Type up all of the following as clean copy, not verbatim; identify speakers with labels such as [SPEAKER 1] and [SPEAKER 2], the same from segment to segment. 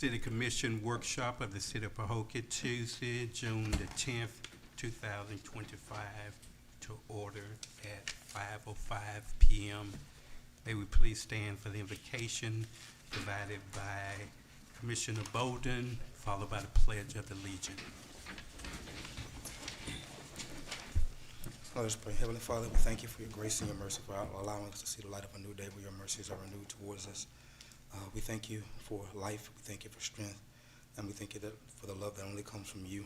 [SPEAKER 1] City Commission Workshop of the City of Pahokee, Tuesday, June the 10th, 2025, to order at 5:05 p.m. May we please stand for the invocation provided by Commissioner Bolden, followed by the Pledge of Allegiance.
[SPEAKER 2] Let us pray. Heavenly Father, we thank you for your grace and your mercy, for allowing us to see the light of a new day where your mercies are renewed towards us. We thank you for life. We thank you for strength. And we thank you for the love that only comes from you.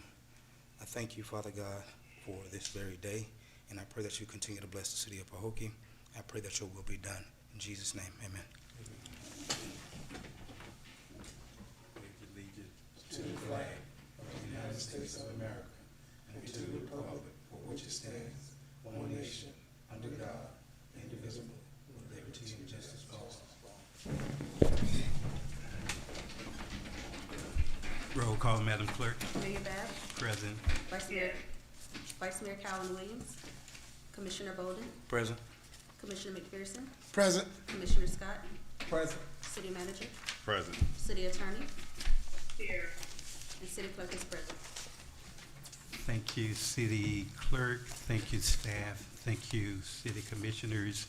[SPEAKER 2] I thank you, Father God, for this very day. And I pray that you continue to bless the city of Pahokee. I pray that your will be done. In Jesus' name, amen.
[SPEAKER 1] Pledge allegiance
[SPEAKER 3] to the flag of the United States of America and to the republic for which it stands, one nation, under God, indivisible, with liberty and justice for all.
[SPEAKER 1] Roll call, Madam Clerk.
[SPEAKER 4] Mayor Babb,
[SPEAKER 1] Present.
[SPEAKER 4] Vice Mayor Calvin Williams, Commissioner Bolden,
[SPEAKER 2] Present.
[SPEAKER 4] Commissioner McPherson,
[SPEAKER 3] Present.
[SPEAKER 4] Commissioner Scott,
[SPEAKER 3] Present.
[SPEAKER 4] City Manager,
[SPEAKER 5] Present.
[SPEAKER 4] City Attorney, and City Clerk is present.
[SPEAKER 1] Thank you, City Clerk. Thank you, staff. Thank you, City Commissioners.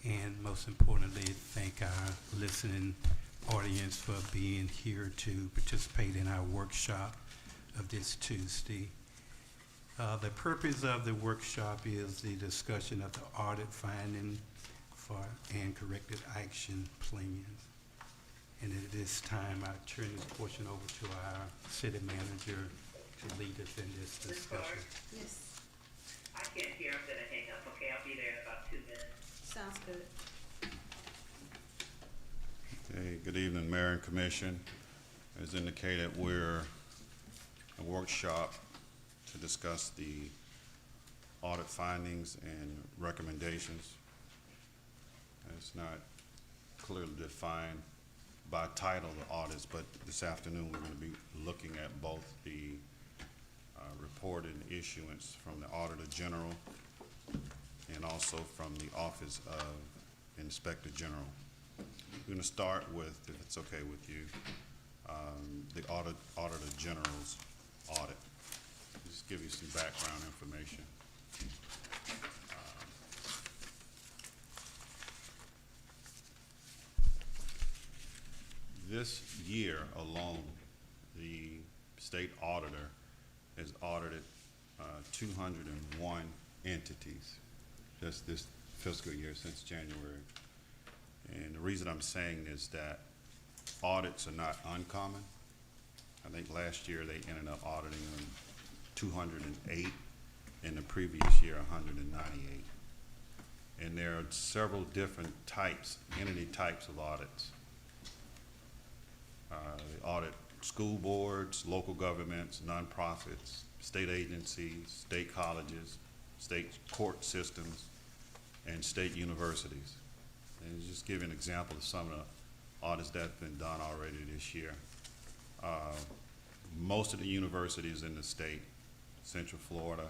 [SPEAKER 1] And most importantly, thank our listening audience for being here to participate in our workshop of this Tuesday. The purpose of the workshop is the discussion of the audit finding and corrected action plans. And at this time, I turn this portion over to our city manager to lead us in this discussion.
[SPEAKER 4] Yes,
[SPEAKER 6] I can't hear, I'm gonna hang up, okay, I'll be there in about 2 minutes.
[SPEAKER 4] sounds good.
[SPEAKER 5] Hey, good evening, Mayor and Commission. As indicated, we're a workshop to discuss the audit findings and recommendations. It's not clearly defined by title of the audits, but this afternoon we're going to be looking at both the report and issuance from the Auditor General and also from the Office of Inspector General. We're going to start with, if it's okay with you, the Auditor General's audit. Just give you some background information. This year alone, the state auditor has audited 201 entities just this fiscal year since January. And the reason I'm saying is that audits are not uncommon. I think last year they ended up auditing 208, in the previous year 198. And there are several different types, entity types of audits. They audit school boards, local governments, nonprofits, state agencies, state colleges, state court systems, and state universities. And just give you an example of some of the audits that have been done already this year. Most of the universities in the state, Central Florida,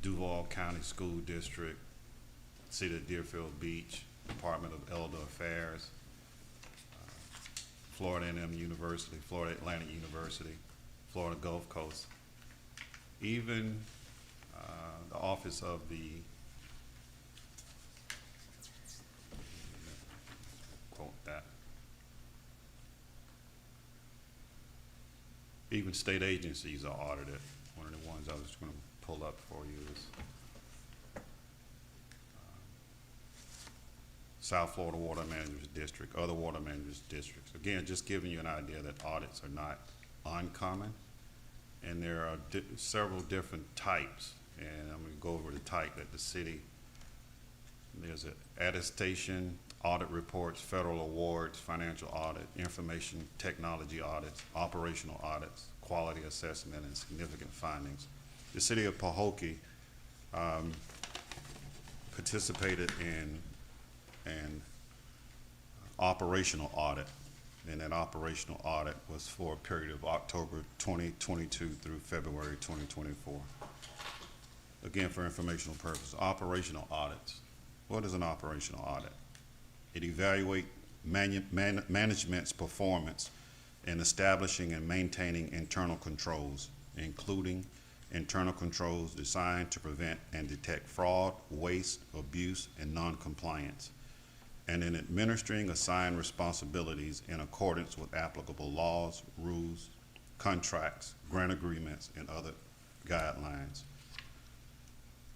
[SPEAKER 5] Duval County School District, City of Deerfield Beach, Department of Elder Affairs, Florida A&M University, Florida Atlantic University, Florida Gulf Coast, even the Office of the quote that. Even state agencies are audited. One of the ones I was going to pull up for you is South Florida Water Managers District, other water managers districts. Again, just giving you an idea that audits are not uncommon, and there are several different types. And I'm going to go over the type that the city. There's an attestation, audit reports, federal awards, financial audit, information technology audits, operational audits, quality assessment, and significant findings. The city of Pahokee participated in an operational audit, and that operational audit was for a period of October 2022 through February 2024. Again, for informational purposes, operational audits. What is an operational audit? It evaluates management's performance in establishing and maintaining internal controls, including internal controls designed to prevent and detect fraud, waste, abuse, and non-compliance, and in administering assigned responsibilities in accordance with applicable laws, rules, contracts, grant agreements, and other guidelines.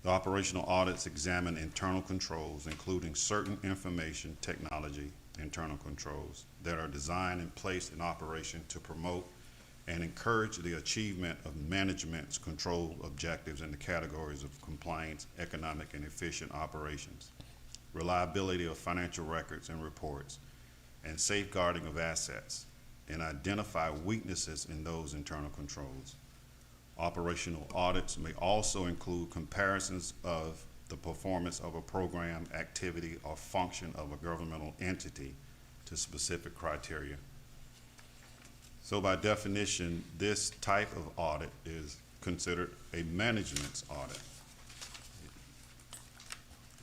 [SPEAKER 5] The operational audits examine internal controls, including certain information technology internal controls that are designed and placed in operation to promote and encourage the achievement of management's control objectives in the categories of compliance, economic and efficient operations, reliability of financial records and reports, and safeguarding of assets, and identify weaknesses in those internal controls. Operational audits may also include comparisons of the performance of a program, activity, or function of a governmental entity to specific criteria. So by definition, this type of audit is considered a management's audit.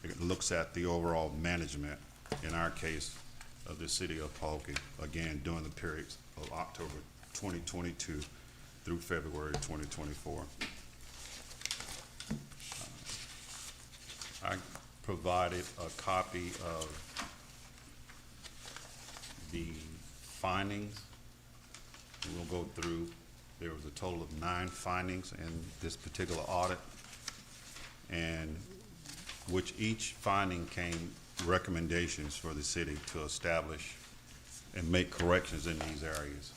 [SPEAKER 5] It looks at the overall management, in our case, of the city of Pahokee, again, during the periods of October 2022 through February 2024. I provided a copy of the findings. We'll go through. There was a total of 9 findings in this particular audit, and which each finding came recommendations for the city to establish and make corrections in these areas.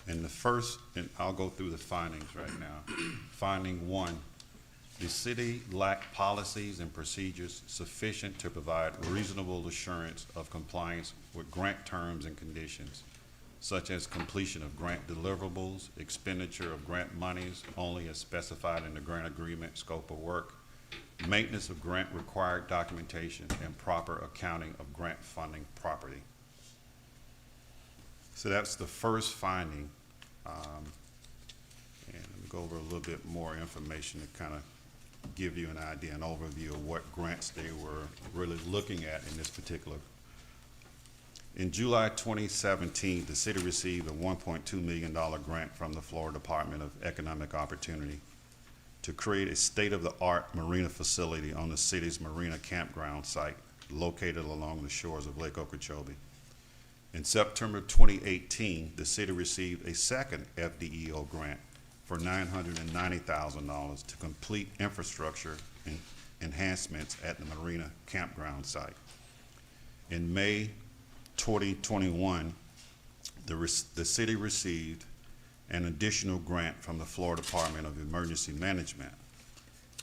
[SPEAKER 5] And the first, and I'll go through the findings right now. Finding 1, the city lacked policies and procedures sufficient to provide reasonable assurance of compliance with grant terms and conditions, such as completion of grant deliverables, expenditure of grant monies only as specified in the grant agreement scope of work, maintenance of grant required documentation, and proper accounting of grant funding property. So that's the first finding. And let me go over a little bit more information to kind of give you an idea, an overview of what grants they were really looking at in this particular. In July 2017, the city received a $1.2 million grant from the Florida Department of Economic Opportunity to create a state-of-the-art marina facility on the city's Marina campground site located along the shores of Lake Okeechobee. In September 2018, the city received a second FDEO grant for $990,000 to complete infrastructure enhancements at the Marina campground site. In May 2021, the city received an additional grant from the Florida Department of Emergency Management,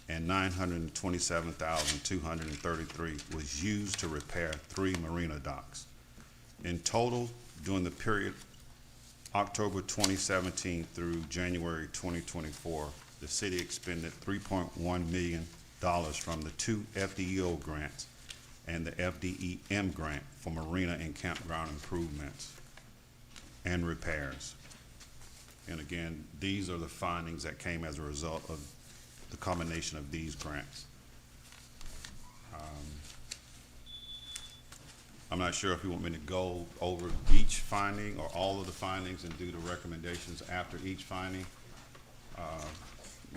[SPEAKER 5] and $927,233 was used to repair 3 marina docks. In total, during the period October 2017 through January 2024, the city expended $3.1 million from the 2 FDEO grants and the FDEM grant for marina and campground improvements and repairs. And again, these are the findings that came as a result of the combination of these grants. I'm not sure if you want me to go over each finding or all of the findings and do the recommendations after each finding.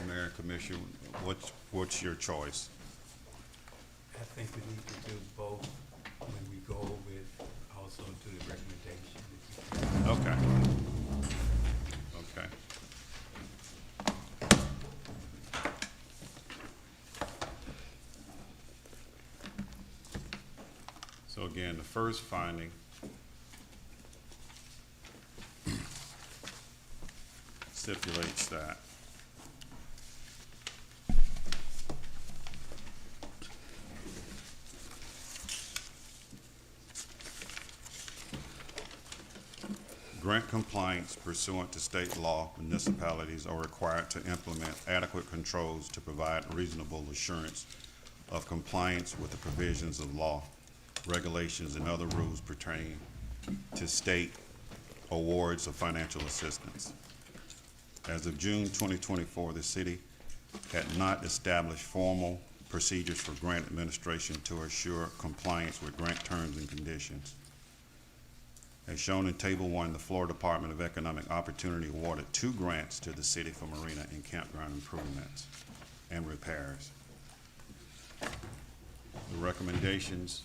[SPEAKER 5] Mayor and Commissioner, what's your choice?
[SPEAKER 1] I think we need to do both when we go with also do the recommendation.
[SPEAKER 5] Okay. Okay. So again, the first finding stipulates that grant compliance pursuant to state law, municipalities are required to implement adequate controls to provide reasonable assurance of compliance with the provisions of law, regulations, and other rules pertaining to state awards of financial assistance. As of June 2024, the city had not established formal procedures for grant administration to assure compliance with grant terms and conditions. As shown in Table 1, the Florida Department of Economic Opportunity awarded 2 grants to the city for marina and campground improvements and repairs. The recommendations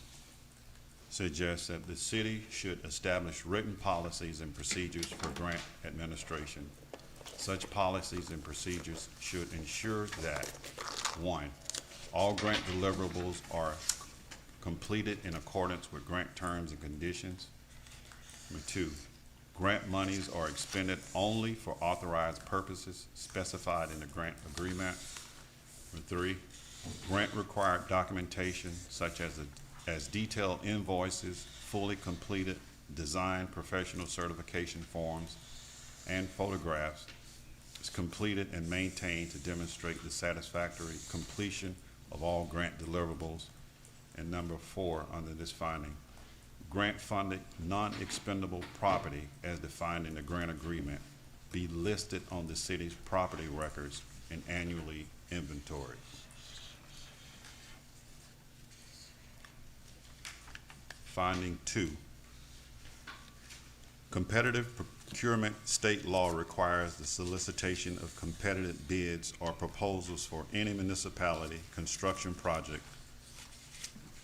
[SPEAKER 5] suggest that the city should establish written policies and procedures for grant administration. Such policies and procedures should ensure that, 1, all grant deliverables are completed in accordance with grant terms and conditions. Number 2, grant monies are expended only for authorized purposes specified in the grant agreement. Number 3, grant required documentation such as detailed invoices, fully completed design professional certification forms, and photographs is completed and maintained to demonstrate the satisfactory completion of all grant deliverables. And number 4, under this finding, grant-funded non-expendable property as defined in the grant agreement be listed on the city's property records and annually inventoried. Finding 2, competitive procurement state law requires the solicitation of competitive bids or proposals for any municipality construction project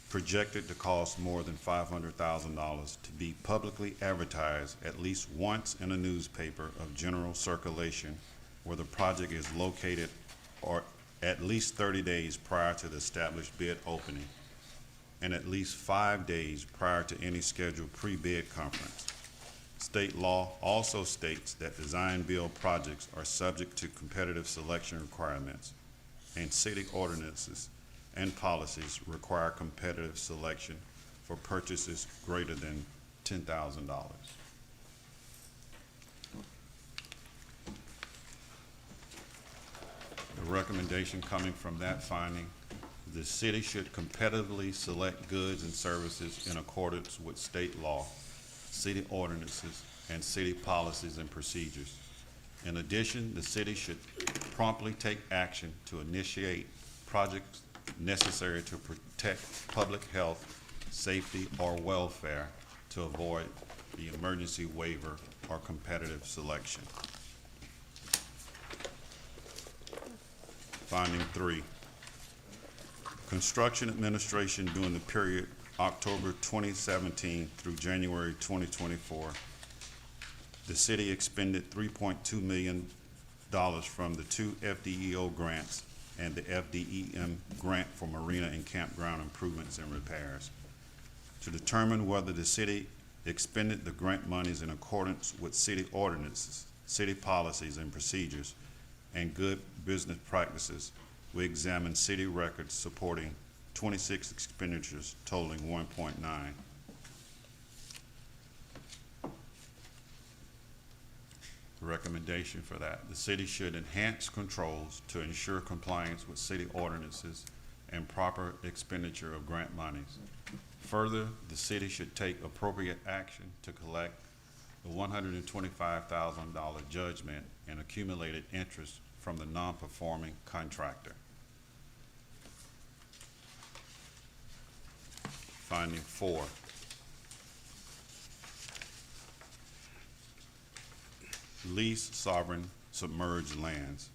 [SPEAKER 5] projected to cost more than $500,000 to be publicly advertised at least once in a newspaper of general circulation where the project is located, or at least 30 days prior to the established bid opening, and at least 5 days prior to any scheduled pre-bid conference. State law also states that design-build projects are subject to competitive selection requirements, and city ordinances and policies require competitive selection for purchases greater than $10,000. The recommendation coming from that finding, the city should competitively select goods and services in accordance with state law, city ordinances, and city policies and procedures. In addition, the city should promptly take action to initiate projects necessary to protect public health, safety, or welfare to avoid the emergency waiver or competitive selection. Finding 3, construction administration during the period October 2017 through January 2024, the city expended $3.2 million from the 2 FDEO grants and the FDEM grant for marina and campground improvements and repairs. To determine whether the city expended the grant monies in accordance with city ordinances, city policies and procedures, and good business practices, we examined city records supporting 26 expenditures totaling 1.9. The recommendation for that, the city should enhance controls to ensure compliance with city ordinances and proper expenditure of grant monies. Further, the city should take appropriate action to collect the $125,000 judgment and accumulated interest from the non-performing contractor. Finding 4, lease sovereign submerged lands.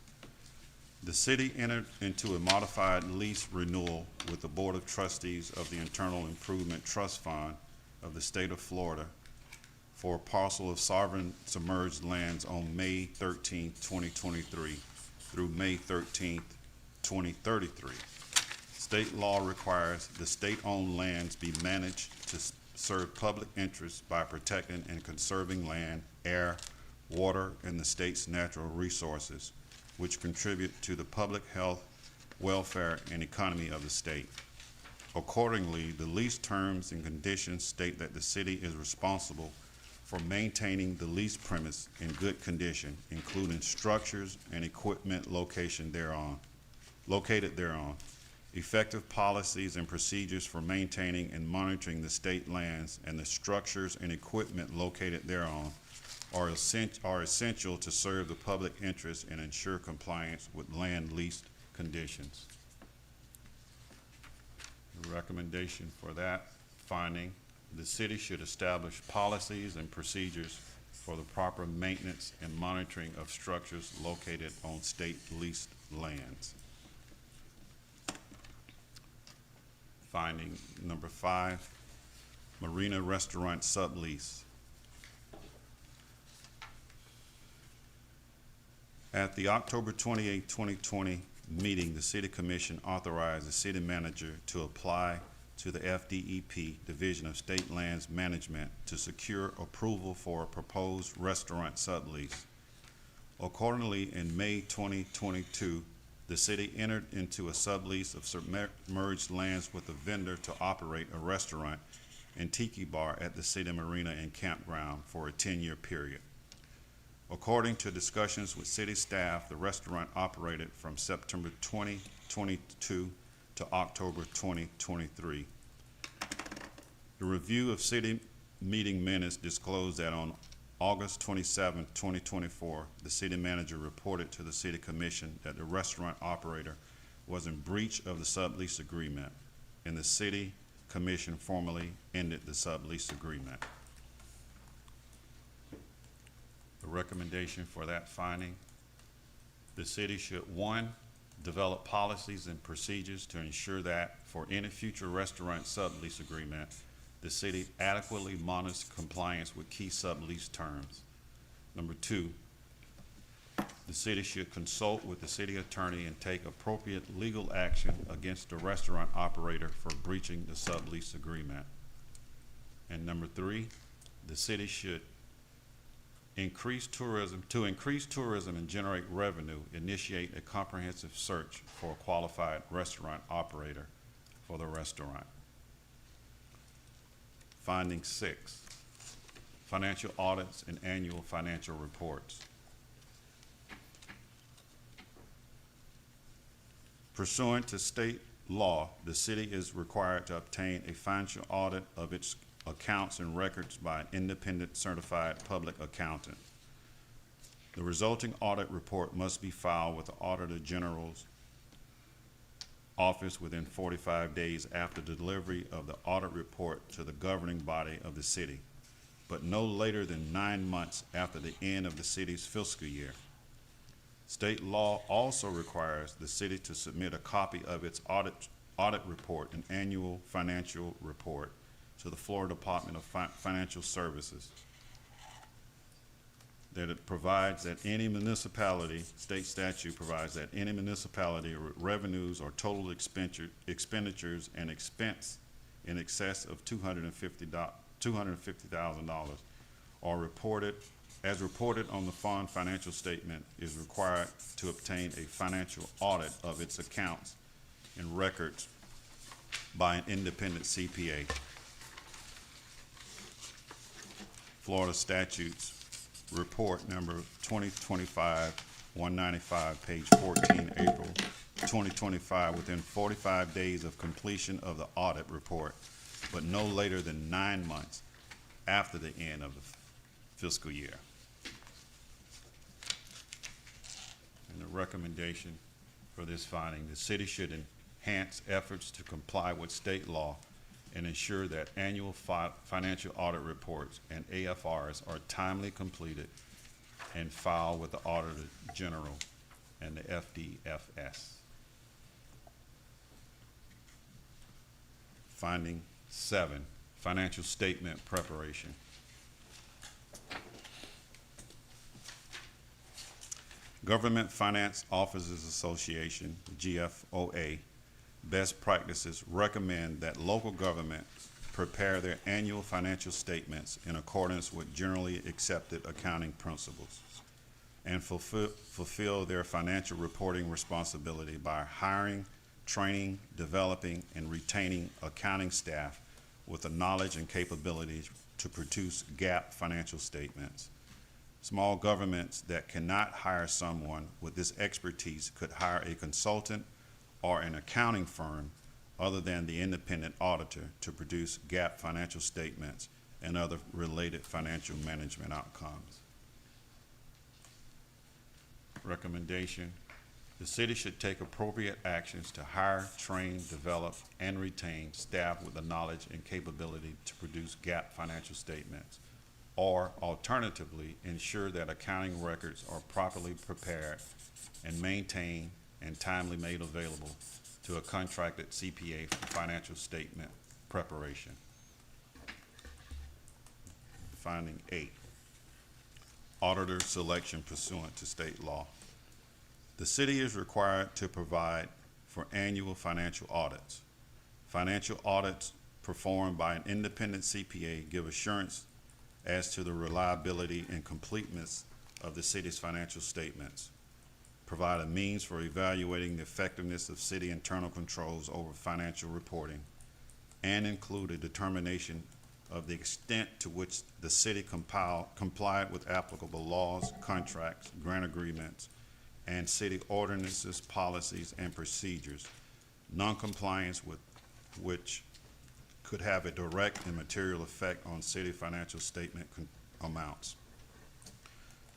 [SPEAKER 5] The city entered into a modified lease renewal with the Board of Trustees of the Internal Improvement Trust Fund of the state of Florida for a parcel of sovereign submerged lands on May 13, 2023 through May 13, 2033. State law requires the state-owned lands be managed to serve public interests by protecting and conserving land, air, water, and the state's natural resources, which contribute to the public health, welfare, and economy of the state. Accordingly, the lease terms and conditions state that the city is responsible for maintaining the lease premise in good condition, including structures and equipment located thereon, effective policies and procedures for maintaining and monitoring the state lands and the structures and equipment located thereon are essential to serve the public interest and ensure compliance with land lease conditions. The recommendation for that finding, the city should establish policies and procedures for the proper maintenance and monitoring of structures located on state leased lands. Finding number 5, Marina restaurant sublease. At the October 28, 2020 meeting, the City Commission authorized the city manager to apply to the FDEP, Division of State Lands Management, to secure approval for a proposed restaurant sublease. Accordingly, in May 2022, the city entered into a sublease of submerged lands with a vendor to operate a restaurant and tiki bar at the city marina and campground for a 10-year period. According to discussions with city staff, the restaurant operated from September 2022 to October 2023. The review of city meeting minutes disclosed that on August 27, 2024, the city manager reported to the City Commission that the restaurant operator was in breach of the sublease agreement, and the City Commission formally ended the sublease agreement. The recommendation for that finding, the city should, 1, develop policies and procedures to ensure that for any future restaurant sublease agreement, the city adequately monitors compliance with key sublease terms. Number 2, the city should consult with the city attorney and take appropriate legal action against the restaurant operator for breaching the sublease agreement. And number 3, the city should increase tourism and generate revenue, initiate a comprehensive search for a qualified restaurant operator for the restaurant. Finding 6, financial audits and annual financial reports. Pursuant to state law, the city is required to obtain a financial audit of its accounts and records by an independent certified public accountant. The resulting audit report must be filed with the Auditor General's office within 45 days after delivery of the audit report to the governing body of the city, but no later than 9 months after the end of the city's fiscal year. State law also requires the city to submit a copy of its audit report and annual financial report to the Florida Department of Financial Services. That it provides that any municipality, state statute provides that any municipality revenues or total expenditures and expense in excess of $250,000 are reported on the fund financial statement is required to obtain a financial audit of its accounts and records by an independent CPA. Florida statutes report number 2025-195, page 14, April 2025, within 45 days of completion of the audit report, but no later than 9 months after the end of the fiscal year. And the recommendation for this finding, the city should enhance efforts to comply with state law and ensure that annual financial audit reports and AFRs are timely completed and filed with the Auditor General and the FDFS. Finding 7, financial statement preparation. Government Finance Officers Association, GFOA, best practices recommend that local governments prepare their annual financial statements in accordance with generally accepted accounting principles and fulfill their financial reporting responsibility by hiring, training, developing, and retaining accounting staff with the knowledge and capabilities to produce GAAP financial statements. Small governments that cannot hire someone with this expertise could hire a consultant or an accounting firm other than the independent auditor to produce GAAP financial statements and other related financial management outcomes. Recommendation The city should take appropriate actions to hire, train, develop, and retain staff with the knowledge and capability to produce GAAP financial statements, or alternatively, ensure that accounting records are properly prepared and maintained and timely made available to a contracted CPA for financial statement preparation. Finding 8, auditor selection pursuant to state law. The city is required to provide for annual financial audits. Financial audits performed by an independent CPA give assurance as to the reliability and completeness of the city's financial statements, provide a means for evaluating the effectiveness of city internal controls over financial reporting, and include a determination of the extent to which the city complied with applicable laws, contracts, grant agreements, and city ordinances, policies, and procedures, non-compliance with which could have a direct and material effect on city financial statement amounts.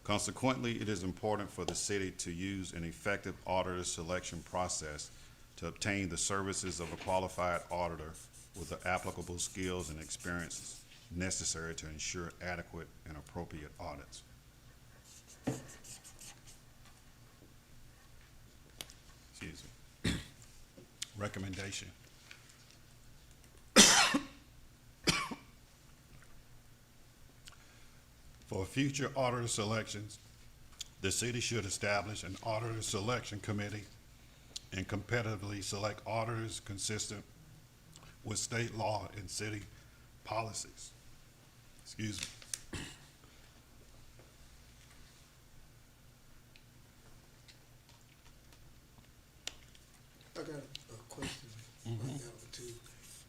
[SPEAKER 5] Consequently, it is important for the city to use an effective auditor selection process to obtain the services of a qualified auditor with the applicable skills and experience necessary to ensure adequate and appropriate audits. Excuse me. Recommendation. For future auditor selections, the city should establish an auditor selection committee and competitively select auditors consistent with state law and city policies. Excuse me.
[SPEAKER 3] I got a question right now too.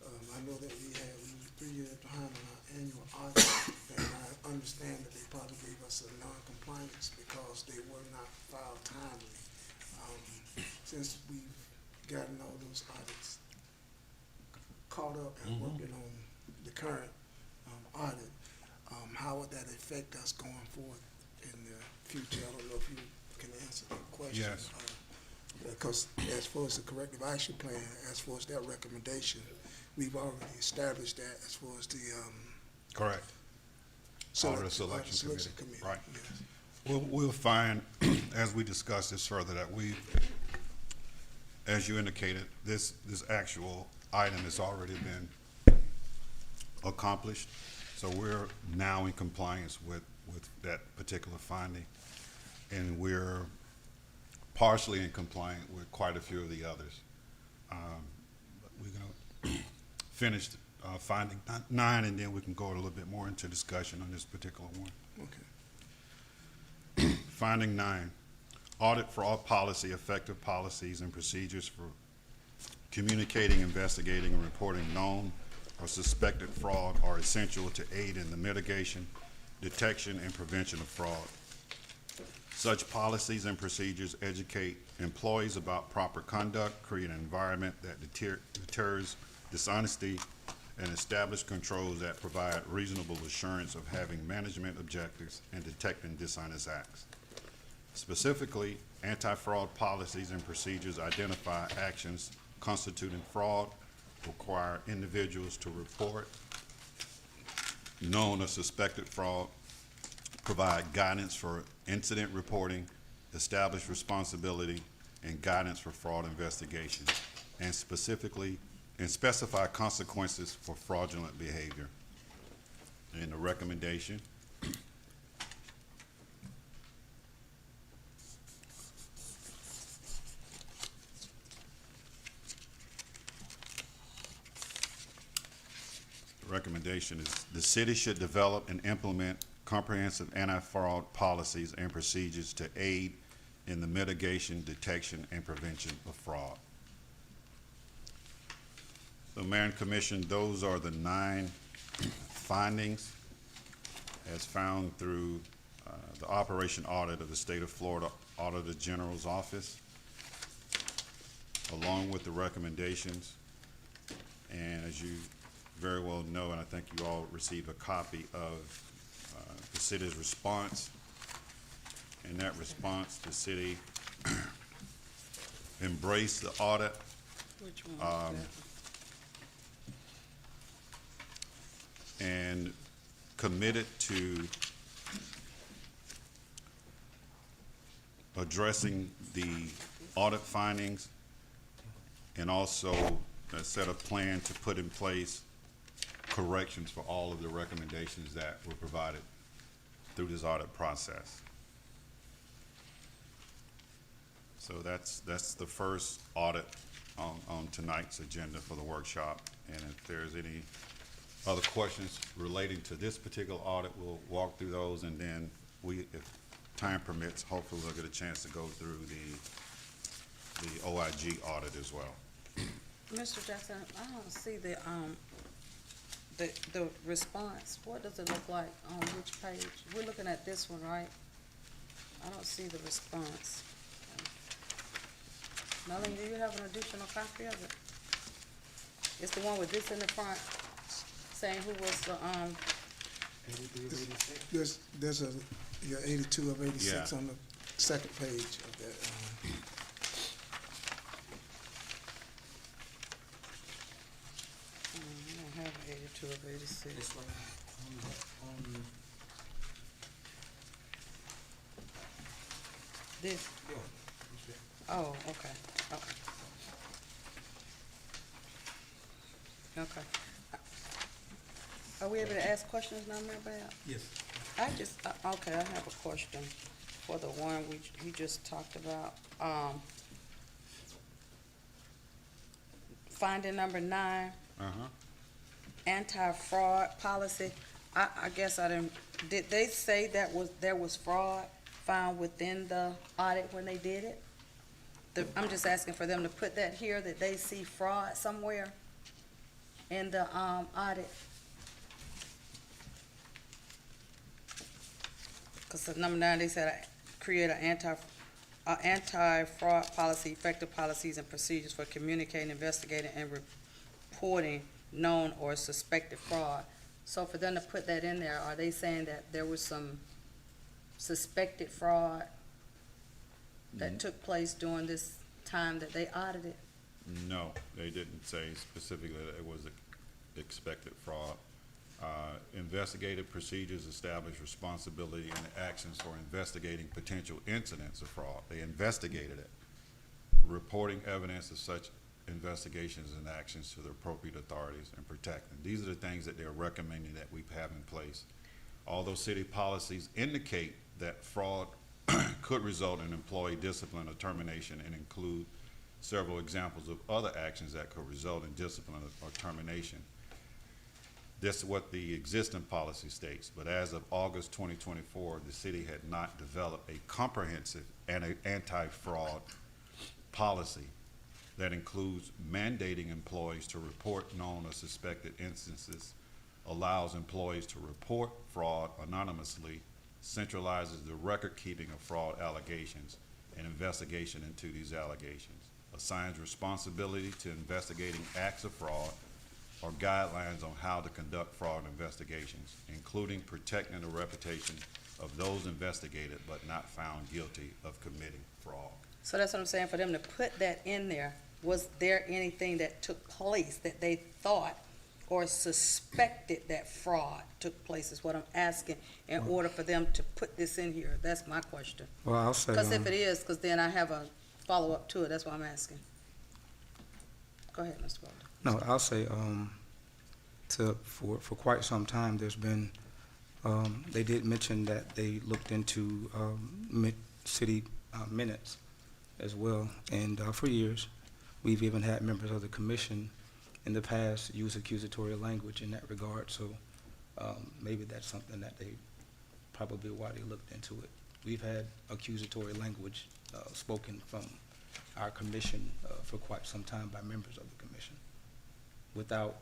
[SPEAKER 3] I know that we were 3 years behind on our annual audit, and I understand that they probably gave us a non-compliance because they were not filed timely. Since we've gotten all those audits caught up and working on the current audit, how would that affect us going forward in the future? I don't know if you can answer that question.
[SPEAKER 5] Yes.
[SPEAKER 3] Because as far as the corrective action plan, as far as that recommendation, we've already established that as far as the
[SPEAKER 5] Correct. Auditor selection committee. Right.
[SPEAKER 3] Yes.
[SPEAKER 5] We'll find, as we discuss this further, that we, as you indicated, this actual item has already been accomplished. So we're now in compliance with that particular finding. And we're partially in compliance with quite a few of the others. But we're gonna finish finding 9, and then we can go a little bit more into discussion on this particular one.
[SPEAKER 3] Okay.
[SPEAKER 5] Finding 9, audit fraud policy, effective policies and procedures for communicating, investigating, and reporting known or suspected fraud are essential to aid in the mitigation, detection, and prevention of fraud. Such policies and procedures educate employees about proper conduct, create an environment that deters dishonesty, and establish controls that provide reasonable assurance of having management objectives and detecting dishonest acts. Specifically, anti-fraud policies and procedures identify actions constituting fraud, require individuals to report known or suspected fraud, provide guidance for incident reporting, establish responsibility and guidance for fraud investigation, and specify consequences for fraudulent behavior. And the recommendation, is the city should develop and implement comprehensive anti-fraud policies and procedures to aid in the mitigation, detection, and prevention of fraud. So, Mayor and Commission, those are the 9 findings as found through the operation audit of the State of Florida Auditor General's Office, along with the recommendations. And as you very well know, and I think you all received a copy of the city's response. In that response, the city embrace the audit.
[SPEAKER 7] Which one is
[SPEAKER 5] And committed to addressing the audit findings, and also set a plan to put in place corrections for all of the recommendations that were provided through this audit process. So that's the first audit on tonight's agenda for the workshop. And if there's any other questions relating to this particular audit, we'll walk through those, and then if time permits, hopefully we'll get a chance to go through the OIG audit as well.
[SPEAKER 7] Mr. Jackson, I don't see the response. What does it look like on which page? We're looking at this one, right? I don't see the response. Melanie, do you have an additional copy of it? It's the one with this in the front, saying who was the,
[SPEAKER 3] There's your 82 of 86
[SPEAKER 5] Yeah.
[SPEAKER 3] on the second page of that.
[SPEAKER 7] I don't have 82 of 86. This? Oh, okay, okay. Okay. Are we able to ask questions now, Mayor Bell?
[SPEAKER 1] Yes.
[SPEAKER 7] Okay, I have a question for the one we just talked about. Finding number 9, anti-fraud policy. I guess I didn't, did they say that there was fraud found within the audit when they did it? I'm just asking for them to put that here, that they see fraud somewhere in the audit. Because number 9, they said create an anti-fraud policy, effective policies and procedures for communicating, investigating, and reporting known or suspected fraud. So for them to put that in there, are they saying that there was some suspected fraud that took place during this time that they audited?
[SPEAKER 5] No, they didn't say specifically that it was expected fraud. Investigative procedures establish responsibility and actions for investigating potential incidents of fraud. They investigated it, reporting evidence of such investigations and actions to the appropriate authorities, and protect them. These are the things that they're recommending that we have in place. Although city policies indicate that fraud could result in employee discipline or termination, and include several examples of other actions that could result in discipline or termination. This is what the existing policy states, but as of August 2024, the city had not developed a comprehensive anti-fraud policy that includes mandating employees to report known or suspected instances, allows employees to report fraud anonymously, centralizes the record keeping of fraud allegations and investigation into these allegations, assigns responsibility to investigating acts of fraud, or guidelines on how to conduct fraud investigations, including protecting the reputation of those investigated but not found guilty of committing fraud.
[SPEAKER 7] So that's what I'm saying, for them to put that in there, was there anything that took place that they thought or suspected that fraud took place, is what I'm asking, in order for them to put this in here? That's my question.
[SPEAKER 2] Well, I'll say,
[SPEAKER 7] Because if it is, because then I have a follow-up to it, that's why I'm asking. Go ahead, Mr. Bowden.
[SPEAKER 2] no, I'll say, for quite some time, there's been, they did mention that they looked into, city, minutes as well. And, for years, we've even had members of the commission in the past use accusatory language in that regard. So, maybe that's something that they, probably why they looked into it. We've had accusatory language, spoken from our commission, for quite some time by members of the commission, without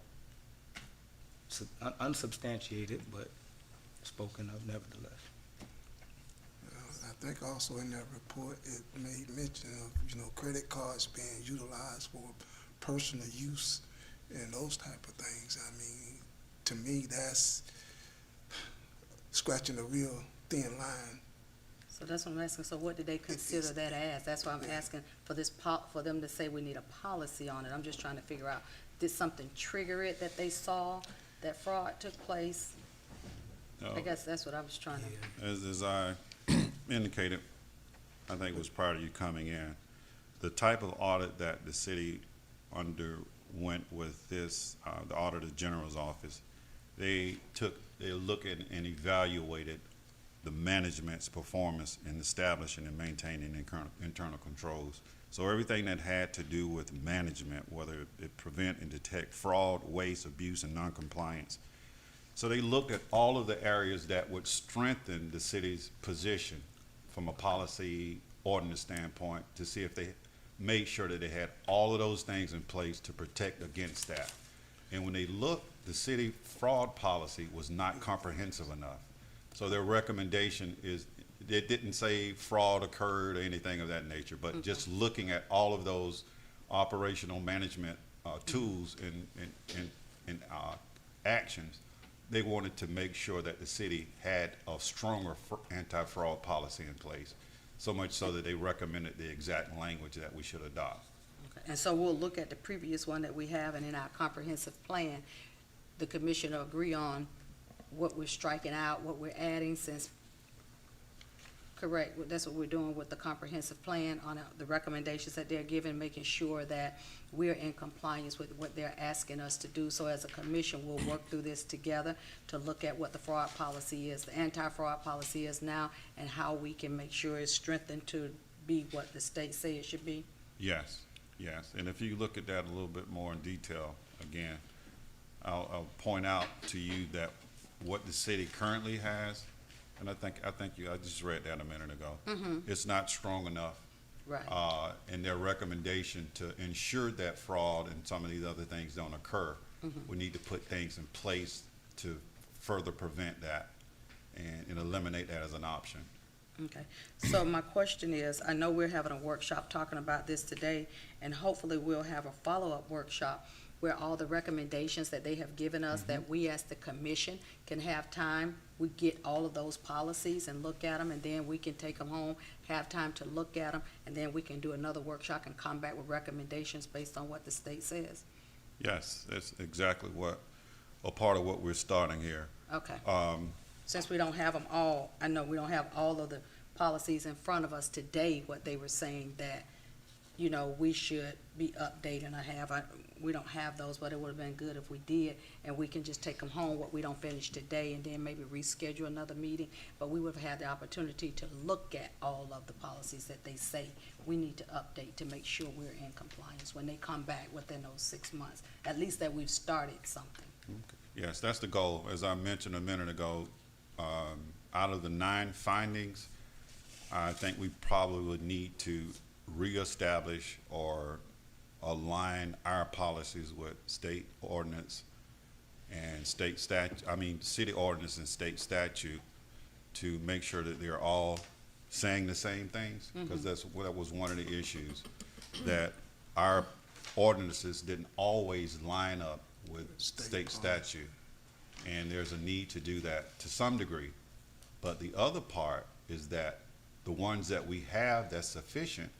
[SPEAKER 2] unsubstantiated, but spoken of nevertheless.
[SPEAKER 3] I think also in that report, it made mention of, credit cards being utilized for personal use and those type of things. I mean, to me, that's scratching a real thin line.
[SPEAKER 7] So that's what I'm asking, so what did they consider that as? That's why I'm asking for this for them to say we need a policy on it. I'm just trying to figure out, did something trigger it that they saw, that fraud took place? I guess that's what I was trying to.
[SPEAKER 5] As I indicated, I think it was prior to you coming in, the type of audit that the city underwent with this, the Auditor General's office, they looked at and evaluated the management's performance in establishing and maintaining internal controls. So everything that had to do with management, whether it prevent and detect fraud, waste, abuse, and noncompliance. So they looked at all of the areas that would strengthen the city's position from a policy ordinance standpoint to see if they made sure that they had all of those things in place to protect against that. And when they looked, the city fraud policy was not comprehensive enough. So their recommendation is, it didn't say fraud occurred or anything of that nature, but just looking at all of those operational management tools and actions, they wanted to make sure that the city had a stronger anti-fraud policy in place, so much so that they recommended the exact language that we should adopt.
[SPEAKER 7] Okay. And so we'll look at the previous one that we have, and in our comprehensive plan, the commission will agree on what we're striking out, what we're adding, since, correct, that's what we're doing with the comprehensive plan on the recommendations that they're giving, making sure that we're in compliance with what they're asking us to do. So as a commission, we'll work through this together to look at what the fraud policy is, the anti-fraud policy is now, and how we can make sure it's strengthened to be what the state say it should be.
[SPEAKER 5] Yes, yes. And if you look at that a little bit more in detail, again, I'll point out to you that what the city currently has, and I just read that a minute ago. It's not strong enough.
[SPEAKER 7] Right.
[SPEAKER 5] In their recommendation to ensure that fraud and some of these other things don't occur. We need to put things in place to further prevent that and eliminate that as an option.
[SPEAKER 7] Okay, so my question is, I know we're having a workshop talking about this today, and hopefully we'll have a follow-up workshop where all the recommendations that they have given us, that we as the commission can have time, we get all of those policies and look at them, and then we can take them home, have time to look at them, and then we can do another workshop and come back with recommendations based on what the state says.
[SPEAKER 5] Yes, that's exactly a part of what we're starting here.
[SPEAKER 7] Okay. Since we don't have them all, I know we don't have all of the policies in front of us today, what they were saying that, you know, we should be updating or we don't have those, but it would have been good if we did, and we can just take them home, what we don't finish today, and then maybe reschedule another meeting. But we would have had the opportunity to look at all of the policies that they say we need to update to make sure we're in compliance when they come back within those 6 months, at least that we've started something.
[SPEAKER 5] Yes, that's the goal. As I mentioned a minute ago, out of the 9 findings, I think we probably would need to reestablish or align our policies with state ordinance and city ordinance and state statute to make sure that they're all saying the same things, because that was one of the issues, that our ordinances didn't always line up with state statute, and there's a need to do that to some degree. But the other part is that the ones that we have that's sufficient,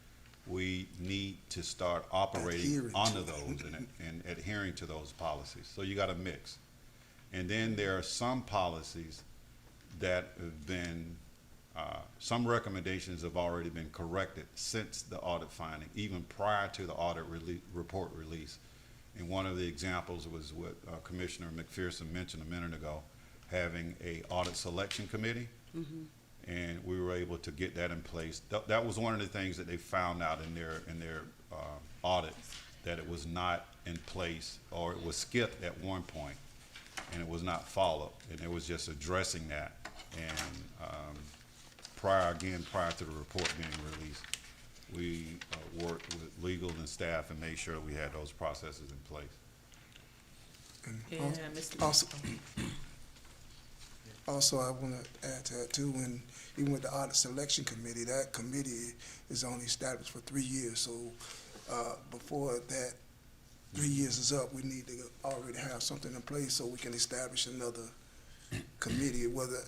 [SPEAKER 5] we need to start operating
[SPEAKER 3] Adhering
[SPEAKER 5] under
[SPEAKER 3] to
[SPEAKER 5] those and adhering to those policies. So you got a mix. And then there are some policies that have been, some recommendations have already been corrected since the audit finding, even prior to the audit report release. And one of the examples was what Commissioner McPherson mentioned a minute ago, having a audit selection committee. And we were able to get that in place. That was one of the things that they found out in their audit, that it was not in place, or it was skipped at one point, and it was not followed, and it was just addressing that. And prior to the report being released, we worked with legal and staff and made sure we had those processes in place.
[SPEAKER 3] Also, I want to add to that too, even with the audit selection committee, that committee is only established for 3 years. So before that 3 years is up, we need to already have something in place so we can establish another committee. Whether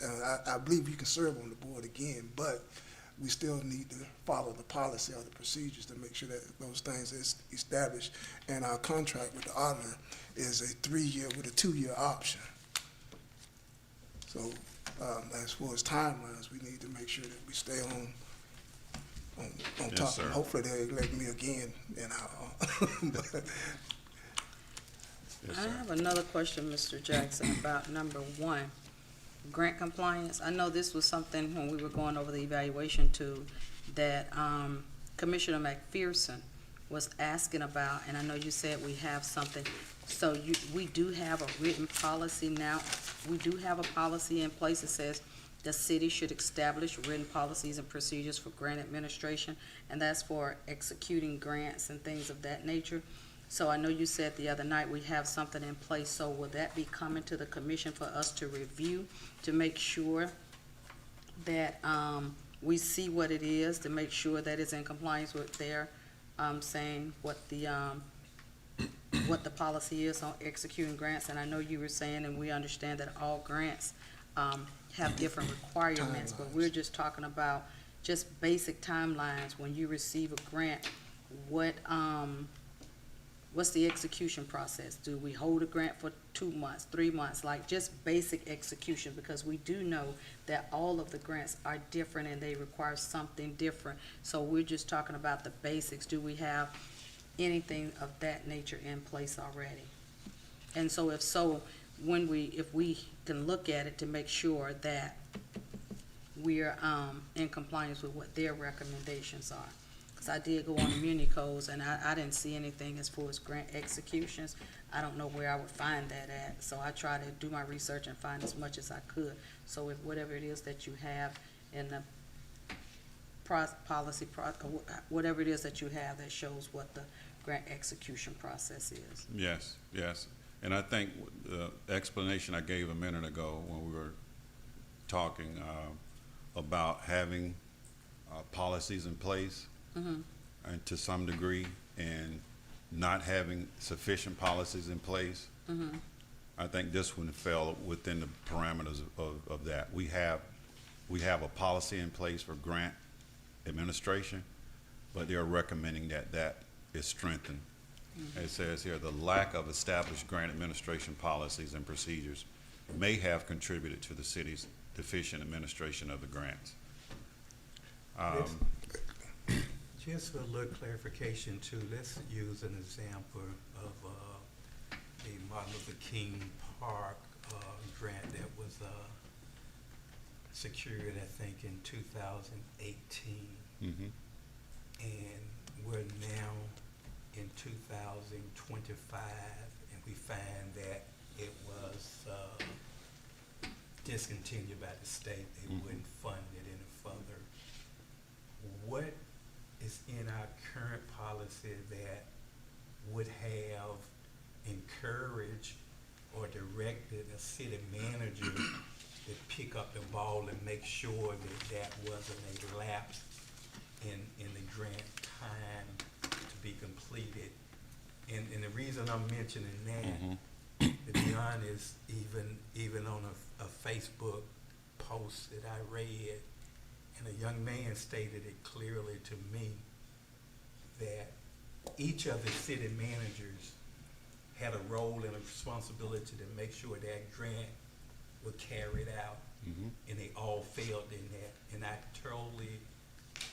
[SPEAKER 3] I believe you can serve on the board again, but we still need to follow the policy or the procedures to make sure that those things is established. And our contract with the auditor is a 3-year with a 2-year option. So, as far as timelines, we need to make sure that we stay on
[SPEAKER 5] Yes,
[SPEAKER 3] top.
[SPEAKER 5] sir.
[SPEAKER 3] Hopefully they elect me again, and but
[SPEAKER 5] Yes,
[SPEAKER 7] I
[SPEAKER 5] sir.
[SPEAKER 7] have another question, Mr. Jackson, about number 1, grant compliance. I know this was something when we were going over the evaluation tool that Commissioner McPherson was asking about, and I know you said we have something. So we do have a written policy now. We do have a policy in place that says the city should establish written policies and procedures for grant administration, and that's for executing grants and things of that nature. So I know you said the other night we have something in place, so will that be coming to the commission for us to review, to make sure that we see what it is, to make sure that it's in compliance with their saying what the policy is on executing grants? And I know you were saying, and we understand that all grants have different requirements, but we're just talking about just basic timelines. When you receive a grant, what's the execution process? Do we hold a grant for 2 months, 3 months, like just basic execution? Because we do know that all of the grants are different and they require something different. So we're just talking about the basics. Do we have anything of that nature in place already? And so if so, if we can look at it to make sure that we're in compliance with what their recommendations are. Because I did go on the Muni codes and I didn't see anything as far as grant executions. I don't know where I would find that at. So I try to do my research and find as much as I could. So if whatever it is that you have in the whatever it is that you have that shows what the grant execution process is.
[SPEAKER 5] Yes, yes. And I think the explanation I gave a minute ago when we were talking about having policies in place, and to some degree, and not having sufficient policies in place, I think this one fell within the parameters of that. We have a policy in place for grant administration, but they're recommending that is strengthened. It says here, the lack of established grant administration policies and procedures may have contributed to the city's deficient administration of the grants.
[SPEAKER 1] Just for a little clarification too, let's use an example of the Martin Luther King Park grant that was secured, I think, in 2018. And we're now in 2025, and we find that it was discontinued by the state. They wouldn't fund it any further. What is in our current policy that would have encouraged or directed a city manager to pick up the ball and make sure that wasn't a lapse in the grant time to be completed? And the reason I'm mentioning that, to be honest, even on a Facebook post that I read, and a young man stated it clearly to me that each of the city managers had a role and a responsibility to make sure that grant was carried out, and they all failed in that. And I totally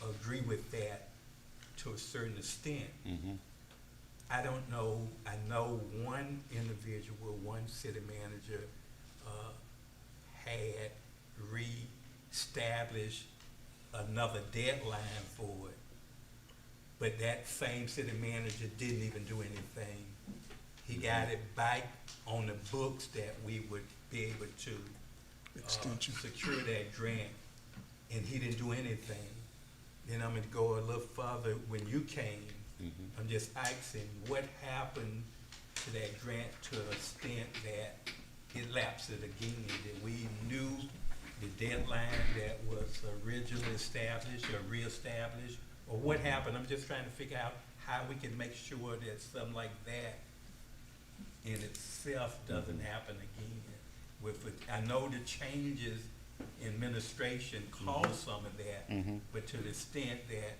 [SPEAKER 1] agree with that to a certain extent. I don't know, I know one individual, one city manager had reestablished another deadline for it, but that same city manager didn't even do anything. He got it back on the books that we would be able to secure that grant, and he didn't do anything. Then I'm gonna go a little further. When you came, I'm just asking what happened to that grant to an extent that it lapsed it again, that we knew the deadline that was originally established or reestablished, or what happened? I'm just trying to figure out how we can make sure that something like that in itself doesn't happen again. I know the changes administration caused some of that, but to the extent that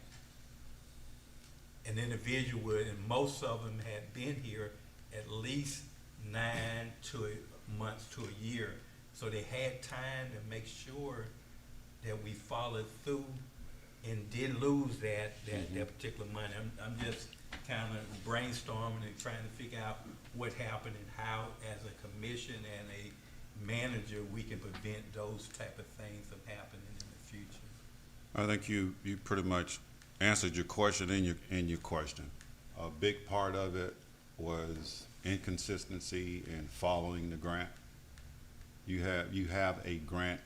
[SPEAKER 1] an individual would, and most of them had been here at least 9 months to a year, so they had time to make sure that we followed through and did lose that particular money. I'm just kind of brainstorming and trying to figure out what happened and how, as a commission and a manager, we can prevent those type of things from happening in the future.
[SPEAKER 5] I think you pretty much answered your question in your question. A big part of it was inconsistency in following the grant. You have a grant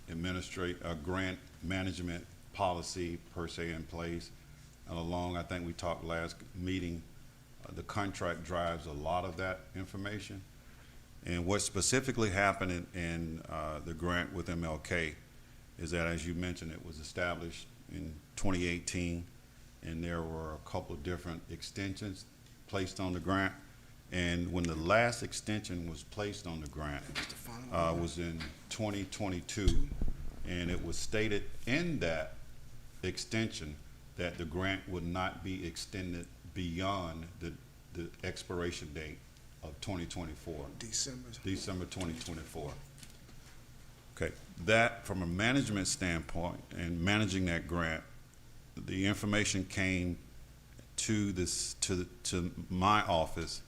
[SPEAKER 5] a grant management policy per se in place, and along, I think we talked last meeting, the contract drives a lot of that information. And what specifically happened in the grant with MLK is that, as you mentioned, it was established in 2018, and there were a couple of different extensions placed on the grant. And when the last extension was placed on the grant, was in 2022, and it was stated in that extension that the grant would not be extended beyond the expiration date of 2024. December 2024. Okay, that from a management standpoint and managing that grant, the information came to my office,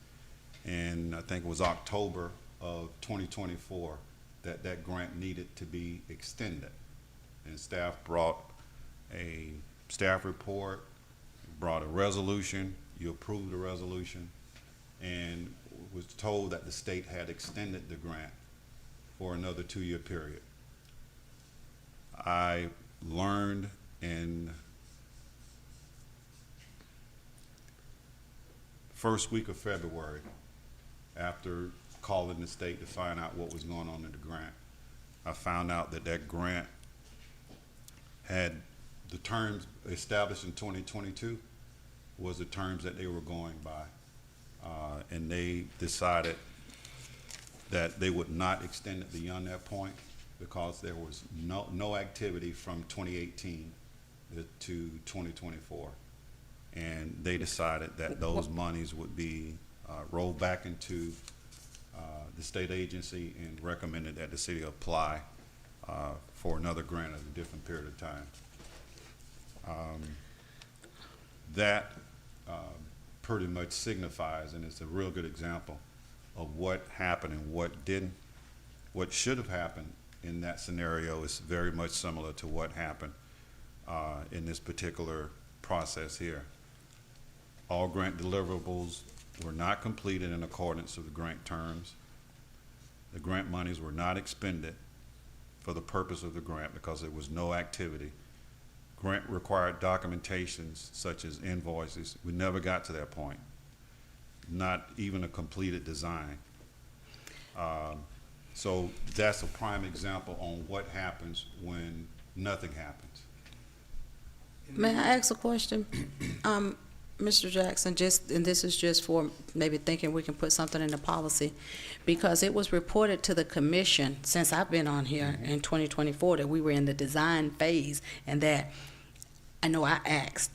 [SPEAKER 5] and I think it was October of 2024 that grant needed to be extended. And staff brought a staff report, brought a resolution, you approved the resolution, and was told that the state had extended the grant for another 2-year period. I learned in first week of February, after calling the state to find out what was going on in the grant, I found out that grant had the terms established in 2022 was the terms that they were going by. And they decided that they would not extend it beyond that point because there was no activity from 2018 to 2024. And they decided that those monies would be rolled back into the state agency, and recommended that the city apply for another grant at a different period of time. That pretty much signifies, and it's a real good example of what happened and what didn't. What should have happened in that scenario is very much similar to what happened in this particular process here. All grant deliverables were not completed in accordance with the grant terms. The grant monies were not expended for the purpose of the grant because there was no activity. Grant required documentations such as invoices. We never got to that point, not even a completed design. So that's a prime example on what happens when nothing happens.
[SPEAKER 7] May I ask a question? Mr. Jackson, and this is just for maybe thinking we can put something in the policy, because it was reported to the commission since I've been on here in 2024 that we were in the design phase, and that I know I asked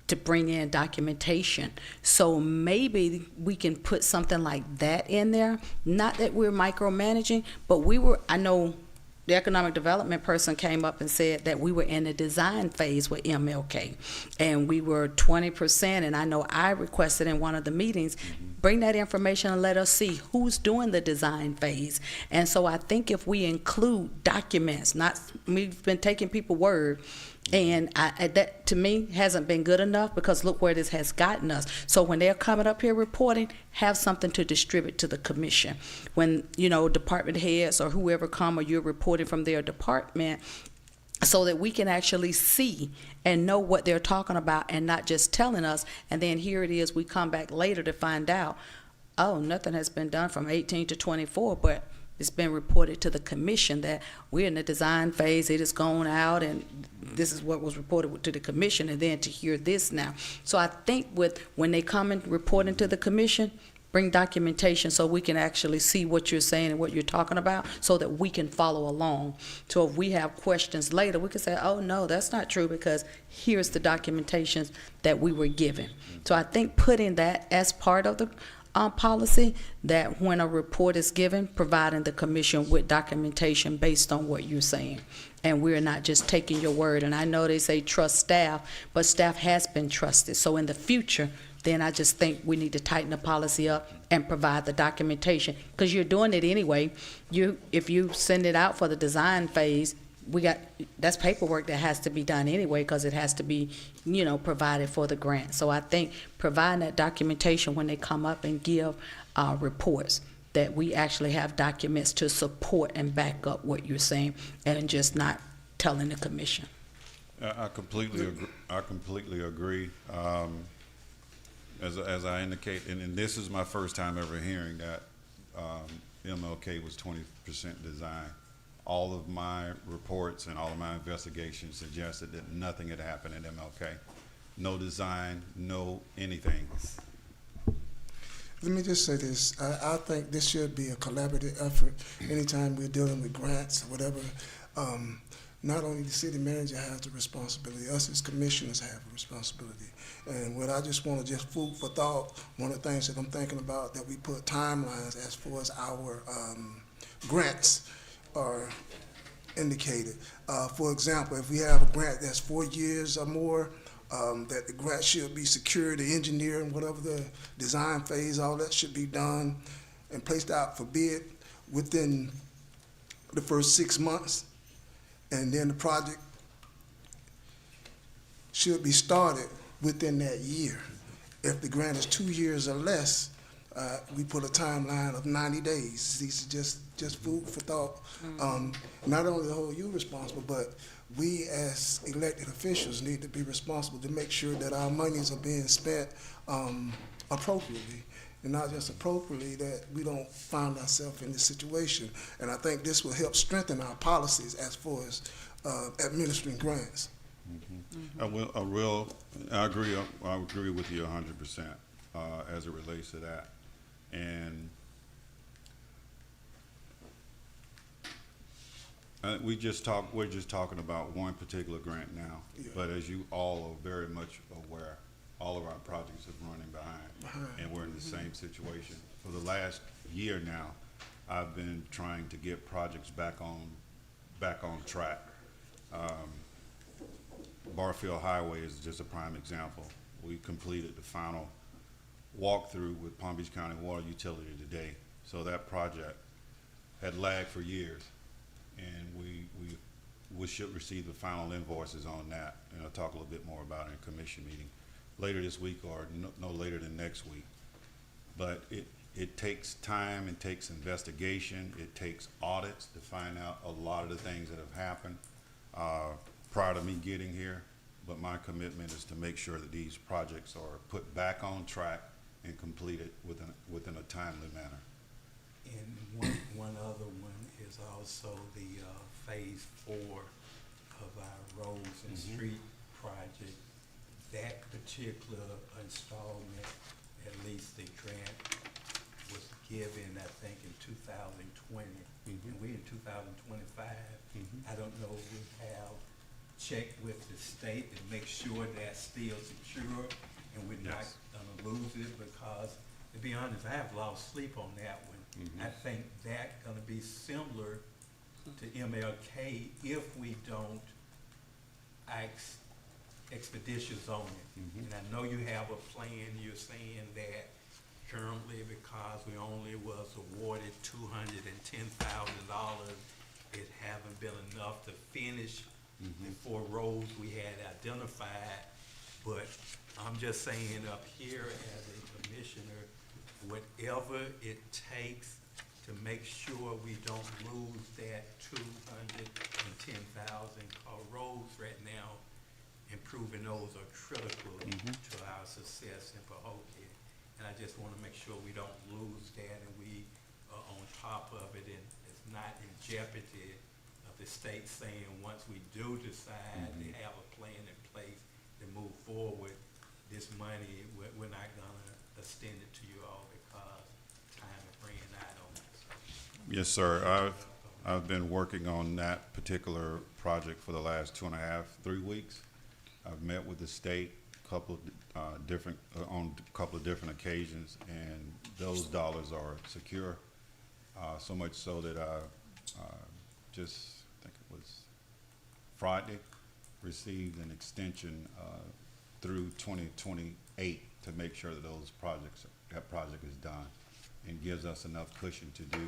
[SPEAKER 7] to bring in documentation. So maybe we can put something like that in there. Not that we're micromanaging, but I know the economic development person came up and said that we were in the design phase with MLK, and we were 20%, and I know I requested in one of the meetings, bring that information and let us see who's doing the design phase. And so I think if we include documents, we've been taking people's word, and that to me hasn't been good enough, because look where this has gotten us. So when they're coming up here reporting, have something to distribute to the commission. When, department heads or whoever come, or you're reporting from their department, so that we can actually see and know what they're talking about, and not just telling us, and then here it is, we come back later to find out, oh, nothing has been done from 18 to 24, but it's been reported to the commission that we're in the design phase, it has gone out, and this is what was reported to the commission, and then to hear this now. So I think when they come and reporting to the commission, bring documentation so we can actually see what you're saying and what you're talking about, so that we can follow along. So if we have questions later, we can say, oh, no, that's not true, because here's the documentations that we were given. So I think putting that as part of the policy, that when a report is given, providing the commission with documentation based on what you're saying. And we're not just taking your word. And I know they say trust staff, but staff has been trusted. So in the future, then I just think we need to tighten the policy up and provide the documentation, because you're doing it anyway. If you send it out for the design phase, that's paperwork that has to be done anyway, because it has to be, provided for the grant. So I think providing that documentation when they come up and give reports, that we actually have documents to support and back up what you're saying, and just not telling the commission.
[SPEAKER 5] I completely agree. I completely agree. As I indicate, and this is my first time ever hearing that MLK was 20% design. All of my reports and all of my investigations suggested that nothing had happened at MLK. No design, no anything.
[SPEAKER 3] Let me just say this. I think this should be a collaborative effort anytime we're dealing with grants or whatever. Not only the city manager has the responsibility, us as commissioners have a responsibility. And what I just want to just food for thought, one of the things that I'm thinking about, that we put timelines as far as our grants are indicated. For example, if we have a grant that's 4 years or more, that the grant should be secured, the engineering, whatever the design phase, all that should be done and placed out for bid within the first 6 months. And then the project should be started within that year. If the grant is 2 years or less, we put a timeline of 90 days. These are just food for thought. Not only to hold you responsible, but we as elected officials need to be responsible to make sure that our monies are being spent appropriately, and not just appropriately, that we don't find ourselves in this situation. And I think this will help strengthen our policies as far as administering grants.
[SPEAKER 5] I agree with you 100% as it relates to that. And we're just talking about one particular grant now.
[SPEAKER 3] Yeah.
[SPEAKER 5] But as you all are very much aware, all of our projects are running behind. And we're in the same situation. For the last year now, I've been trying to get projects back on track. Barfield Highway is just a prime example. We completed the final walkthrough with Palm Beach County Water Utility today. So that project had lagged for years, and we should receive the final invoices on that. And I'll talk a little bit more about it in a commission meeting later this week, or no later than next week. But it takes time, it takes investigation, it takes audits to find out a lot of the things that have happened prior to me getting here. But my commitment is to make sure that these projects are put back on track and completed within a timely manner.
[SPEAKER 1] And one other one is also the phase 4 of our roads and street project. That particular installment, at least the grant, was given, I think, in 2020. And we're in 2025. I don't know if we have checked with the state to make sure that's still secure and we're not gonna lose it, because to be honest, I have lost sleep on that one. I think that's gonna be similar to MLK if we don't act expeditious on it. And I know you have a plan. You're saying that currently, because we only was awarded $210,000, it haven't been enough to finish the 4 roads we had identified. But I'm just saying up here as a commissioner, whatever it takes to make sure we don't lose that $210,000, cause roads right now, improving those are critical to our success in Pahokee. And I just want to make sure we don't lose that, and we are on top of it, and it's not in jeopardy of the state saying once we do decide to have a plan in place to move forward, this money, we're not going to extend it to you all, because
[SPEAKER 5] Yes, sir. I've been working on that particular project for the last 2.5, 3 weeks. I've met with the state on a couple of different occasions, and those dollars are secure. So much so that I think it was Friday, received an extension through 2028 to make sure that that project is done and gives us enough cushion to do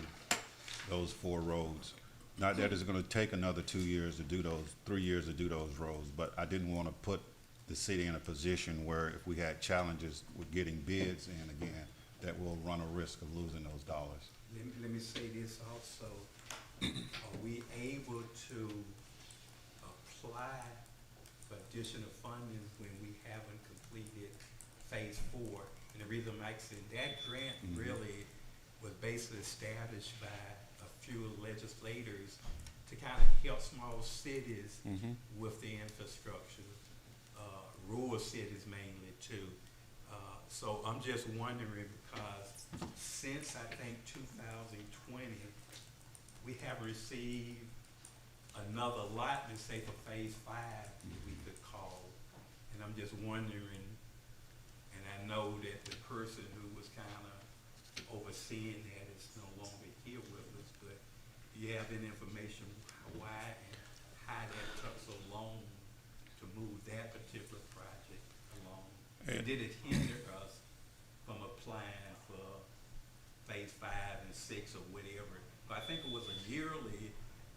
[SPEAKER 5] those 4 roads. Not that it's gonna take another 2 years to do those, 3 years to do those roads, but I didn't wanna put the city in a position where if we had challenges with getting bids in again, that we'll run a risk of losing those dollars.
[SPEAKER 1] Let me say this also. Are we able to apply for additional funding when we haven't completed phase 4? And the reason I'm asking, that grant really was basically established by a few legislators to kind of help small cities with the infrastructure, rural cities mainly too. So I'm just wondering, because since I think 2020, we have received another lot to say for phase 5 that we could call. And I'm just wondering, and I know that the person who was kind of overseeing that is no longer here with us, but do you have any information why and how that took so long to move that particular project along? And did it hinder us from applying for phase 5 and 6 or whatever? But I think it was a yearly,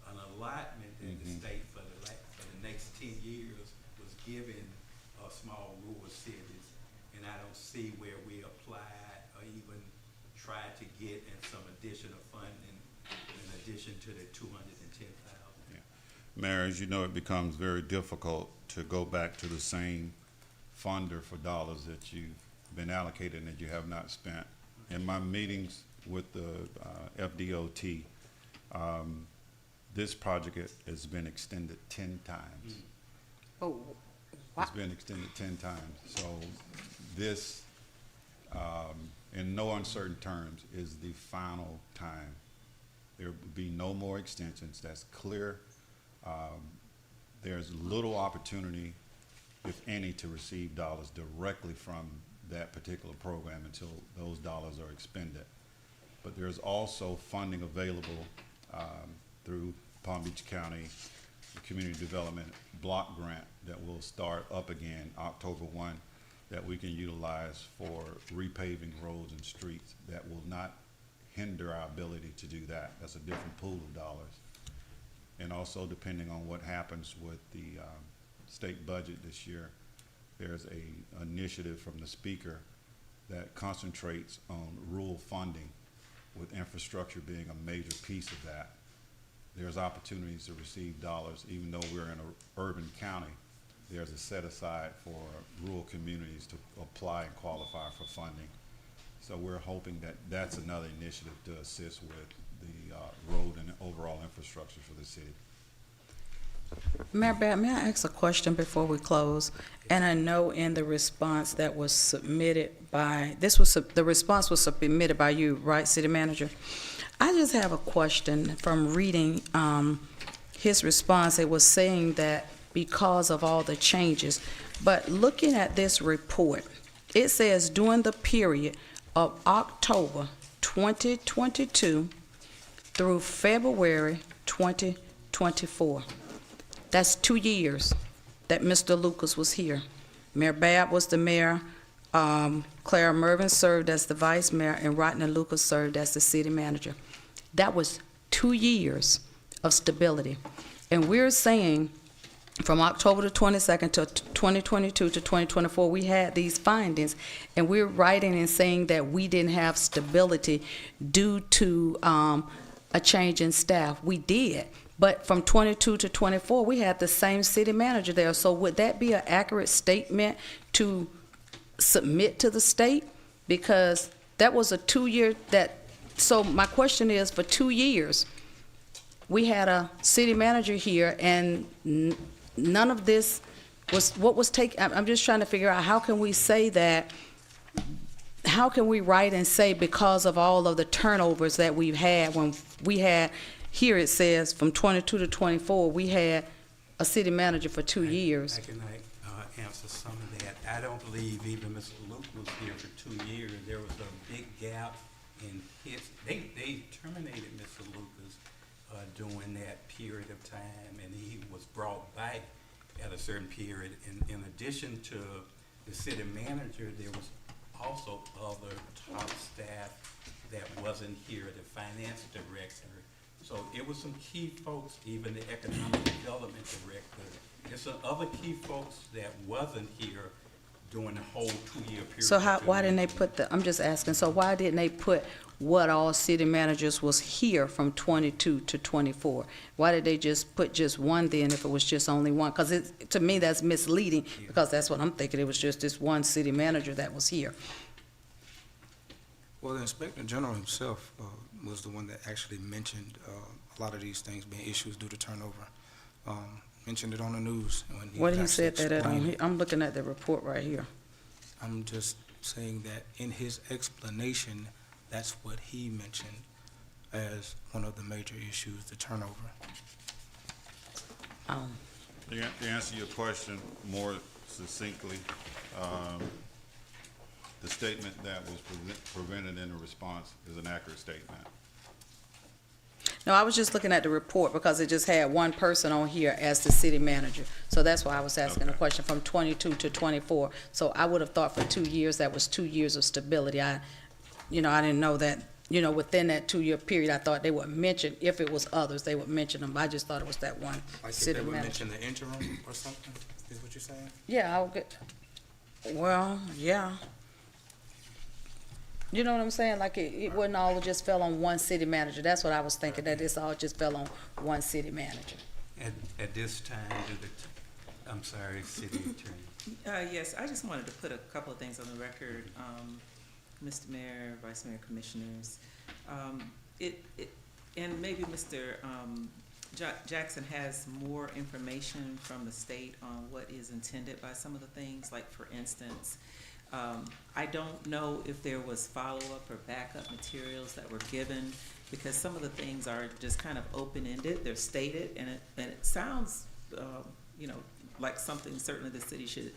[SPEAKER 1] an allotment that the state for the next 10 years was giving small rural cities. And I don't see where we applied or even tried to get in some additional funding in addition to the 210,000.
[SPEAKER 5] Yeah. Mayor, as you know, it becomes very difficult to go back to the same funder for dollars that you've been allocated and that you have not spent. In my meetings with the FDOT, this project has been extended 10 times.
[SPEAKER 7] Oh,
[SPEAKER 5] It's been extended 10 times. So this, in no uncertain terms, is the final time. There will be no more extensions. That's clear. There's little opportunity, if any, to receive dollars directly from that particular program until those dollars are expended. But there's also funding available through Palm Beach County Community Development Block Grant that will start up again October 1, that we can utilize for repaving roads and streets. That will not hinder our ability to do that. That's a different pool of dollars. And also, depending on what happens with the state budget this year, there's a initiative from the speaker that concentrates on rural funding, with infrastructure being a major piece of that. There's opportunities to receive dollars, even though we're in an urban county. There's a set aside for rural communities to apply and qualify for funding. So we're hoping that that's another initiative to assist with the road and overall infrastructure for the city.
[SPEAKER 7] Mayor Babb, may I ask a question before we close? And I know in the response that was submitted by, the response was submitted by you, right, City Manager? I just have a question from reading his response. It was saying that because of all the changes, but looking at this report, it says during the period of October 2022 through February 2024. That's 2 years that Mr. Lucas was here. Mayor Babb was the mayor, Clara Mervin served as the vice mayor, and Rodney Lucas served as the city manager. That was 2 years of stability. And we're saying from October the 22nd to 2022 to 2024, we had these findings, and we're writing and saying that we didn't have stability due to a change in staff. We did. But from 22 to 24, we had the same city manager there. So would that be an accurate statement to submit to the state? Because that was a 2 year so my question is, for 2 years, we had a city manager here, and none of this was what was taken. I'm just trying to figure out, how can we say that, how can we write and say because of all of the turnovers that we've had when we had, here it says from 22 to 24, we had a city manager for 2 years.
[SPEAKER 1] I can answer some of that. I don't believe even Mr. Luke was here for 2 years. There was a big gap in his, they terminated Mr. Lucas during that period of time, and he was brought back at a certain period. In addition to the city manager, there was also other top staff that wasn't here, the finance director. So it was some key folks, even the economic development director. There's some other key folks that wasn't here during the whole 2-year period.
[SPEAKER 7] So
[SPEAKER 1] that
[SPEAKER 7] why
[SPEAKER 1] you
[SPEAKER 7] didn't they
[SPEAKER 1] mentioned.
[SPEAKER 7] put the, I'm just asking, so why didn't they put what all city managers was here from 22 to 24? Why did they just put just one then if it was just only one? Because to me, that's misleading, because that's what I'm thinking, it was just this one city manager that was here.
[SPEAKER 2] Well, the Inspector General himself was the one that actually mentioned a lot of these things being issues due to turnover. Mentioned it on the news. When
[SPEAKER 7] What did he
[SPEAKER 2] actually
[SPEAKER 7] said that on?
[SPEAKER 2] explained it.
[SPEAKER 7] I'm looking at the report right here.
[SPEAKER 2] I'm just saying that in his explanation, that's what he mentioned as one of the major issues, the turnover.
[SPEAKER 5] To answer your question more succinctly, the statement that was presented in the response is an accurate statement.
[SPEAKER 7] No, I was just looking at the report because it just had one person on here as the city manager. So that's why I was asking the
[SPEAKER 5] Okay.
[SPEAKER 7] question from 22 to 24. So I would have thought for 2 years, that was 2 years of stability. I didn't know that, within that 2-year period, I thought they would mention, if it was others, they would mention them. I just thought it was that one
[SPEAKER 2] Like if
[SPEAKER 7] city
[SPEAKER 2] they would
[SPEAKER 7] manager.
[SPEAKER 2] mention the interim or something, is what you're saying?
[SPEAKER 7] Yeah, I'll get, well, yeah. You know what I'm saying? Like it wouldn't all just fell on one city manager. That's what I was thinking, that this all just fell on one city manager.
[SPEAKER 1] At this time, I'm sorry, city attorney.
[SPEAKER 8] Yes, I just wanted to put a couple of things on the record, Mr. Mayor, Vice Mayor, Commissioners. And maybe Mr. Jackson has more information from the state on what is intended by some of the things, like for instance, I don't know if there was follow-up or backup materials that were given, because some of the things are just kind of open-ended, they're stated, and it sounds, like something certainly the city should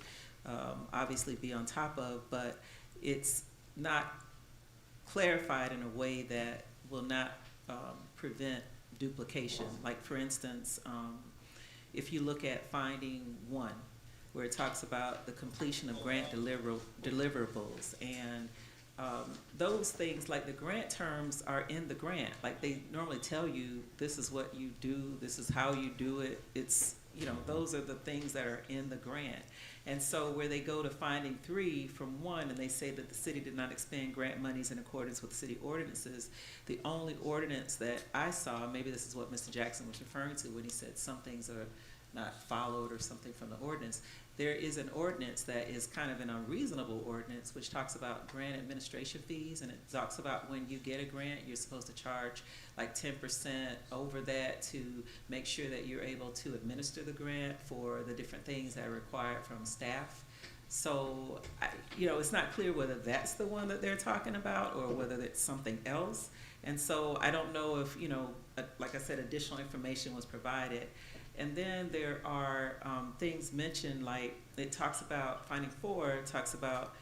[SPEAKER 8] obviously be on top of, but it's not clarified in a way that will not prevent duplication. Like for instance, if you look at finding 1, where it talks about the completion of grant deliverables, and those things, like the grant terms are in the grant. Like they normally tell you, this is what you do, this is how you do it. It's, those are the things that are in the grant. And so where they go to finding 3 from 1, and they say that the city did not expend grant monies in accordance with city ordinances, the only ordinance that I saw, maybe this is what Mr. Jackson was referring to when he said some things are not followed or something from the ordinance. There is an ordinance that is kind of an unreasonable ordinance, which talks about grant administration fees, and it talks about when you get a grant, you're supposed to charge like 10% over that to make sure that you're able to administer the grant for the different things that are required from staff. So, it's not clear whether that's the one that they're talking about or whether it's something else. And so I don't know if, like I said, additional information was provided. And then there are things mentioned, like it talks about, finding 4, it talks about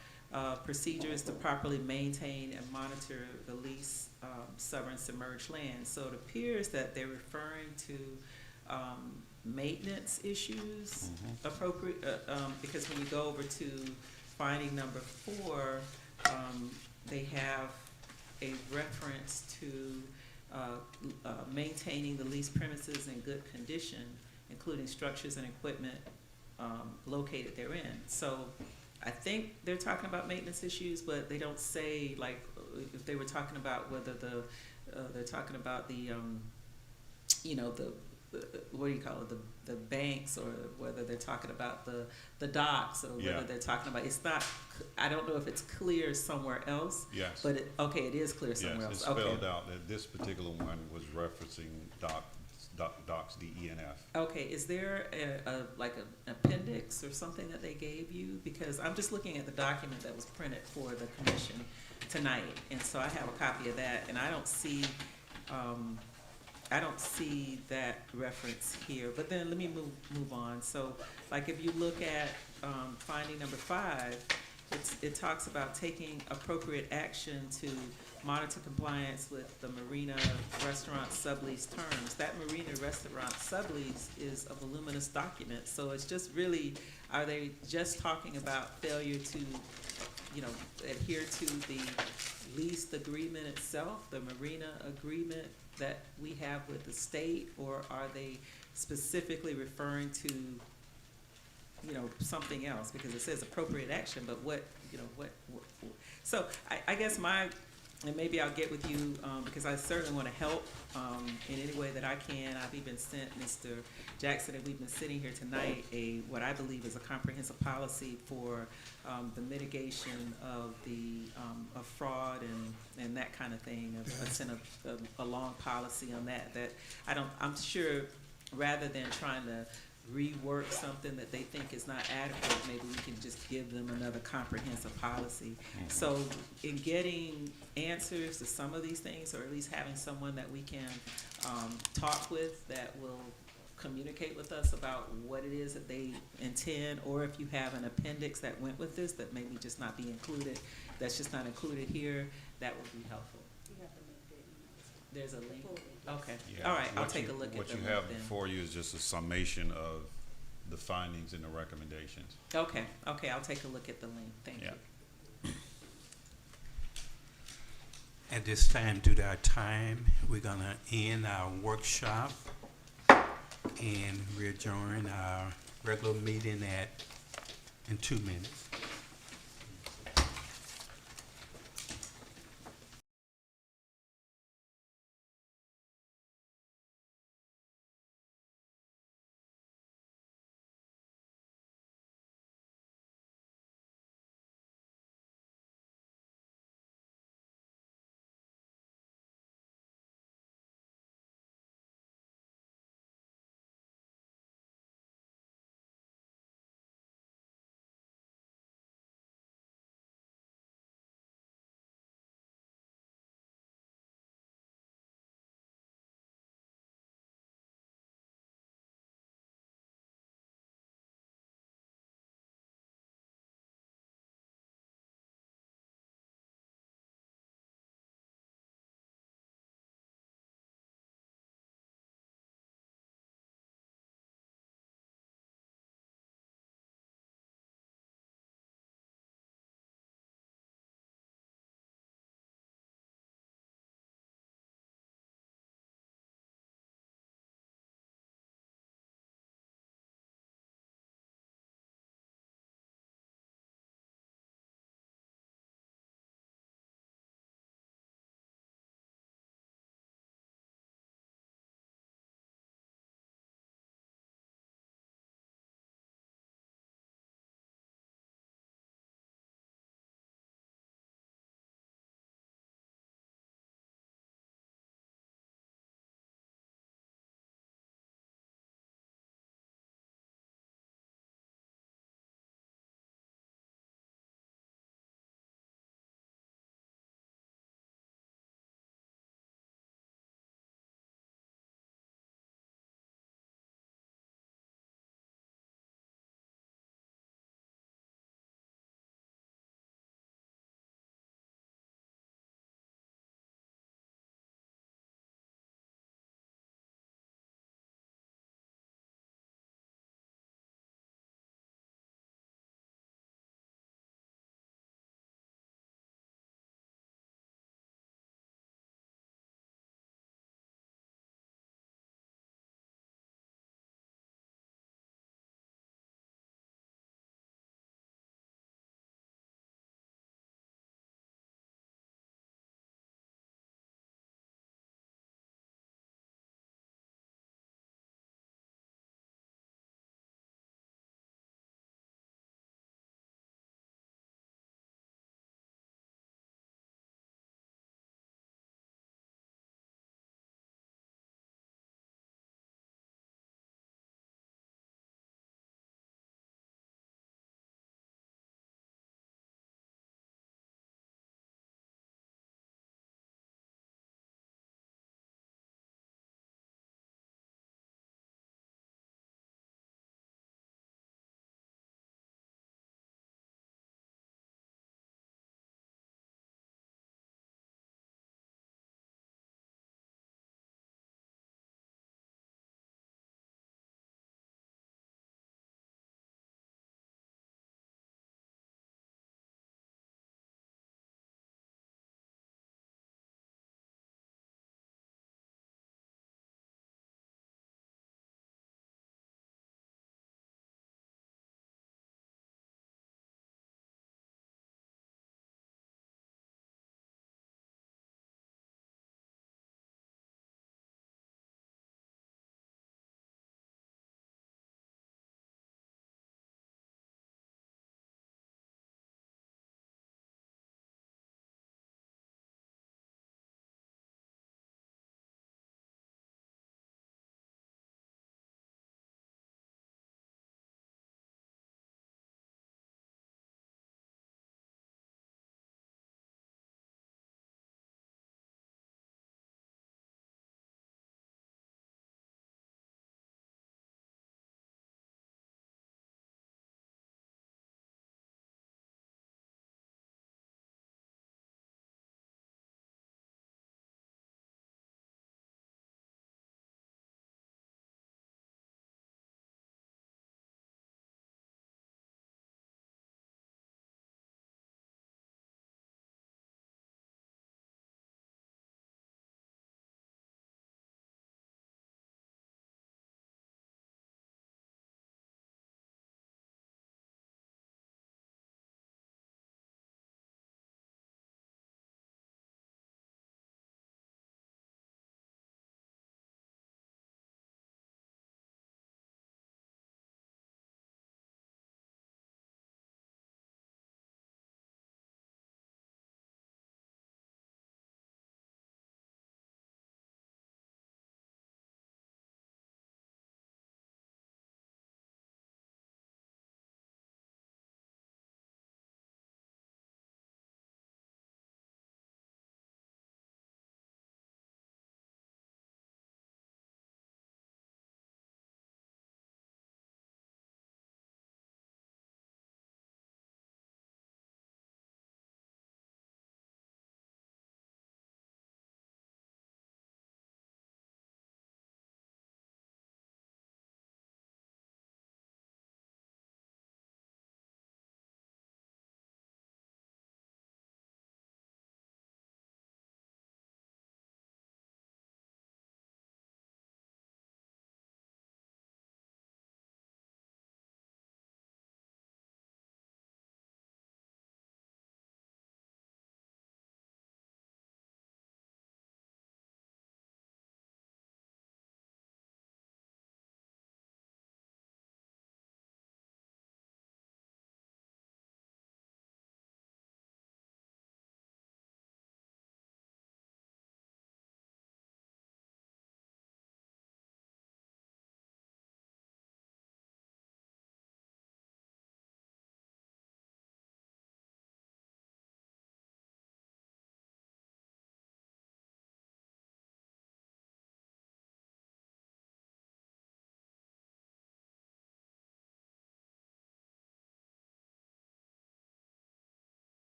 [SPEAKER 8] procedures to properly maintain and monitor the lease, sub and submerged land. So it appears that they're referring to maintenance issues, appropriate, because when you go over to finding number 4, they have a reference to maintaining the leased premises in good condition, including structures and equipment located therein. So I think they're talking about maintenance issues, but they don't say, like, if they were talking about whether they're talking about the, what do you call it, the banks, or whether they're talking about the docks, or whether they're talking about, it's not, I don't know if it's clear somewhere else.
[SPEAKER 5] Yes.
[SPEAKER 8] But it is clear somewhere
[SPEAKER 5] Yes,
[SPEAKER 8] else.
[SPEAKER 5] it's
[SPEAKER 8] Okay.
[SPEAKER 5] spelled out that this particular one was referencing docs, D-E-N-F.
[SPEAKER 8] Okay, is there like an appendix or something that they gave you? Because I'm just looking at the document that was printed for the commission tonight, and so I have a copy of that, and I don't see I don't see that reference here, but then let me move on. So, like, if you look at, finding number 5, it talks about taking appropriate action to monitor compliance with the Marina restaurant sublease terms. That Marina restaurant sublease is a voluminous document, so it's just really, are they just talking about failure to, adhere to the lease agreement itself, the Marina agreement that we have with the state, or are they specifically referring to, something else? Because it says appropriate action, but what, so I guess and maybe I'll get with you, because I certainly want to help in any way that I can. I've even sent Mr. Jackson, and we've been sitting here tonight, what I believe is a comprehensive policy for the mitigation of of fraud and that kind of thing. I sent a long policy on that I'm sure, rather than trying to rework something that they think is not adequate, maybe we can just give them another comprehensive policy. So in getting answers to some of these things, or at least having someone that we can talk with that will communicate with us about what it is that they intend, or if you have an appendix that went with this that maybe just not be included, that's just not included here, that would be helpful. There's a link? Okay,
[SPEAKER 5] Yeah.
[SPEAKER 8] all right, I'll
[SPEAKER 5] What
[SPEAKER 8] take
[SPEAKER 5] you-
[SPEAKER 8] a look at
[SPEAKER 5] What
[SPEAKER 8] the
[SPEAKER 5] you
[SPEAKER 8] link
[SPEAKER 5] have
[SPEAKER 8] then.
[SPEAKER 5] before you is just a summation of the findings and the recommendations.
[SPEAKER 8] Okay, I'll take a look at the link, thank
[SPEAKER 5] Yeah.
[SPEAKER 8] you.
[SPEAKER 1] At this time, due to our time, we're gonna end our workshop and adjourn our regular meeting in 2 minutes.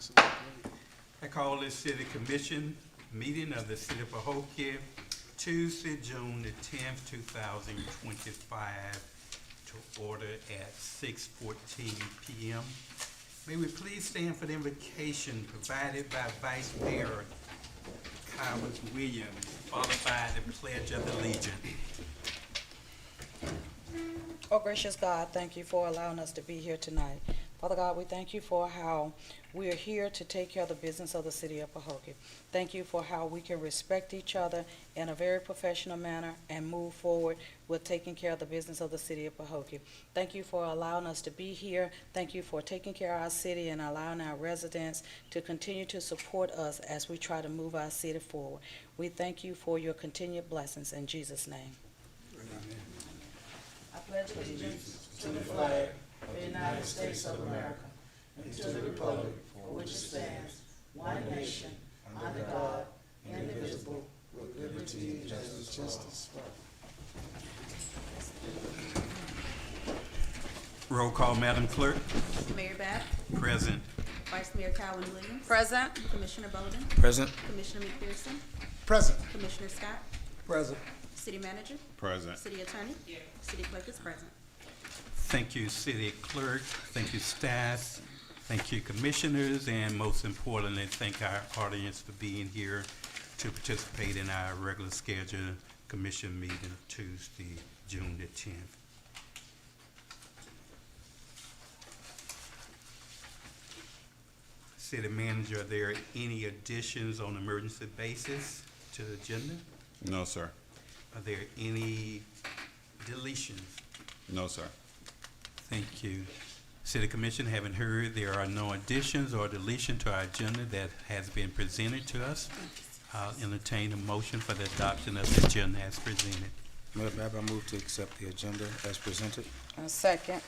[SPEAKER 3] Absolutely great.
[SPEAKER 1] I call this city commission meeting of the city of Pahokee, Tuesday, June the 10th, 2025, to order at 6:14 p.m. May we please stand for the invocation provided by Vice Mayor Cowers Williams, followed by the Pledge of Allegiance.
[SPEAKER 7] Oh, gracious God, thank you for allowing us to be here tonight. Father God, we thank you for how we are here to take care of the business of the city of Pahokee. Thank you for how we can respect each other in a very professional manner and move forward with taking care of the business of the city of Pahokee. Thank you for allowing us to be here. Thank you for taking care of our city and allowing our residents to continue to support us as we try to move our city forward. We thank you for your continued blessings in Jesus' name. I pledge allegiance to the flag of the United States of America and to the republic for which it stands, one nation, under God, indivisible,
[SPEAKER 3] With liberty and justice for
[SPEAKER 1] Roll call, Madam Clerk.
[SPEAKER 4] Mayor Bab,
[SPEAKER 1] Present.
[SPEAKER 4] Vice Mayor Calvin Williams.
[SPEAKER 7] Present.
[SPEAKER 4] Commissioner Bowden,
[SPEAKER 2] Present?
[SPEAKER 4] Commissioner McPherson,
[SPEAKER 3] Present.
[SPEAKER 4] Commissioner Scott,
[SPEAKER 3] Present.
[SPEAKER 4] City Manager,
[SPEAKER 5] Present.
[SPEAKER 4] City Attorney, City Clerk is present.
[SPEAKER 1] Thank you, City Clerk. Thank you, staff. Thank you, Commissioners, and most importantly, thank our audience for being here to participate in our regular scheduled commission meeting of Tuesday, June the 10th. City Manager, are there any additions on emergency basis to the agenda?
[SPEAKER 5] No, sir.
[SPEAKER 1] Are there any deletions?
[SPEAKER 5] No, sir.
[SPEAKER 1] Thank you. City Commission, having heard there are no additions or deletion to our agenda that has been presented to us, I'll entertain a motion for the adoption of the agenda as presented.
[SPEAKER 2] Mayor Bab, I move to accept the agenda as presented.
[SPEAKER 7] Second.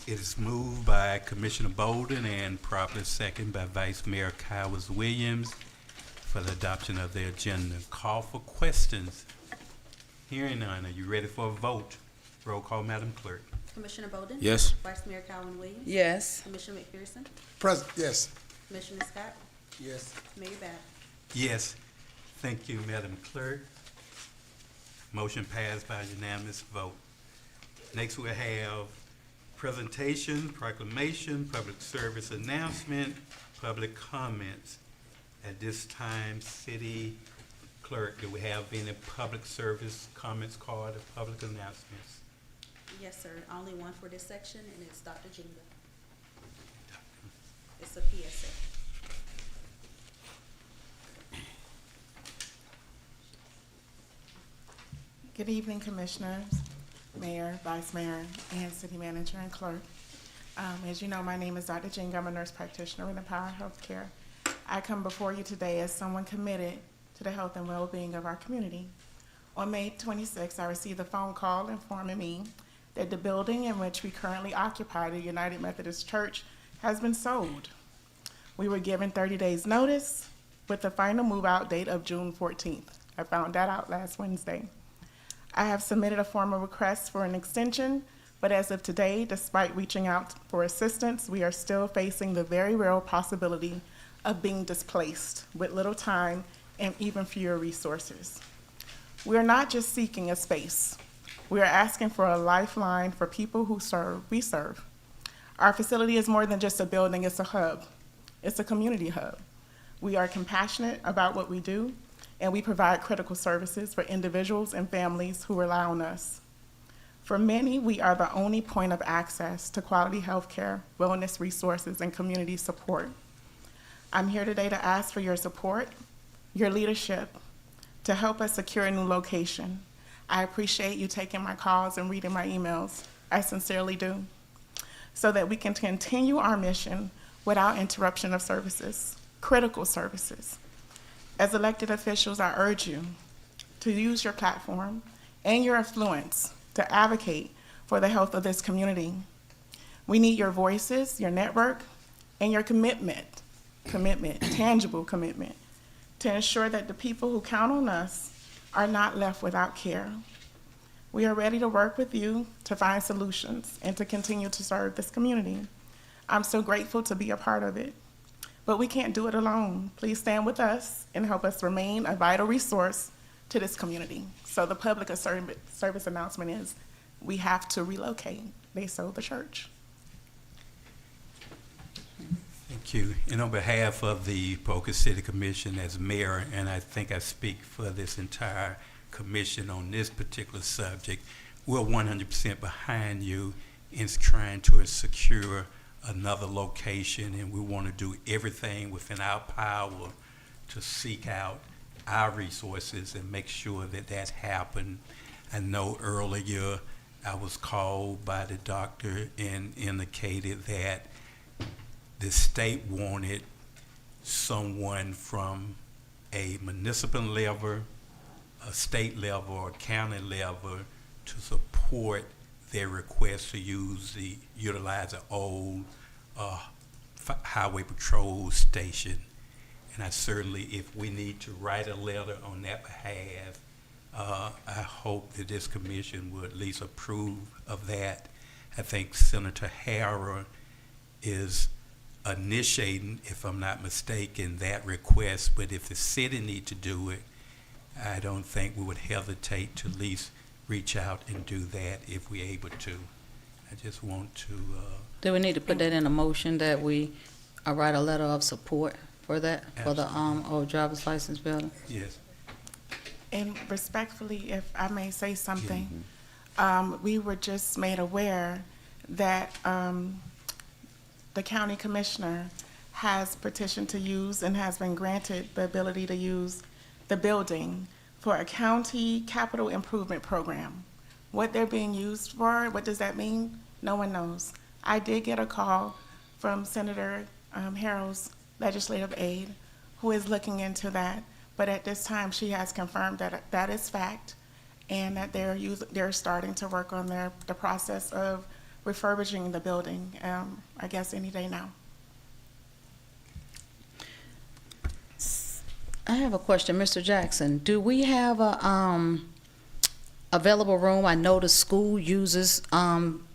[SPEAKER 1] It is moved by Commissioner Bolden and properly second by Vice Mayor Cowers Williams for the adoption of the agenda. Call for questions. Hearing none, are you ready for a vote? Roll call, Madam Clerk.
[SPEAKER 4] Commissioner Bowden?
[SPEAKER 2] Yes?
[SPEAKER 4] Vice Mayor Calvin Williams?
[SPEAKER 7] Yes.
[SPEAKER 4] Commissioner McPherson,
[SPEAKER 3] Present. Yes.
[SPEAKER 4] Commissioner Scott,
[SPEAKER 3] Yes.
[SPEAKER 4] Mayor Bab.
[SPEAKER 1] Yes. Thank you, Madam Clerk. Motion passed by unanimous vote. Next, we have presentation, proclamation, public service announcement, public comments. At this time, City Clerk, do we have any public service comments card or public announcements?
[SPEAKER 4] Yes, sir. Only one for this section, and it's Dr. Jinga. It's a PSA.
[SPEAKER 9] Good evening, Commissioners, Mayor, Vice Mayor, and City Manager and Clerk. As you know, my name is Dr. Jinga. I'm a nurse practitioner in Empower Healthcare. I come before you today as someone committed to the health and well-being of our community. On May 26th, I received a phone call informing me that the building in which we currently occupy, the United Methodist Church, has been sold. We were given 30 days notice with the final move-out date of June 14th. I found that out last Wednesday. I have submitted a formal request for an extension, but as of today, despite reaching out for assistance, we are still facing the very real possibility of being displaced with little time and even fewer resources. We are not just seeking a space. We are asking for a lifeline for people who we serve. Our facility is more than just a building, it's a hub. It's a community hub. We are compassionate about what we do, and we provide critical services for individuals and families who rely on us. For many, we are the only point of access to quality health care, wellness resources, and community support. I'm here today to ask for your support, your leadership, to help us secure a new location. I appreciate you taking my calls and reading my emails. I sincerely do. So that we can continue our mission without interruption of services, critical services. As elected officials, I urge you to use your platform and your influence to advocate for the health of this community. We need your voices, your network, and your commitment, tangible commitment, to ensure that the people who count on us are not left without care. We are ready to work with you to find solutions and to continue to serve this community. I'm so grateful to be a part of it. but we can't do it alone. Please stand with us and help us remain a vital resource to this community. So the public service announcement is we have to relocate. They sold the church.
[SPEAKER 1] Thank you. And on behalf of the Pahokee City Commission as mayor, and I think I speak for this entire commission on this particular subject, we're 100% behind you in trying to secure another location, and we want to do everything within our power to seek out our resources and make sure that that happens. I know earlier I was called by the doctor and indicated that the state wanted someone from a municipal level, a state level, or county level to support their request to utilize an old highway patrol station. And I certainly, if we need to write a letter on that behalf, I hope that this commission would at least approve of that. I think Senator Harrah is initiating, if I'm not mistaken, that request, but if the city need to do it, I don't think we would hesitate to at least reach out and do that if we're able to. I just want to,
[SPEAKER 7] Do we need to put that in a motion that we write a letter of support for that, for the old driver's license building?
[SPEAKER 1] yes.
[SPEAKER 9] And respectfully, if I may say something, we were just made aware that the county commissioner has petitioned to use and has been granted the ability to use the building for a county capital improvement program. What they're being used for, what does that mean? No one knows. I did get a call from Senator Harrell's legislative aide who is looking into that, but at this time she has confirmed that that is fact and that they're starting to work on the process of refurbishing the building, I guess any day now.
[SPEAKER 7] I have a question, Mr. Jackson. Do we have a available room? I know the school uses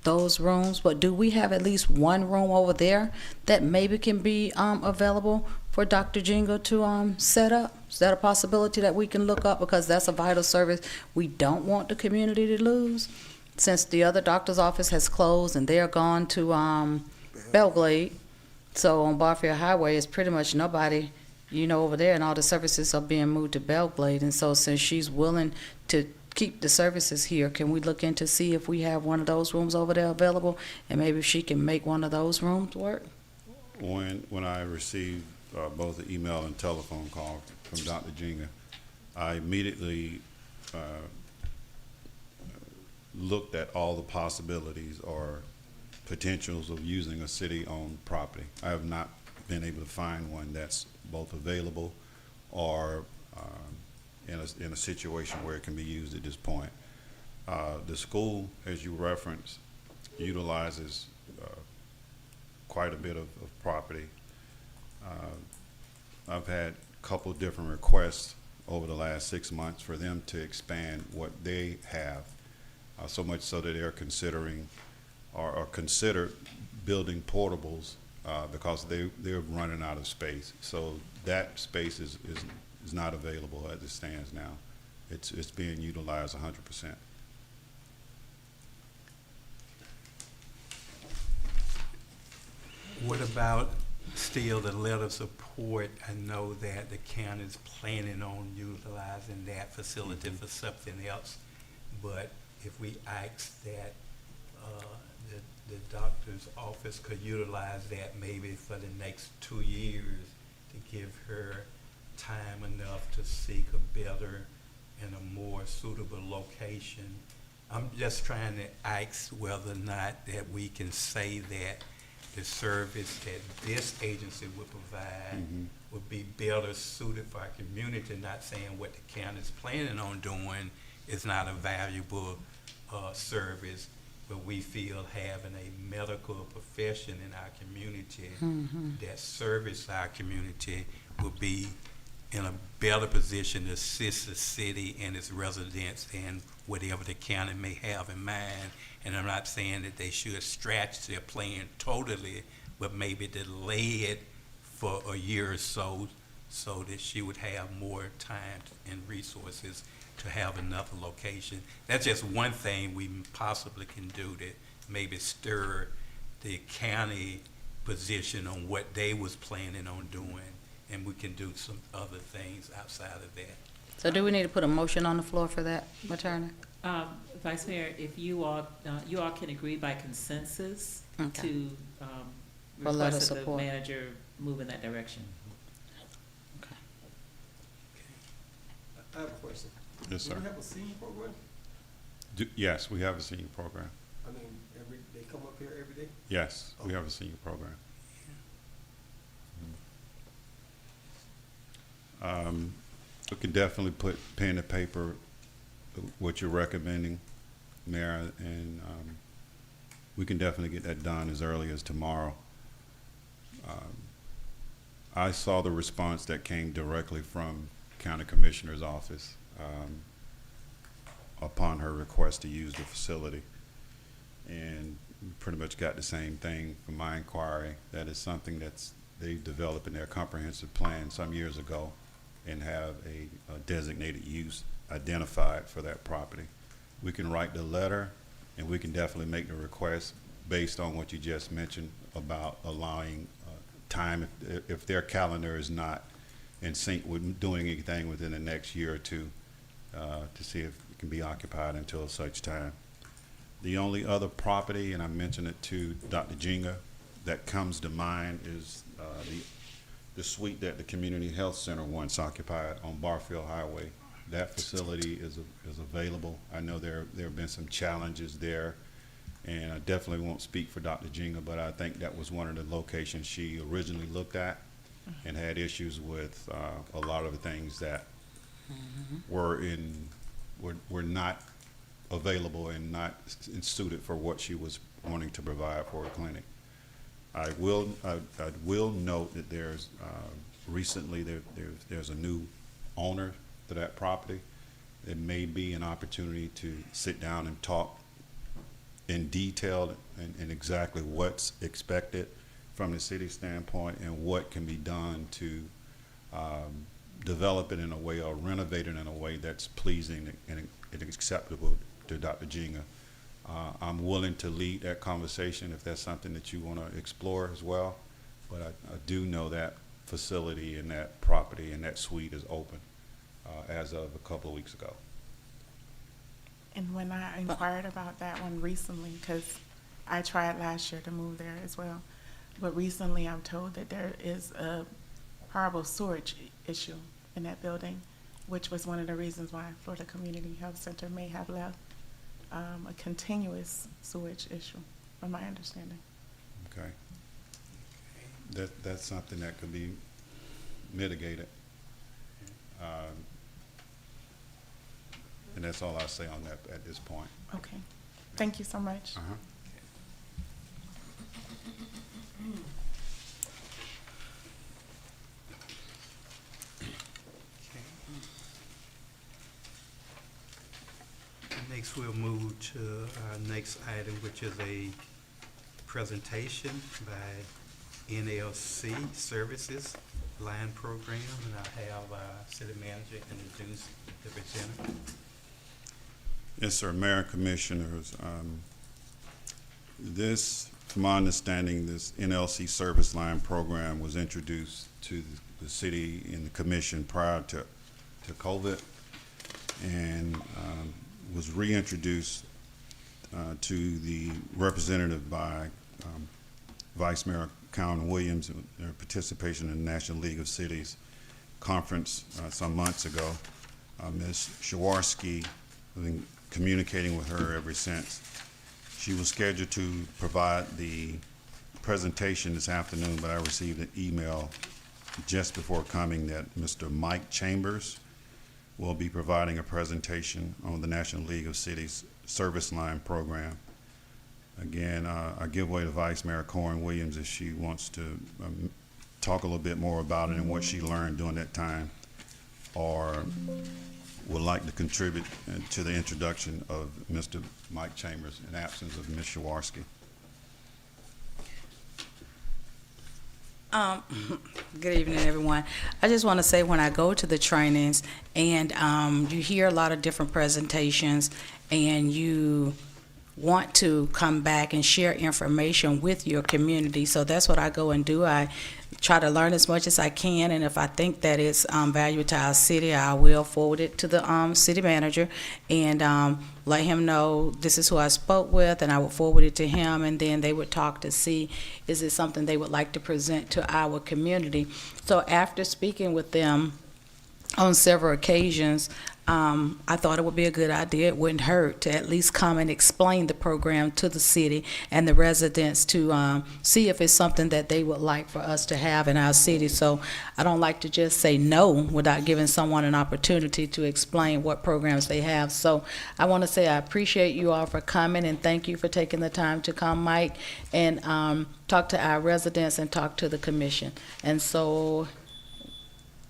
[SPEAKER 7] those rooms, but do we have at least one room over there that maybe can be available for Dr. Jingo to set up? Is that a possibility that we can look up, because that's a vital service we don't want the community to lose? Since the other doctor's office has closed and they're gone to Belglade, so on Barfield Highway, it's pretty much nobody, over there, and all the services are being moved to Belglade. And so since she's willing to keep the services here, can we look into see if we have one of those rooms over there available, and maybe she can make one of those rooms work?
[SPEAKER 5] When I received both the email and telephone call from Dr. Jinga, I immediately looked at all the possibilities or potentials of using a city-owned property. I have not been able to find one that's both available or in a situation where it can be used at this point. The school, as you referenced, utilizes quite a bit of property. I've had a couple of different requests over the last 6 months for them to expand what they have, so much so that they're considering or considered building portables because they're running out of space. So that space is not available as it stands now. It's being utilized 100%.
[SPEAKER 1] What about still the letter of support? I know that the county is planning on utilizing that facility for something else, but if we ask that the doctor's office could utilize that maybe for the next 2 years to give her time enough to seek a better and a more suitable location. I'm just trying to ask whether or not that we can say that the service that this agency would provide would be better suited for our community, not saying what the county's planning on doing is not a valuable service, but we feel having a medical profession in our community that service our community would be in a better position to assist the city and its residents than whatever the county may have in mind. And I'm not saying that they should stretch their plan totally, but maybe delay it for a year or so, so that she would have more time and resources to have another location. That's just one thing we possibly can do to maybe stir the county position on what they was planning on doing, and we can do some other things outside of that.
[SPEAKER 7] So do we need to put a motion on the floor for that, Attorney?
[SPEAKER 8] Vice Mayor, if you all can agree by consensus
[SPEAKER 7] Okay.
[SPEAKER 8] to
[SPEAKER 7] For letter
[SPEAKER 8] request that the
[SPEAKER 7] support.
[SPEAKER 8] manager move in that direction.
[SPEAKER 10] I have a question.
[SPEAKER 5] Yes, sir.
[SPEAKER 10] Do we have a senior program?
[SPEAKER 5] Yes, we have a senior program.
[SPEAKER 10] I mean, they come up here every day?
[SPEAKER 5] Yes, we have a senior program. We can definitely put pen to paper what you're recommending, Mayor, and we can definitely get that done as early as tomorrow. I saw the response that came directly from County Commissioner's office upon her request to use the facility. And pretty much got the same thing from my inquiry. That is something they developed in their comprehensive plan some years ago and have a designated use identified for that property. We can write the letter and we can definitely make the request based on what you just mentioned about allowing time if their calendar is not in sync with doing anything within the next year or two to see if it can be occupied until such time. The only other property, and I mentioned it to Dr. Jinga, that comes to mind is the suite that the Community Health Center once occupied on Barfield Highway. That facility is available. I know there have been some challenges there, and I definitely won't speak for Dr. Jinga, but I think that was one of the locations she originally looked at and had issues with a lot of the things that were not available and not suited for what she was wanting to provide for a clinic. I will note that there's recently there's a new owner to that property. It may be an opportunity to sit down and talk in detail and exactly what's expected from the city standpoint and what can be done to develop it in a way or renovate it in a way that's pleasing and acceptable to Dr. Jinga. I'm willing to lead that conversation if that's something that you want to explore as well, but I do know that facility and that property and that suite is open as of a couple of weeks ago.
[SPEAKER 9] And when I inquired about that one recently, because I tried last year to move there as well, but recently I'm told that there is a horrible sewage issue in that building, which was one of the reasons why Florida Community Health Center may have left, a continuous sewage issue, from my understanding.
[SPEAKER 5] Okay. That's something that could be mitigated. And that's all I'll say on that at this point.
[SPEAKER 9] Okay, thank you so much.
[SPEAKER 5] Uh-huh.
[SPEAKER 1] Next, we'll move to our next item, which is a presentation by NLC Services Line Program, and I have our city manager introduce the presenter.
[SPEAKER 5] Yes, sir. Mayor and Commissioners, from my understanding, this NLC Service Line Program was introduced to the city and the commission prior to COVID, and was reintroduced to the representative by Vice Mayor Cowan Williams, their participation in the National League of Cities conference some months ago. Ms. Shawarski, I've been communicating with her ever since. She was scheduled to provide the presentation this afternoon, but I received an email just before coming that Mr. Mike Chambers will be providing a presentation on the National League of Cities Service Line Program. Again, I give way to Vice Mayor Cowan Williams if she wants to talk a little bit more about it and what she learned during that time, or would like to contribute to the introduction of Mr. Mike Chambers in absence of Ms. Shawarski.
[SPEAKER 11] Good evening, everyone. I just want to say when I go to the trainings and you hear a lot of different presentations and you want to come back and share information with your community. So that's what I go and do. I try to learn as much as I can, and if I think that it's value to our city, I will forward it to the city manager and let him know this is who I spoke with, and I would forward it to him, and then they would talk to see is it something they would like to present to our community. So after speaking with them on several occasions, I thought it would be a good idea. It wouldn't hurt to at least come and explain the program to the city and the residents to see if it's something that they would like for us to have in our city. So I don't like to just say no without giving someone an opportunity to explain what programs they have. So I want to say I appreciate you all for coming, and thank you for taking the time to come, Mike, and talk to our residents and talk to the commission. And so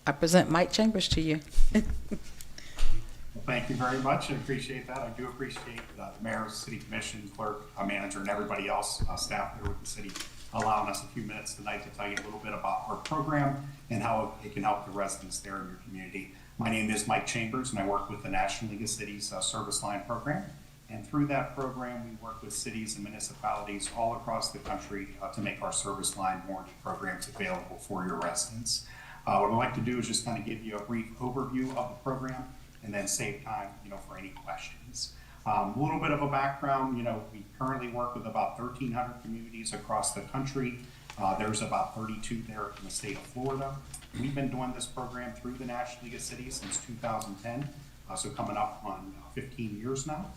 [SPEAKER 11] I present Mike Chambers to you.
[SPEAKER 12] Thank you very much. I appreciate that. I do appreciate the mayor, city commission, clerk, manager, and everybody else, staff there with the city, allowing us a few minutes tonight to tell you a little bit about our program and how it can help the residents there in your community. My name is Mike Chambers, and I work with the National League of Cities Service Line Program. And through that program, we work with cities and municipalities all across the country to make our service line warranty programs available for your residents. What I'd like to do is just kind of give you a brief overview of the program, and then save time, for any questions. A little bit of a background, we currently work with about 1,300 communities across the country. There's about 32 there in the state of Florida. We've been doing this program through the National League of Cities since 2010, so coming up on 15 years now.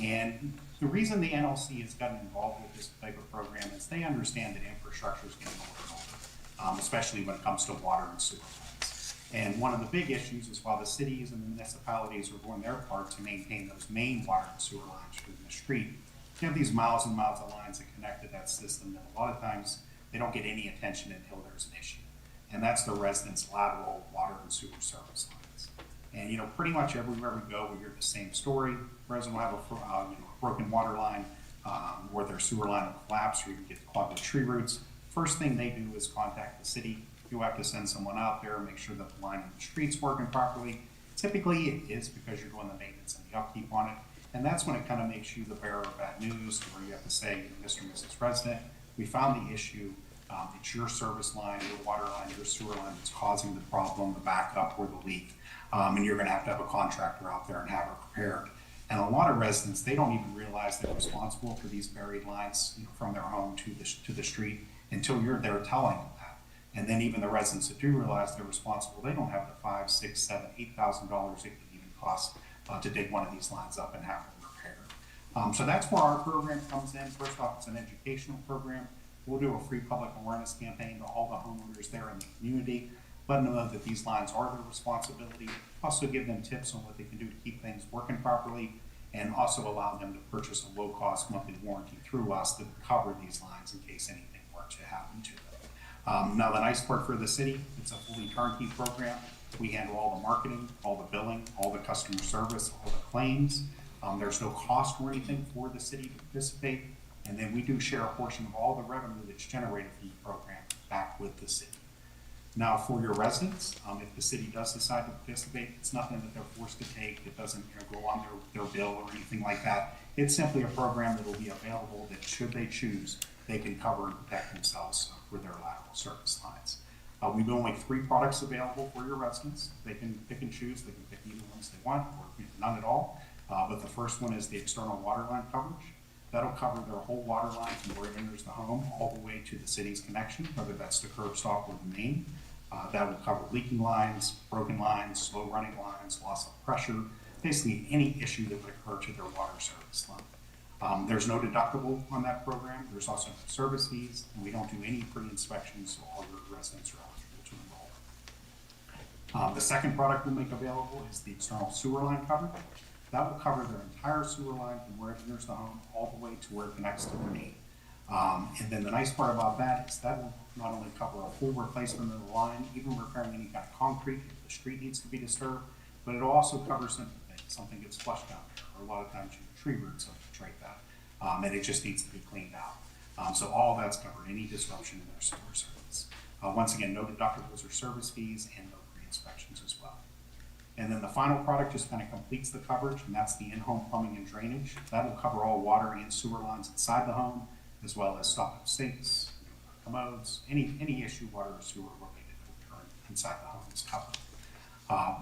[SPEAKER 12] And the reason the NLC has gotten involved with this type of program is they understand that infrastructure is getting older and older, especially when it comes to water and sewer. And one of the big issues is while the cities and the municipalities are doing their part to maintain those main water and sewer lines through the street, you have these miles and miles of lines that connect to that system that a lot of times they don't get any attention until there's an issue. And that's the residents' lateral water and sewer service lines. And pretty much everywhere we go, we hear the same story. Residents will have a broken water line, or their sewer line will collapse, or you get clogged with tree roots. First thing they do is contact the city. You have to send someone out there and make sure that the line in the street's working properly. Typically, it is because you're doing the maintenance and the upkeep on it, and that's when it kind of makes you the bearer of bad news, where you have to say, Mr. and Mrs. Resident, we found the issue. It's your service line, your water line, your sewer line that's causing the problem, the backup, or the leak, and you're going to have a contractor out there and have it repaired. And a lot of residents, they don't even realize they're responsible for these buried lines, from their home to the street until you're there telling them. And then even the residents that do realize they're responsible, they don't have the $5,000, $6,000, $7,000, $8,000 it could even cost to dig one of these lines up and have them repaired. So that's where our program comes in. First off, it's an educational program. We'll do a free public awareness campaign to all the homeowners there in the community, let them know that these lines are their responsibility. Also give them tips on what they can do to keep things working properly, and also allow them to purchase a low-cost monthly warranty through us that will cover these lines in case anything were to happen to them. Now the nice part for the city, it's a fully turnkey program. We handle all the marketing, all the billing, all the customer service, all the claims. There's no cost or anything for the city to participate. And then we do share a portion of all the revenue that's generated from the program back with the city. Now for your residents, if the city does decide to participate, it's nothing that they're forced to take. It doesn't go on their bill or anything like that. It's simply a program that will be available that should they choose, they can cover and protect themselves for their lateral service lines. We've only 3 products available for your residents. They can pick and choose. They can pick either ones they want, or none at all. But the first one is the external water line coverage. That'll cover their whole water line from where it enters the home all the way to the city's connection, whether that's the curb stop or the main. That will cover leaking lines, broken lines, slow running lines, loss of pressure, basically any issue that would occur to their water service line. There's no deductible on that program. There's also no service fees, and we don't do any pre-inspections, so all your residents are eligible to enroll. The second product we'll make available is the external sewer line coverage. That will cover their entire sewer line from where it enters the home all the way to where it connects to the main. And then the nice part about that is that will not only cover a full replacement of the line, even repairing any kind of concrete if the street needs to be disturbed, but it'll also cover simple things. Something gets flushed down there, or a lot of times tree roots infiltrate that, and it just needs to be cleaned out. So all that's covered, any disruption in their sewer service. Once again, no deductibles or service fees and no pre-inspections as well. And then the final product just kind of completes the coverage, and that's the in-home plumbing and drainage. That will cover all water and sewer lines inside the home, as well as stop-up sinks, commodes, any issue water or sewer related to occur inside the home is covered.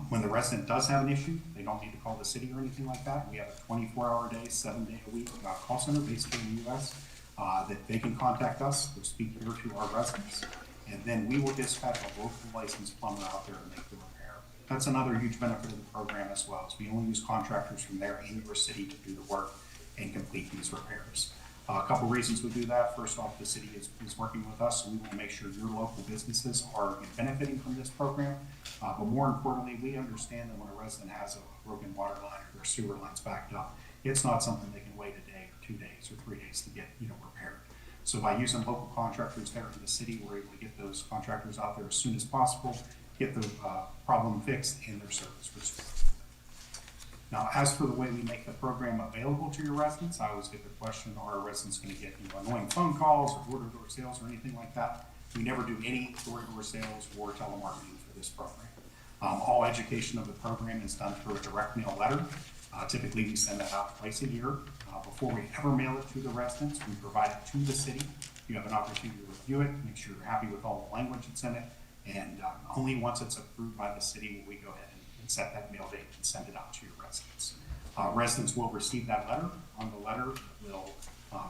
[SPEAKER 12] When the resident does have an issue, they don't need to call the city or anything like that. We have a 24-hour-a-day, 7-day-a-week call center based here in the U.S. That they can contact us or speak here to our residents, and then we will dispatch a local licensed plumber out there to make the repair. That's another huge benefit of the program as well, is we only use contractors from there in your city to do the work and complete these repairs. A couple reasons we do that. First off, the city is working with us, so we want to make sure your local businesses are benefiting from this program. But more importantly, we understand that when a resident has a broken water line or their sewer line's backed up, it's not something they can wait a day or 2 days or 3 days to get repaired. So by using local contractors there in the city, we're able to get those contractors out there as soon as possible, get the problem fixed and their service restored. Now, as for the way we make the program available to your residents, I always get the question, are our residents going to get annoying phone calls or door-to-door sales or anything like that? We never do any door-to-door sales or telemarketing for this program. All education of the program is done through a direct mail letter. Typically, we send that out twice a year. Before we ever mail it to the residents, we provide it to the city. You have an opportunity to review it, make sure you're happy with all the language that's in it, and only once it's approved by the city will we go ahead and set that mail date and send it out to your residents. Residents will receive that letter. On the letter, we'll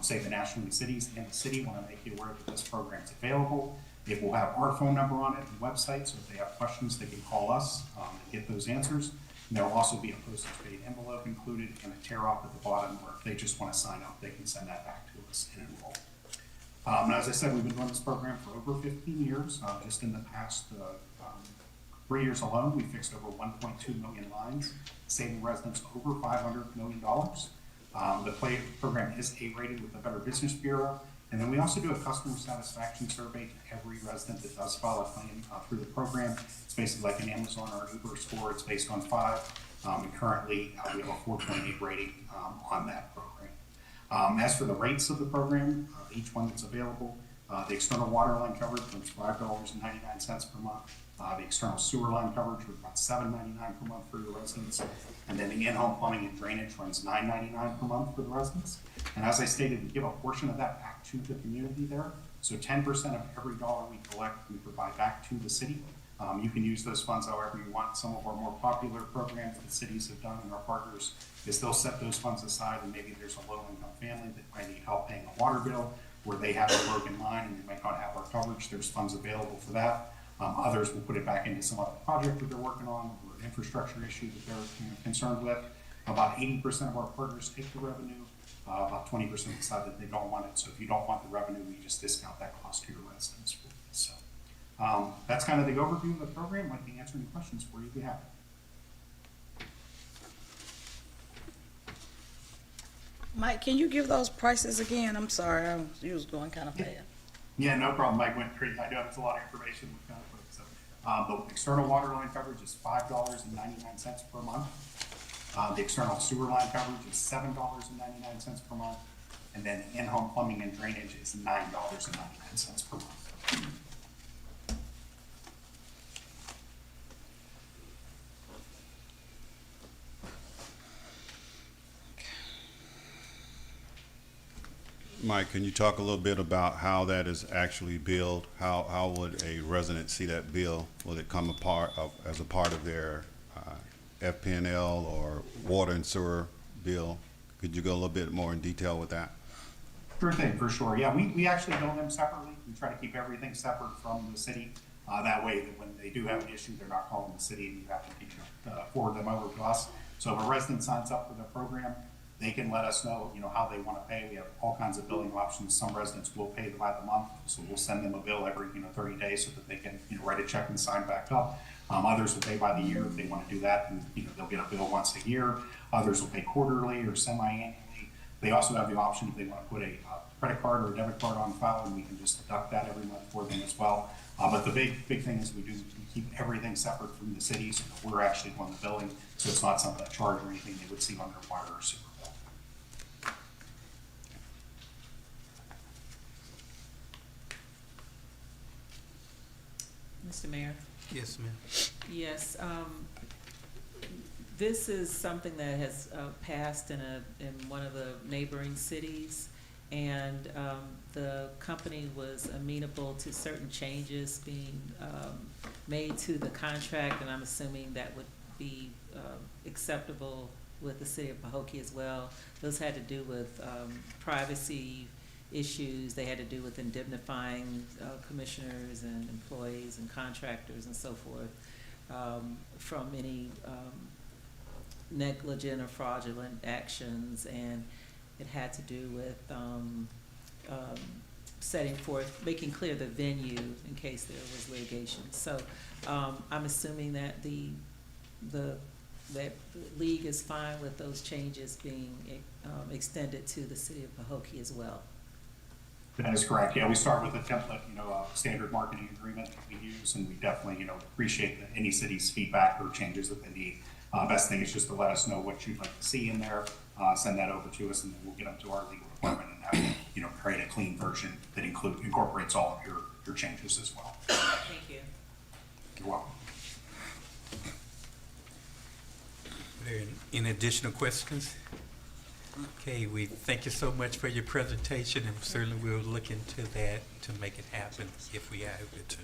[SPEAKER 12] say the national cities and the city want to make you aware that this program is available. It will have our phone number on it and website, so if they have questions, they can call us and get those answers. And there will also be a postage paid envelope included and a tear off at the bottom where if they just want to sign up, they can send that back to us and enroll. And as I said, we've been doing this program for over 15 years. Just in the past 3 years alone, we fixed over 1.2 million lines, saving residents over $500 million. The program is A-rated with the Better Business Bureau. And then we also do a customer satisfaction survey to every resident that does file a claim through the program. It's basically like an Amazon or an Uber score. It's based on 5. And currently, we have a 4.8 rating on that program. As for the rates of the program, each one that's available, the external water line coverage runs $5.99 per month. The external sewer line coverage was about $7.99 per month for your residents. And then the in-home plumbing and drainage runs $9.99 per month for the residents. And as I stated, we give a portion of that back to the community there. So 10% of every dollar we collect, we provide back to the city. You can use those funds however you want. Some of our more popular programs that cities have done and our partners is they'll set those funds aside, and maybe there's a low-income family that might need help paying a water bill, where they have a broken line and they might not have our coverage. There's funds available for that. Others will put it back into some other project that they're working on or an infrastructure issue that they're concerned with. About 80% of our partners take the revenue. About 20% decide that they don't want it. So if you don't want the revenue, we just discount that cost to your residents. So that's kind of the overview of the program. I'd like to answer any questions for you if you have.
[SPEAKER 11] Mike, can you give those prices again? I'm sorry, you was going kind of fast.
[SPEAKER 12] Yeah, no problem. Mike went pretty. I know it's a lot of information. So, the external water line coverage is $5.99 per month. The external sewer line coverage is $7.99 per month, and then the in-home plumbing and drainage is $9.99 per month.
[SPEAKER 5] Mike, can you talk a little bit about how that is actually billed? How would a resident see that bill? Will it come as a part of their FP&L or water and sewer bill? Could you go a little bit more in detail with that?
[SPEAKER 12] Sure thing, for sure. Yeah, we actually bill them separately. We try to keep everything separate from the city. That way that when they do have an issue, they're not calling the city and you have to forward them over to us. So if a resident signs up for the program, they can let us know, how they want to pay. We have all kinds of billing options. Some residents will pay by the month, so we'll send them a bill every 30 days so that they can write a check and sign back up. Others will pay by the year if they want to do that, and they'll get a bill once a year. Others will pay quarterly or semi-annually. They also have the option if they want to put a credit card or a debit card on file, and we can just deduct that every month for them as well. But the big thing is we keep everything separate from the city, so that we're actually on the billing, so it's not something that charge or anything they would see on their water or sewer bill.
[SPEAKER 8] Mr. Mayor?
[SPEAKER 1] Yes, ma'am.
[SPEAKER 8] Yes, this is something that has passed in one of the neighboring cities, and the company was amenable to certain changes being made to the contract, and I'm assuming that would be acceptable with the city of Pahokee as well. Those had to do with privacy issues. They had to do with indemnifying commissioners and employees and contractors and so forth from any negligent or fraudulent actions, and it had to do with setting forth, making clear the venue in case there was litigation. So I'm assuming that the league is fine with those changes being extended to the city of Pahokee as well.
[SPEAKER 12] That is correct. Yeah, we start with a template, standard marketing agreement that we use, and we definitely, appreciate any city's feedback or changes that they need. Best thing is just to let us know what you'd like to see in there, send that over to us, and then we'll get them to our legal department and have, create a clean version that incorporates all of your changes as well.
[SPEAKER 8] Thank you.
[SPEAKER 12] You're welcome.
[SPEAKER 1] Are there any additional questions? Okay, we thank you so much for your presentation, and certainly we'll look into that to make it happen if we are able to.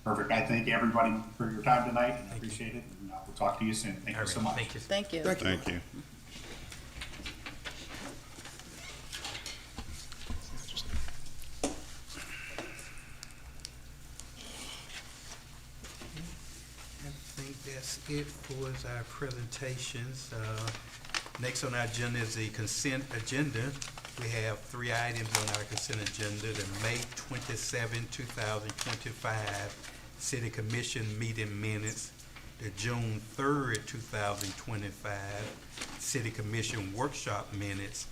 [SPEAKER 12] Perfect. I thank everybody for your time tonight, and I appreciate it. And we'll talk to you soon. Thank you so much.
[SPEAKER 1] Thank you.
[SPEAKER 7] Thank you.
[SPEAKER 5] Thank you.
[SPEAKER 1] I think that's it for our presentations. Next on our agenda is the consent agenda. We have 3 items on our consent agenda: the May 27, 2025 City Commission meeting minutes, the June 3rd, 2025 City Commission workshop minutes,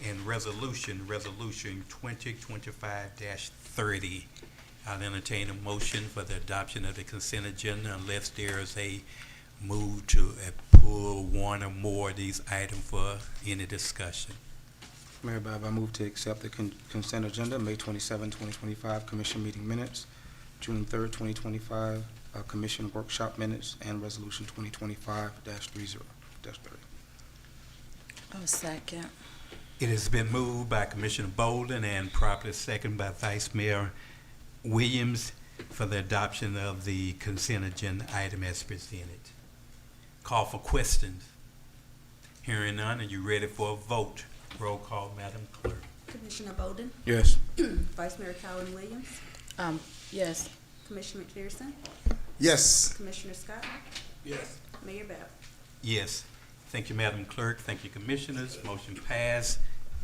[SPEAKER 1] and resolution 2025-30. I'll entertain a motion for the adoption of the consent agenda unless there is a move to pull one or more of these items for any discussion.
[SPEAKER 2] Mayor Bab, I move to accept the consent agenda, May 27, 2025 Commission meeting minutes, June 3rd, 2025 Commission workshop minutes, and Resolution 2025-30.
[SPEAKER 11] Oh, second.
[SPEAKER 1] It has been moved by Commissioner Bolden and properly seconded by Vice Mayor Williams for the adoption of the consent agenda item as presented. Call for questions. Hearing none, are you ready for a vote? Roll call, Madam Clerk.
[SPEAKER 4] Commissioner Bolden,
[SPEAKER 2] Yes.
[SPEAKER 4] Vice Mayor Colin Williams,
[SPEAKER 11] Yes.
[SPEAKER 4] Commissioner McPherson,
[SPEAKER 2] Yes.
[SPEAKER 4] Commissioner Scott,
[SPEAKER 3] Yes.
[SPEAKER 4] Mayor Bab.
[SPEAKER 1] Yes. Thank you, Madam Clerk. Thank you, Commissioners. Motion passed.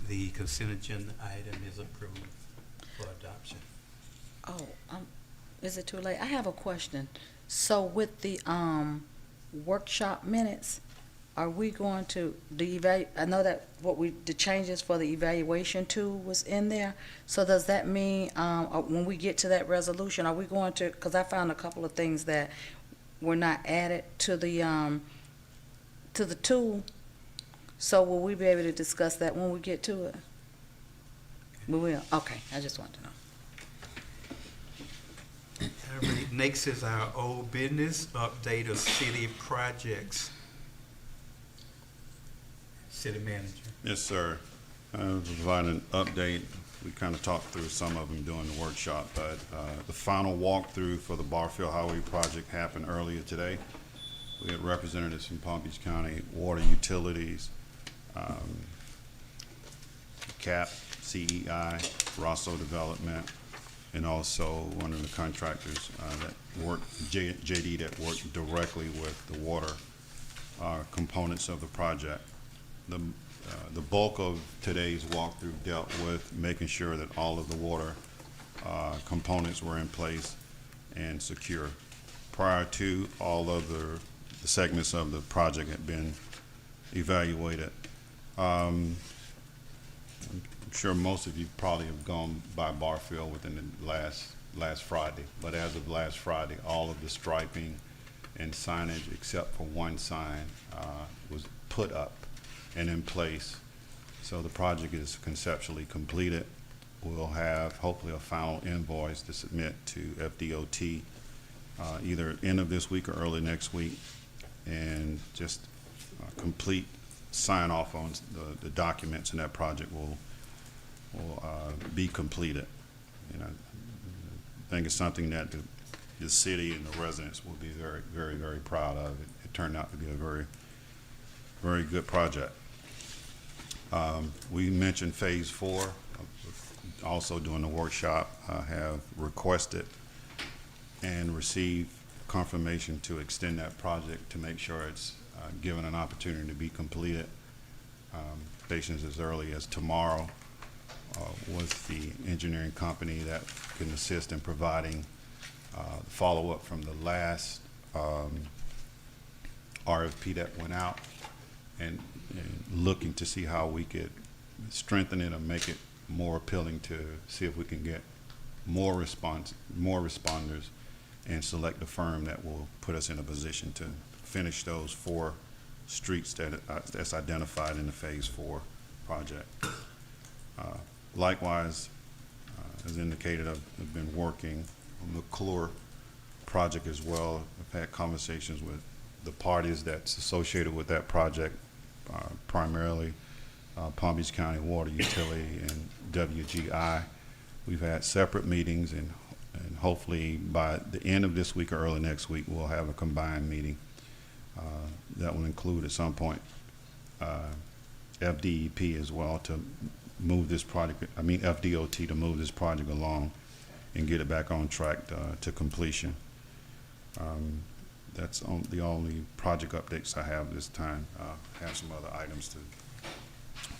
[SPEAKER 1] The consent agenda item is approved for adoption.
[SPEAKER 11] Oh, is it too late? I have a question. So with the workshop minutes, are we going to I know that the changes for the evaluation tool was in there. So does that mean when we get to that resolution, are we going to? Because I found a couple of things that were not added to the tool. So will we be able to discuss that when we get to it? We will. Okay, I just wanted to know.
[SPEAKER 1] All right, next is our old business update of city projects. City Manager.
[SPEAKER 5] Yes, sir. To provide an update, we kind of talked through some of them during the workshop, but the final walkthrough for the Barfield Highway project happened earlier today. We had representatives from Palm Beach County Water Utilities, CAP, CEI, Rosso Development, and also one of the contractors that worked, JD, that worked directly with the water components of the project. The bulk of today's walkthrough dealt with making sure that all of the water components were in place and secure. Prior to, all of the segments of the project had been evaluated. I'm sure most of you probably have gone by Barfield within the last Friday, but as of last Friday, all of the striping and signage except for one sign was put up and in place. So the project is conceptually completed. we'll have hopefully a final invoice to submit to FDOT either end of this week or early next week, and just complete sign off on the documents, and that project will be completed. You know, I think it's something that the city and the residents will be very, very, very proud of. It turned out to be a very, very good project. We mentioned phase 4. Also during the workshop, I have requested and received confirmation to extend that project to make sure it's given an opportunity to be completed. Stations as early as tomorrow with the engineering company that can assist in providing follow-up from the last RFP that went out, and looking to see how we could strengthen it and make it more appealing to see if we can get more responders and select a firm that will put us in a position to finish those 4 streets that's identified in the phase 4 project. Likewise, as indicated, I've been working on the McClure project as well. I've had conversations with the parties that's associated with that project, primarily Palm Beach County Water Utility and WGI. We've had separate meetings, and hopefully by the end of this week or early next week, we'll have a combined meeting that will include at some point FDEP as well to move this project, FDOT to move this project along and get it back on track to completion. That's the only project updates I have this time. I have some other items to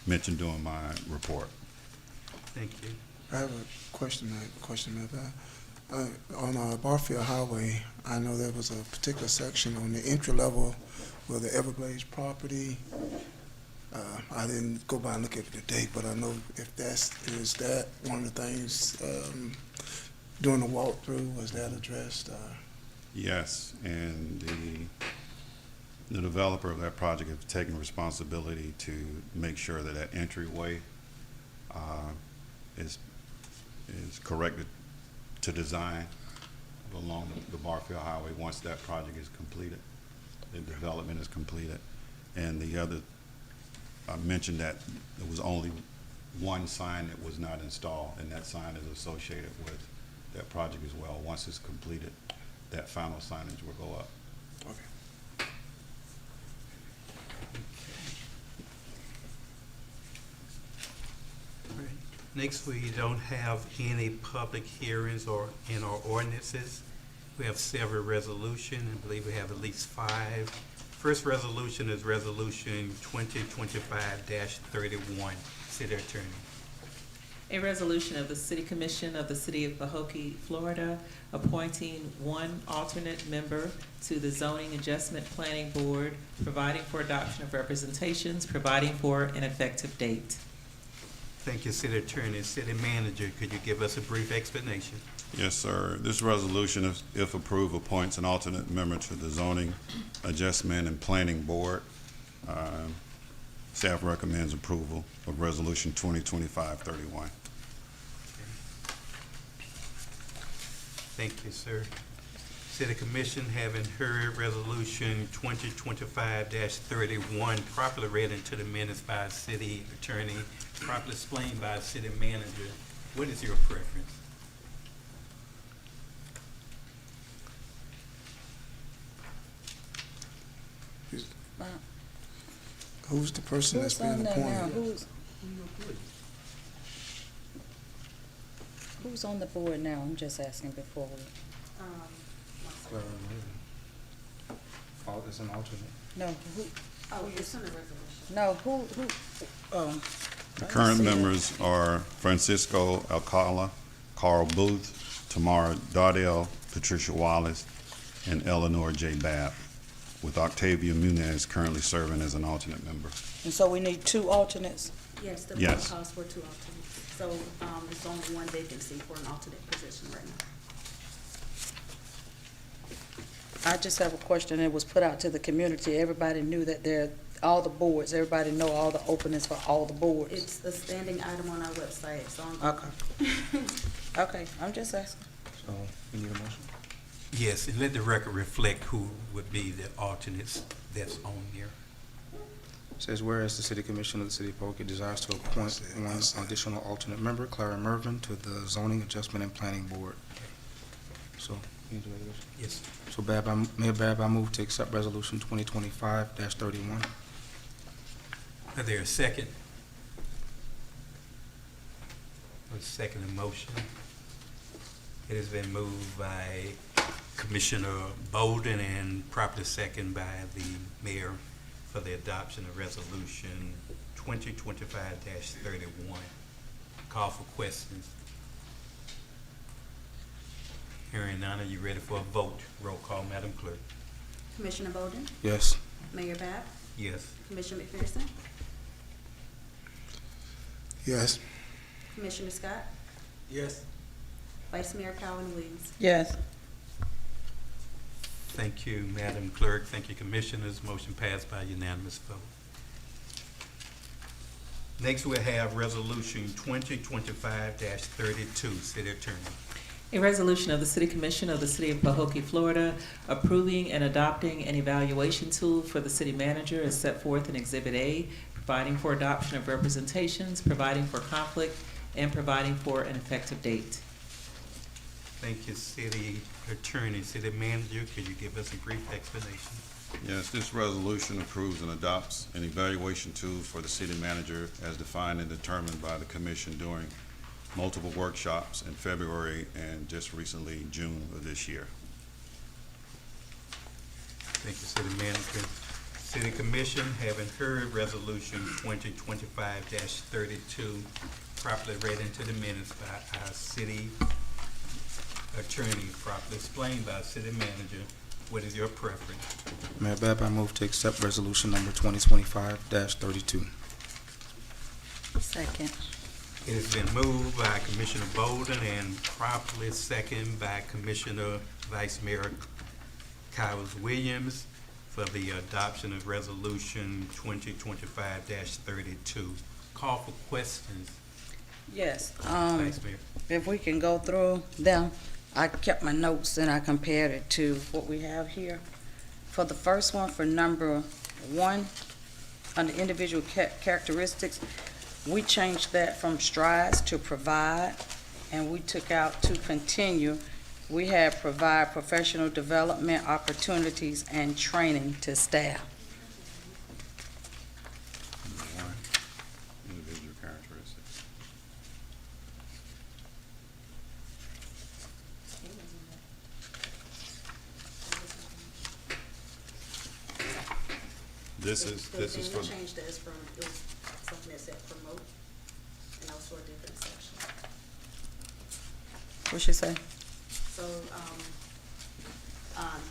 [SPEAKER 5] mention during my report.
[SPEAKER 1] Thank you.
[SPEAKER 3] I have a question about that. On Barfield Highway, I know there was a particular section on the entry level where the Everglades property. I didn't go by and look at it today, but I know if is that one of the things during the walkthrough, was that addressed?
[SPEAKER 5] Yes, and the developer of that project has taken responsibility to make sure that that entryway is corrected to design along the Barfield Highway once that project is completed, the development is completed. And the other, I mentioned that there was only one sign that was not installed, and that sign is associated with that project as well. Once it's completed, that final signage will go up.
[SPEAKER 3] Okay.
[SPEAKER 1] Right. Next, we don't have any public hearings or in our ordinances. We have several resolutions. I believe we have at least 5. First resolution is Resolution 2025-31. City Attorney.
[SPEAKER 8] A resolution of the City Commission of the City of Pahokee, Florida, appointing 1 alternate member to the Zoning Adjustment Planning Board, providing for adoption of representations, providing for an effective date.
[SPEAKER 1] Thank you, City Attorney. City Manager, could you give us a brief explanation?
[SPEAKER 5] Yes, sir. This resolution, if approved, appoints an alternate member to the Zoning Adjustment and Planning Board. Staff recommends approval of Resolution 2025-31.
[SPEAKER 1] Thank you, sir. City Commission, having heard Resolution 2025-31 properly read into the minutes by City Attorney, properly explained by City Manager, what is your preference?
[SPEAKER 3] Who's the person that's being appointed?
[SPEAKER 11] Who's on the board now? I'm just asking before we.
[SPEAKER 2] Oh, it's an alternate.
[SPEAKER 11] No, who?
[SPEAKER 4] Oh, it's in the resolution.
[SPEAKER 11] No, who?
[SPEAKER 5] The current members are Francisco Alcala, Carl Booth, Tamara Dardell, Patricia Wallace, and Eleanor J. Babb, with Octavia Munez currently serving as an alternate member.
[SPEAKER 11] And so we need 2 alternates?
[SPEAKER 4] Yes, the
[SPEAKER 5] Yes.
[SPEAKER 4] board calls for 2 alternates. So, it's only 1 vacancy for an alternate position right now.
[SPEAKER 11] I just have a question. It was put out to the community. Everybody knew that there all the boards, everybody know all the openings for all the boards?
[SPEAKER 4] It's a standing item on our website, so I'm.
[SPEAKER 11] Okay. Okay, I'm just asking.
[SPEAKER 2] So, you need a motion?
[SPEAKER 1] Yes, and let the record reflect who would be the alternates that's on here.
[SPEAKER 2] Says, whereas the City Commission of the City of Pahokee desires to appoint one additional alternate member, Clara Mervin, to the Zoning Adjustment and Planning Board. So, you need the resolution?
[SPEAKER 1] Yes.
[SPEAKER 2] So Mayor Bab, I move to accept resolution 2025-31.
[SPEAKER 1] Are there a second? A second motion. It has been moved by Commissioner Bolden and properly second by the mayor for the adoption of resolution 2025-31. Call for questions. Hearing none, are you ready for a vote? Roll call, Madam Clerk.
[SPEAKER 4] Commissioner Bolden,
[SPEAKER 2] Yes.
[SPEAKER 4] Mayor Bab,
[SPEAKER 1] Yes.
[SPEAKER 4] Commissioner McPherson,
[SPEAKER 3] Yes.
[SPEAKER 4] Commissioner Scott,
[SPEAKER 10] Yes.
[SPEAKER 4] Vice Mayor Calvin Williams.
[SPEAKER 11] Yes.
[SPEAKER 1] Thank you, Madam Clerk. Thank you, Commissioners. Motion passed by unanimous vote. Next, we have Resolution 2025-32, City Attorney.
[SPEAKER 8] A resolution of the City Commission of the City of Pahokee, Florida, approving and adopting an evaluation tool for the city manager as set forth in Exhibit A, providing for adoption of representations, providing for conflict, and providing for an effective date.
[SPEAKER 1] Thank you, City Attorney. City Manager, could you give us a brief explanation?
[SPEAKER 5] Yes, this resolution approves and adopts an evaluation tool for the city manager as defined and determined by the commission during multiple workshops in February and just recently June of this year.
[SPEAKER 1] Thank you, City Manager. City Commission, having heard Resolution 2025-32, properly read into the minutes by our City Attorney, properly explained by our City Manager, what is your preference?
[SPEAKER 2] Mayor Bab, I move to accept resolution number 2025-32.
[SPEAKER 11] Second.
[SPEAKER 1] It has been moved by Commissioner Bolden and properly second by Commissioner Vice Mayor Cowles Williams for the adoption of Resolution 2025-32. Call for questions,
[SPEAKER 11] Yes,
[SPEAKER 1] Vice Mayor.
[SPEAKER 11] if we can go through them, I kept my notes and I compared it to what we have here. For the first one, for number 1, under individual characteristics, we changed that from strides to provide, and we took out to continue. We had provide professional development opportunities and training to staff.
[SPEAKER 5] Number 1, individual characteristics. This is for,
[SPEAKER 4] We changed that from, it was something that said promote, and also a different section.
[SPEAKER 11] What she say?
[SPEAKER 4] So,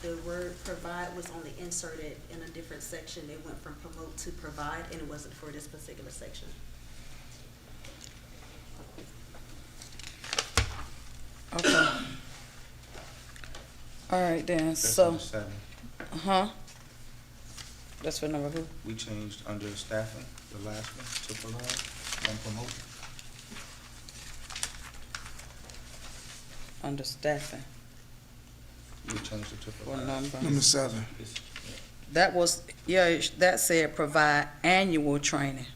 [SPEAKER 4] the word provide was only inserted in a different section. It went from promote to provide, and it wasn't for this particular section.
[SPEAKER 11] Okay. All right then,
[SPEAKER 2] That's
[SPEAKER 11] so,
[SPEAKER 2] number 7.
[SPEAKER 11] that's for number who?
[SPEAKER 2] We changed under staffing, the last one, to provide and promote.
[SPEAKER 11] Under staffing,
[SPEAKER 2] We changed it to
[SPEAKER 11] for
[SPEAKER 2] provide.
[SPEAKER 11] number.
[SPEAKER 3] Number 7.
[SPEAKER 11] That was, yeah, that said provide annual training.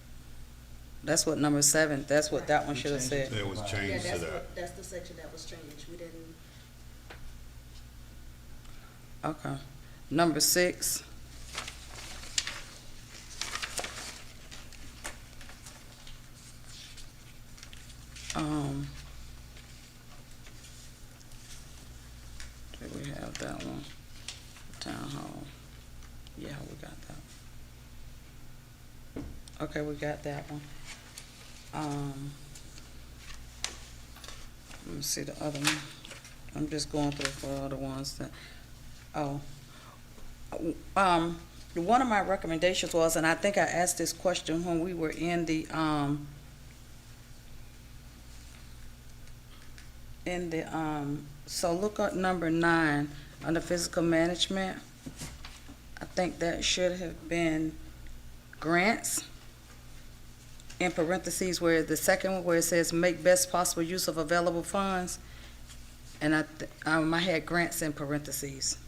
[SPEAKER 11] That's what number 7, that's what that one should have said.
[SPEAKER 5] there was
[SPEAKER 4] Yeah,
[SPEAKER 5] change to that.
[SPEAKER 4] that's the section that was changed. We didn't,
[SPEAKER 11] Okay. Number 6. Do we have that one? Town hall. Yeah, we got that. Okay, we got that one. Let me see the other one. I'm just going through for other ones that, one of my recommendations was, and I think I asked this question when we were in the, so look up number 9 under physical management. I think that should have been
[SPEAKER 7] grants, in parentheses, where the second one, where it says make best possible use of available funds, and I had grants in parentheses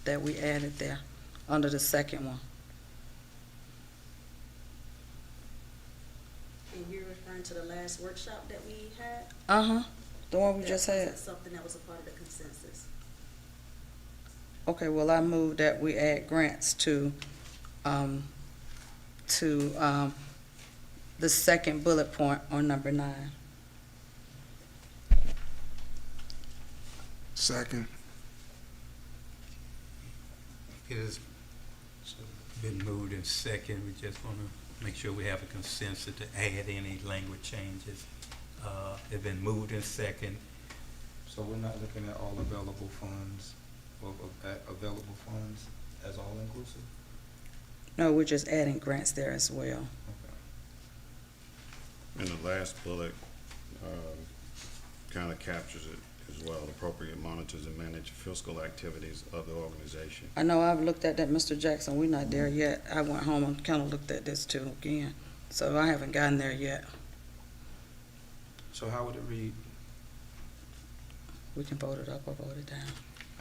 [SPEAKER 7] that we added there under the second one.
[SPEAKER 4] And you're referring to the last workshop that we had?
[SPEAKER 7] Uh-huh, the one we
[SPEAKER 4] That
[SPEAKER 7] just had.
[SPEAKER 4] wasn't something that was a part of the consensus.
[SPEAKER 7] Okay, well, I move that we add grants to the second bullet point on number 9.
[SPEAKER 3] Second.
[SPEAKER 1] It has been moved in second. We just want to make sure we have a consensus to add any language changes. It's been moved in second.
[SPEAKER 2] So we're not looking at all available funds, available funds as all inclusive?
[SPEAKER 7] No, we're just adding grants there as well.
[SPEAKER 2] Okay.
[SPEAKER 5] And the last bullet, kind of captures it as well, appropriate monitors and manage fiscal activities of the organization.
[SPEAKER 7] I know I've looked at that, Mr. Jackson, we're not there yet. I went home and kind of looked at this too again, so I haven't gotten there yet.
[SPEAKER 2] So how would it read?
[SPEAKER 7] We can vote it up or vote it down.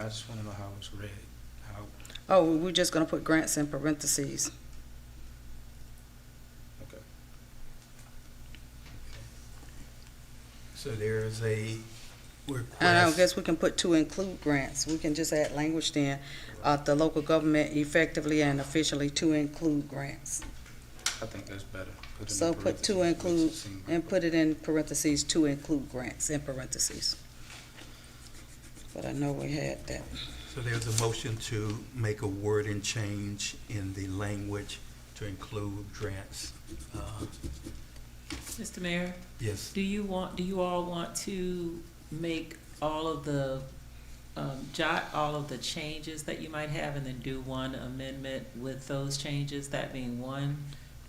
[SPEAKER 2] I just want to know how it's read. How,
[SPEAKER 7] Oh, we're just gonna put grants in parentheses.
[SPEAKER 2] okay.
[SPEAKER 1] So there is a request.
[SPEAKER 7] And I guess we can put to include grants. We can just add language then, the local government effectively and officially to include grants.
[SPEAKER 2] I think that's better. Put it in
[SPEAKER 7] So put to
[SPEAKER 2] parentheses,
[SPEAKER 7] include,
[SPEAKER 2] makes it seem-
[SPEAKER 7] and put it in parentheses, to include grants in parentheses. But I know we had that.
[SPEAKER 1] So there's a motion to make a wording change in the language to include grants.
[SPEAKER 8] Mr. Mayor,
[SPEAKER 1] Yes,
[SPEAKER 8] do you all want to make all of the, jot all of the changes that you might have and then do one amendment with those changes, that being one?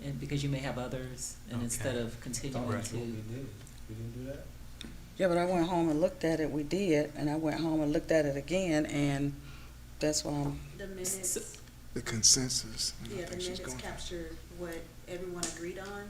[SPEAKER 8] And because you may have others, and
[SPEAKER 1] Okay.
[SPEAKER 8] instead of continuing
[SPEAKER 1] Right.
[SPEAKER 8] to.
[SPEAKER 2] We didn't do that?
[SPEAKER 7] Yeah, but I went home and looked at it, we did, and I went home and looked at it again, and that's why I'm,
[SPEAKER 4] The minutes,
[SPEAKER 3] The consensus. I
[SPEAKER 4] yeah, the
[SPEAKER 3] think she's
[SPEAKER 4] minutes
[SPEAKER 3] going-
[SPEAKER 4] capture what everyone agreed on,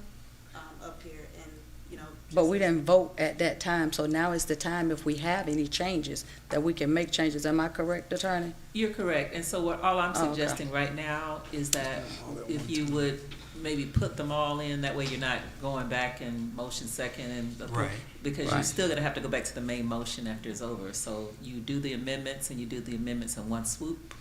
[SPEAKER 4] up here, and, you know.
[SPEAKER 7] but
[SPEAKER 4] just-
[SPEAKER 7] we didn't vote at that time, so now is the time, if we have any changes, that we can make changes. Am I correct, Attorney?
[SPEAKER 8] You're correct, and so all I'm
[SPEAKER 7] Oh, okay.
[SPEAKER 8] suggesting right now is that
[SPEAKER 3] All at
[SPEAKER 8] if
[SPEAKER 3] one
[SPEAKER 8] you
[SPEAKER 3] time.
[SPEAKER 8] would maybe put them all in, that way you're not going back and motion second and.
[SPEAKER 1] Right.
[SPEAKER 8] Because you're
[SPEAKER 7] Right.
[SPEAKER 8] still gonna have to go back to the main motion after it's over, so you do the amendments and you do the amendments in one swoop.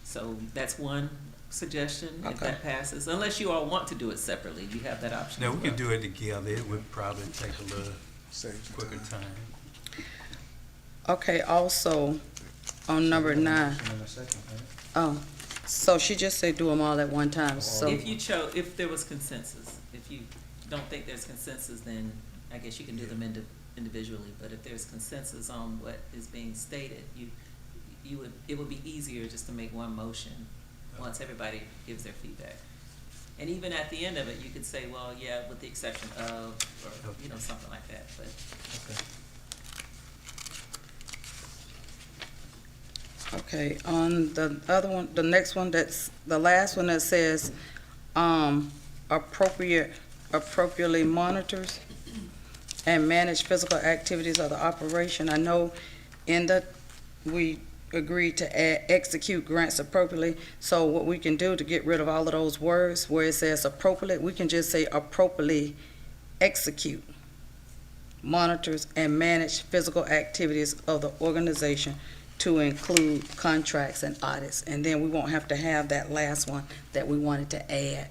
[SPEAKER 8] So that's one suggestion, if
[SPEAKER 7] Okay.
[SPEAKER 8] that passes, unless you all want to do it separately, you have that option.
[SPEAKER 1] now
[SPEAKER 8] as
[SPEAKER 1] we can
[SPEAKER 8] well.
[SPEAKER 1] do it together. It would probably take a little
[SPEAKER 3] Saves the
[SPEAKER 1] quicker
[SPEAKER 3] time.
[SPEAKER 1] time.
[SPEAKER 7] Okay, also, on number 9,
[SPEAKER 2] Motion and a second, right?
[SPEAKER 7] oh, so she just said do them all at one time, so,
[SPEAKER 8] If you if there was consensus, if you don't think there's consensus, then I guess you can do them individually, but if there's consensus on what is being stated, it would be easier just to make one motion once everybody gives their feedback. And even at the end of it, you could say, well, yeah, with the exception of, or, you know, something like that, but.
[SPEAKER 1] Okay.
[SPEAKER 7] okay, on the other one, the next one, that's, the last one that says, appropriately monitors and manage physical activities of the operation. I know we agreed to add, execute grants appropriately, so what we can do to get rid of all of those words where it says appropriately, we can just say appropriately execute, monitors and manage physical activities of the organization to include contracts and audits, and then we won't have to have that last one that we wanted to add.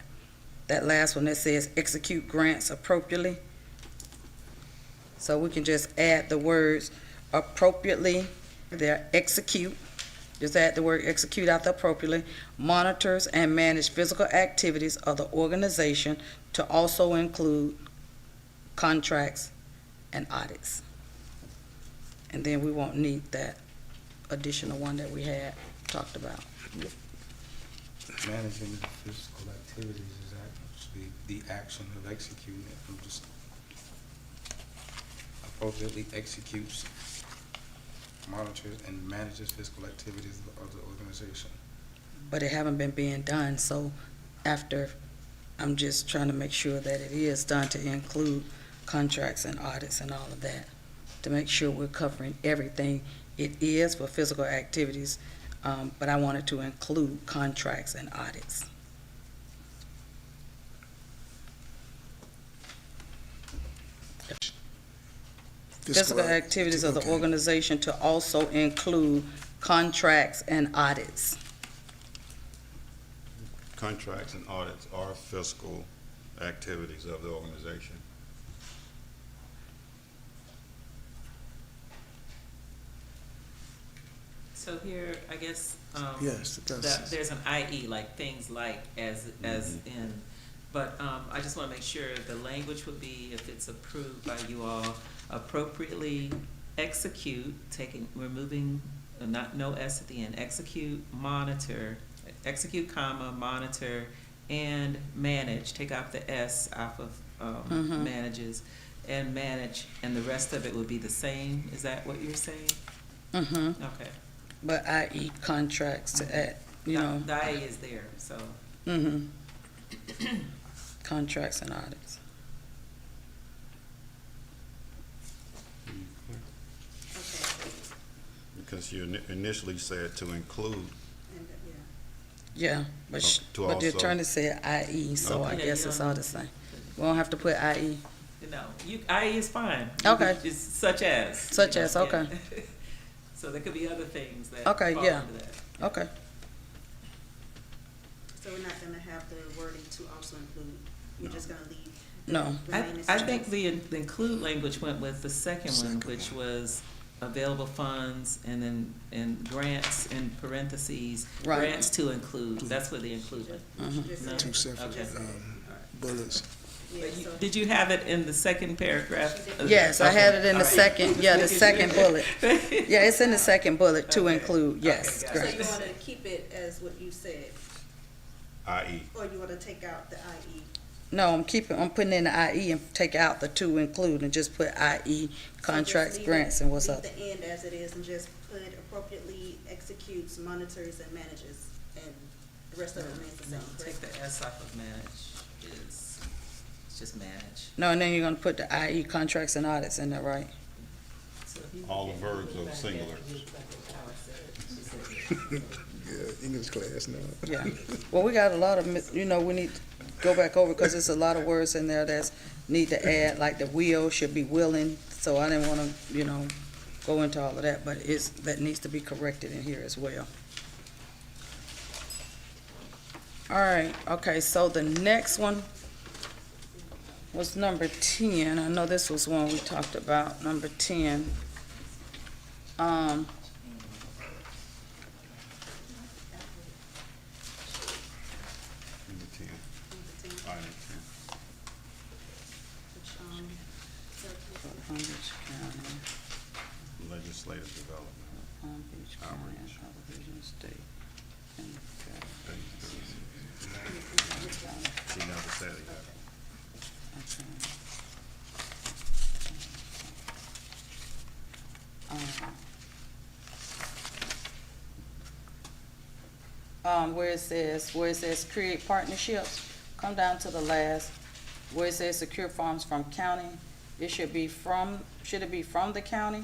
[SPEAKER 7] That last one that says execute grants appropriately. So we can just add the words appropriately, there, execute, just add the word execute after appropriately, monitors and manage physical activities of the organization to also include contracts and audits. And then we won't need that additional one that we had talked about.
[SPEAKER 2] Managing physical activities is actually the action of executing it. I'm just appropriately executes, monitors, and manages physical activities of the organization.
[SPEAKER 11] but it haven't been being done, so after, I'm just trying to make sure that it is done to include contracts and audits and all of that, to make sure we're covering everything. It is for physical activities, but I wanted to include contracts and audits. Physical activities of the
[SPEAKER 3] okay.
[SPEAKER 11] organization to also include contracts and audits.
[SPEAKER 5] Contracts and audits are fiscal activities of the organization.
[SPEAKER 8] So here, I guess,
[SPEAKER 3] Yes, that's,
[SPEAKER 8] there's an IE, like things like as in, but, I just wanna make sure the language would be, if it's approved by you all, appropriately execute, removing, no S at the end, execute, comma, monitor, and manage, take out the S off of, manages, and manage, and the rest of it would be the same, is that what you're saying?
[SPEAKER 11] Mm-hmm.
[SPEAKER 8] Okay.
[SPEAKER 11] But i.e. contracts to add, you know,
[SPEAKER 8] The IE is there, so.
[SPEAKER 11] mm-hmm. Contracts and audits.
[SPEAKER 4] Okay,
[SPEAKER 5] Because you initially said to include,
[SPEAKER 4] and,
[SPEAKER 11] Yeah, but,
[SPEAKER 5] To
[SPEAKER 11] but the
[SPEAKER 5] also-
[SPEAKER 11] attorney said i.e., so I
[SPEAKER 8] Okay. Yeah,
[SPEAKER 11] guess
[SPEAKER 8] you
[SPEAKER 11] it's
[SPEAKER 8] don't-
[SPEAKER 11] all the same. We don't have to put i.e.
[SPEAKER 8] No, IE is fine. You
[SPEAKER 11] Okay.
[SPEAKER 8] could- It's such as.
[SPEAKER 11] Such
[SPEAKER 8] you know,
[SPEAKER 11] as,
[SPEAKER 8] yeah.
[SPEAKER 11] okay.
[SPEAKER 8] So there could be other things that
[SPEAKER 11] Okay,
[SPEAKER 8] fall
[SPEAKER 11] yeah.
[SPEAKER 8] under that.
[SPEAKER 11] Okay,
[SPEAKER 4] so we're not gonna have the wording to also include, we're just gonna leave. the
[SPEAKER 11] No.
[SPEAKER 4] remaining
[SPEAKER 8] I think
[SPEAKER 4] sentence.
[SPEAKER 8] the include language went with the second one, which was available funds and then, and grants in parentheses,
[SPEAKER 11] Right.
[SPEAKER 8] grants to include, that's where the include went.
[SPEAKER 4] Just
[SPEAKER 8] No?
[SPEAKER 4] say-
[SPEAKER 3] two separate,
[SPEAKER 8] Okay.
[SPEAKER 3] bullets.
[SPEAKER 4] Yeah,
[SPEAKER 8] But you-
[SPEAKER 4] so-
[SPEAKER 8] Did you have it in the second paragraph?
[SPEAKER 11] yes, I had it in the
[SPEAKER 8] Okay.
[SPEAKER 11] second, yeah, the second bullet. Yeah, it's in the second bullet, to
[SPEAKER 8] Okay.
[SPEAKER 11] include, yes,
[SPEAKER 8] Okay, got
[SPEAKER 4] So
[SPEAKER 11] correct.
[SPEAKER 4] you wanna keep it as what you said,
[SPEAKER 5] i.e.
[SPEAKER 4] or you wanna take out the IE?
[SPEAKER 11] No, I'm putting in the i.e. and take out the to include and just put i.e.
[SPEAKER 4] So just
[SPEAKER 11] contracts,
[SPEAKER 4] leave
[SPEAKER 11] grants,
[SPEAKER 4] it-
[SPEAKER 11] and what's up.
[SPEAKER 4] Leave the end as it is and just put appropriately executes, monitors, and manages, and the rest of it remains the
[SPEAKER 8] No,
[SPEAKER 4] same,
[SPEAKER 8] take
[SPEAKER 4] correct?
[SPEAKER 8] the S off of manage, it's just manage.
[SPEAKER 11] No, and then you're gonna put the i.e. contracts and audits in there, right?
[SPEAKER 8] So if you
[SPEAKER 5] All the
[SPEAKER 8] look at-
[SPEAKER 5] verbs
[SPEAKER 8] look
[SPEAKER 5] are
[SPEAKER 8] back at
[SPEAKER 5] singular.
[SPEAKER 8] it, look back at how I said it. She said,
[SPEAKER 3] Yeah, English class now.
[SPEAKER 11] Yeah, well, we got a lot of, we need to go back over, because there's a lot of words in there that's need to add, like the will should be willing, so I didn't wanna, go into all of that, but that needs to be corrected in here as well. All right, okay, so the next one was number 10. I know this was one we talked about, number 10.
[SPEAKER 5] Number 10. Item 10.
[SPEAKER 4] Which,
[SPEAKER 11] Palm Beach County,
[SPEAKER 5] Legislative development.
[SPEAKER 11] Palm Beach County, Division State. and
[SPEAKER 5] She never said it yet.
[SPEAKER 11] Where it says create partnerships, come down to the last, where it says secure funds from county, should it be from the county?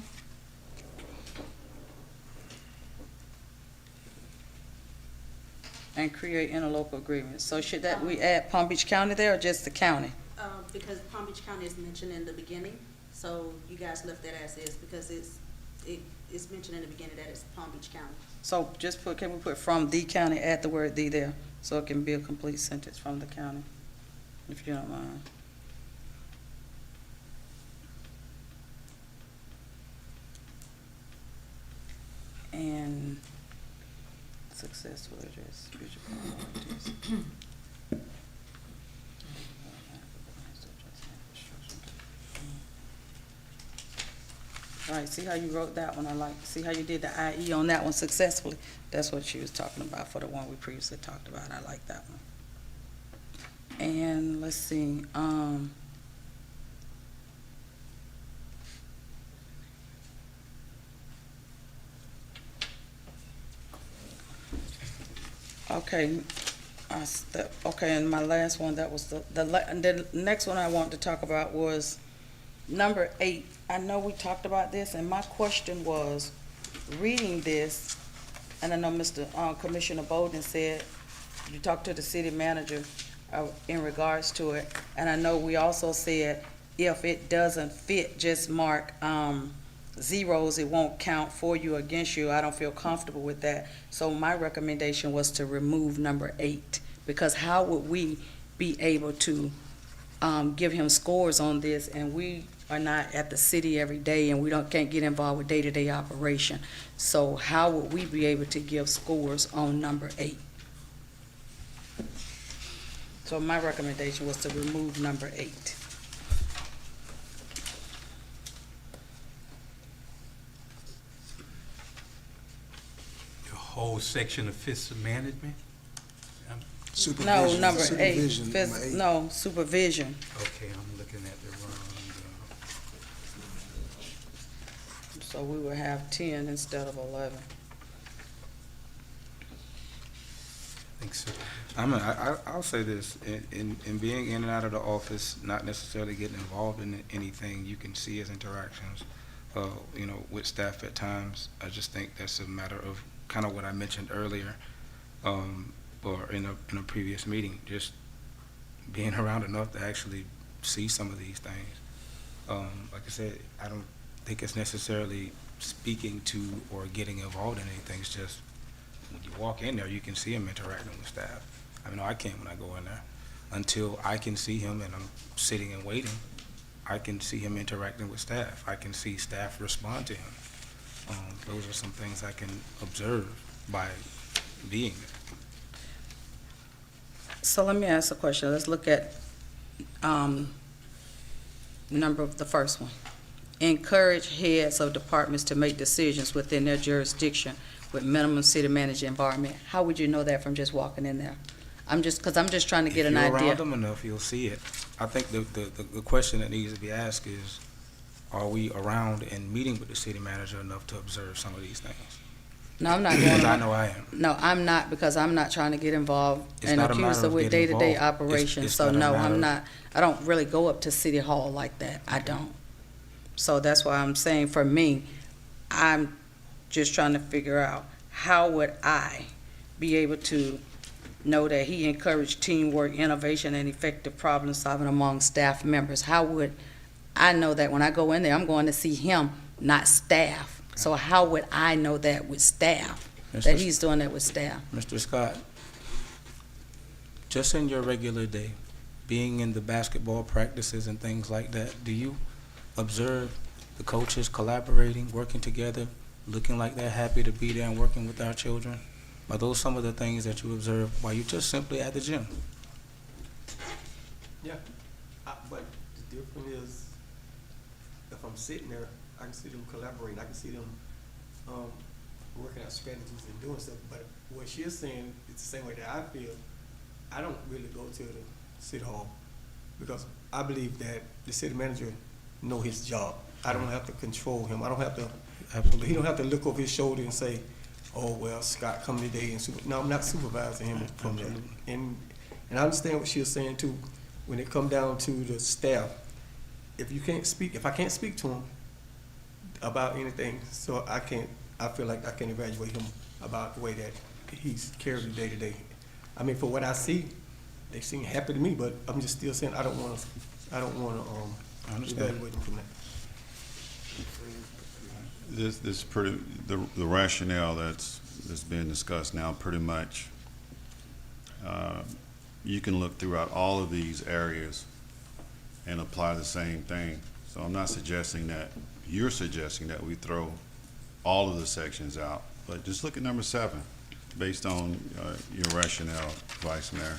[SPEAKER 11] And create interlocal agreements, so should we add Palm Beach County there, or just the county?
[SPEAKER 4] because Palm Beach County is mentioned in the beginning, so you guys left that as is, because it's mentioned in the beginning that it's Palm Beach County.
[SPEAKER 11] So can we put from the county, add the word the there, so it can be a complete sentence from the county, if you don't mind. And successful address, future priorities. All right, see how you wrote that one, see how you did the IE on that one successfully? That's what she was talking about for the one we previously talked about, I like that one. And let's see, Okay, okay, and my last one, that was and then the next one I wanted to talk about was number 8. I know we talked about this, and my question was, reading this, and I know Mr. Commissioner Bolden said, you talked to the city manager in regards to it, and I know we also said, if it doesn't fit, just mark, zeros, it won't count for you, against you. I don't feel comfortable with that. So my recommendation was to remove number 8, because how would we be able to give him scores on this, and we are not at the city every day, and we can't get involved with day-to-day operation. So how would we be able to give scores on number 8? So my recommendation was to remove number 8.
[SPEAKER 1] The whole section of fiscal management?
[SPEAKER 3] Supervision.
[SPEAKER 11] No, number 8.
[SPEAKER 3] Supervision, number 8.
[SPEAKER 11] No, supervision.
[SPEAKER 1] Okay, I'm looking at the wrong,
[SPEAKER 11] So we would have 10 instead of 11.
[SPEAKER 1] I think so.
[SPEAKER 2] I'll say this, in being in and out of the office, not necessarily getting involved in anything, you can see his interactions, with staff at times. I just think that's a matter of kind of what I mentioned earlier, or in a previous meeting, just being around enough to actually see some of these things. Like I said, I don't think it's necessarily speaking to or getting involved in anything. It's just when you walk in there, you can see him interacting with staff. I mean, I can't when I go in there. Until I can see him and I'm sitting and waiting, I can see him interacting with staff. I can see staff respond to him. Those are some things I can observe by being there.
[SPEAKER 11] So let me ask a question. Let's look at the first one. Encourage heads of departments to make decisions within their jurisdiction with minimum city manager environment. How would you know that from just walking in there? Because I'm just trying to get an idea.
[SPEAKER 2] If you're around them enough, you'll see it. I think the question that needs to be asked is, are we around and meeting with the city manager enough to observe some of these things?
[SPEAKER 11] No, I'm not going
[SPEAKER 2] Because
[SPEAKER 11] to.
[SPEAKER 2] I know I am.
[SPEAKER 11] No, I'm not, because I'm not trying to get involved
[SPEAKER 2] It's
[SPEAKER 11] and
[SPEAKER 2] not a
[SPEAKER 11] accused
[SPEAKER 2] matter
[SPEAKER 11] of
[SPEAKER 2] of
[SPEAKER 11] with
[SPEAKER 2] getting
[SPEAKER 11] day-to-day
[SPEAKER 2] involved.
[SPEAKER 11] operations.
[SPEAKER 2] It's
[SPEAKER 11] So
[SPEAKER 2] not a
[SPEAKER 11] no,
[SPEAKER 2] matter
[SPEAKER 11] I'm
[SPEAKER 2] of-
[SPEAKER 11] not. I don't really go up to City Hall like that. I don't. So that's why I'm saying, for me, I'm just trying to figure out, how would I be able to know that he encouraged teamwork, innovation, and effective problem solving among staff members? How would I know that when I go in there, I'm going to see him, not staff? So how would I know that with staff, that he's doing that with staff?
[SPEAKER 2] Mr. Scott, just in your regular day, being in the basketball practices and things like that, do you observe the coaches collaborating, working together, looking like they're happy to be there and working with our children? Are those some of the things that you observe while you're just simply at the gym?
[SPEAKER 10] Yeah, but the difference is, if I'm sitting there, I can see them collaborating, I can see them, working out strategies and doing stuff, but what she's saying, it's the same way that I feel. I don't really go to the city hall, because I believe that the city manager know his job. I don't have to control him, I don't have to,
[SPEAKER 2] Absolutely.
[SPEAKER 10] he don't have to look over his shoulder and say, oh, well, Scott, come today and no, I'm not supervising him from that. And I understand what she was saying too, when it come down to the staff. If I can't speak to him about anything, so I feel like I can evaluate him about the way that he's carried the day to day. I mean, for what I see, they seem happy to me, but I'm just still saying I don't wanna evaluate him from that.
[SPEAKER 5] This pretty, the rationale that's being discussed now, pretty much, you can look throughout all of these areas and apply the same thing. So I'm not suggesting that, you're suggesting that we throw all of the sections out, but just look at number 7, based on your rationale, Vice Mayor.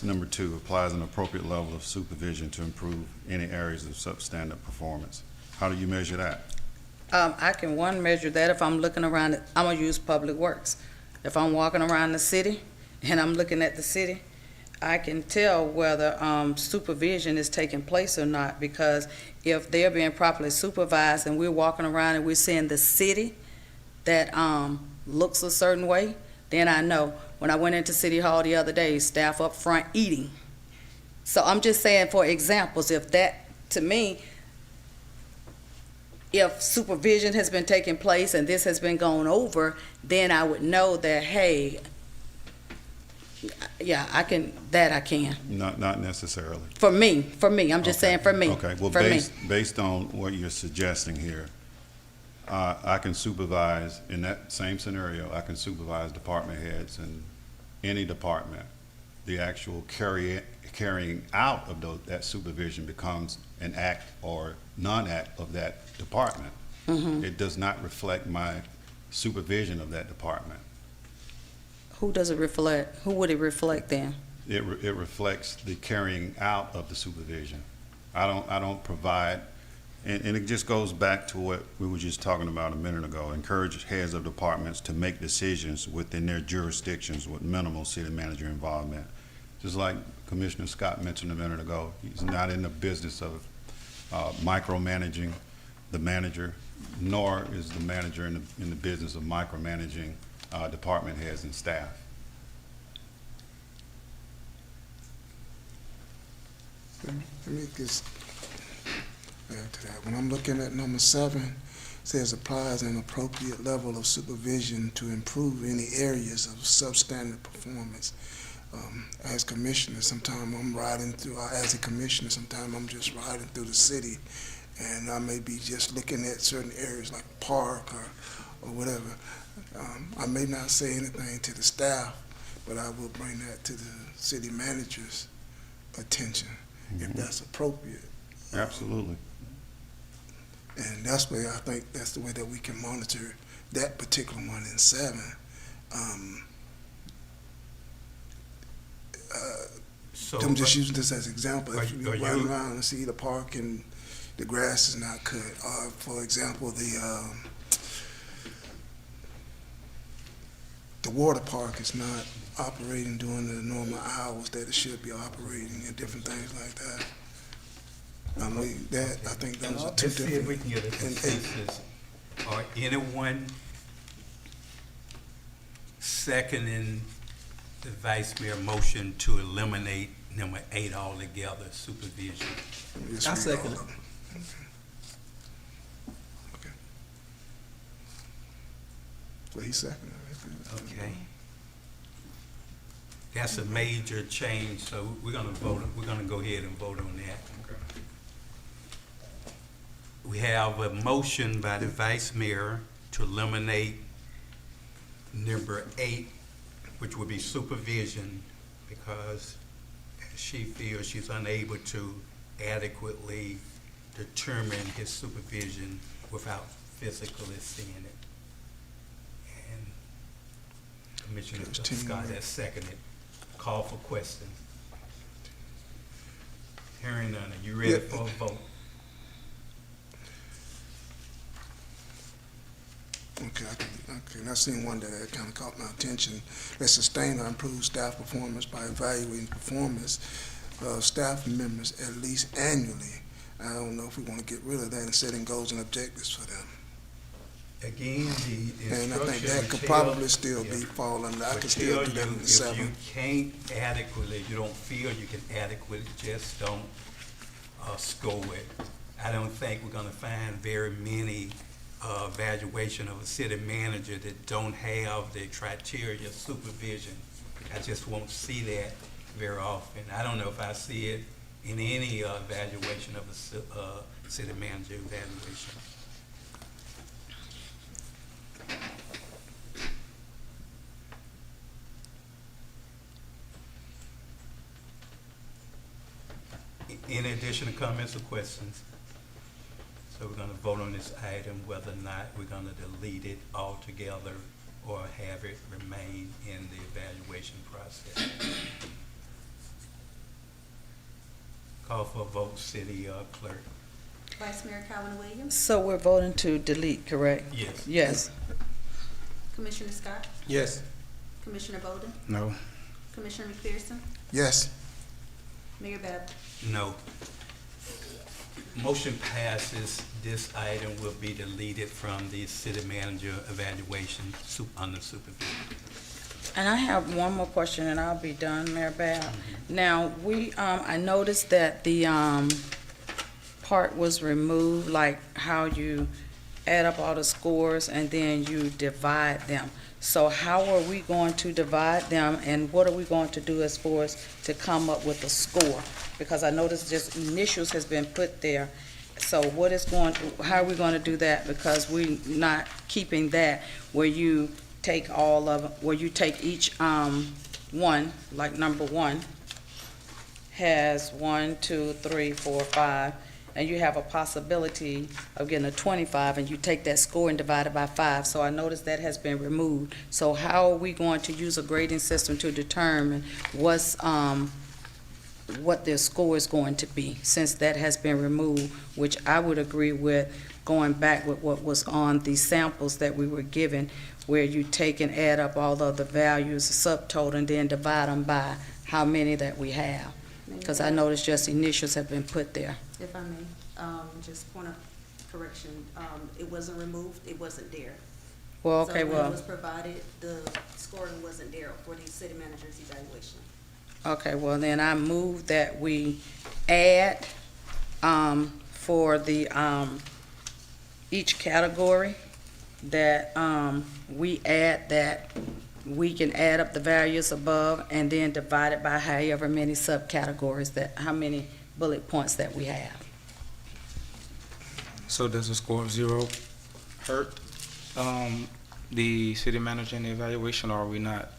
[SPEAKER 5] Number 2, applies an appropriate level of supervision to improve any areas of substandard performance. How do you measure that?
[SPEAKER 11] I can measure that if I'm looking around, I'm gonna use Public Works. If I'm walking around the city and I'm looking at the city, I can tell whether supervision is taking place or not, because if they're being properly supervised and we're walking around and we're seeing the city that looks a certain way, then I know. When I went into City Hall the other day, staff up front eating. So I'm just saying, for examples, if that, to me, if supervision has been taking place and this has been gone over, then I would know that, hey, yeah, I can.
[SPEAKER 5] Not necessarily.
[SPEAKER 11] For me, I'm just saying for me.
[SPEAKER 5] Okay, well,
[SPEAKER 11] for me.
[SPEAKER 5] based on what you're suggesting here, I can supervise, in that same scenario, I can supervise department heads in any department. The actual carrying out of that supervision becomes an act or non-act of that department. It does not reflect my supervision of that department.
[SPEAKER 11] Who does it reflect? Who would it reflect then?
[SPEAKER 5] It reflects the carrying out of the supervision. I don't provide, and it just goes back to what we were just talking about a minute ago. Encourage heads of departments to make decisions within their jurisdictions with minimal city manager involvement. Just like Commissioner Scott mentioned a minute ago, he's not in the business of micromanaging the manager, nor is the manager in the business of micromanaging department heads and staff.
[SPEAKER 3] Let me just add to that. When I'm looking at number 7, it says applies an appropriate level of supervision to improve any areas of substandard performance. As commissioner, sometimes I'm riding through, as a commissioner, sometimes I'm just riding through the city, and I may be just looking at certain areas like park or whatever. I may not say anything to the staff, but I will bring that to the city manager's attention if that's appropriate.
[SPEAKER 5] Absolutely.
[SPEAKER 3] And that's where I think that's the way that we can monitor that particular one in 7.
[SPEAKER 1] So,
[SPEAKER 3] I'm just using this as an example.
[SPEAKER 1] Are
[SPEAKER 3] If you
[SPEAKER 1] you-
[SPEAKER 3] ride around and see the park and the grass is not cut, or for example, the water park is not operating during the normal hours that it should be operating, and different things like that. I mean, I think those are two
[SPEAKER 1] let's see if we
[SPEAKER 3] different.
[SPEAKER 1] can get a consensus. Or anyone seconding the vice mayor motion to eliminate number 8 altogether, supervision?
[SPEAKER 3] Just
[SPEAKER 10] I
[SPEAKER 3] read
[SPEAKER 10] second
[SPEAKER 3] all
[SPEAKER 10] it.
[SPEAKER 3] of them. Okay. So he seconded it.
[SPEAKER 1] Okay. That's a major change, so we're gonna go ahead and vote on that. We have a motion by the vice mayor to eliminate number 8, which would be supervision, because she feels she's unable to adequately determine his supervision without physically seeing it. And Commissioner
[SPEAKER 3] There's 10
[SPEAKER 1] Scott
[SPEAKER 3] more.
[SPEAKER 1] has seconded. Call for questions. Hearing none, are you ready
[SPEAKER 3] Yeah.
[SPEAKER 1] for a vote?
[SPEAKER 3] Okay, and I seen one that kind of caught my attention. Let's sustain or improve staff performance by evaluating performance of staff members at least annually. I don't know if we want to get rid of that and setting goals and objectives for them.
[SPEAKER 1] Again, the
[SPEAKER 3] And I think
[SPEAKER 1] instruction
[SPEAKER 3] that could
[SPEAKER 1] will tell-
[SPEAKER 3] probably still be
[SPEAKER 1] yeah,
[SPEAKER 3] fall under, I
[SPEAKER 1] will
[SPEAKER 3] could still
[SPEAKER 1] tell
[SPEAKER 3] do that
[SPEAKER 1] you
[SPEAKER 3] in the
[SPEAKER 1] if
[SPEAKER 3] 7.
[SPEAKER 1] you can't adequately, you don't feel you can adequately, just don't score it. I don't think we're gonna find very many evaluation of a city manager that don't have the criteria of supervision. I just won't see that very often. I don't know if I see it in any evaluation of a city manager evaluation. Any additional comments or questions? So we're gonna vote on this item, whether or not we're gonna delete it altogether or have it remain in the evaluation process. Call for a vote, city clerk.
[SPEAKER 4] Vice Mayor Calvin Williams,
[SPEAKER 11] So we're voting to delete, correct?
[SPEAKER 1] Yes.
[SPEAKER 11] Yes.
[SPEAKER 4] Commissioner Scott,
[SPEAKER 10] Yes.
[SPEAKER 4] Commissioner Bowden,
[SPEAKER 2] No.
[SPEAKER 4] Commissioner McPherson,
[SPEAKER 3] Yes,
[SPEAKER 4] Mayor Bab.
[SPEAKER 1] No. motion passes, this item will be deleted from the city manager evaluation under supervision.
[SPEAKER 11] And I have one more question and I'll be done, Mayor Bab. Now, I noticed that the, part was removed, like how you add up all the scores and then you divide them. So how are we going to divide them and what are we going to do as far as to come up with a score? Because I noticed just initials has been put there. So how are we going to do that? Because we're not keeping that where you take all of, where you take each, one, like number 1 has 1, 2, 3, 4, 5, and you have a possibility of getting a 25, and you take that score and divide it by 5. So I noticed that has been removed. So how are we going to use a grading system to determine what their score is going to be, since that has been removed, which I would agree with going back with what was on the samples that we were given, where you take and add up all of the values, subtotal, and then divide them by how many that we have. Because I noticed just initials have been put there.
[SPEAKER 4] If I may, just point of correction, it wasn't removed, it wasn't there.
[SPEAKER 11] Well, okay,
[SPEAKER 4] So when
[SPEAKER 11] well,
[SPEAKER 4] it was provided, the scoring wasn't there for the city manager's evaluation.
[SPEAKER 11] okay, well, then I move that we add, for the, each category, that, we add that we can add up the values above and then divide it by however many subcategories how many bullet points that we have.
[SPEAKER 13] So does a score of 0 hurt the city manager in the evaluation, or are we not?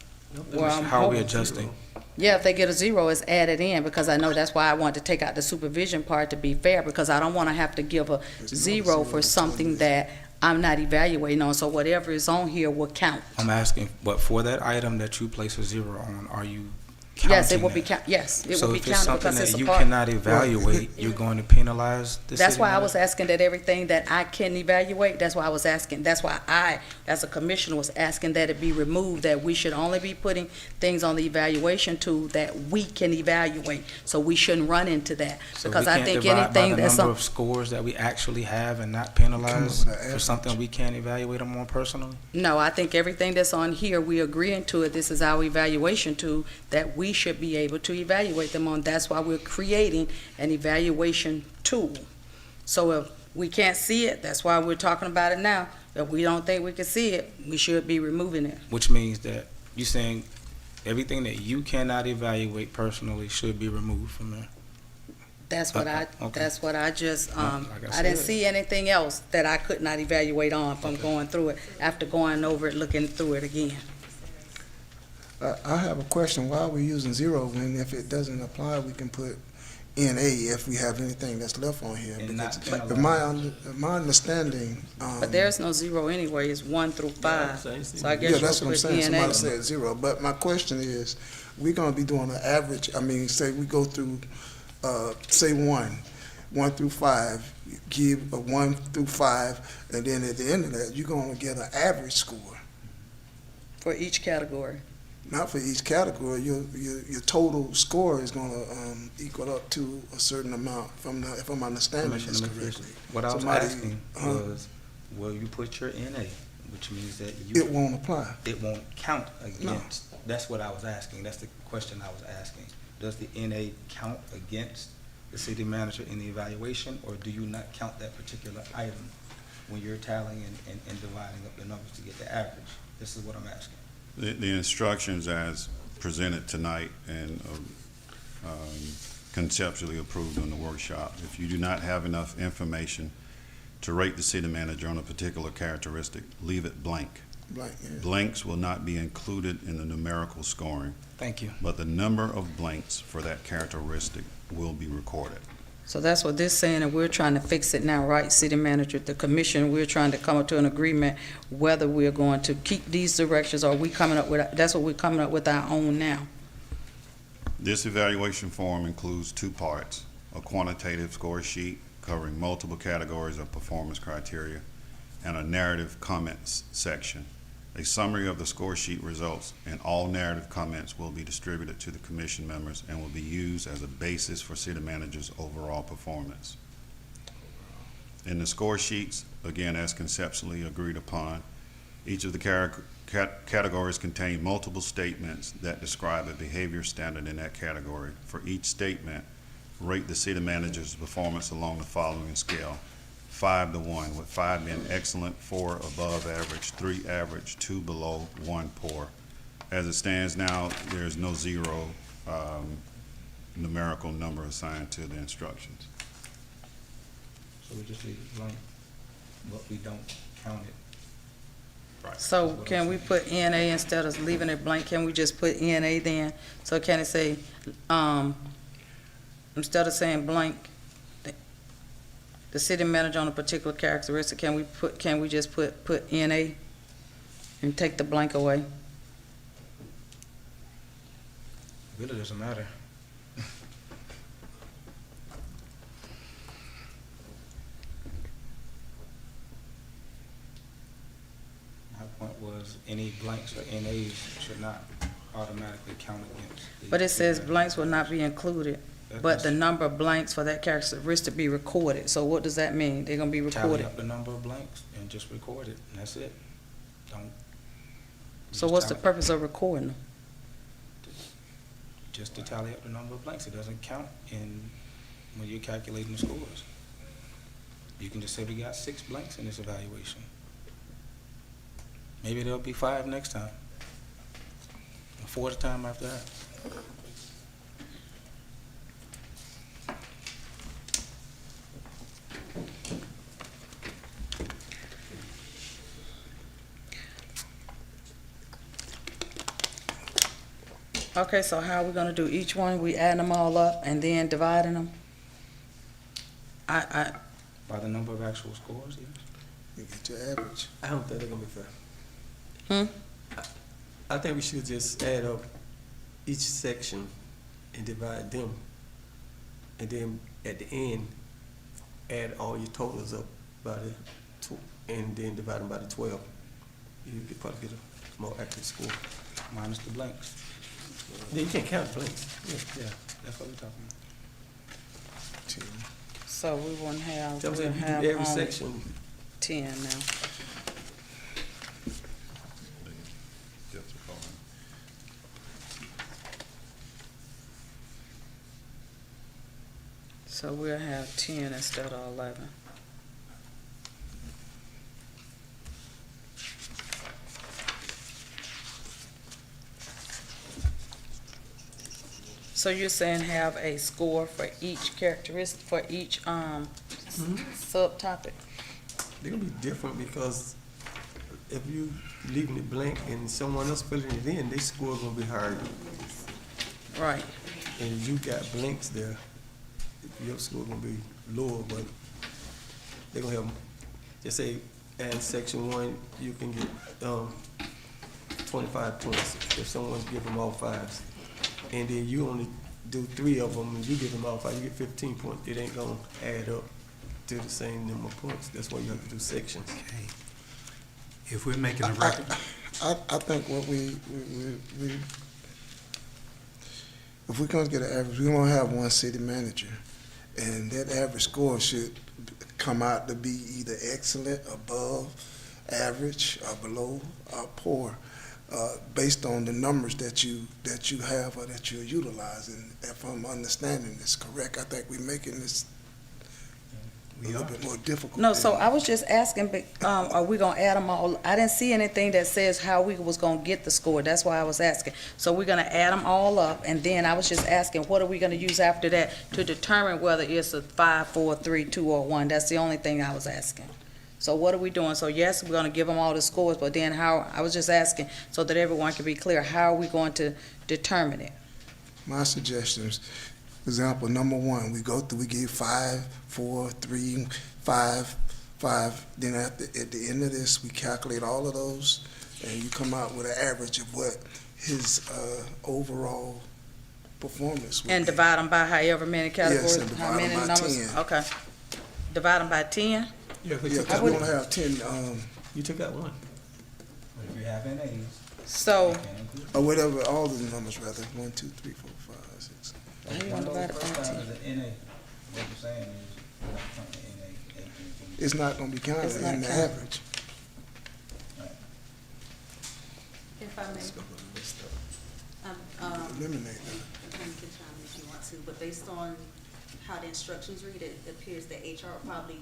[SPEAKER 11] Well,
[SPEAKER 13] How are we adjusting?
[SPEAKER 11] Yeah, if they get a 0, it's added in, because I know that's why I want to take out the supervision part to be fair, because I don't want to have to give a 0 for something that I'm not evaluating on, so whatever is on here will count.
[SPEAKER 13] I'm asking, but for that item that you place a 0 on, are you counting
[SPEAKER 11] Yes, it will be
[SPEAKER 13] that?
[SPEAKER 11] yes, it
[SPEAKER 13] So
[SPEAKER 11] will be
[SPEAKER 13] if it's
[SPEAKER 11] counted
[SPEAKER 13] something
[SPEAKER 11] because it's
[SPEAKER 13] that
[SPEAKER 11] a
[SPEAKER 13] you
[SPEAKER 11] part.
[SPEAKER 13] cannot evaluate, you're going to penalize the city
[SPEAKER 11] That's why I
[SPEAKER 13] manager?
[SPEAKER 11] was asking that everything that I can evaluate, that's why I was asking, that's why I, as a commissioner, was asking that it be removed, that we should only be putting things on the evaluation tool that we can evaluate, so we shouldn't run into that.
[SPEAKER 13] So
[SPEAKER 11] Because
[SPEAKER 13] we
[SPEAKER 11] I
[SPEAKER 13] can't
[SPEAKER 11] think
[SPEAKER 13] divide by
[SPEAKER 11] anything
[SPEAKER 13] the
[SPEAKER 11] that's
[SPEAKER 13] number
[SPEAKER 11] on,
[SPEAKER 13] of scores that we actually have and not penalize
[SPEAKER 3] with an
[SPEAKER 13] for
[SPEAKER 3] average.
[SPEAKER 13] something we can't evaluate them on personally?
[SPEAKER 11] no, I think everything that's on here, we agreeing to it, this is our evaluation tool, that we should be able to evaluate them on, that's why we're creating an evaluation tool. So if we can't see it, that's why we're talking about it now. If we don't think we can see it, we should be removing it.
[SPEAKER 13] Which means that you're saying everything that you cannot evaluate personally should be removed from there?
[SPEAKER 11] That's what I just,
[SPEAKER 13] Like I
[SPEAKER 11] I didn't
[SPEAKER 13] said.
[SPEAKER 11] see anything else that I could not evaluate on from going through it, after going over it, looking through it again.
[SPEAKER 3] I have a question. Why are we using 0 when if it doesn't apply, we can put NA if we have anything that's left on here?
[SPEAKER 13] And not
[SPEAKER 3] Because
[SPEAKER 13] penalize.
[SPEAKER 3] my understanding,
[SPEAKER 11] But there's no 0 anyway, it's 1 through 5. So I guess
[SPEAKER 3] yeah,
[SPEAKER 11] you
[SPEAKER 3] that's what I'm
[SPEAKER 11] put
[SPEAKER 3] saying.
[SPEAKER 11] NA.
[SPEAKER 3] Somebody said 0, but my question is, we're gonna be doing an average. I mean, say we go through, say 1 through 5, give a 1 through 5, and then at the end of that, you're gonna get an average score.
[SPEAKER 11] For each category.
[SPEAKER 3] Not for each category. Your total score is gonna equal up to a certain amount. If I'm understanding this
[SPEAKER 13] Commissioner
[SPEAKER 3] correctly.
[SPEAKER 13] What I was
[SPEAKER 3] Somebody-
[SPEAKER 13] asking
[SPEAKER 3] huh?
[SPEAKER 13] was, will you put your NA, which means that
[SPEAKER 3] It won't apply.
[SPEAKER 13] it won't count against, that's what I was asking, that's the question I was asking. Does the NA count against the city manager in the evaluation, or do you not count that particular item when you're tallying and dividing up your numbers to get the average? This is what I'm asking.
[SPEAKER 5] The instructions as presented tonight and conceptually approved on the workshop, if you do not have enough information to rate the city manager on a particular characteristic, leave it blank.
[SPEAKER 3] Blank, yeah.
[SPEAKER 5] Blanks will not be included in the numerical scoring,
[SPEAKER 13] Thank you.
[SPEAKER 5] but the number of blanks for that characteristic will be recorded.
[SPEAKER 11] So that's what this saying, and we're trying to fix it now, right, city manager? The commission, we're trying to come up to an agreement whether we're going to keep these directions, or we coming up with, that's what we're coming up with our own now.
[SPEAKER 5] This evaluation form includes 2 parts: a quantitative score sheet covering multiple categories of performance criteria, and a narrative comments section. A summary of the score sheet results and all narrative comments will be distributed to the commission members and will be used as a basis for city manager's overall performance. In the score sheets, again, as conceptually agreed upon, each of the categories contain multiple statements that describe a behavior standard in that category. For each statement, rate the city manager's performance along the following scale: 5 to 1, with 5 being excellent, 4 above average, 3 average, 2 below, 1 poor. As it stands now, there is no zero numerical number assigned to the instructions.
[SPEAKER 13] So we just leave it blank, but we don't count it.
[SPEAKER 5] Right.
[SPEAKER 11] So can we put NA instead of leaving it blank? Can we just put NA then? So can it say, instead of saying blank, the city manager on a particular characteristic, can we just put NA and take the blank away?
[SPEAKER 13] Really doesn't matter. My point was, any blanks or NAs should not automatically count against the.
[SPEAKER 11] But it says blanks will not be included, but the number of blanks for that characteristic be recorded. So what does that mean? They're gonna be
[SPEAKER 13] Tally
[SPEAKER 11] recorded?
[SPEAKER 13] up the number of blanks and just record it, and that's it. Don't.
[SPEAKER 11] So
[SPEAKER 13] just
[SPEAKER 11] what's the
[SPEAKER 13] tally-
[SPEAKER 11] purpose of recording them?
[SPEAKER 13] Just to tally up the number of blanks. It doesn't count when you're calculating the scores. You can just say we got 6 blanks in this evaluation. Maybe there'll be 5 next time. 4 the time after that.
[SPEAKER 11] Okay, so how are we gonna do each one? We add them all up and then dividing them?
[SPEAKER 13] By the number of actual scores, yes.
[SPEAKER 3] You get your average.
[SPEAKER 10] I don't think they're gonna be fair.
[SPEAKER 11] Hmm?
[SPEAKER 10] I think we should just add up each section and divide them. And then at the end, add all your totals up by and then divide them by the 12. You could probably get a more accurate score.
[SPEAKER 13] Minus the blanks.
[SPEAKER 10] Yeah, you can't count blanks.
[SPEAKER 13] Yeah, that's what we're talking about.
[SPEAKER 11] So we won't have,
[SPEAKER 10] Tell me
[SPEAKER 11] we'll
[SPEAKER 10] if you
[SPEAKER 11] have
[SPEAKER 10] do every
[SPEAKER 11] only
[SPEAKER 10] section.
[SPEAKER 11] 10 now. So we'll have 10 instead of 11. So you're saying have a score for each characteristic, for each subtopic?
[SPEAKER 10] They're gonna be different because if you leaving it blank and someone else filling it in, their score gonna be higher.
[SPEAKER 11] Right.
[SPEAKER 10] And you got blanks there, your score gonna be lower, but they're gonna have, just say, in section 1, you can get 25 points if someone give them all 5s. And then you only do 3 of them, and you give them all 5, you get 15 points. It ain't gonna add up to the same number of points. That's why you have to do sections.
[SPEAKER 1] Okay. If we're making a record,
[SPEAKER 3] I think what we if we're gonna get an average, we're gonna have one city manager, and that average score should come out to be either excellent, above average, or below, or poor, based on the numbers that you have or that you're utilizing. If I'm understanding this correct, I think we're making this a little bit more difficult.
[SPEAKER 11] No, so I was just asking, are we gonna add them all? I didn't see anything that says how we was gonna get the score. That's why I was asking. So we're gonna add them all up, and then I was just asking, what are we gonna use after that to determine whether it's a 5, 4, 3, 2, or 1? That's the only thing I was asking. So what are we doing? So yes, we're gonna give them all the scores, but then how, I was just asking so that everyone can be clear, how are we going to determine it?
[SPEAKER 3] My suggestions, for example, number 1, we go through, we give 5, 4, 3, 5, 5. Then at the end of this, we calculate all of those, and you come out with an average of what his overall performance would
[SPEAKER 11] And
[SPEAKER 3] be.
[SPEAKER 11] divide them by however many categories,
[SPEAKER 3] and divide
[SPEAKER 11] how many
[SPEAKER 3] them by
[SPEAKER 11] numbers?
[SPEAKER 3] 10.
[SPEAKER 11] Okay. Divide them by 10?
[SPEAKER 10] Yeah,
[SPEAKER 3] Yeah, because we're gonna have 10,
[SPEAKER 10] you took out 1.
[SPEAKER 13] If you have NAs,
[SPEAKER 11] So,
[SPEAKER 13] you can include.
[SPEAKER 3] or whatever, all the numbers rather, 1, 2, 3, 4, 5, 6.
[SPEAKER 11] how you gonna divide it by 10?
[SPEAKER 13] The NA, what you're saying is, we're not counting the NA,
[SPEAKER 3] it's not gonna be counted
[SPEAKER 7] It's not
[SPEAKER 3] in the
[SPEAKER 7] counted.
[SPEAKER 3] average.
[SPEAKER 4] If I may,
[SPEAKER 3] Eliminate that.
[SPEAKER 4] you can chime in if you want to, but based on how the instructions read, it appears that HR will probably,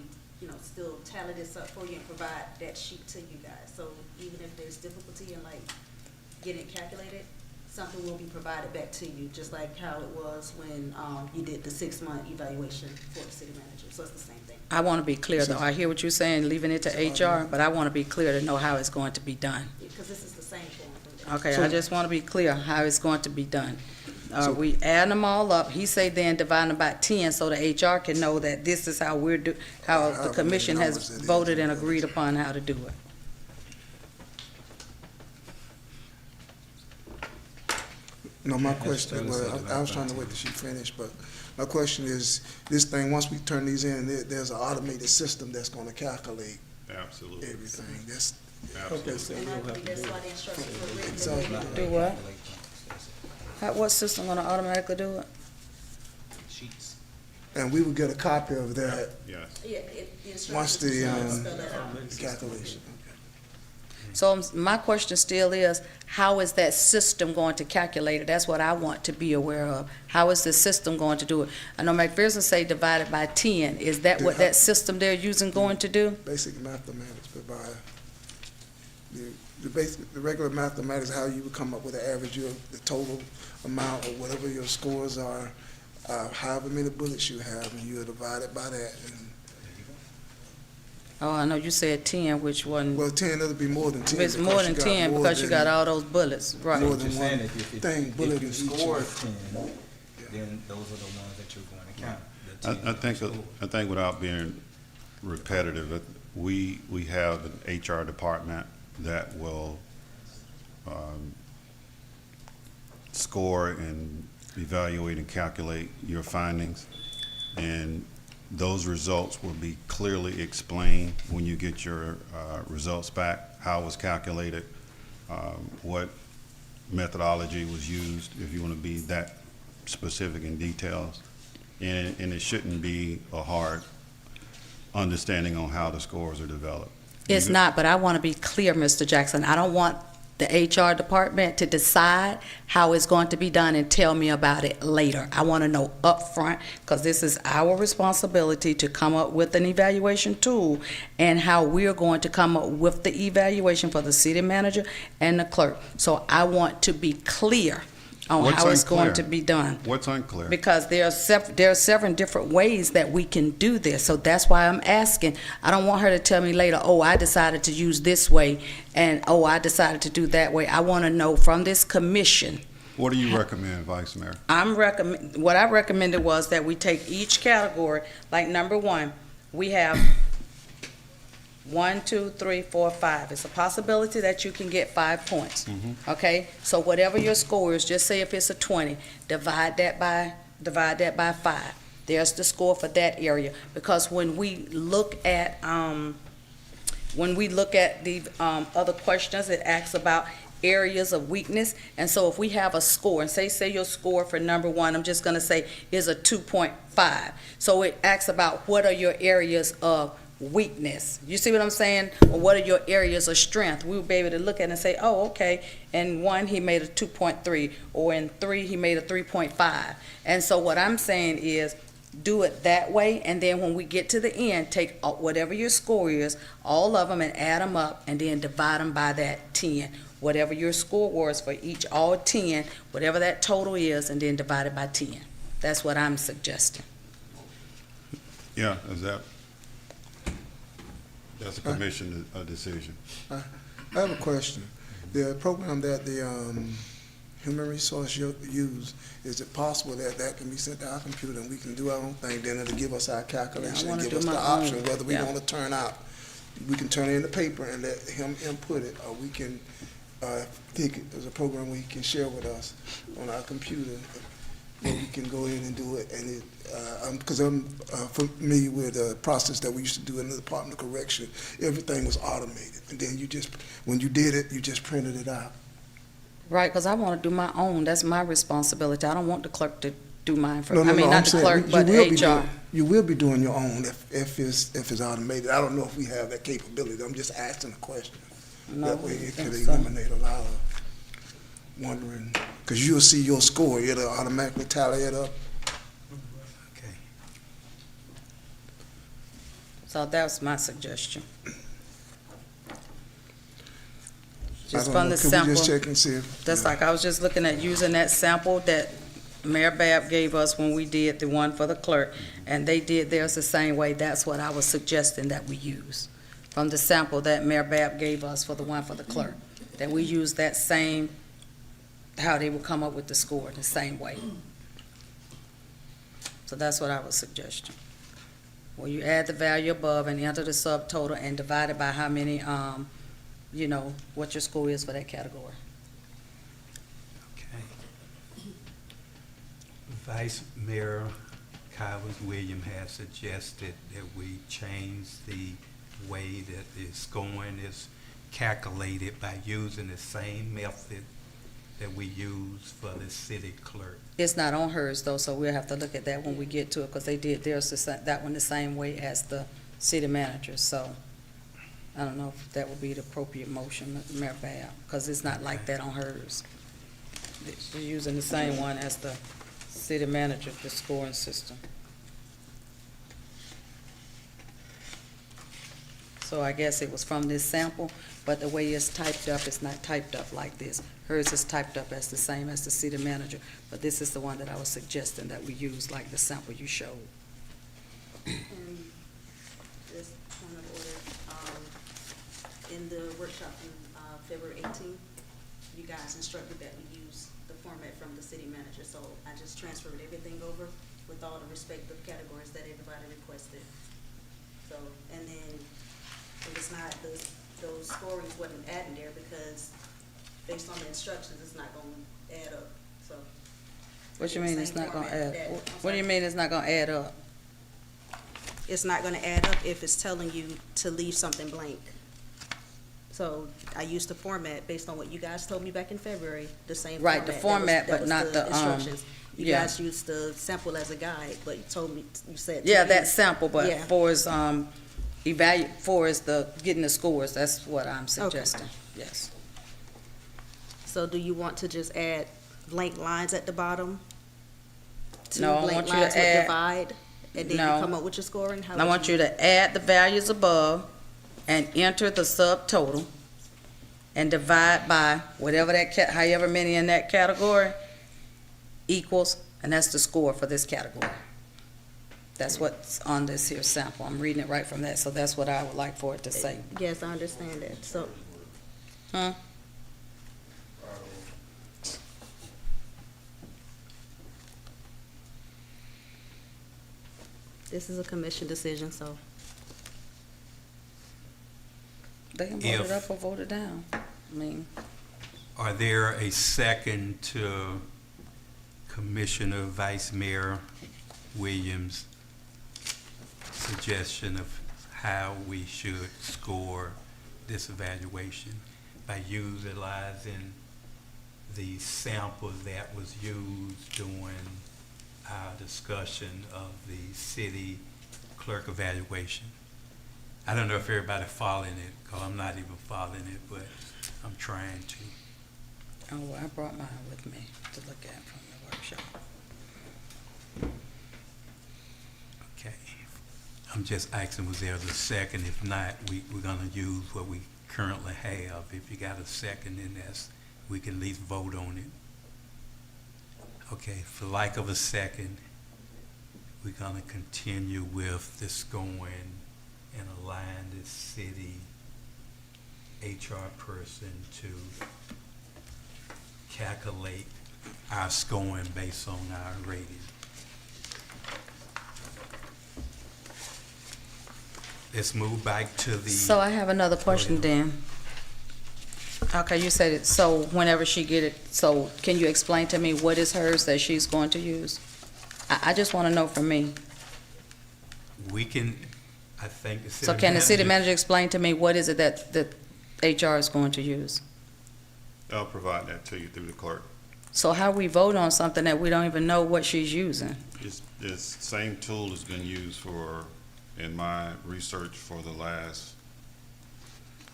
[SPEAKER 4] still tally this up for you and provide that sheet to you guys. So even if there's difficulty in like getting it calculated, something will be provided back to you, just like how it was when, you did the 6-month evaluation for the city manager. So it's the same thing.
[SPEAKER 11] I want to be clear, though. I hear what you're saying, leaving it to HR, but I want to be clear to know how it's going to be done.
[SPEAKER 4] Because this is the same form.
[SPEAKER 11] Okay, I just want to be clear how it's going to be done. We add them all up, he say then divide them by 10, so the HR can know that this is how how the commission has voted and agreed upon how to do it.
[SPEAKER 3] No, my question, well, I was trying to wait till she finished, but my question is, this thing, once we turn these in, there's an automated system that's gonna calculate
[SPEAKER 5] Absolutely.
[SPEAKER 3] everything. That's,
[SPEAKER 10] Okay, so
[SPEAKER 4] And
[SPEAKER 10] we
[SPEAKER 4] I
[SPEAKER 10] don't have
[SPEAKER 4] believe
[SPEAKER 10] to
[SPEAKER 4] that's
[SPEAKER 10] do
[SPEAKER 4] why
[SPEAKER 10] it.
[SPEAKER 4] the instructions were written.
[SPEAKER 3] Exactly.
[SPEAKER 11] Do what? What system gonna automatically do it?
[SPEAKER 13] Sheets.
[SPEAKER 3] and we would get a copy of that,
[SPEAKER 5] Yes.
[SPEAKER 4] Yeah, the
[SPEAKER 3] once
[SPEAKER 4] instructions
[SPEAKER 3] the,
[SPEAKER 4] spell that out.
[SPEAKER 3] the calculation.
[SPEAKER 11] So my question still is, how is that system going to calculate it? That's what I want to be aware of. How is the system going to do it? I know McPherson say divided by 10. Is that what that system they're using going to do?
[SPEAKER 3] Basic mathematics provide, the regular mathematics, how you would come up with an average of the total amount or whatever your scores are, however many bullets you have, and you divide it by that. And,
[SPEAKER 11] Oh, I know you said 10, which one?
[SPEAKER 3] well, 10, it'll be more than 10.
[SPEAKER 11] It's
[SPEAKER 3] because
[SPEAKER 11] more
[SPEAKER 3] you
[SPEAKER 11] than
[SPEAKER 3] got
[SPEAKER 11] 10
[SPEAKER 3] more
[SPEAKER 11] because you
[SPEAKER 3] than-
[SPEAKER 11] got all those bullets, right?
[SPEAKER 3] More
[SPEAKER 13] What
[SPEAKER 3] than
[SPEAKER 13] you're saying,
[SPEAKER 3] one
[SPEAKER 13] if
[SPEAKER 3] thing, bullet
[SPEAKER 13] if you
[SPEAKER 3] in each
[SPEAKER 13] score
[SPEAKER 3] one.
[SPEAKER 13] 10, then those are the ones that you're going to count. the 10
[SPEAKER 5] I think,
[SPEAKER 13] scores.
[SPEAKER 5] I think without being repetitive, we have an HR department that will score and evaluate and calculate your findings. And those results will be clearly explained when you get your results back, how it was calculated, what methodology was used, if you want to be that specific in details. And it shouldn't be a hard understanding on how the scores are developed.
[SPEAKER 11] It's not, but I want to be clear, Mr. Jackson. I don't want the HR department to decide how it's going to be done and tell me about it later. I want to know upfront, because this is our responsibility to come up with an evaluation tool and how we're going to come up with the evaluation for the city manager and the clerk. So I want to be clear on
[SPEAKER 5] What's
[SPEAKER 11] how it's going
[SPEAKER 5] unclear?
[SPEAKER 11] to be done.
[SPEAKER 5] What's unclear?
[SPEAKER 11] Because there are several different ways that we can do this, so that's why I'm asking. I don't want her to tell me later, oh, I decided to use this way, and oh, I decided to do that way. I want to know from this commission.
[SPEAKER 5] What do you recommend, Vice Mayor?
[SPEAKER 11] What I recommended was that we take each category, like number 1, we have 1, 2, 3, 4, 5. It's a possibility that you can get 5 points. Okay, so whatever your score is, just say if it's a 20, divide that by 5. There's the score for that area. Because when we look at the other questions, it asks about areas of weakness. And so if we have a score, and say your score for number 1, I'm just gonna say is a 2.5. So it asks about what are your areas of weakness. You see what I'm saying? Or what are your areas of strength? We will be able to look at it and say, oh, okay, in 1 he made a 2.3, or in 3 he made a 3.5. And so what I'm saying is, do it that way, and then when we get to the end, take whatever your score is, all of them, and add them up, and then divide them by that 10. Whatever your score was for each, all 10, whatever that total is, and then divide it by 10. That's what I'm suggesting.
[SPEAKER 5] Yeah, that's a commission decision.
[SPEAKER 3] I have a question. The program that the human resource use, is it possible that that can be sent to our computer and we can do our own thing, then it'll give us our calculation and
[SPEAKER 11] wanna
[SPEAKER 3] give
[SPEAKER 11] do
[SPEAKER 3] us the
[SPEAKER 11] my
[SPEAKER 3] option
[SPEAKER 11] own.
[SPEAKER 3] whether we
[SPEAKER 11] Yeah.
[SPEAKER 3] want to turn out, we can turn it in the paper and let him input it, or we can take it as a program where he can share with us on our computer, where we can go in and do it. And it, because I'm familiar with the process that we used to do in the Department of Correction, everything was automated, and then you just, when you did it, you just printed it out.
[SPEAKER 11] Right, because I want to do my own. That's my responsibility. I don't want the clerk to do mine for,
[SPEAKER 3] No, no,
[SPEAKER 11] I mean,
[SPEAKER 3] no,
[SPEAKER 11] not
[SPEAKER 3] I'm
[SPEAKER 11] the
[SPEAKER 3] saying,
[SPEAKER 11] clerk,
[SPEAKER 3] you
[SPEAKER 11] but
[SPEAKER 3] will be
[SPEAKER 11] HR.
[SPEAKER 3] doing, you will be doing your own if it's automated. I don't know if we have that capability. I'm just asking a question.
[SPEAKER 11] No,
[SPEAKER 3] That way
[SPEAKER 11] I
[SPEAKER 3] it
[SPEAKER 11] think
[SPEAKER 3] could
[SPEAKER 11] so.
[SPEAKER 3] eliminate a lot of wondering, because you'll see your score, it'll automatically tally it up.
[SPEAKER 1] Okay.
[SPEAKER 11] So that was my suggestion.
[SPEAKER 3] I
[SPEAKER 11] Just
[SPEAKER 3] don't
[SPEAKER 11] from
[SPEAKER 3] know.
[SPEAKER 11] the
[SPEAKER 3] Could we
[SPEAKER 11] sample.
[SPEAKER 3] just check and see if?
[SPEAKER 11] That's like, I was just looking at using that sample that Mayor Bab gave us when we did the one for the clerk, and they did theirs the same way. That's what I was suggesting that we use. From the sample that Mayor Bab gave us for the one for the clerk, that we use that same, how they would come up with the score, the same way. So that's what I was suggesting. Well, you add the value above and enter the subtotal and divide it by how many, you know, what your score is for that category.
[SPEAKER 1] Okay. Vice Mayor Kywers Williams has suggested that we change the way that the scoring is calculated by using the same method that we use for the city clerk.
[SPEAKER 11] It's not on hers though, so we'll have to look at that when we get to it, because they did theirs, that one the same way as the city manager, so I don't know if that would be the appropriate motion, Mayor Bab, because it's not like that on hers. She's using the same one as the city manager, the scoring system. So I guess it was from this sample, but the way it's typed up, it's not typed up like this. Hers is typed up as the same as the city manager, but this is the one that I was suggesting that we use like the sample you showed.
[SPEAKER 4] And just point of order, in the workshop in, February 18th, you guys instructed that we use the format from the city manager, so I just transferred everything over with all the respective categories that everybody requested. So, and then it was not, those scorings wasn't adding there because based on the instructions, it's not gonna add up, so.
[SPEAKER 11] What you
[SPEAKER 4] In the
[SPEAKER 11] mean it's
[SPEAKER 4] same
[SPEAKER 11] not gonna
[SPEAKER 4] format
[SPEAKER 11] add,
[SPEAKER 4] that-
[SPEAKER 11] what do you mean it's not gonna add up?
[SPEAKER 4] It's not gonna add up if it's telling you to leave something blank. So I used the format based on what you guys told me back in February, the same format.
[SPEAKER 11] Right, the format, but not the,
[SPEAKER 4] instructions. You
[SPEAKER 11] yeah.
[SPEAKER 4] guys used the sample as a guide, but you told me, you said. to
[SPEAKER 11] Yeah,
[SPEAKER 4] use-
[SPEAKER 11] that sample, but
[SPEAKER 4] Yeah.
[SPEAKER 11] for as, for as the, getting the scores, that's what I'm suggesting, yes.
[SPEAKER 4] So do you want to just add blank lines at the bottom? Two
[SPEAKER 11] No, I
[SPEAKER 4] blank
[SPEAKER 11] want you to
[SPEAKER 4] lines with
[SPEAKER 11] add-
[SPEAKER 4] divide, and then
[SPEAKER 11] No.
[SPEAKER 4] you come up with your scoring? How
[SPEAKER 11] And I
[SPEAKER 4] would
[SPEAKER 11] want you to add the values above and enter the subtotal and divide by whatever that however many in that category equals, and that's the score for this category. That's what's on this here sample. I'm reading it right from that, so that's what I would like for it to say.
[SPEAKER 4] Yes, I understand that, so.
[SPEAKER 11] Huh?
[SPEAKER 4] This is a commission decision, so.
[SPEAKER 11] They can vote it up or vote it down. I mean,
[SPEAKER 1] Are there a second to Commissioner Vice Mayor Williams' suggestion of how we should score this evaluation by utilizing the sample that was used during our discussion of the city clerk evaluation? I don't know if everybody following it, because I'm not even following it, but I'm trying to.
[SPEAKER 11] oh, well, I brought mine with me to look at from the workshop.
[SPEAKER 1] Okay. I'm just asking, was there a second? If not, we're gonna use what we currently have. If you got a second, then we can at least vote on it. Okay, for lack of a second, we're gonna continue with this going and align the city HR person to calculate our scoring based on our rating. Let's move back to the.
[SPEAKER 11] So I have another question then. Okay, you said it, so whenever she get it, so can you explain to me what is hers that she's going to use? I just wanna know from me.
[SPEAKER 1] We can, I think the city
[SPEAKER 11] So can the city
[SPEAKER 1] manager-
[SPEAKER 11] manager explain to me what is it that HR is going to use?
[SPEAKER 5] I'll provide that to you through the clerk.
[SPEAKER 11] So how we vote on something that we don't even know what she's using?
[SPEAKER 5] This same tool has been used in my research for the last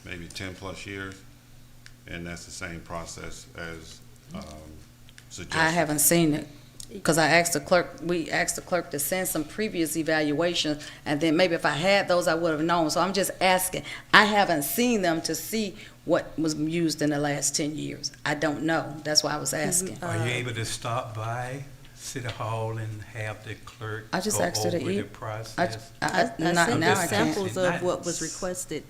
[SPEAKER 5] maybe 10+ years, and that's the same process as suggested.
[SPEAKER 11] I haven't seen it, because we asked the clerk to send some previous evaluations, and then maybe if I had those, I would have known. So I'm just asking. I haven't seen them to see what was used in the last 10 years. I don't know. That's why I was asking.
[SPEAKER 1] Are you able to stop by City Hall and have the clerk
[SPEAKER 11] I just
[SPEAKER 1] go
[SPEAKER 11] asked her to
[SPEAKER 1] over
[SPEAKER 11] eat.
[SPEAKER 1] the process?
[SPEAKER 11] I
[SPEAKER 4] I
[SPEAKER 11] not
[SPEAKER 4] sent
[SPEAKER 11] now.
[SPEAKER 4] the
[SPEAKER 11] I can't.
[SPEAKER 4] samples of what was requested.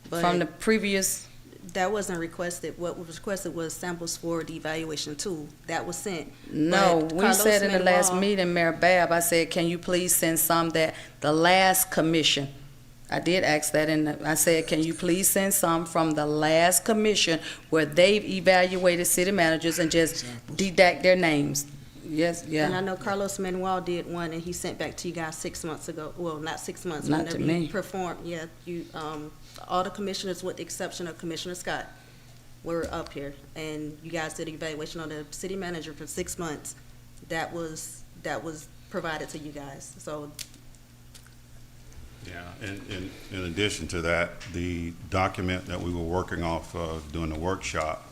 [SPEAKER 11] From the
[SPEAKER 4] But
[SPEAKER 11] previous.
[SPEAKER 4] that wasn't requested. What was requested was samples for the evaluation tool. That was sent.
[SPEAKER 11] No,
[SPEAKER 4] But
[SPEAKER 11] we
[SPEAKER 4] Carlos
[SPEAKER 11] said in the last
[SPEAKER 4] Manuel-
[SPEAKER 11] meeting, Mayor Bab, I said, can you please send some that the last commission, I did ask that, and I said, can you please send some from the last commission where they've evaluated city managers and just deduct their names? Yes,
[SPEAKER 4] And I
[SPEAKER 11] yeah,
[SPEAKER 4] know Carlos Manuel did one, and he sent back to you guys 6 months ago. Well, not 6 months.
[SPEAKER 11] Not to
[SPEAKER 4] whenever you
[SPEAKER 11] me.
[SPEAKER 4] performed, yeah, all the commissioners, with the exception of Commissioner Scott, were up here, and you guys did evaluation on the city manager for 6 months. That was provided to you guys. So
[SPEAKER 5] Yeah, and in addition to that, the document that we were working off of during the workshop,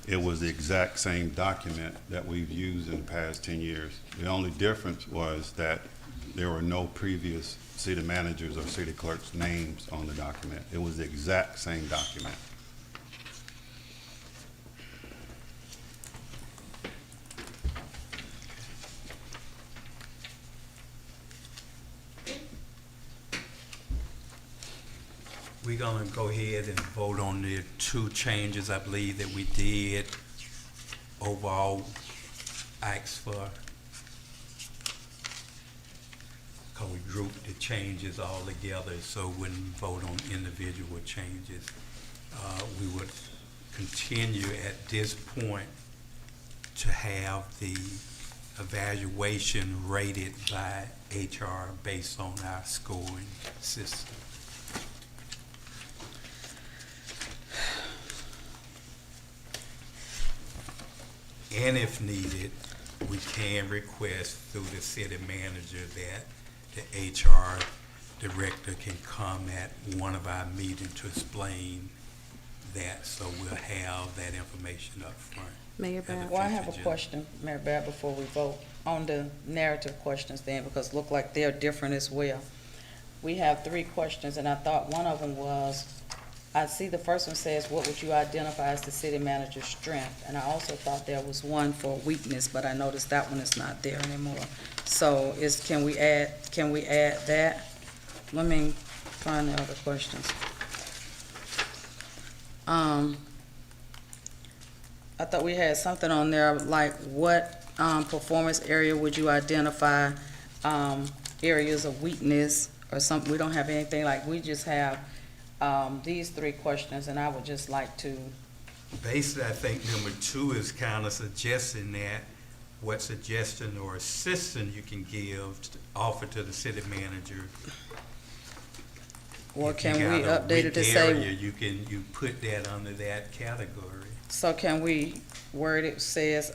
[SPEAKER 5] it was the exact same document that we've used in the past 10 years. The only difference was that there were no previous city managers or city clerks' names on the document. It was the exact same document.
[SPEAKER 1] We're gonna go ahead and vote on the 2 changes, I believe, that we did. Overall, ask for, cause we grouped the changes all together, so we wouldn't vote on individual changes. We would continue at this point to have the evaluation rated by HR based on our scoring system. And if needed, we can request through the city manager that the HR director can come at one of our meetings to explain that, so we'll have that information up front.
[SPEAKER 4] Mayor
[SPEAKER 1] at the
[SPEAKER 4] Bab.
[SPEAKER 11] well, I have a
[SPEAKER 1] future agenda.
[SPEAKER 11] question, Mayor Bab, before we vote on the narrative questions then, because it look like they're different as well. We have 3 questions, and I thought one of them was, I see the first one says, what would you identify as the city manager's strength? And I also thought there was one for weakness, but I noticed that one is not there anymore. So can we add that? Let me find the other questions. I thought we had something on there, like what, performance area would you identify, areas of weakness or something? We don't have anything, like, we just have, these 3 questions, and I would just like to,
[SPEAKER 1] Basically, I think number 2 is kind of suggesting that what suggestion or assistance you can give, offer to the city manager.
[SPEAKER 11] or
[SPEAKER 1] If you
[SPEAKER 11] can we
[SPEAKER 1] got a
[SPEAKER 11] update it
[SPEAKER 1] weak
[SPEAKER 11] to say,
[SPEAKER 1] area, you put that under that category.
[SPEAKER 11] so can we word it, says,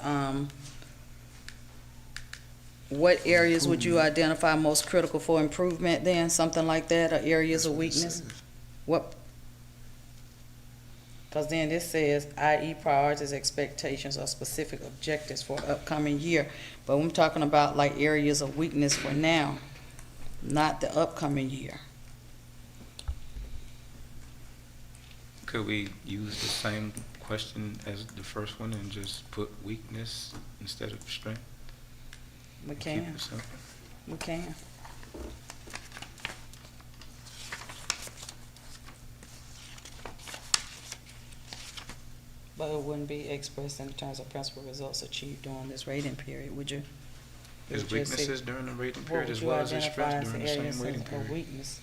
[SPEAKER 11] what areas would you identify most critical for improvement then, something like that, or areas of weakness? What? Because then this says, i.e. priorities, expectations, or specific objectives for upcoming year. But I'm talking about like areas of weakness for now, not the upcoming year.
[SPEAKER 13] Could we use the same question as the first one and just put weakness instead of strength?
[SPEAKER 11] We
[SPEAKER 13] Keep
[SPEAKER 11] can,
[SPEAKER 13] it simple.
[SPEAKER 11] we can. But it wouldn't be expressed in terms of principal results achieved during this rating period, would you?
[SPEAKER 13] Is
[SPEAKER 11] Would you say-
[SPEAKER 13] weaknesses during the rating
[SPEAKER 11] What
[SPEAKER 13] period
[SPEAKER 11] would
[SPEAKER 13] as
[SPEAKER 11] you
[SPEAKER 13] well as the
[SPEAKER 11] identify
[SPEAKER 13] strength
[SPEAKER 11] as
[SPEAKER 13] during the
[SPEAKER 11] areas
[SPEAKER 13] same rating
[SPEAKER 11] of
[SPEAKER 13] period?
[SPEAKER 11] weakness?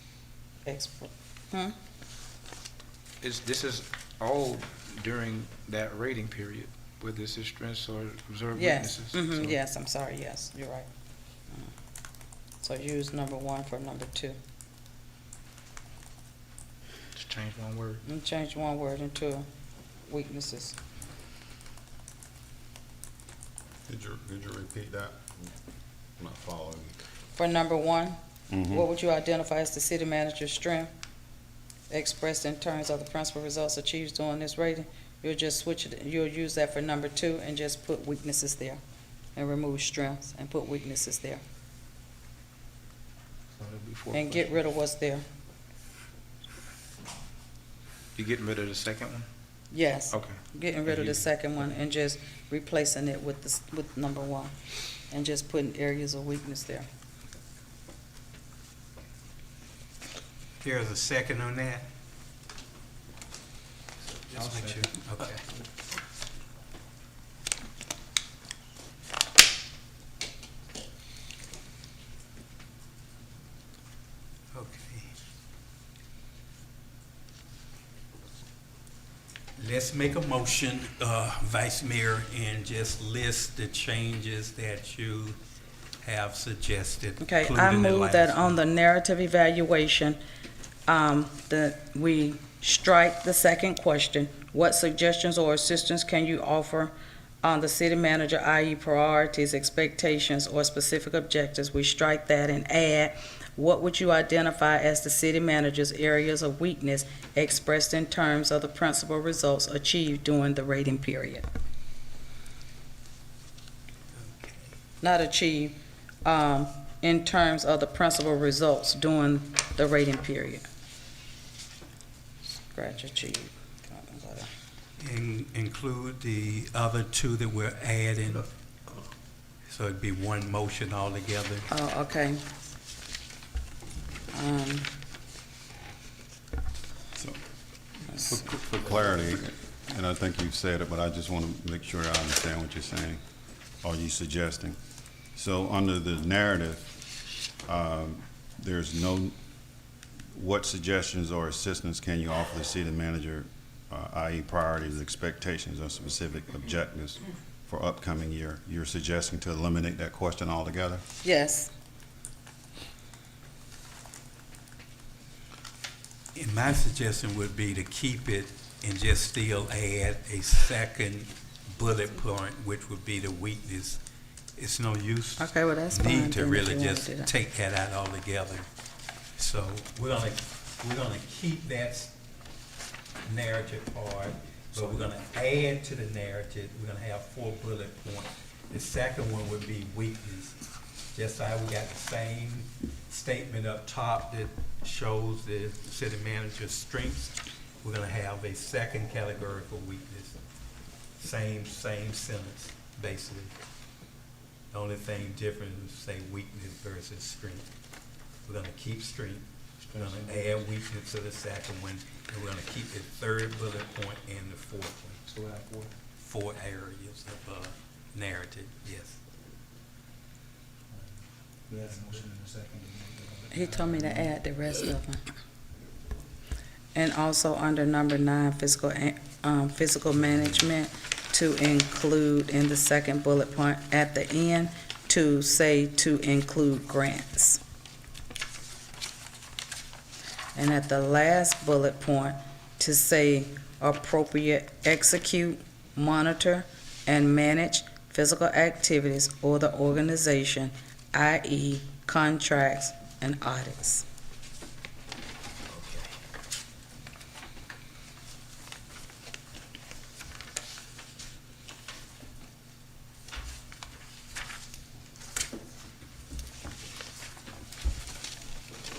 [SPEAKER 13] This is all during that rating period, whether this is strengths or observed
[SPEAKER 11] Yes,
[SPEAKER 13] weaknesses. So
[SPEAKER 11] yes, I'm sorry, yes, you're right. So use number 1 for number 2.
[SPEAKER 13] Just change one word.
[SPEAKER 11] And change one word into weaknesses.
[SPEAKER 5] Did you repeat that? I'm not following.
[SPEAKER 11] For number one,
[SPEAKER 5] Mhm.
[SPEAKER 11] what would you identify as the city manager's strength expressed in terms of the principal results achieved during this rating? You'll just switch it, you'll use that for number two and just put weaknesses there and remove strengths and put weaknesses there
[SPEAKER 13] So there'll be four
[SPEAKER 11] and get
[SPEAKER 13] questions.
[SPEAKER 11] rid of what's there.
[SPEAKER 13] You getting rid of the second one?
[SPEAKER 11] Yes,
[SPEAKER 13] Okay.
[SPEAKER 11] getting rid of
[SPEAKER 13] And
[SPEAKER 11] the
[SPEAKER 13] you-
[SPEAKER 11] second one and just replacing it with with number one and just putting areas of weakness there.
[SPEAKER 1] There's a second on that? Just
[SPEAKER 13] I'll
[SPEAKER 1] make sure, okay. Okay. Let's make a motion, Vice Mayor, and just list the changes that you have suggested.
[SPEAKER 11] Okay, I
[SPEAKER 1] including the
[SPEAKER 11] move that
[SPEAKER 1] last
[SPEAKER 11] on
[SPEAKER 1] one.
[SPEAKER 11] the narrative evaluation, that we strike the second question. What suggestions or assistance can you offer on the city manager, i.e. priorities, expectations, or specific objectives? We strike that and add, what would you identify as the city manager's areas of weakness expressed in terms of the principal results achieved during the rating period? Not achieved, in terms of the principal results during the rating period. Scratch achieved.
[SPEAKER 1] Include the other two that we're adding, so it'd be one motion altogether.
[SPEAKER 11] Oh, okay.
[SPEAKER 5] So, for clarity, and I think you've said it, but I just want to make sure I understand what you're saying, or you suggesting. So under the narrative, there's no, what suggestions or assistance can you offer the city manager, i.e. priorities, expectations, or specific objectives for upcoming year? You're suggesting to eliminate that question altogether?
[SPEAKER 11] Yes,
[SPEAKER 1] And my suggestion would be to keep it and just still add a second bullet point, which would be the weakness. It's no use.
[SPEAKER 11] okay, well, that's fine.
[SPEAKER 1] Need to
[SPEAKER 11] then, if
[SPEAKER 1] really
[SPEAKER 11] you wanna
[SPEAKER 1] just
[SPEAKER 11] do that.
[SPEAKER 1] take that out altogether. So we're gonna keep that narrative part, but we're gonna add to the narrative, we're gonna have 4 bullet points. The second one would be weakness. Just how we got the same statement up top that shows the city manager's strengths, we're gonna have a second category for weakness. Same sentence, basically. The only thing different is say weakness versus strength. We're gonna keep strength, we're gonna add weakness to the second one, and we're gonna keep the third bullet point and the fourth one.
[SPEAKER 13] So we have 4.
[SPEAKER 1] 4 areas of, narrative, yes.
[SPEAKER 13] We have a motion in a second.
[SPEAKER 11] He told me to add the rest of them. And also under number 9, physical management, to include in the second bullet point at the end, to say to include grants. And at the last bullet point, to say appropriate execute, monitor, and manage physical activities or the organization, i.e. contracts and audits.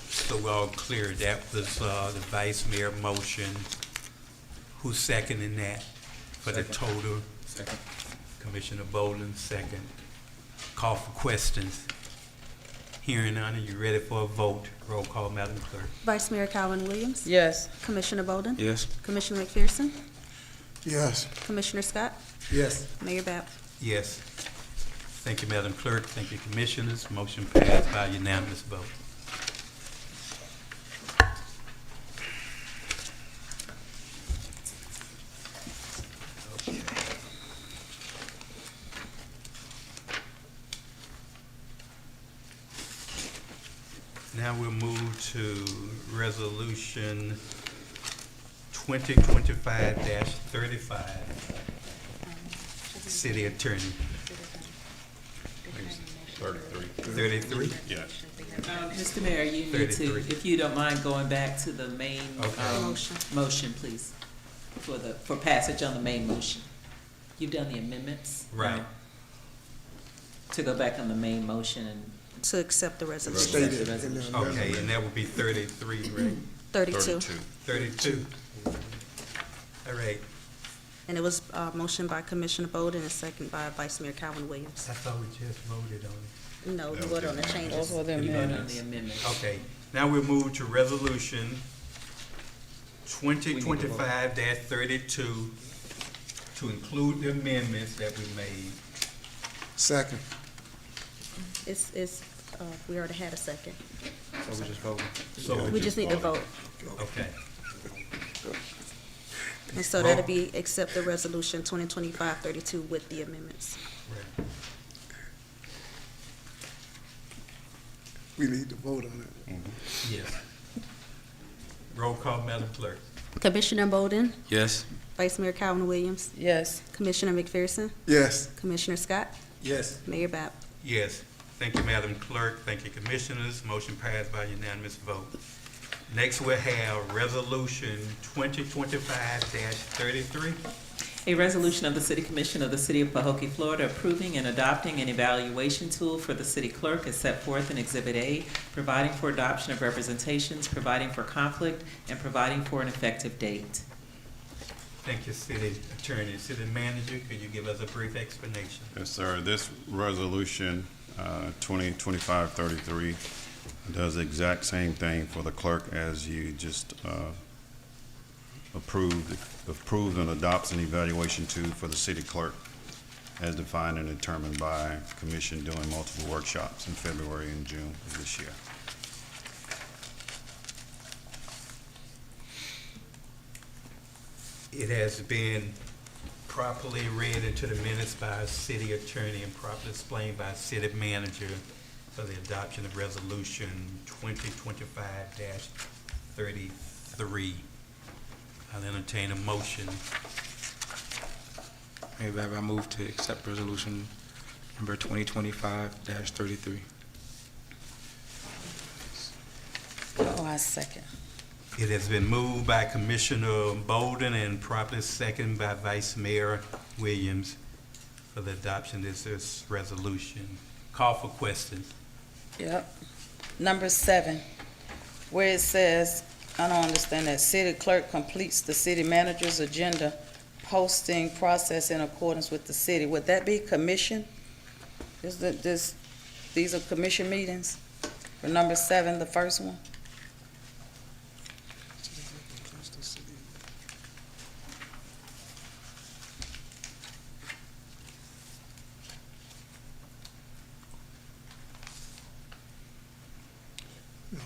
[SPEAKER 1] So we're all clear, that was, the vice mayor motion. Who's seconding that for the
[SPEAKER 13] Second.
[SPEAKER 1] total?
[SPEAKER 13] Second.
[SPEAKER 1] Commissioner Bolden, second. Call for questions. Hearing none, are you ready for a vote? Roll call, Madam Clerk.
[SPEAKER 4] Vice Mayor Calvin Williams,
[SPEAKER 11] Yes.
[SPEAKER 4] Commissioner Bolden,
[SPEAKER 13] Yes.
[SPEAKER 4] Commissioner McPherson,
[SPEAKER 3] Yes.
[SPEAKER 4] Commissioner Scott,
[SPEAKER 10] Yes.
[SPEAKER 4] Mayor Bab.
[SPEAKER 1] Yes. Thank you, Madam Clerk. Thank you, Commissioners. Motion passed by unanimous vote. Now we'll move to Resolution 2025-35, City Attorney. 33?
[SPEAKER 5] Yes.
[SPEAKER 8] Mr. Mayor, you need to,
[SPEAKER 1] 33.
[SPEAKER 8] if you don't mind going back to the main,
[SPEAKER 1] Okay.
[SPEAKER 8] motion, please, for passage on the main motion. You've done the amendments.
[SPEAKER 1] Right.
[SPEAKER 8] To go back on the main motion and
[SPEAKER 4] To accept the resolution.
[SPEAKER 3] Stated
[SPEAKER 8] the
[SPEAKER 3] in the
[SPEAKER 8] resolution.
[SPEAKER 1] Okay, and that would be 33, right?
[SPEAKER 4] 32.
[SPEAKER 1] 32. All right.
[SPEAKER 4] And it was motion by Commissioner Bowden and second by Vice Mayor Calvin Williams.
[SPEAKER 1] I thought we just voted on it.
[SPEAKER 4] No, you voted on the changes.
[SPEAKER 7] Those were the
[SPEAKER 8] You voted on
[SPEAKER 7] amendments.
[SPEAKER 8] the amendment.
[SPEAKER 1] Okay, now we move to resolution 2025-32 to include the amendments that we made.
[SPEAKER 3] Second.
[SPEAKER 4] We already had a second.
[SPEAKER 13] So we just voted.
[SPEAKER 1] So
[SPEAKER 4] We just need to vote.
[SPEAKER 1] Okay,
[SPEAKER 4] And so that'll be accept the resolution 2025-32 with the amendments.
[SPEAKER 1] right.
[SPEAKER 3] We need to vote on it.
[SPEAKER 1] Yes. Roll call, Madam Clerk.
[SPEAKER 4] Commissioner Bowden,
[SPEAKER 13] Yes.
[SPEAKER 4] Vice Mayor Calvin Williams,
[SPEAKER 7] Yes.
[SPEAKER 4] Commissioner McPherson,
[SPEAKER 3] Yes.
[SPEAKER 4] Commissioner Scott,
[SPEAKER 10] Yes.
[SPEAKER 4] Mayor Bab.
[SPEAKER 1] Yes. Thank you, Madam Clerk. Thank you, Commissioners. Motion passed by unanimous vote. Next, we have Resolution 2025-33.
[SPEAKER 8] A resolution of the City Commission of the City of Pahokee, Florida, approving and adopting an evaluation tool for the city clerk as set forth in Exhibit A, providing for adoption of representations, providing for conflict, and providing for an effective date.
[SPEAKER 1] Thank you, City Attorney. City Manager, could you give us a brief explanation?
[SPEAKER 5] Yes, sir. This resolution, 2025-33, does the exact same thing for the clerk as you just approved and adopts an evaluation tool for the city clerk as defined and determined by commission during multiple workshops in February and June of this year.
[SPEAKER 1] It has been properly read into the minutes by our city attorney and properly explained by our city manager for the adoption of resolution 2025-33. I'll entertain a motion.
[SPEAKER 13] Mayor Bab, I move to accept resolution number 2025-33.
[SPEAKER 11] Oh, I second.
[SPEAKER 1] It has been moved by Commissioner Bowden and properly seconded by Vice Mayor Williams for the adoption of this resolution. Call for questions.
[SPEAKER 7] Yep. Number 7, where it says, I don't understand that, city clerk completes the city manager's agenda posting process in accordance with the city. Would that be commission? These are commission meetings? For number 7, the first one?
[SPEAKER 3] No.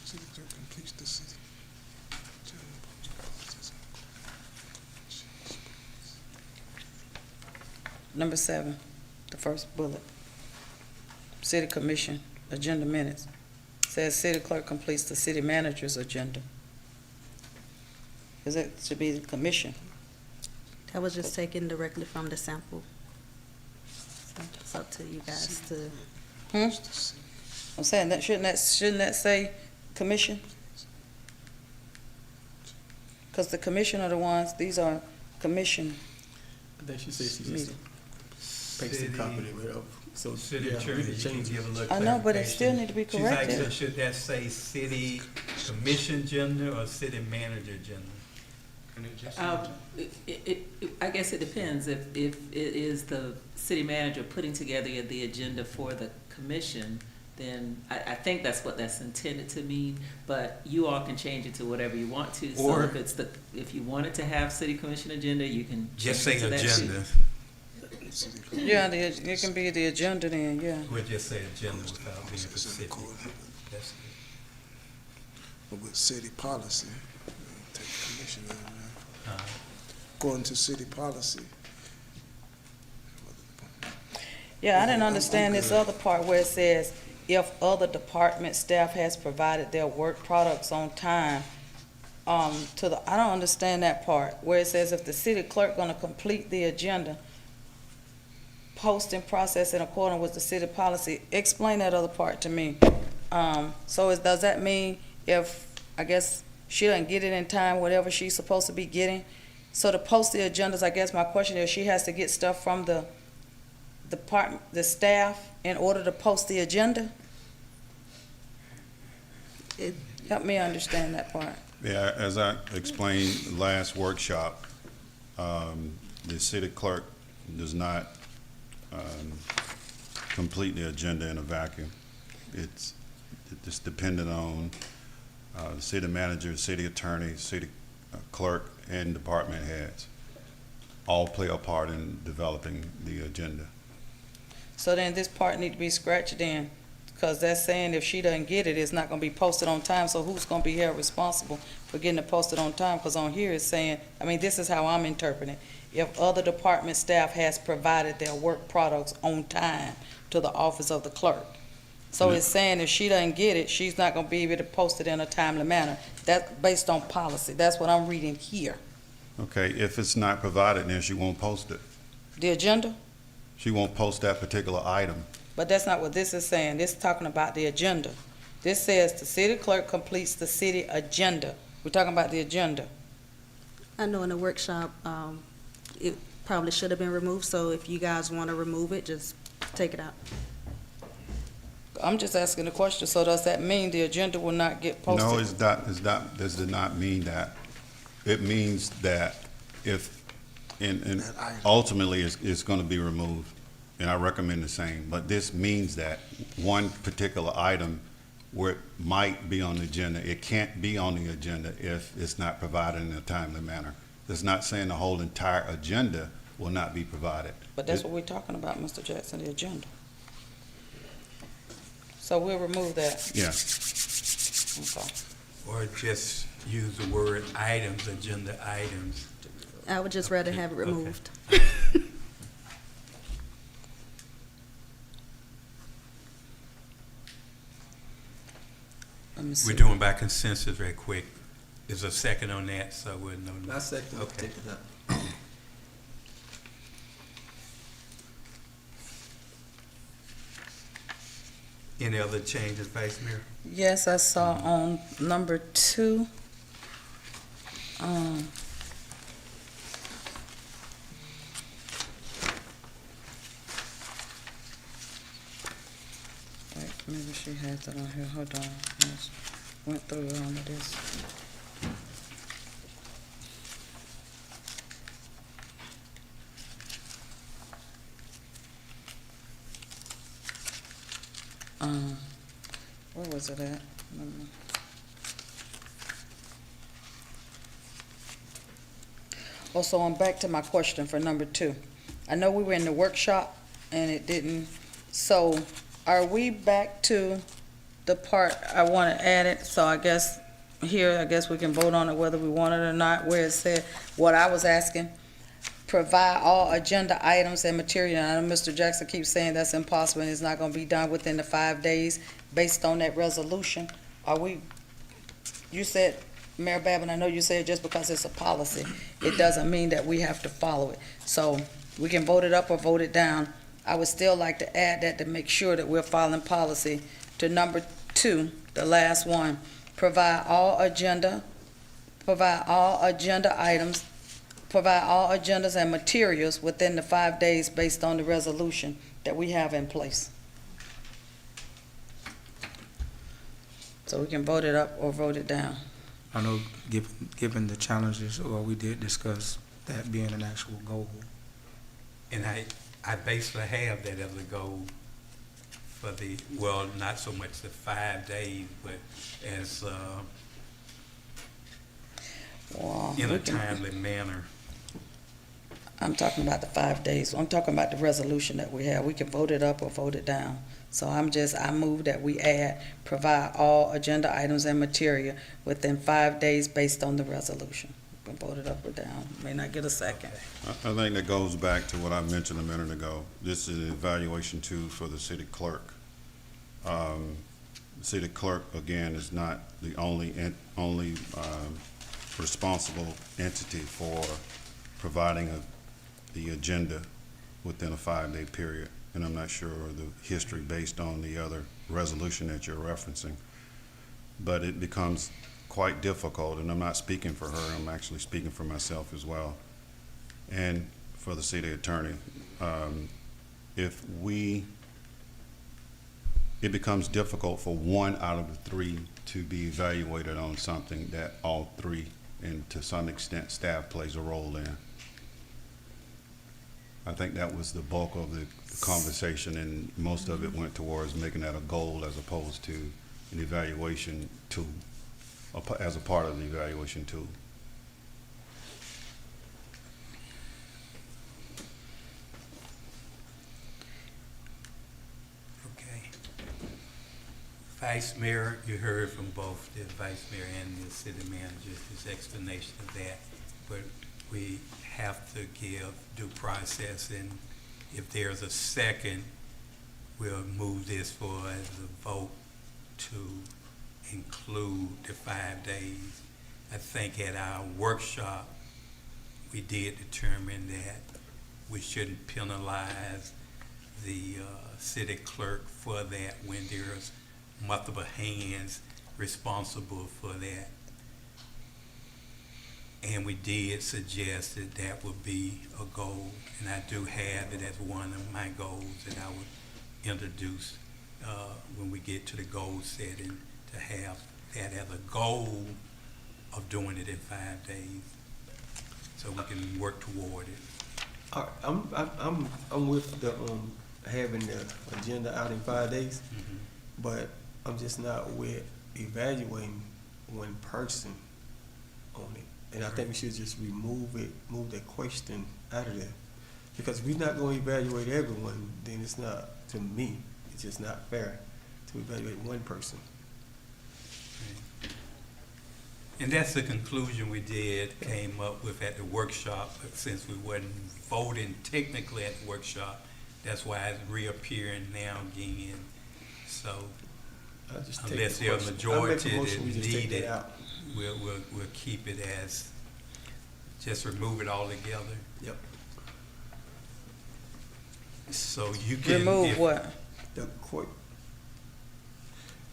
[SPEAKER 3] City clerk completes the city.
[SPEAKER 7] Number 7, the first bullet. City commission, agenda minutes. Says city clerk completes the city manager's agenda. Because it should be the commission.
[SPEAKER 4] That was just taken directly from the sample. So it's up to you guys to,
[SPEAKER 7] I'm saying that, shouldn't that say commission? Because the commission are the ones, these are commission
[SPEAKER 10] I think she said she just
[SPEAKER 7] meetings.
[SPEAKER 10] pasted a copy of it up. So,
[SPEAKER 1] City
[SPEAKER 10] yeah, we
[SPEAKER 1] Attorney,
[SPEAKER 10] can
[SPEAKER 1] you can
[SPEAKER 10] change it.
[SPEAKER 1] give a little
[SPEAKER 7] I know, but it still
[SPEAKER 1] clarification.
[SPEAKER 7] need to be
[SPEAKER 1] She's like,
[SPEAKER 7] corrected.
[SPEAKER 1] so should that say city commission agenda or city manager agenda?
[SPEAKER 8] I guess it depends. If it is the city manager putting together the agenda for the commission, then I think that's what that's intended to mean, but you all can change it to whatever you want to. So
[SPEAKER 1] Or-
[SPEAKER 8] if you wanted to have city commission agenda, you can
[SPEAKER 1] Just
[SPEAKER 8] change
[SPEAKER 1] say
[SPEAKER 8] it to that too.
[SPEAKER 1] agenda.
[SPEAKER 7] Yeah, it can be the agenda then, yeah.
[SPEAKER 1] We'll just say agenda without being specific. That's it.
[SPEAKER 3] But with city policy, take the commission out of there.
[SPEAKER 1] Uh,
[SPEAKER 3] According to city policy.
[SPEAKER 7] Yeah, I didn't understand this other part where it says, if other department staff has provided their work products on time, I don't understand that part, where it says if the city clerk gonna complete the agenda, posting process in accordance with the city policy. Explain that other part to me. Does that mean if, I guess, she doesn't get it in time, whatever she's supposed to be getting? So to post the agendas, I guess my question is, she has to get stuff from the department, the staff, in order to post the agenda? Help me understand that part.
[SPEAKER 5] Yeah, as I explained last workshop, the city clerk does not complete the agenda in a vacuum. It's dependent on the city manager, city attorney, city clerk, and department heads. All play a part in developing the agenda.
[SPEAKER 7] So then this part need to be scratched in, because that's saying if she doesn't get it, it's not gonna be posted on time, so who's gonna be held responsible for getting it posted on time? Because on here it's saying, I mean, this is how I'm interpreting it. If other department staff has provided their work products on time to the office of the clerk. So it's saying if she doesn't get it, she's not gonna be able to post it in a timely manner. That's based on policy. That's what I'm reading here.
[SPEAKER 5] Okay, if it's not provided, then she won't post it.
[SPEAKER 7] The agenda?
[SPEAKER 5] She won't post that particular item.
[SPEAKER 7] But that's not what this is saying. This is talking about the agenda. This says the city clerk completes the city agenda. We're talking about the agenda.
[SPEAKER 4] I know in the workshop, it probably should have been removed, so if you guys want to remove it, just take it out.
[SPEAKER 7] I'm just asking the question. So does that mean the agenda will not get posted?
[SPEAKER 5] No, it's not, this does not mean that. It means that if, and ultimately it's gonna be removed, and I recommend the same, but this means that one particular item where it might be on the agenda, it can't be on the agenda if it's not provided in a timely manner. It's not saying the whole entire agenda will not be provided.
[SPEAKER 7] But that's what we're talking about, Mr. Jackson, the agenda. So we'll remove that.
[SPEAKER 5] Yeah.
[SPEAKER 7] Okay.
[SPEAKER 1] Or just use the word items, agenda items.
[SPEAKER 4] I would just rather have it
[SPEAKER 1] Okay.
[SPEAKER 4] removed.
[SPEAKER 7] Let me see.
[SPEAKER 1] We're doing by consensus right quick. Is a second on that, so we'll know.
[SPEAKER 10] I second.
[SPEAKER 1] Okay.
[SPEAKER 10] Take it up.
[SPEAKER 1] Any other changes, Vice Mayor?
[SPEAKER 7] Yes, I saw on number 2. Wait, maybe she has it on here. Hold on. I just went through all of this. Where was it at? Also, I'm back to my question for number 2. I know we were in the workshop and it didn't, so are we back to the part I want to add it? So I guess here, I guess we can vote on it whether we want it or not, where it said what I was asking. Provide all agenda items and material. I know Mr. Jackson keeps saying that's impossible and it's not gonna be done within the 5 days based on that resolution. Are we, you said, Mayor Babin, I know you said just because it's a policy, it doesn't mean that we have to follow it. So we can vote it up or vote it down. I would still like to add that to make sure that we're following policy. To number 2, the last one, provide all agendas and materials within the 5 days based on the resolution that we have in place. So we can vote it up or vote it down.
[SPEAKER 13] I know, given the challenges, or we did discuss that being an actual goal.
[SPEAKER 1] And I basically have that as a goal for the, well, not so much the 5 days, but as,
[SPEAKER 7] Well,
[SPEAKER 1] in
[SPEAKER 7] we
[SPEAKER 1] a
[SPEAKER 7] can-
[SPEAKER 1] timely manner.
[SPEAKER 7] I'm talking about the 5 days. I'm talking about the resolution that we have. We can vote it up or vote it down. So I move that we add, provide all agenda items and material within 5 days based on the resolution. We can vote it up or down. May not get a second.
[SPEAKER 5] I think that goes back to what I mentioned a minute ago. This is an evaluation tool for the city clerk. The city clerk, again, is not the only responsible entity for providing the agenda within a 5-day period. And I'm not sure of the history based on the other resolution that you're referencing. But it becomes quite difficult, and I'm not speaking for her, I'm actually speaking for myself as well, and for the city attorney. It becomes difficult for one out of the three to be evaluated on something that all three, and to some extent, staff plays a role in. I think that was the bulk of the conversation, and most of it went towards making that a goal as opposed to an evaluation tool, as a part of the evaluation tool.
[SPEAKER 1] Okay. Vice Mayor, you heard from both the Vice Mayor and the City Manager, his explanation of that, but we have to give due process, and if there's a second, we'll move this for as a vote to include the 5 days. I think at our workshop, we did determine that we shouldn't penalize the city clerk for that when there's multiple hands responsible for that. And we did suggest that that would be a goal, and I do have it as one of my goals that I would introduce when we get to the goal setting, to have that as a goal of doing it in 5 days, so we can work toward it.
[SPEAKER 10] All right, I'm with the, having the agenda out in 5 days, but I'm just not with evaluating one person on it. And I think we should just remove that question out of there. Because if we're not gonna evaluate everyone, then it's not, to me, it's just not fair to evaluate one person.
[SPEAKER 1] And that's the conclusion we came up with at the workshop, but since we wasn't voting technically at the workshop, that's why it's reappearing now again. So
[SPEAKER 10] I'll just take
[SPEAKER 1] unless
[SPEAKER 10] the
[SPEAKER 1] there's a
[SPEAKER 10] question. I'll make
[SPEAKER 1] majority
[SPEAKER 10] a motion, we
[SPEAKER 1] that
[SPEAKER 10] just take
[SPEAKER 1] need it,
[SPEAKER 10] that out.
[SPEAKER 1] we'll keep it as, just remove it all together.
[SPEAKER 10] Yep.
[SPEAKER 1] So you can.
[SPEAKER 7] Remove what?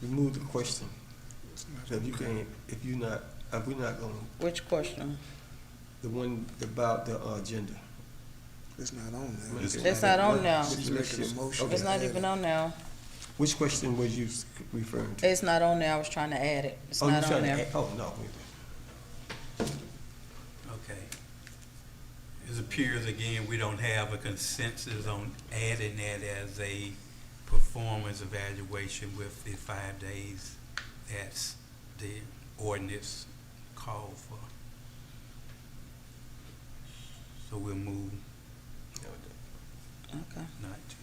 [SPEAKER 10] Remove the question. So if we're not gonna,
[SPEAKER 7] Which question?
[SPEAKER 10] the one about the agenda.
[SPEAKER 3] It's not on there.
[SPEAKER 7] It's not on now.
[SPEAKER 3] Just making a motion.
[SPEAKER 10] Okay.
[SPEAKER 7] It's not even on now.
[SPEAKER 10] Which question was you referring to?
[SPEAKER 7] It's not on there. I was trying to add it. It's
[SPEAKER 10] Oh, you
[SPEAKER 7] not on
[SPEAKER 10] trying to
[SPEAKER 7] there.
[SPEAKER 10] add- oh, no.
[SPEAKER 1] Okay. It appears again, we don't have a consensus on adding that as a performance evaluation with the 5 days that's the ordinance called for. So we'll move
[SPEAKER 7] Okay.
[SPEAKER 1] not to.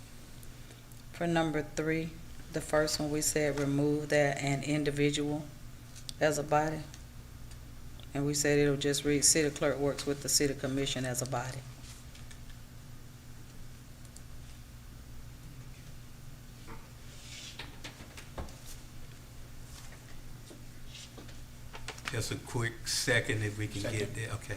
[SPEAKER 7] For number 3, the first one, we said remove that and individual as a body. And we said it'll just read, city clerk works with the city commission as a body.
[SPEAKER 1] Just a quick second if we can
[SPEAKER 10] Second.
[SPEAKER 1] get there, okay.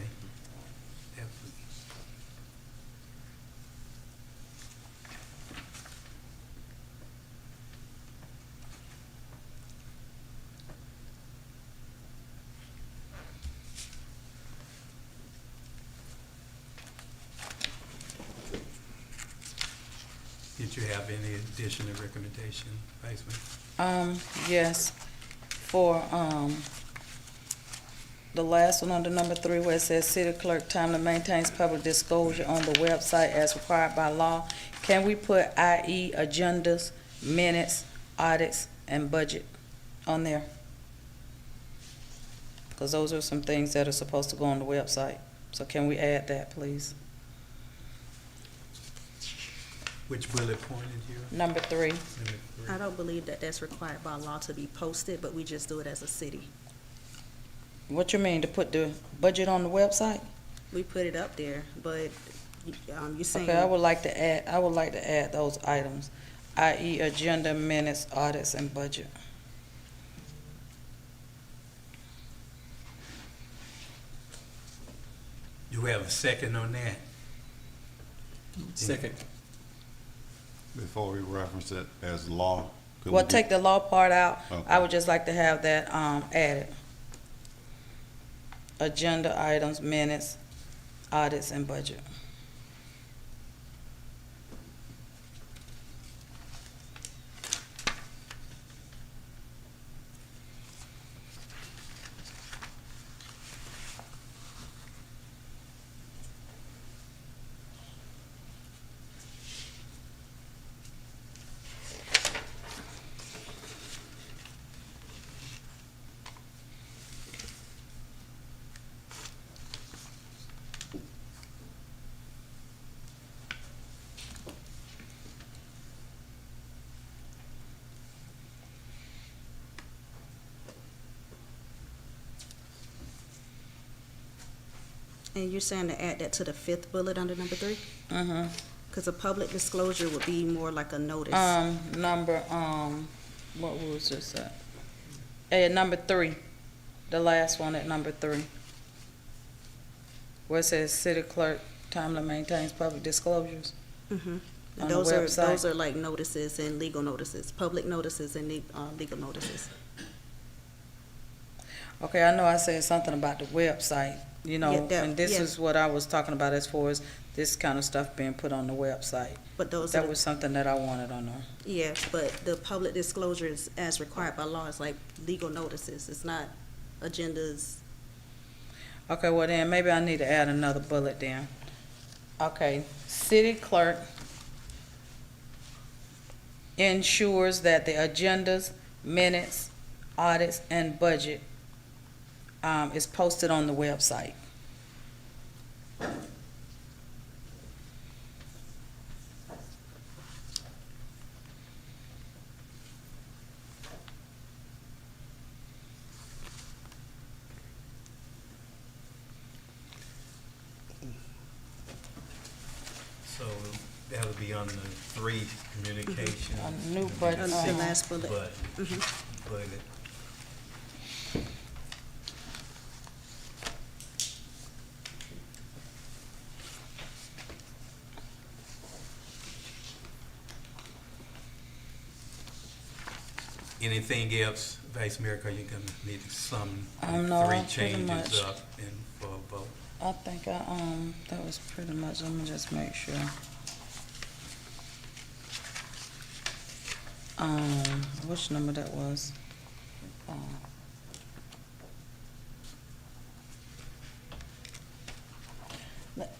[SPEAKER 1] Did you have any additional recommendation, Vice Mayor?
[SPEAKER 7] Yes, for, the last one under number 3, where it says city clerk timely maintains public disclosure on the website as required by law, can we put i.e. agendas, minutes, audits, and budget on there? Because those are some things that are supposed to go on the website. So can we add that, please?
[SPEAKER 1] Which bullet point is yours?
[SPEAKER 7] Number 3.
[SPEAKER 1] Number 3.
[SPEAKER 4] I don't believe that that's required by law to be posted, but we just do it as a city.
[SPEAKER 7] What you mean, to put the budget on the website?
[SPEAKER 4] We put it up there, but you're saying.
[SPEAKER 7] Okay, I would like to add those items, i.e. agenda, minutes, audits, and budget.
[SPEAKER 1] Do we have a second on that?
[SPEAKER 10] Second.
[SPEAKER 5] Before we reference it as law, could we
[SPEAKER 11] Well,
[SPEAKER 5] do-
[SPEAKER 11] take the law part out. I
[SPEAKER 5] Okay.
[SPEAKER 11] would just like to have that, added. Agenda items, minutes, audits, and budget.
[SPEAKER 4] And you're saying to add that to the 5th bullet under number 3?
[SPEAKER 11] Mm-hmm.
[SPEAKER 4] Because a public disclosure would be more like a notice.
[SPEAKER 11] Number, what was this at? Number 3, the last one at number 3. Where it says city clerk timely maintains public disclosures.
[SPEAKER 4] Mm-hmm.
[SPEAKER 11] On the
[SPEAKER 4] Those
[SPEAKER 11] website.
[SPEAKER 4] are like notices and legal notices, public notices and legal notices.
[SPEAKER 11] Okay, I know I said something about the website, you know,
[SPEAKER 4] Yeah, that-
[SPEAKER 11] and this
[SPEAKER 4] yeah.
[SPEAKER 11] is what I was talking about as far as this kind of stuff being put on the website.
[SPEAKER 4] But those
[SPEAKER 11] That
[SPEAKER 4] are,
[SPEAKER 11] was something that I wanted on there.
[SPEAKER 4] yeah, but the public disclosures as required by law is like legal notices. It's not agendas.
[SPEAKER 11] Okay, well then, maybe I need to add another bullet then. Okay, city clerk ensures that the agendas, minutes, audits, and budget is posted on the website.
[SPEAKER 1] So that would be on the 3 communication.
[SPEAKER 11] A new budget.
[SPEAKER 4] The last bullet.
[SPEAKER 1] But,
[SPEAKER 4] Mhm.
[SPEAKER 1] but anything else, Vice Mayor, are you gonna need to sum
[SPEAKER 11] No,
[SPEAKER 1] the 3
[SPEAKER 11] pretty much.
[SPEAKER 1] changes up and for a vote?
[SPEAKER 11] I think that was pretty much, let me just make sure. Which number that was?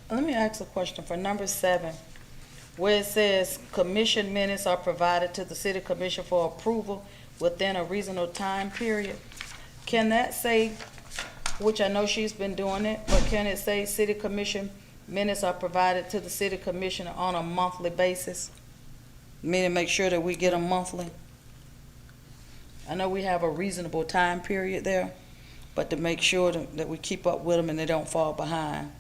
[SPEAKER 11] Let me ask a question for number 7, where it says commission minutes are provided to the city commission for approval within a reasonable time period. Can that say, which I know she's been doing it, but can it say city commission minutes are provided to the city commissioner on a monthly basis? Meaning make sure that we get them monthly? I know we have a reasonable time period there, but to make sure that we keep up with them and they don't fall behind.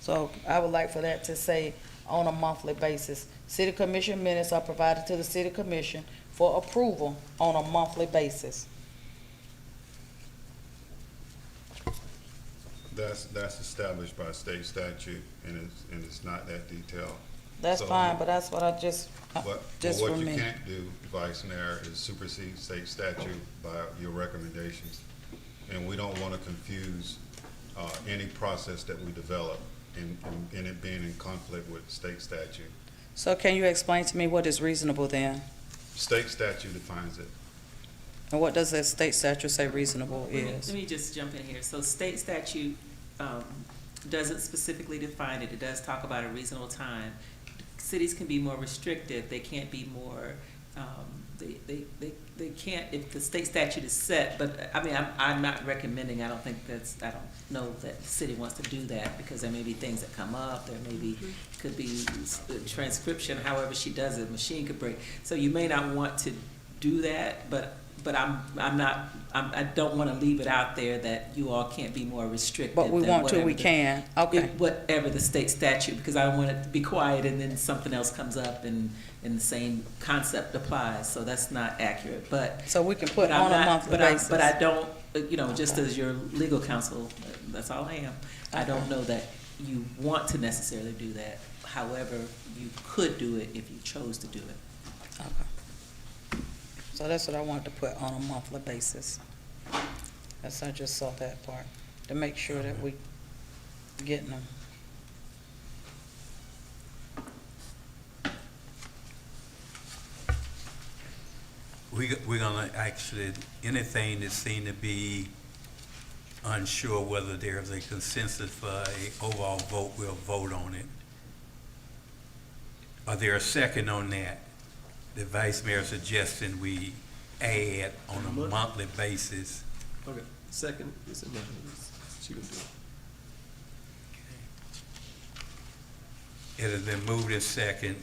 [SPEAKER 11] So I would like for that to say on a monthly basis. City commission minutes are provided to the city commission for approval on a monthly basis.
[SPEAKER 5] That's established by state statute, and it's not that detailed.
[SPEAKER 11] That's
[SPEAKER 5] So-
[SPEAKER 11] fine, but that's what I just
[SPEAKER 5] But
[SPEAKER 11] for
[SPEAKER 5] what you
[SPEAKER 11] me.
[SPEAKER 5] can't do, Vice Mayor, is supersede state statute by your recommendations. And we don't want to confuse any process that we develop in it being in conflict with state statute.
[SPEAKER 11] So can you explain to me what is reasonable then?
[SPEAKER 5] State statute defines it.
[SPEAKER 11] And what does that state statute say reasonable
[SPEAKER 8] Let
[SPEAKER 11] is?
[SPEAKER 8] me just jump in here. So state statute doesn't specifically define it. It does talk about a reasonable time. Cities can be more restrictive. They can't be more, they can't, if the state statute is set, but, I mean, I'm not recommending, I don't know that the city wants to do that, because there may be things that come up, there may be, could be transcription, however she does it, machine could break. So you may not want to do that, but I don't wanna leave it out there that you all can't be more restrictive
[SPEAKER 11] But we
[SPEAKER 8] than
[SPEAKER 11] want to,
[SPEAKER 8] whatever
[SPEAKER 11] we
[SPEAKER 8] the-
[SPEAKER 11] can, okay.
[SPEAKER 8] whatever the state statute, because I don't want it to be quiet and then something else comes up and the same concept applies, so that's not accurate, but.
[SPEAKER 11] So we can put
[SPEAKER 8] but I'm
[SPEAKER 11] on a
[SPEAKER 8] not-
[SPEAKER 11] monthly
[SPEAKER 8] but I-
[SPEAKER 11] basis.
[SPEAKER 8] But I don't, just as your legal counsel, that's all I am, I don't know that you want to necessarily do that. however you could do it if you chose to do it.
[SPEAKER 7] Okay. So that's what I wanted to put on a monthly basis. That's, I just saw that part, to make sure that we getting them.
[SPEAKER 1] We're gonna actually, anything that seemed to be unsure whether there's a consensus for a overall vote, we'll vote on it. Are there a second on that? The vice mayor suggesting we add on a monthly basis.
[SPEAKER 10] Okay, second is a motion. She will do it.
[SPEAKER 1] It has been moved in second,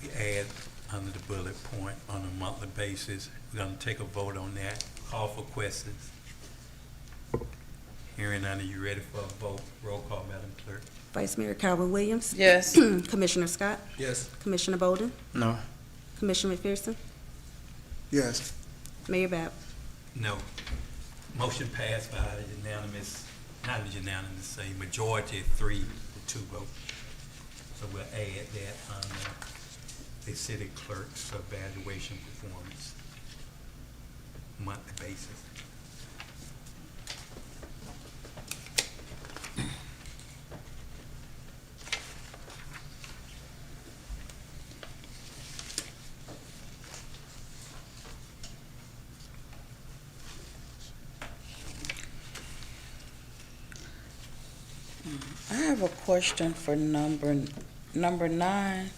[SPEAKER 1] we add under the bullet point on a monthly basis. We're gonna take a vote on that. Call for questions. Hearing none, are you ready for a vote? Roll call, Madam Clerk.
[SPEAKER 4] Vice Mayor Calvin Williams.
[SPEAKER 7] Yes.
[SPEAKER 4] Commissioner Scott.
[SPEAKER 10] Yes.
[SPEAKER 4] Commissioner Bolden.
[SPEAKER 13] No.
[SPEAKER 4] Commissioner McPherson.
[SPEAKER 3] Yes.
[SPEAKER 4] Mayor Bab.
[SPEAKER 1] No. Motion passed by a unanimous, not a unanimous, a majority, 3-2 vote. So we'll add that on the city clerk's evaluation performance monthly basis.
[SPEAKER 7] I have a question for number 9.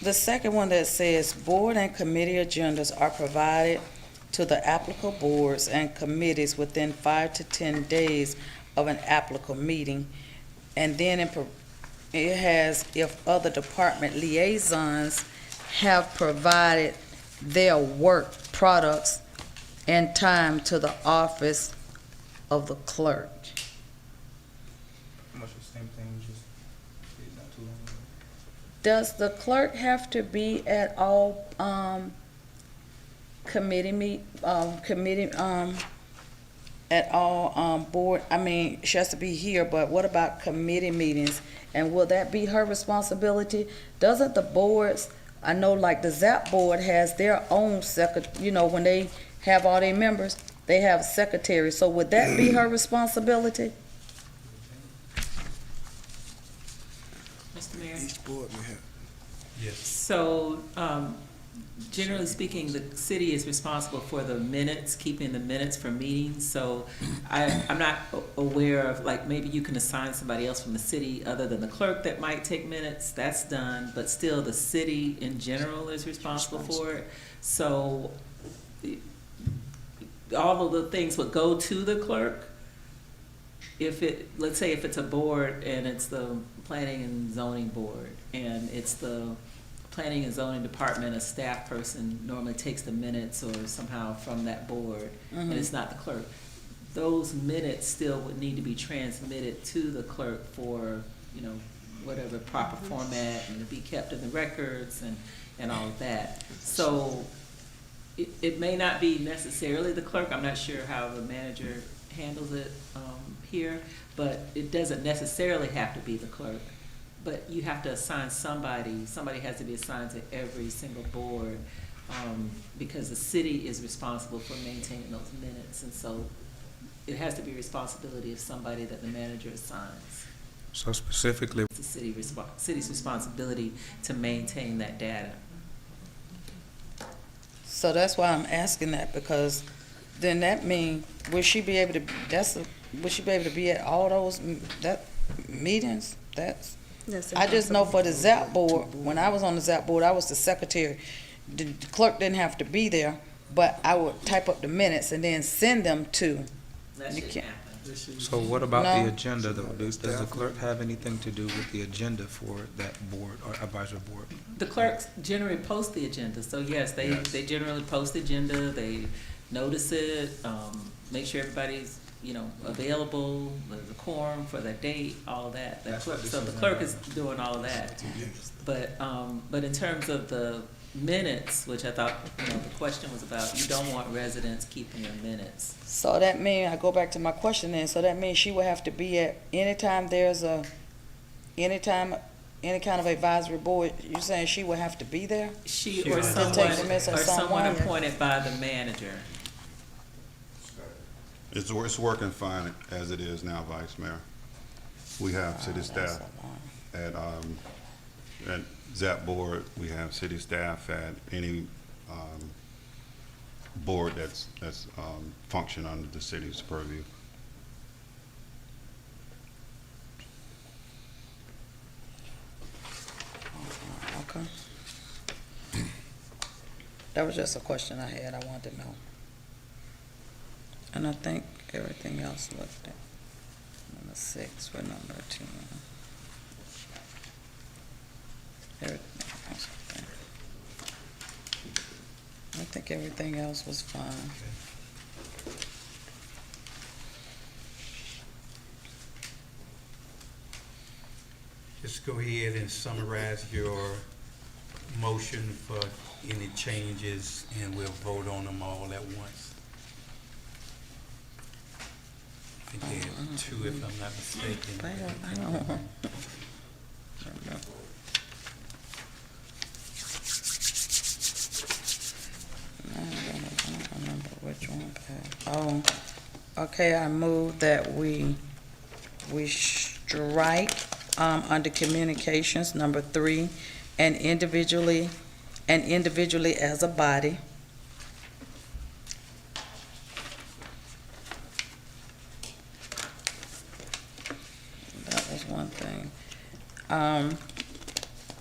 [SPEAKER 7] The second one that says, board and committee agendas are provided to the applicable boards and committees within 5 to 10 days of an applicable meeting. And then it has, if other department liaisons have provided their work products and time to the office of the clerk.
[SPEAKER 13] Much the same thing, just not too long ago.
[SPEAKER 7] Does the clerk have to be at all, at all, board, I mean, she has to be here, but what about committee meetings? And will that be her responsibility? Doesn't the boards, I know like the ZAP board has their own when they have all their members, they have a secretary, so would that be her responsibility?
[SPEAKER 8] Mr. Mayor?
[SPEAKER 3] Each board may have.
[SPEAKER 1] Yes.
[SPEAKER 8] So, generally speaking, the city is responsible for the minutes, keeping the minutes for meetings. So I'm not aware of, like, maybe you can assign somebody else from the city other than the clerk that might take minutes. That's done, but still the city in general is responsible for it. So all of the things would go to the clerk. Let's say if it's a board and it's the planning and zoning board and it's the planning and zoning department, a staff person normally takes the minutes or somehow from that board, and it's not the clerk. Those minutes still would need to be transmitted to the clerk for, whatever proper format and to be kept in the records and all of that. So it may not be necessarily the clerk. I'm not sure how the manager handles it here, but it doesn't necessarily have to be the clerk. But you have to assign somebody has to be assigned to every single board, because the city is responsible for maintaining those minutes. And so it has to be responsibility of somebody that the manager assigns.
[SPEAKER 13] So specifically,
[SPEAKER 8] It's the city's responsibility to maintain that data.
[SPEAKER 7] So that's why I'm asking that, because then that mean, will she be able to be at all those, meetings? I just know for the ZAP board, when I was on the ZAP board, I was the secretary. The clerk didn't have to be there, but I would type up the minutes and then send them to.
[SPEAKER 8] That
[SPEAKER 7] You
[SPEAKER 8] should
[SPEAKER 7] can't-
[SPEAKER 8] happen.
[SPEAKER 13] so what about
[SPEAKER 7] No.
[SPEAKER 13] the agenda though? Does the clerk have anything to do with the agenda for that board or advisory board?
[SPEAKER 8] The clerks generally post the agenda, so yes, they generally post the agenda, they notice it, make sure everybody's, available, the quorum for that date, all of that.
[SPEAKER 13] That's what this
[SPEAKER 8] So
[SPEAKER 13] is
[SPEAKER 8] the clerk
[SPEAKER 13] about.
[SPEAKER 8] is doing all of that. But in terms of the minutes, which I thought, the question was about, you don't want residents keeping your minutes.
[SPEAKER 7] So that mean, I go back to my question then, so that means she would have to be at, anytime there's any kind of advisory board, you're saying she would have to be there?
[SPEAKER 8] She
[SPEAKER 1] She
[SPEAKER 8] or
[SPEAKER 1] would.
[SPEAKER 8] someone,
[SPEAKER 7] Take the minutes or
[SPEAKER 8] or someone
[SPEAKER 7] someone.
[SPEAKER 8] appointed by the manager.
[SPEAKER 5] It's working fine as it is now, Vice Mayor. We have city staff at ZAP board, we have city staff at any, board that's function under the city's purview.
[SPEAKER 7] Okay. That was just a question I had, I wanted to know. And I think everything else looked at. Number 6 with number 10. Everything else, I think everything else was fine.
[SPEAKER 1] Just go ahead and summarize your motion for any changes, and we'll vote on them all at once. I think there are 2, if I'm not mistaken.
[SPEAKER 7] I don't. I don't remember which one passed. Oh, okay, I move that we strike, under communications, number 3, and individually as a body. That was one thing.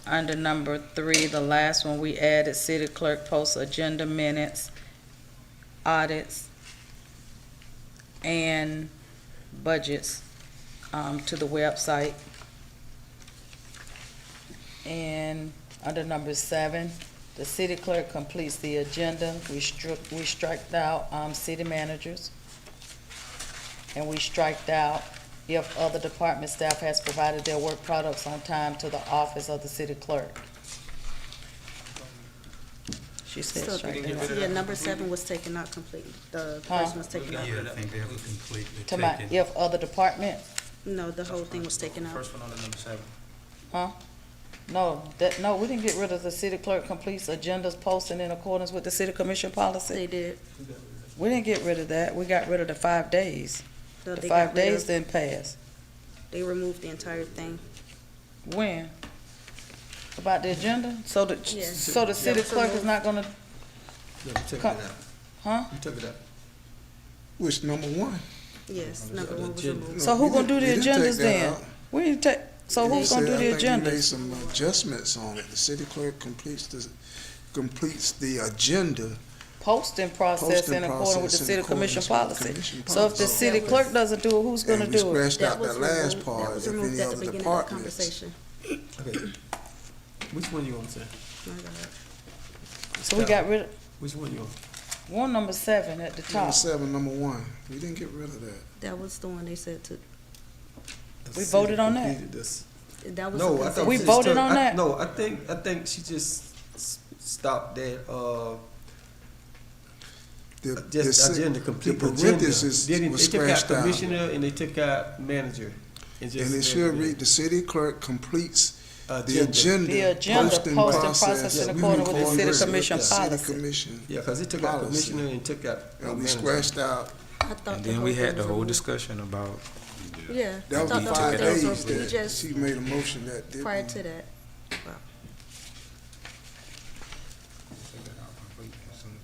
[SPEAKER 7] Under number 3, the last one, we added city clerk posts agenda minutes, audits, and budgets, to the website. And under number 7, the city clerk completes the agenda. We striked out, city managers. And we striked out if other department staff has provided their work products on time to the office of the city clerk. She said
[SPEAKER 4] So,
[SPEAKER 7] strike that out.
[SPEAKER 4] yeah, number 7 was taken out completely. The person was taken out.
[SPEAKER 1] Yeah, I think that was completely
[SPEAKER 7] To my,
[SPEAKER 1] taken.
[SPEAKER 7] if other department,
[SPEAKER 4] No, the whole thing was taken out.
[SPEAKER 13] First one on the number 7.
[SPEAKER 7] huh? No, we didn't get rid of the city clerk completes agendas posted in accordance with the city commission policy.
[SPEAKER 4] They did.
[SPEAKER 7] We didn't get rid of that. We got rid of the 5 days.
[SPEAKER 4] No,
[SPEAKER 7] The
[SPEAKER 4] they
[SPEAKER 7] 5
[SPEAKER 4] got rid
[SPEAKER 7] days
[SPEAKER 4] of-
[SPEAKER 7] didn't pass.
[SPEAKER 4] They removed the entire thing.
[SPEAKER 7] When? About the agenda? So the
[SPEAKER 4] Yes.
[SPEAKER 7] city
[SPEAKER 4] Yeah.
[SPEAKER 7] clerk is not gonna,
[SPEAKER 10] No, you took it
[SPEAKER 7] Come-
[SPEAKER 10] out.
[SPEAKER 7] huh?
[SPEAKER 10] You took it out.
[SPEAKER 3] Which number 1?
[SPEAKER 4] Yes, number 1 was
[SPEAKER 10] agenda.
[SPEAKER 4] removed.
[SPEAKER 7] So who gonna do the
[SPEAKER 3] You didn't take
[SPEAKER 7] agendas
[SPEAKER 3] that
[SPEAKER 7] then?
[SPEAKER 3] out.
[SPEAKER 7] We didn't take, so
[SPEAKER 3] You
[SPEAKER 7] who's gonna do
[SPEAKER 3] said-
[SPEAKER 7] the
[SPEAKER 3] I think you made
[SPEAKER 7] agendas?
[SPEAKER 3] some adjustments on it. The city clerk completes the agenda.
[SPEAKER 7] Posting process
[SPEAKER 3] Posting
[SPEAKER 7] in accordance with the
[SPEAKER 3] process in
[SPEAKER 7] city
[SPEAKER 3] accordance
[SPEAKER 7] commission
[SPEAKER 3] with the
[SPEAKER 7] policy.
[SPEAKER 3] commission
[SPEAKER 7] So if the
[SPEAKER 3] policy.
[SPEAKER 7] city clerk doesn't do it, who's gonna
[SPEAKER 3] And we
[SPEAKER 7] do it?
[SPEAKER 3] scratched out that last
[SPEAKER 4] removed-
[SPEAKER 3] part,
[SPEAKER 4] That was
[SPEAKER 3] if
[SPEAKER 4] removed
[SPEAKER 3] any
[SPEAKER 4] at the
[SPEAKER 3] other
[SPEAKER 4] beginning of the
[SPEAKER 3] departments.
[SPEAKER 4] conversation.
[SPEAKER 10] Okay. Which one you want to say?
[SPEAKER 4] My God.
[SPEAKER 7] So we got rid of,
[SPEAKER 10] Which one you want?
[SPEAKER 7] one number 7 at the
[SPEAKER 3] Number
[SPEAKER 7] top.
[SPEAKER 3] 7, number 1. We didn't get rid of that.
[SPEAKER 4] That was the one they said to,
[SPEAKER 10] The
[SPEAKER 7] We
[SPEAKER 10] city
[SPEAKER 7] voted on that?
[SPEAKER 10] completed this.
[SPEAKER 4] that was
[SPEAKER 10] No,
[SPEAKER 4] the
[SPEAKER 10] I thought
[SPEAKER 7] We
[SPEAKER 10] she
[SPEAKER 4] consensus.
[SPEAKER 10] just
[SPEAKER 7] voted
[SPEAKER 10] took-
[SPEAKER 7] on
[SPEAKER 10] I-
[SPEAKER 7] that?
[SPEAKER 10] No, I think she just stopped that, just
[SPEAKER 3] ci-
[SPEAKER 10] agenda, complete
[SPEAKER 3] The
[SPEAKER 10] agenda.
[SPEAKER 3] parentheses
[SPEAKER 10] Then
[SPEAKER 3] was
[SPEAKER 10] they took out
[SPEAKER 3] scratched out.
[SPEAKER 10] commissioner and they took out manager.
[SPEAKER 3] And it should read, the city clerk completes the
[SPEAKER 10] Agenda.
[SPEAKER 3] agenda.
[SPEAKER 7] The agenda
[SPEAKER 3] posting
[SPEAKER 7] process in
[SPEAKER 3] in
[SPEAKER 7] accordance with the city
[SPEAKER 3] accordance with
[SPEAKER 7] commission
[SPEAKER 3] the city
[SPEAKER 7] policy.
[SPEAKER 3] commission.
[SPEAKER 10] Yeah, cause it took out
[SPEAKER 3] policy.
[SPEAKER 10] commissioner and took out
[SPEAKER 3] And we
[SPEAKER 10] manager.
[SPEAKER 3] scratched out,
[SPEAKER 4] I thought
[SPEAKER 13] And
[SPEAKER 4] the
[SPEAKER 13] then
[SPEAKER 4] whole
[SPEAKER 13] we
[SPEAKER 4] thing
[SPEAKER 13] had the
[SPEAKER 4] was
[SPEAKER 13] whole
[SPEAKER 4] removed.
[SPEAKER 13] discussion about,
[SPEAKER 4] Yeah,
[SPEAKER 3] that
[SPEAKER 4] I
[SPEAKER 3] was
[SPEAKER 4] thought
[SPEAKER 3] the
[SPEAKER 4] those
[SPEAKER 3] 5 days
[SPEAKER 4] were, we
[SPEAKER 3] that
[SPEAKER 4] just,
[SPEAKER 3] she made a motion that didn't.
[SPEAKER 4] prior to that.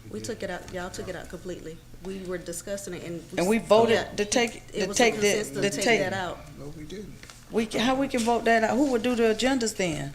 [SPEAKER 4] We took it out, y'all took it out completely. We were discussing it and.
[SPEAKER 7] And we
[SPEAKER 4] yeah,
[SPEAKER 7] voted to take,
[SPEAKER 4] It
[SPEAKER 7] to
[SPEAKER 4] was a
[SPEAKER 7] take
[SPEAKER 4] consensus
[SPEAKER 7] the,
[SPEAKER 4] to
[SPEAKER 7] to
[SPEAKER 4] take
[SPEAKER 7] take,
[SPEAKER 4] that out.
[SPEAKER 3] No, we didn't.
[SPEAKER 7] how we can vote that out? Who would do the agendas then?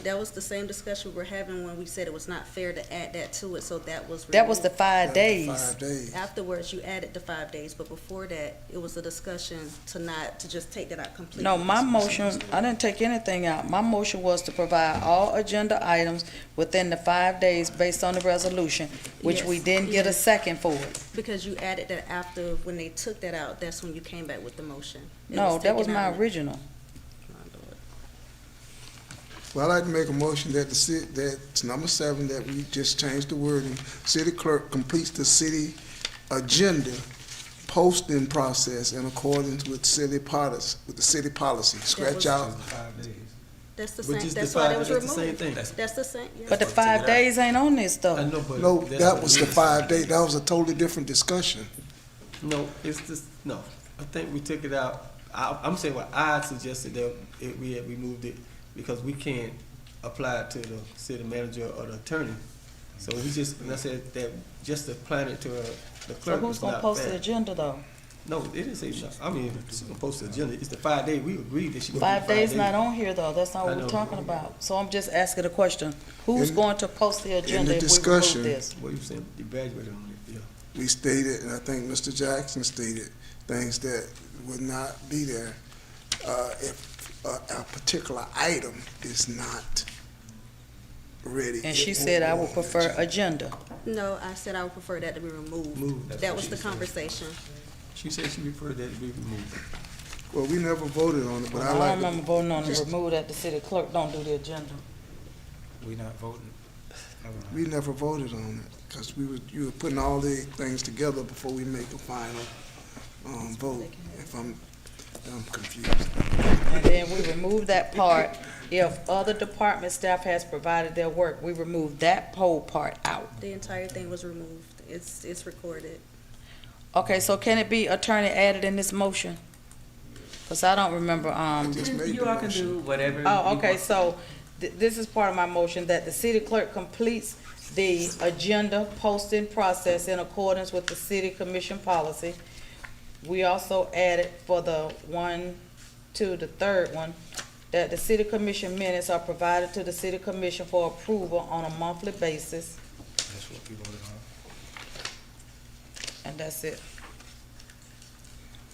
[SPEAKER 4] That was the same discussion we were having when we said it was not fair to add that to it, so that was.
[SPEAKER 7] That was the
[SPEAKER 4] removed.
[SPEAKER 7] 5
[SPEAKER 3] After
[SPEAKER 7] days.
[SPEAKER 3] 5 days.
[SPEAKER 4] Afterwards, you added the 5 days, but before that, it was a discussion to just take that out completely.
[SPEAKER 7] No, my motion, I didn't take anything out. My motion was to provide all agenda items within the 5 days based on the resolution, which we
[SPEAKER 4] Yes,
[SPEAKER 7] didn't get a
[SPEAKER 4] yes.
[SPEAKER 7] second for it.
[SPEAKER 4] Because you added that after, when they took that out, that's when you came back with the motion. It
[SPEAKER 7] No, that was
[SPEAKER 4] taken
[SPEAKER 7] my
[SPEAKER 4] out.
[SPEAKER 7] original.
[SPEAKER 3] Well, I'd like to make a motion that that's number 7, that we just change the wording. City clerk completes the city agenda posting process in accordance with city policy. Scratch
[SPEAKER 4] was-
[SPEAKER 3] out.
[SPEAKER 13] 5 days.
[SPEAKER 4] That's the
[SPEAKER 10] But
[SPEAKER 4] same,
[SPEAKER 10] just
[SPEAKER 4] that's
[SPEAKER 10] the
[SPEAKER 4] why
[SPEAKER 10] five-
[SPEAKER 4] that was
[SPEAKER 10] that's the
[SPEAKER 4] removed.
[SPEAKER 10] same thing.
[SPEAKER 4] That's the same, yeah.
[SPEAKER 11] But the 5 days ain't on this
[SPEAKER 10] I
[SPEAKER 11] though.
[SPEAKER 10] know, but.
[SPEAKER 3] No,
[SPEAKER 10] that's
[SPEAKER 3] that
[SPEAKER 10] what
[SPEAKER 3] was
[SPEAKER 10] it
[SPEAKER 3] the
[SPEAKER 10] is.
[SPEAKER 3] 5 day. That was a totally different discussion.
[SPEAKER 10] No, it's just, no, I think we took it out. I'm saying what I suggested that we had removed it because we can't apply it to the city manager or the attorney. So we just, and I said that just applying it to the
[SPEAKER 11] So
[SPEAKER 10] clerk
[SPEAKER 11] who's
[SPEAKER 10] is
[SPEAKER 11] gonna
[SPEAKER 10] not
[SPEAKER 11] post the
[SPEAKER 10] fair.
[SPEAKER 11] agenda though?
[SPEAKER 10] No, it didn't say, I mean, she's gonna post the agenda. It's the 5 day. We agreed that she gonna do
[SPEAKER 11] 5 days not on here though, that's not
[SPEAKER 10] I
[SPEAKER 11] what we're
[SPEAKER 10] know.
[SPEAKER 11] talking about. So I'm just asking a question, who's
[SPEAKER 3] In-
[SPEAKER 11] going to post the agenda
[SPEAKER 3] the
[SPEAKER 11] if we
[SPEAKER 3] discussion-
[SPEAKER 11] remove this?
[SPEAKER 10] What you saying, evaluated on it, yeah.
[SPEAKER 3] We stated, and I think Mr. Jackson stated, things that would not be there if a particular item is not ready.
[SPEAKER 11] And she said I would prefer agenda.
[SPEAKER 4] No, I said I would prefer that to be removed.
[SPEAKER 10] Move, that's
[SPEAKER 4] That
[SPEAKER 10] what
[SPEAKER 4] was the
[SPEAKER 10] she said.
[SPEAKER 4] conversation.
[SPEAKER 10] She said she preferred that to be removed.
[SPEAKER 3] Well, we never voted on it, but
[SPEAKER 11] I
[SPEAKER 3] I
[SPEAKER 11] don't
[SPEAKER 3] like
[SPEAKER 11] remember
[SPEAKER 3] to,
[SPEAKER 11] voting on to remove that, the city clerk don't do the agenda.
[SPEAKER 13] We not voting? Never mind.
[SPEAKER 3] we never voted on it, because you were putting all the things together before we make a final, vote. If I'm confused.
[SPEAKER 11] And then we remove that part, if other department staff has provided their work, we remove that whole part out.
[SPEAKER 4] The entire thing was removed. It's recorded.
[SPEAKER 11] Okay, so can it be attorney added in this motion? Cause I don't remember,
[SPEAKER 3] Just made
[SPEAKER 8] You
[SPEAKER 3] the
[SPEAKER 8] all can
[SPEAKER 3] motion.
[SPEAKER 8] do whatever.
[SPEAKER 11] oh,
[SPEAKER 8] you
[SPEAKER 11] okay,
[SPEAKER 8] want.
[SPEAKER 11] so this is part of my motion, that the city clerk completes the agenda posting process in accordance with the city commission policy. We also added for the the third one, that the city commission minutes are provided to the city commission for approval on a monthly basis,
[SPEAKER 13] That's what we voted on.
[SPEAKER 11] and that's it.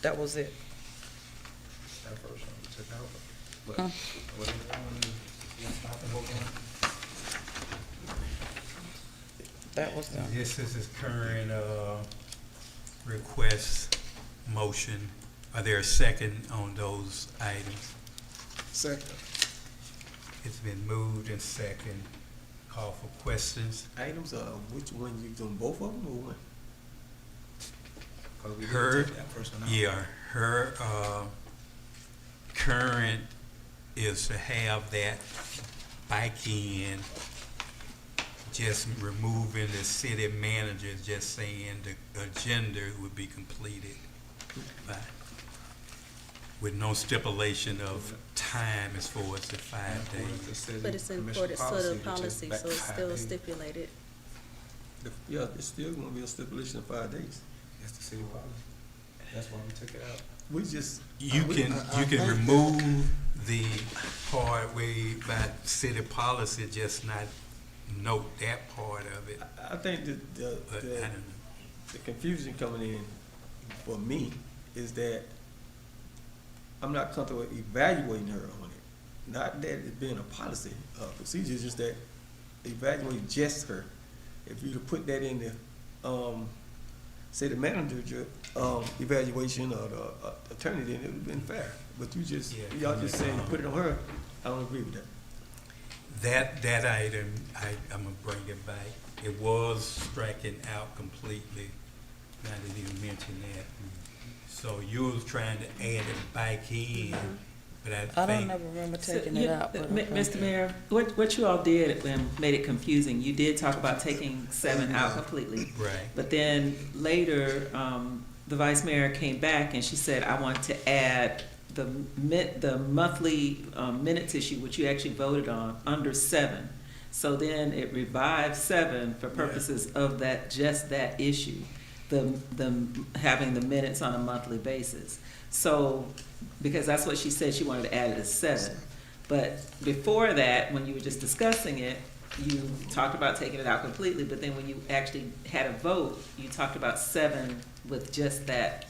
[SPEAKER 11] That was it.
[SPEAKER 13] That first one we took out. But
[SPEAKER 11] Hmm.
[SPEAKER 13] whatever one you stop and vote on.
[SPEAKER 11] That was the.
[SPEAKER 1] This is his current, request motion. Are there a second on those items?
[SPEAKER 3] Second.
[SPEAKER 1] It's been moved and second. Call for questions.
[SPEAKER 10] Items, which one you doing, both of them or one?
[SPEAKER 13] 'Cause we did
[SPEAKER 1] Her,
[SPEAKER 13] take that first one out.
[SPEAKER 1] yeah, her, current is to have that back in, just removing the city manager, just saying the agenda would be completed by, with no stipulation of time as far as the 5
[SPEAKER 13] According
[SPEAKER 1] days.
[SPEAKER 13] to city
[SPEAKER 4] But it's in
[SPEAKER 13] commission
[SPEAKER 4] accordance to the
[SPEAKER 13] we took
[SPEAKER 4] policy,
[SPEAKER 13] back
[SPEAKER 4] so it's
[SPEAKER 13] 5
[SPEAKER 4] still
[SPEAKER 13] days.
[SPEAKER 4] stipulated.
[SPEAKER 10] Yeah, it's still gonna be a stipulation of 5 days.
[SPEAKER 13] That's the city policy. That's why we took it out.
[SPEAKER 10] We just.
[SPEAKER 1] You can
[SPEAKER 3] think
[SPEAKER 1] remove the part where by city policy, just not note that part of it,
[SPEAKER 10] I think that
[SPEAKER 1] but I don't know.
[SPEAKER 10] the confusion coming in for me is that I'm not comfortable with evaluating her on it. Not that it being a policy, procedure, it's just that evaluate just her. If you'd have put that in the, say the manager, evaluation or the attorney, then it would've been fair. But you just,
[SPEAKER 1] Yeah,
[SPEAKER 10] y'all just saying put it on her, I don't agree with that.
[SPEAKER 1] That item, I'm gonna bring it back. It was striking out completely. I didn't even mention that. So you was trying to add it back in, but I
[SPEAKER 11] I don't
[SPEAKER 1] think,
[SPEAKER 11] never remember
[SPEAKER 8] So,
[SPEAKER 11] taking it
[SPEAKER 8] yeah,
[SPEAKER 11] out, but okay.
[SPEAKER 8] Mr. Mayor, what you all did made it confusing. You did talk about taking 7 out completely.
[SPEAKER 1] right,
[SPEAKER 8] But then later, the vice mayor came back and she said, I want to add the monthly minutes issue, which you actually voted on, under 7. So then it revived 7 for purposes of that, just that issue, the having the minutes on a monthly basis. So, because that's what she said, she wanted to add it as 7. But before that, when you were just discussing it, you talked about taking it out completely, but then when you actually had a vote, you talked about 7 with just that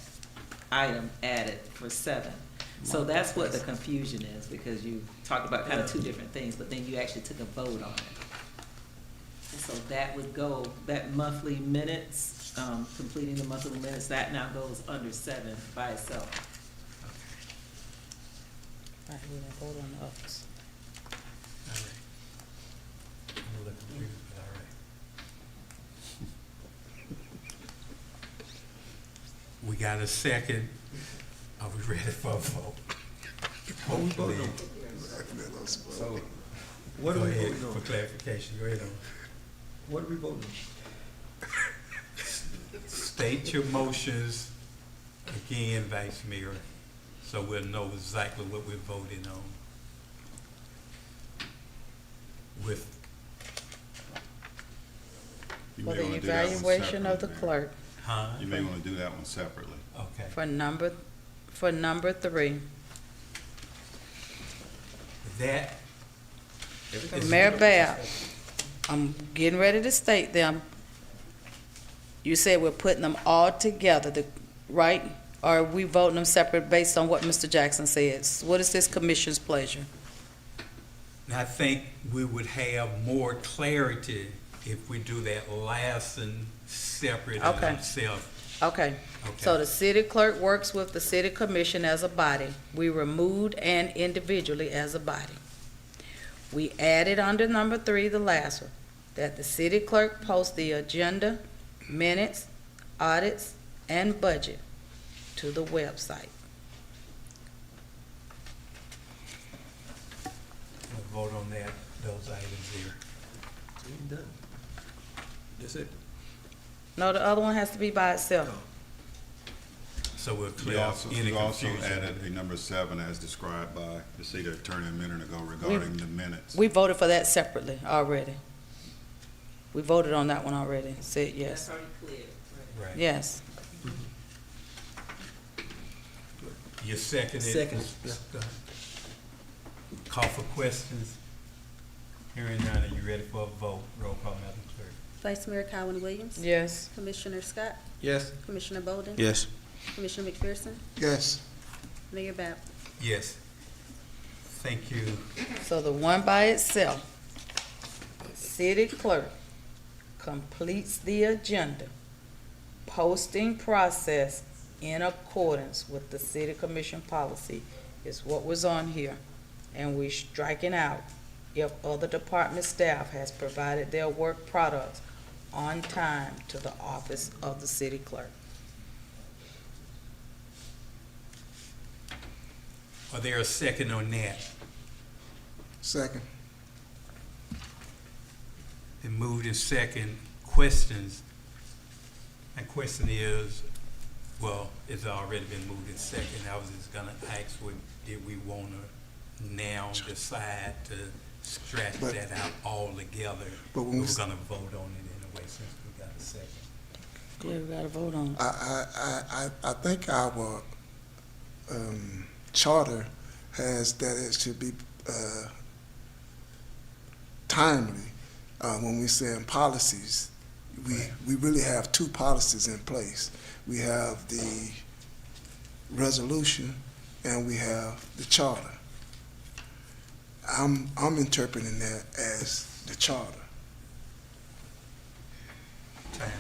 [SPEAKER 8] item added for 7. So that's what the confusion is, because you talked about kind of 2 different things, but then you actually took a vote on it. And so that would go, that monthly minutes, completing the monthly minutes, that now goes under 7 by itself.
[SPEAKER 11] Right, we didn't vote on the others.
[SPEAKER 1] all got a second. Are we ready for a vote? Hopefully.
[SPEAKER 10] So, what
[SPEAKER 1] Go
[SPEAKER 10] are we
[SPEAKER 1] ahead
[SPEAKER 10] voting
[SPEAKER 1] for
[SPEAKER 10] on?
[SPEAKER 1] clarification. Go ahead.
[SPEAKER 10] What are we voting on?
[SPEAKER 1] State your motions again, Vice Mayor, so we'll know exactly what we're voting on. With,
[SPEAKER 5] You
[SPEAKER 11] For
[SPEAKER 5] may
[SPEAKER 11] the
[SPEAKER 5] wanna do that one
[SPEAKER 11] evaluation of the
[SPEAKER 5] separately, Mayor.
[SPEAKER 11] clerk,
[SPEAKER 1] huh?
[SPEAKER 5] You may wanna do that one separately.
[SPEAKER 1] Okay.
[SPEAKER 11] for number 3.
[SPEAKER 1] That is.
[SPEAKER 11] Mayor Bab, I'm getting ready to state them. You said we're putting them all together, right? Or are we voting them separate based on what Mr. Jackson says? What is this commission's pleasure?
[SPEAKER 1] And I think we would have more clarity if we do that last and separate in
[SPEAKER 11] Okay.
[SPEAKER 1] itself.
[SPEAKER 11] Okay, so the city clerk works with the city commission as a body. We removed and individually as a body. We added under number 3, the last one, that the city clerk post the agenda, minutes, audits, and budget to the website.
[SPEAKER 1] We'll vote on that, those items there.
[SPEAKER 10] Done. That's it.
[SPEAKER 11] No, the other one has to be by itself.
[SPEAKER 1] So we'll
[SPEAKER 5] You
[SPEAKER 1] clear up
[SPEAKER 5] also,
[SPEAKER 1] any
[SPEAKER 5] you also
[SPEAKER 1] confusion.
[SPEAKER 5] added a number 7 as described by the city attorney a minute ago regarding the minutes.
[SPEAKER 11] We voted for that separately already. We voted on that one already, said
[SPEAKER 8] That's
[SPEAKER 11] yes.
[SPEAKER 8] already clear.
[SPEAKER 1] Right.
[SPEAKER 11] Yes.
[SPEAKER 1] You seconded?
[SPEAKER 10] Second, yeah.
[SPEAKER 1] Go ahead. Call for questions. Hearing none, are you ready for a vote? Roll call, Madam Clerk.
[SPEAKER 4] Vice Mayor Colin Williams.
[SPEAKER 11] Yes.
[SPEAKER 4] Commissioner Scott.
[SPEAKER 10] Yes.
[SPEAKER 4] Commissioner Bolden.
[SPEAKER 13] Yes.
[SPEAKER 4] Commissioner McPherson.
[SPEAKER 3] Yes.
[SPEAKER 4] Mayor Bab.
[SPEAKER 1] Yes. Thank you.
[SPEAKER 11] So the one by itself, city clerk completes the agenda, posting process in accordance with the city commission policy is what was on here. And we striking out if other department staff has provided their work products on time to the office of the city clerk.
[SPEAKER 1] Are there a second on that?
[SPEAKER 3] Second.
[SPEAKER 1] Been moved in second. Questions? My question is, well, it's already been moved in second. I was just gonna ask, did we wanna now decide to scratch
[SPEAKER 3] But-
[SPEAKER 1] that out altogether?
[SPEAKER 3] But when
[SPEAKER 1] We
[SPEAKER 3] we
[SPEAKER 1] were
[SPEAKER 3] s-
[SPEAKER 1] gonna vote on it anyway since we got a second.
[SPEAKER 11] Yeah, we gotta vote on it.
[SPEAKER 3] I think our charter has that it should be timely. When we say in policies, we really have 2 policies in place. We have the resolution and we have the charter. I'm interpreting that as the charter.
[SPEAKER 1] Time.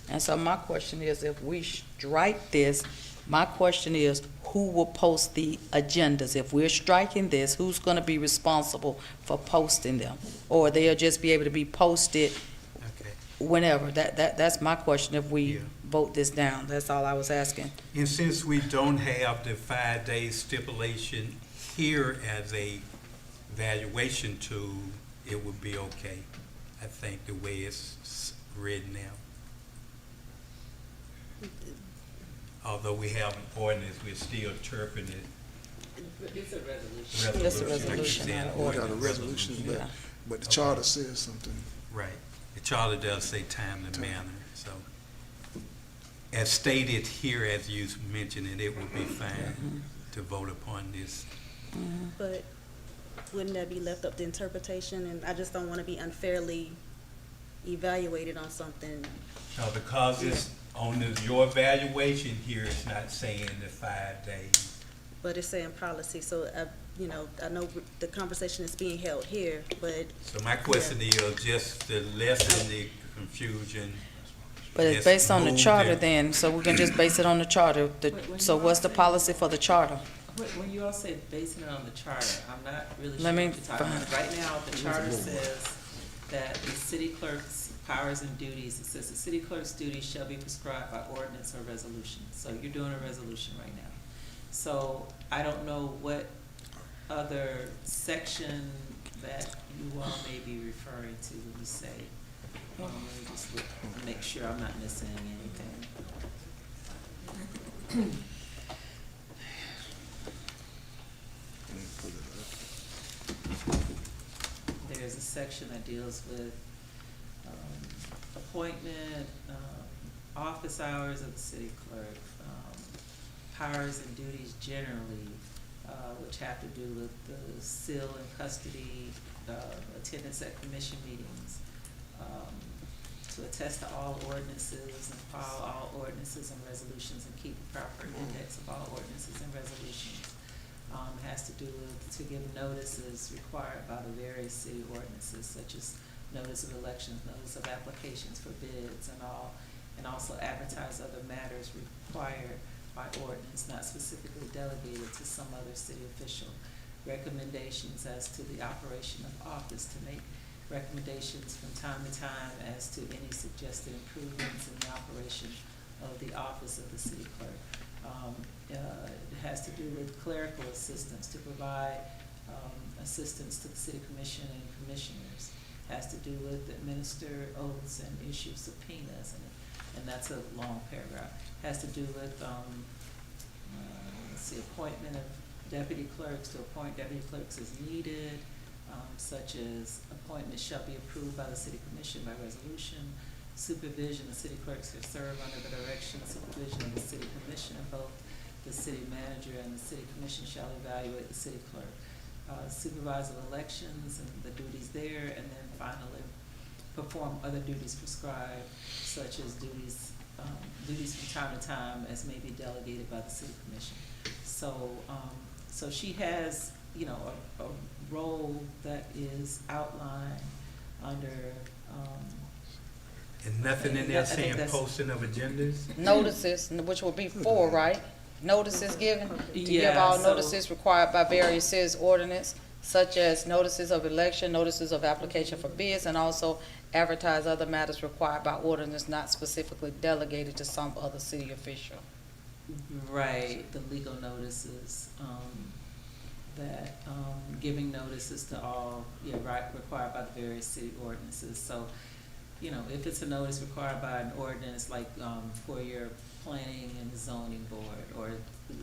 [SPEAKER 11] And so my question is, if we strike this, my question is, who will post the agendas? If we're striking this, who's gonna be responsible for posting them? Or they'll just be able to be posted
[SPEAKER 1] Okay.
[SPEAKER 11] whenever? That's my question, if we
[SPEAKER 1] Yeah.
[SPEAKER 11] vote this down. That's all I was asking.
[SPEAKER 1] And since we don't have the 5-day stipulation here as a valuation tool, it would be okay. I think the way it's written now. Although we have an ordinance, we're still interpreting it.
[SPEAKER 8] It's a resolution.
[SPEAKER 11] Just a
[SPEAKER 1] like you
[SPEAKER 11] resolution,
[SPEAKER 1] said,
[SPEAKER 11] not an
[SPEAKER 3] We got a
[SPEAKER 11] ordinance.
[SPEAKER 3] resolution,
[SPEAKER 11] Yeah.
[SPEAKER 3] but the charter says something.
[SPEAKER 1] Right. The charter does say time and manner, so. As stated here, as you mentioned it would be fine to vote upon this.
[SPEAKER 4] But wouldn't that be left up to interpretation? And I just don't want to be unfairly evaluated on something.
[SPEAKER 1] No, because it's on your evaluation here, it's not saying the 5 days.
[SPEAKER 4] But it's saying policy, so I know the conversation is being held here, but
[SPEAKER 1] So my question is, just to lessen the confusion.
[SPEAKER 11] But it's
[SPEAKER 1] let's
[SPEAKER 11] based on the
[SPEAKER 1] move
[SPEAKER 11] charter
[SPEAKER 1] them.
[SPEAKER 11] then, so we can just base it on the charter. So what's the policy for the charter?
[SPEAKER 8] When you all say basing it on the charter, I'm not really
[SPEAKER 11] Let
[SPEAKER 8] sure
[SPEAKER 11] me
[SPEAKER 8] what you're talking about.
[SPEAKER 11] find-
[SPEAKER 8] Right now, the charter says that the city clerk's powers and duties, it says the city clerk's duties shall be prescribed by ordinance or resolution. So you're doing a resolution right now. So I don't know what other section that you all may be referring to when you say, let me just look, make sure I'm not missing anything. There's a section that deals with appointment, office hours of the city clerk, powers and duties generally, which have to do with the seal and custody, attendance at commission meetings, to attest to all ordinances and file all ordinances and resolutions and keep a proper index of all ordinances and resolutions. Has to do with, to give notices required by the various city ordinances, such as notice of elections, notice of applications for bids and all, and also advertise other matters required by ordinance, not specifically delegated to some other city official. Recommendations as to the operation of office, to make recommendations from time to time as to any suggested improvements in the operation of the office of the city clerk. It has to do with clerical assistance, to provide assistance to the city commission and commissioners. Has to do with administer oaths and issue subpoenas, and that's a long paragraph. Has to do with let's see, appointment of deputy clerks, to appoint deputy clerks as needed, such as appointments shall be approved by the city commission by resolution. Supervision, the city clerks shall serve under the direction and supervision of the city commission, and both the city manager and the city commission shall evaluate the city clerk. Supervise of elections and the duties there, and then finally perform other duties prescribed, such as duties from time to time as may be delegated by the city commission. So, so she has, you know, a role that is outlined under,
[SPEAKER 1] And nothing in there
[SPEAKER 8] I think
[SPEAKER 1] saying
[SPEAKER 8] that's-
[SPEAKER 1] posting of agendas?
[SPEAKER 7] Notices, which would be 4, right? Notices given, to give
[SPEAKER 8] Yeah,
[SPEAKER 7] all
[SPEAKER 8] so-
[SPEAKER 7] notices required by various cities ordinance, such as notices of election, notices of application for bids, and also advertise other matters required by ordinance not specifically delegated to some other city official.
[SPEAKER 8] right, the legal notices, that, giving notices to all, yeah, right, required by the various city ordinances. So, you know, if it's a notice required by an ordinance, like, for your planning and zoning board, or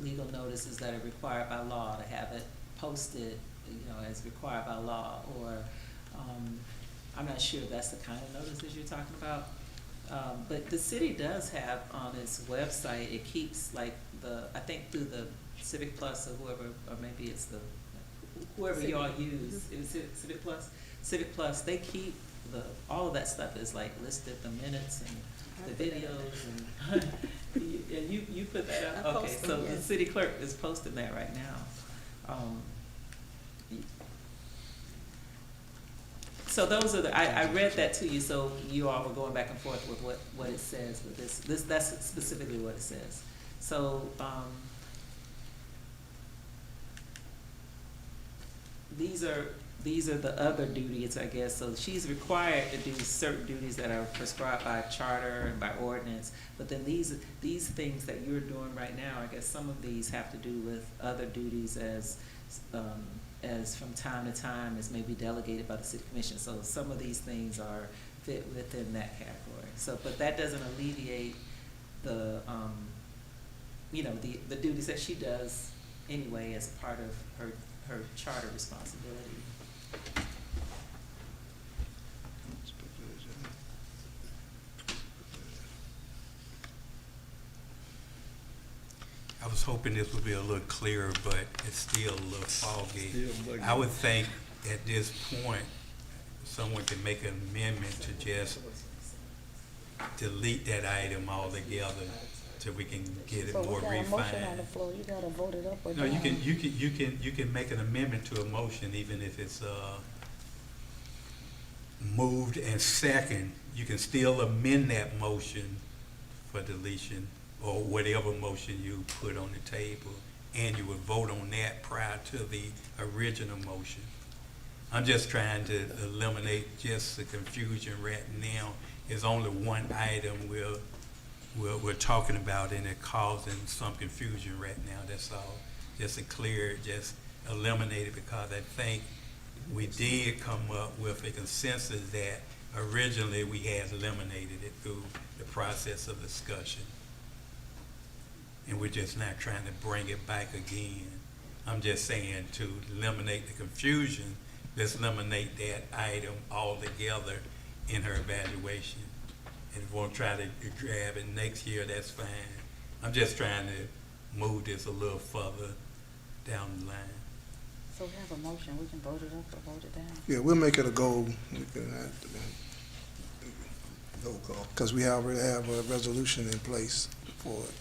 [SPEAKER 8] legal notices that are required by law, to have it posted, you know, as required by law, or, I'm not sure if that's the kind of notices you're talking about. But the city does have on its website, it keeps like I think through the Civic Plus or whoever, or maybe it's whoever y'all use, is it Civic Plus? Civic Plus, they keep all of that stuff is like listed, the minutes and the videos and, and you put that up?
[SPEAKER 7] I
[SPEAKER 8] Okay,
[SPEAKER 7] post
[SPEAKER 8] so
[SPEAKER 7] them,
[SPEAKER 8] the
[SPEAKER 7] yes.
[SPEAKER 8] city clerk is posting that right now. So those are I read that to you, so you all were going back and forth with what it says with this, that's specifically what it says. So, these are the other duties, I guess. So she's required to do certain duties that are prescribed by charter and by ordinance. But then these things that you're doing right now, I guess some of these have to do with other duties as from time to time as may be delegated by the city commission. So some of these things are fit within that category. So, but that doesn't alleviate the, you know, the duties that she does anyway as part of her charter responsibility.
[SPEAKER 1] I was hoping this would be a little clearer, but it's still a little foggy. I would think at this point, someone can make an amendment to just delete that item altogether so we can get it more refined.
[SPEAKER 7] floor, you gotta vote it up or
[SPEAKER 1] No, you can make an amendment to a motion, even if it's moved and second. You can still amend that motion for deletion or whatever motion you put on the table, and you would vote on that prior to the original motion I'm just trying to eliminate just the confusion right now. There's only one item we're talking about, and it causing some confusion right now, that's all. Just to clear it, just eliminate it, because I think we did come up with a consensus that originally we had eliminated it through the process of discussion. And we're just not trying to bring it back again. I'm just saying, to eliminate the confusion, let's eliminate that item altogether in her evaluation. And if we won't try to grab it next year, that's fine. I'm just trying to move this a little further down the line.
[SPEAKER 11] So we have a motion, we can vote it up or vote it down.
[SPEAKER 3] Yeah, we'll make it a goal. Because we already have a resolution in place for it.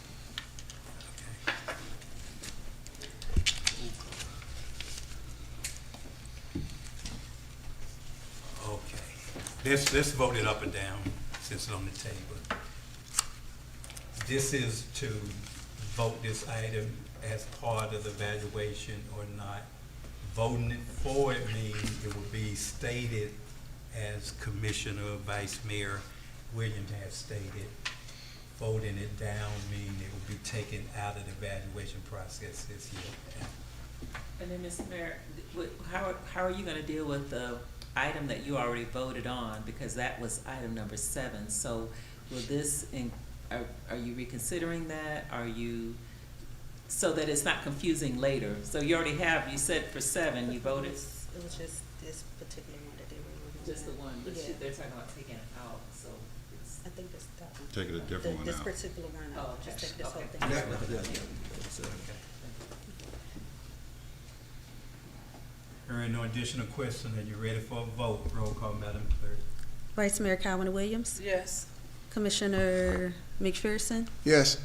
[SPEAKER 1] Let's vote it up and down since it's on the table. This is to vote this item as part of the evaluation or not. Voting it for it means it will be stated as Commissioner or Vice Mayor Williams has stated. Voting it down means it will be taken out of the evaluation process this year.
[SPEAKER 8] And then, Mr. Mayor, how are you gonna deal with the item that you already voted on, because that was item number 7, so will this, are you reconsidering that, so that it's not confusing later? So you already have, you said for 7, you voted?
[SPEAKER 4] It was just this particular one that they were removing.
[SPEAKER 8] Just the one, but
[SPEAKER 4] Yeah.
[SPEAKER 8] they're talking about taking it out, so it's.
[SPEAKER 4] I think it's that one.
[SPEAKER 5] Take it a different one
[SPEAKER 4] This
[SPEAKER 5] out.
[SPEAKER 4] particular one,
[SPEAKER 8] Oh,
[SPEAKER 4] I'll
[SPEAKER 8] okay.
[SPEAKER 4] just take this whole
[SPEAKER 8] Okay.
[SPEAKER 4] thing.
[SPEAKER 13] Yeah,
[SPEAKER 4] out.
[SPEAKER 13] yeah, yeah.
[SPEAKER 1] Hearing no additional questions, are you ready for a vote? Roll call, Madam Clerk.
[SPEAKER 4] Vice Mayor Calvin Williams,
[SPEAKER 7] Yes.
[SPEAKER 4] Commissioner McPherson,
[SPEAKER 3] Yes.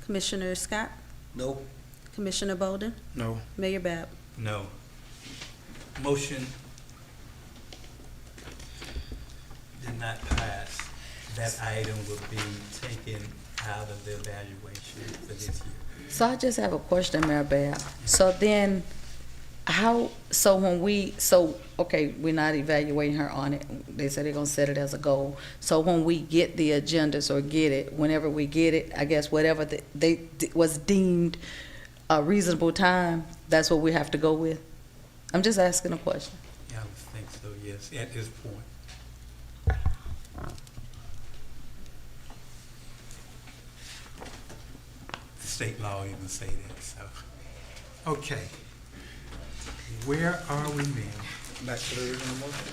[SPEAKER 4] Commissioner Scott,
[SPEAKER 13] No.
[SPEAKER 4] Commissioner Bolden,
[SPEAKER 2] No.
[SPEAKER 4] Mayor Bab.
[SPEAKER 1] No. Motion did not pass. That item will be taken out of the evaluation for this year.
[SPEAKER 11] So I just have a question, Mayor Bab. So then, okay, we're not evaluating her on it. They said they're gonna set it as a goal. So when we get the agendas or whenever we get it, I guess whatever was deemed a reasonable time, that's what we have to go with? I'm just asking a question.
[SPEAKER 1] Yeah, I would think so, yes, at this point. State law even say that, so. Okay. Where are we now?
[SPEAKER 13] Back to the original motion.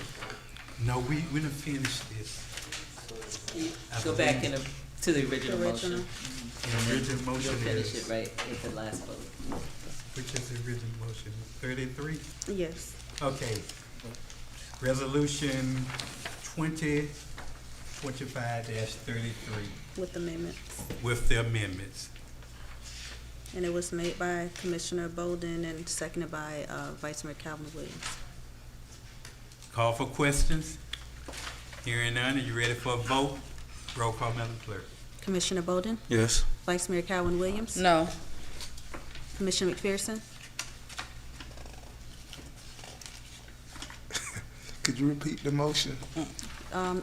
[SPEAKER 1] No, we done finished this.
[SPEAKER 8] Go back to the original
[SPEAKER 4] The
[SPEAKER 8] motion.
[SPEAKER 4] original.
[SPEAKER 1] The original motion
[SPEAKER 8] You'll finish
[SPEAKER 1] is,
[SPEAKER 8] it right at the last vote.
[SPEAKER 1] which is the original motion, 33?
[SPEAKER 4] Yes.
[SPEAKER 1] Okay. Resolution 2025-33
[SPEAKER 4] With amendments.
[SPEAKER 1] with the amendments.
[SPEAKER 4] And it was made by Commissioner Bolden and seconded by Vice Mayor Calvin Williams.
[SPEAKER 1] Call for questions? Hearing none, are you ready for a vote? Roll call, Madam Clerk.
[SPEAKER 4] Commissioner Bolden,
[SPEAKER 2] Yes.
[SPEAKER 4] Vice Mayor Calvin Williams,
[SPEAKER 11] No.
[SPEAKER 4] Commissioner McPherson,
[SPEAKER 3] Could you repeat the motion?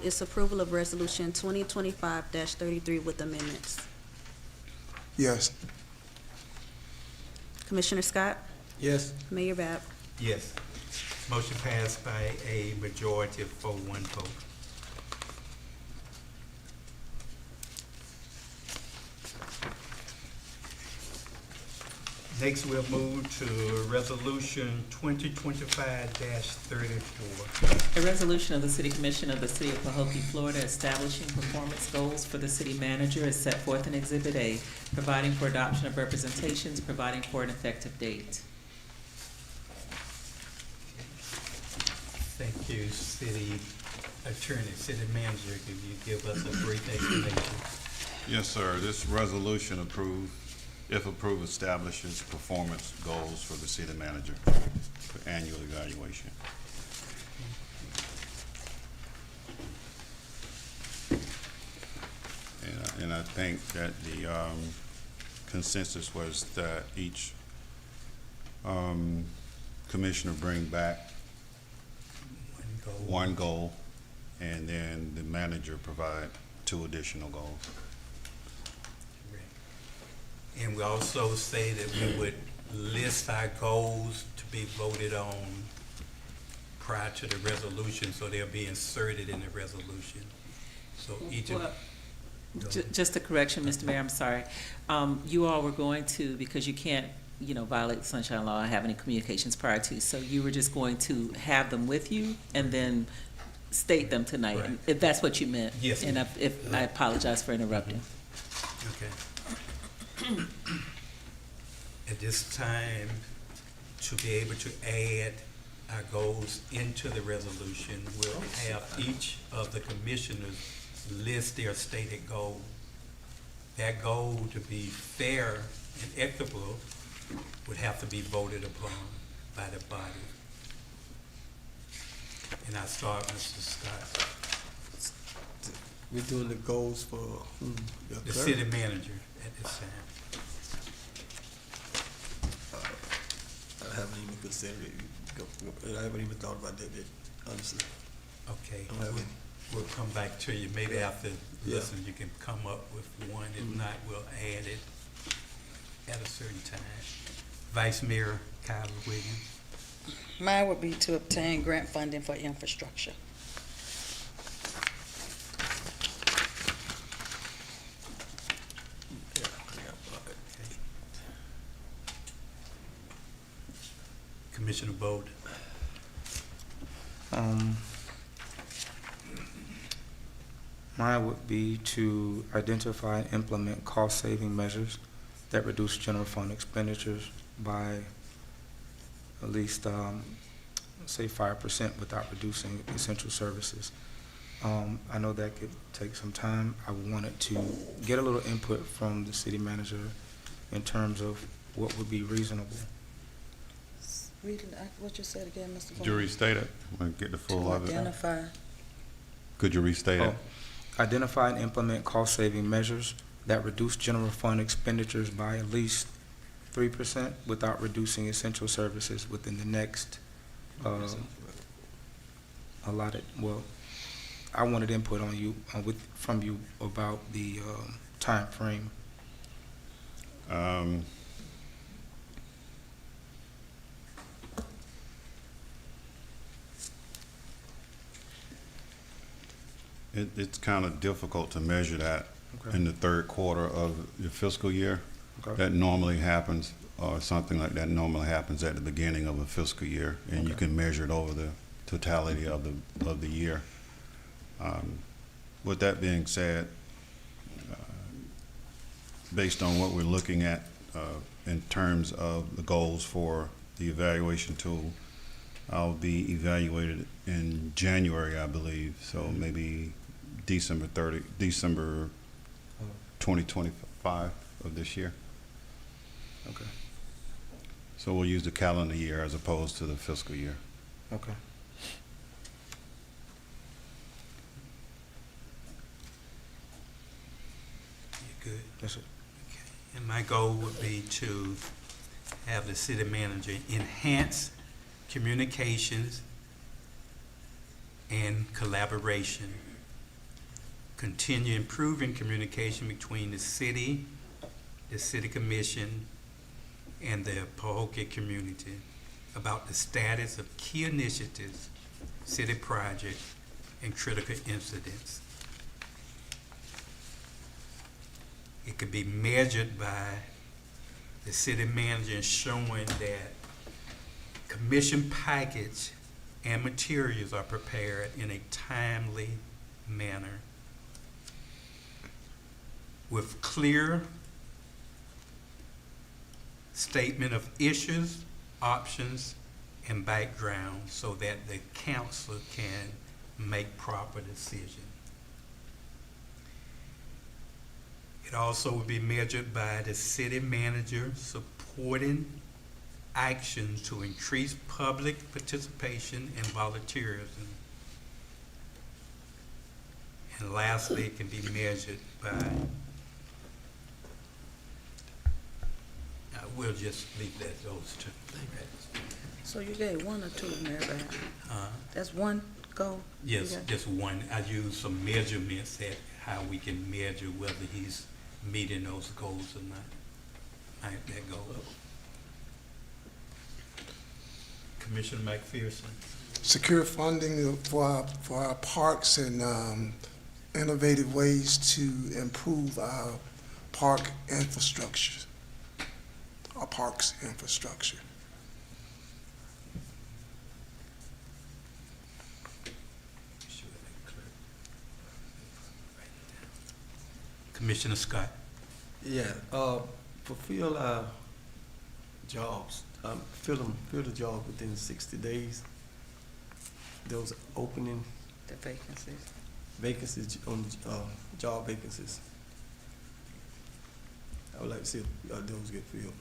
[SPEAKER 4] it's approval of resolution 2025-33 with amendments.
[SPEAKER 3] Yes.
[SPEAKER 4] Commissioner Scott,
[SPEAKER 13] Yes.
[SPEAKER 4] Mayor Bab.
[SPEAKER 1] Yes. Motion passed by a majority of 4-1 vote. Next, we'll move to Resolution 2025-34.
[SPEAKER 8] A resolution of the City Commission of the City of Pahokee, Florida, establishing performance goals for the city manager as set forth in Exhibit A, providing for adoption of representations, providing for an effective date.
[SPEAKER 1] Thank you, City Attorney, City Manager. Can you give us a brief explanation?
[SPEAKER 5] Yes, sir. This resolution if approved, establishes performance goals for the city manager for annual evaluation. And I think that the consensus was that each commissioner bring back
[SPEAKER 1] goal.
[SPEAKER 5] one goal, and then the manager provide 2 additional goals.
[SPEAKER 1] And we also say that we would list our goals to be voted on prior to the resolution, so they'll be inserted in the resolution. So each of.
[SPEAKER 8] Well,
[SPEAKER 1] Go
[SPEAKER 8] Ju-
[SPEAKER 1] ahead.
[SPEAKER 8] Just a correction, Mr. Mayor, I'm sorry. You all were going to, because you can't, violate the sunshine law and have any communications prior to, so you were just going to have them with you and then state them tonight,
[SPEAKER 1] Right.
[SPEAKER 8] if that's what you meant.
[SPEAKER 1] Yes,
[SPEAKER 8] And
[SPEAKER 1] ma'am.
[SPEAKER 8] if, I apologize for interrupting.
[SPEAKER 1] Okay. At this time, to be able to add our goals into the resolution, we'll have each of the commissioners list their stated goal. That goal, to be fair and equitable, would have to be voted upon by the body. And I start, Mr. Scott,
[SPEAKER 10] We're doing the goals for whom?
[SPEAKER 1] the
[SPEAKER 10] clerk?
[SPEAKER 1] city manager at this time.
[SPEAKER 10] I haven't even considered it. I haven't even thought about that yet, honestly.
[SPEAKER 1] Okay,
[SPEAKER 10] Don't have any.
[SPEAKER 1] we'll come back to you, maybe after
[SPEAKER 10] Yeah.
[SPEAKER 1] listen, you can come up with one, if not, we'll add it at a certain time. Vice Mayor Kyler Williams.
[SPEAKER 11] Mine would be to obtain grant funding for infrastructure.
[SPEAKER 1] Commissioner Bowden.
[SPEAKER 13] Mine would be to identify and implement cost-saving measures that reduce general fund expenditures by at least, say 5% without reducing essential services. I know that could take some time. I wanted to get a little input from the city manager in terms of what would be reasonable.
[SPEAKER 11] Read what you said again, Mr.
[SPEAKER 5] Could you restate it? I'm gonna get the full of it.
[SPEAKER 11] Identify.
[SPEAKER 5] Could you restate it?
[SPEAKER 13] Identify and implement cost-saving measures that reduce general fund expenditures by at least 3% without reducing essential services within the next, allotted, well, I wanted input on you, from you about the, time frame.
[SPEAKER 5] It's kind of difficult to measure that
[SPEAKER 13] Okay.
[SPEAKER 5] in the third quarter of your fiscal year.
[SPEAKER 13] Okay.
[SPEAKER 5] That normally happens, or something like that normally happens at the beginning of a fiscal year, and you
[SPEAKER 13] Okay.
[SPEAKER 5] can measure it over the totality of the year. With that being said, based on what we're looking at in terms of the goals for the evaluation tool, I'll be evaluated in January, I believe, so maybe December 2025 of this year.
[SPEAKER 13] Okay,
[SPEAKER 5] So we'll use the calendar year as opposed to the fiscal year.
[SPEAKER 13] okay.
[SPEAKER 1] You good?
[SPEAKER 13] Yes, sir.
[SPEAKER 1] And my goal would be to have the city manager enhance communications and collaboration. Continue improving communication between the city commission, and the Pahokee community about the status of key initiatives, city projects, and critical incidents. It could be measured by the city manager ensuring that commission package and materials are prepared in a timely manner with clear statement of issues, options, and background so that the council can make proper decisions. It also will be measured by the city manager supporting action to increase public participation and volunteerism. And lastly, it can be measured by, we'll just leave that those two.
[SPEAKER 11] So you gave one or two, Mayor Brown?
[SPEAKER 1] Uh,
[SPEAKER 11] That's one goal?
[SPEAKER 1] Yes,
[SPEAKER 11] Okay.
[SPEAKER 1] just one. I use some measurements at how we can measure whether he's meeting those goals or not. That goal. Commissioner McPherson.
[SPEAKER 3] Secure funding for our parks and innovative ways to improve our park infrastructure. Our parks infrastructure.
[SPEAKER 1] Commissioner Scott.
[SPEAKER 10] Yeah, fulfill our jobs, fill the job within 60 days. Those opening
[SPEAKER 7] The vacancies.
[SPEAKER 10] vacancies on, job vacancies. I would like to see those get filled.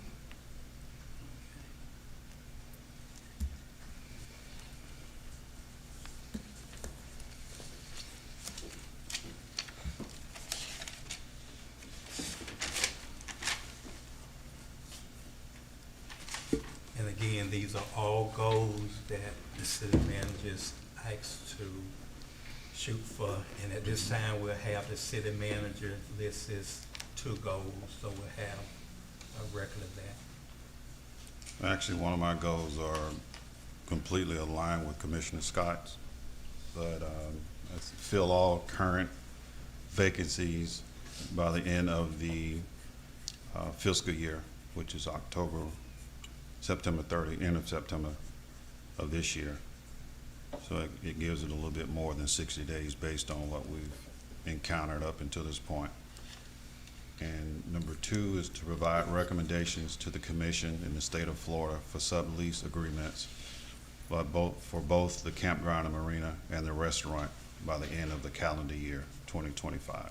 [SPEAKER 1] And again, these are all goals that the city managers asked to shoot for. And at this time, we'll have the city manager list his 2 goals, so we'll have a record of that.
[SPEAKER 5] Actually, one of my goals are completely aligned with Commissioner Scott's, but let's fill all current vacancies by the end of the fiscal year, which is September 30, end of September of this year. So it gives it a little bit more than 60 days based on what we've encountered up until this point. And number 2 is to provide recommendations to the commission in the state of Florida for sublease agreements for both the campground and marina and the restaurant by the end of the calendar year 2025.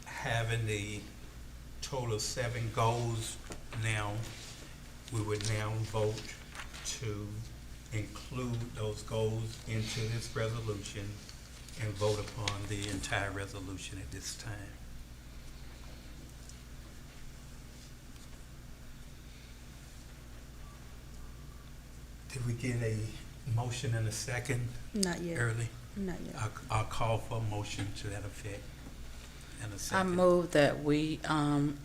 [SPEAKER 1] Having the total of 7 goals now, we would now vote to include those goals into this resolution and vote upon the entire resolution at this time. Did we get a motion and a second
[SPEAKER 4] Not yet,
[SPEAKER 1] early?
[SPEAKER 4] not yet.
[SPEAKER 1] I'll call for a motion to that effect and a
[SPEAKER 11] I
[SPEAKER 1] second.
[SPEAKER 11] move that we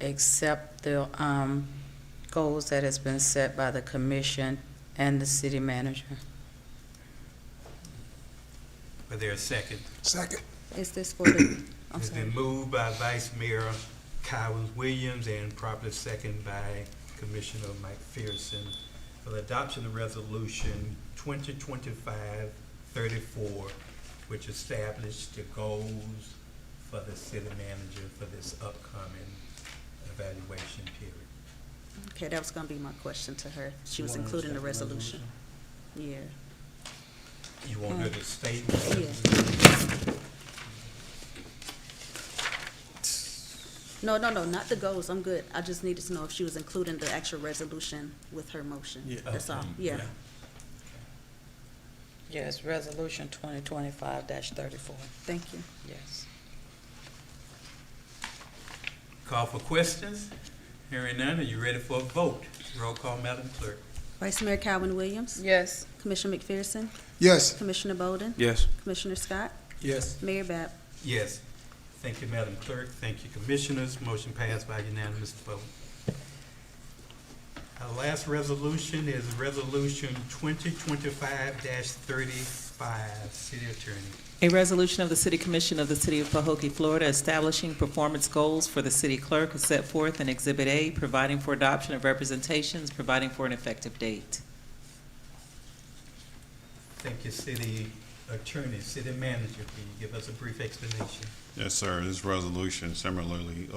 [SPEAKER 11] accept the goals that has been set by the commission and the city manager.
[SPEAKER 1] Was there a second?
[SPEAKER 3] Second.
[SPEAKER 4] Is this for the, I'm
[SPEAKER 1] It's
[SPEAKER 4] sorry.
[SPEAKER 1] been moved by Vice Mayor Collins Williams and properly second by Commissioner McPherson for the adoption of Resolution 2025-34, which established the goals for the city manager for this upcoming evaluation period.
[SPEAKER 4] Okay, that was gonna be my question to her. She was including the resolution. Yeah,
[SPEAKER 1] You want her to state?
[SPEAKER 4] yeah. No, not the goals, I'm good. I just needed to know if she was including the actual resolution with her motion.
[SPEAKER 10] Yeah.
[SPEAKER 4] That's all,
[SPEAKER 1] Okay,
[SPEAKER 4] yeah.
[SPEAKER 11] Yes, resolution 2025-34.
[SPEAKER 4] Thank you.
[SPEAKER 11] Yes.
[SPEAKER 1] Call for questions? Hearing none, are you ready for a vote? Roll call, Madam Clerk.
[SPEAKER 4] Vice Mayor Calvin Williams,
[SPEAKER 7] Yes.
[SPEAKER 4] Commissioner McPherson,
[SPEAKER 3] Yes.
[SPEAKER 4] Commissioner Bolden,
[SPEAKER 13] Yes.
[SPEAKER 4] Commissioner Scott,
[SPEAKER 10] Yes.
[SPEAKER 4] Mayor Bab.
[SPEAKER 1] Yes. Thank you, Madam Clerk. Thank you, Commissioners. Motion passed by unanimous vote. Our last resolution is Resolution 2025-35, City Attorney.
[SPEAKER 8] A resolution of the City Commission of the City of Pahokee, Florida, establishing performance goals for the city clerk as set forth in Exhibit A, providing for adoption of representations, providing for an effective date.
[SPEAKER 1] Thank you, City Attorney. City Manager, can you give us a brief explanation?
[SPEAKER 5] Yes, sir. This resolution similarly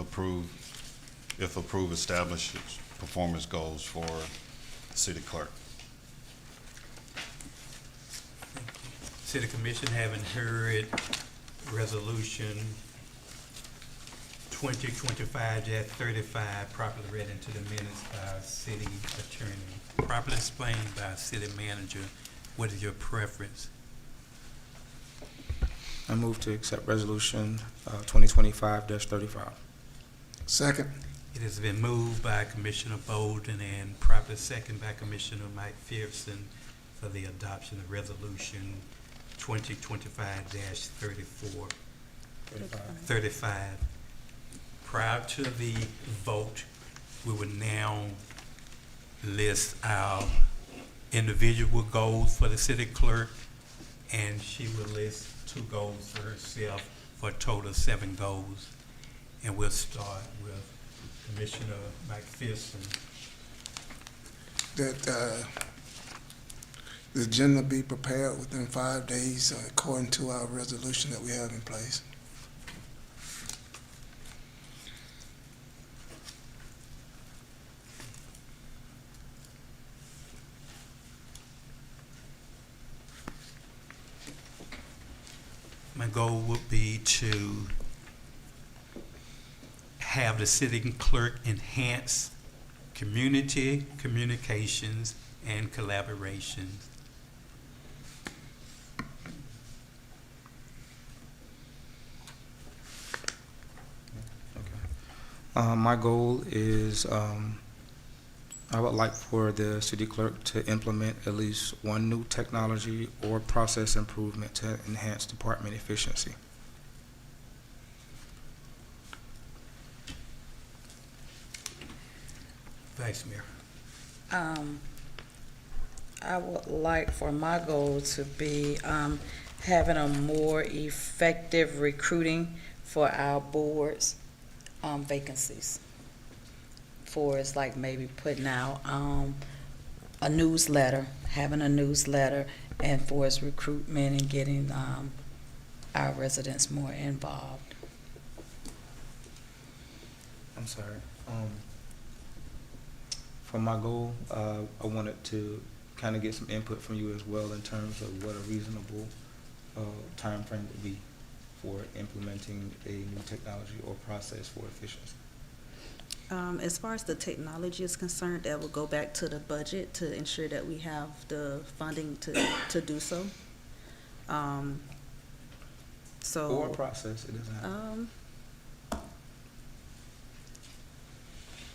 [SPEAKER 5] if approved, establishes performance goals for the city clerk.
[SPEAKER 1] City Commission, having heard Resolution 2025-35 properly read into the minutes by our City Attorney, properly explained by our City Manager, what is your preference?
[SPEAKER 13] I move to accept resolution 2025-35.
[SPEAKER 3] Second.
[SPEAKER 1] It has been moved by Commissioner Bolden and properly second by Commissioner Mike Pearson for the adoption of Resolution 2025-34. 35. Prior to the vote, we will now list our individual goals for the city clerk, and she will list 2 goals for herself for a total of 7 goals. And we'll start with Commissioner McPherson.
[SPEAKER 3] That the agenda be prepared within 5 days according to our resolution that we have in place.
[SPEAKER 1] My goal would be to have the city clerk enhance community communications and collaboration.
[SPEAKER 13] My goal is I would like for the city clerk to implement at least one new technology or process improvement to enhance department efficiency.
[SPEAKER 1] Vice Mayor.
[SPEAKER 11] I would like for my goal to be having a more effective recruiting for our boards vacancies. For it's like maybe putting out a newsletter, having a newsletter, and for its recruitment and getting our residents more involved.
[SPEAKER 13] I'm sorry. For my goal, I wanted to kind of get some input from you as well in terms of what a reasonable time frame would be for implementing a new technology or process for efficiency.
[SPEAKER 4] As far as the technology is concerned, that will go back to the budget to ensure that we have the funding to do so.
[SPEAKER 13] Or process, it doesn't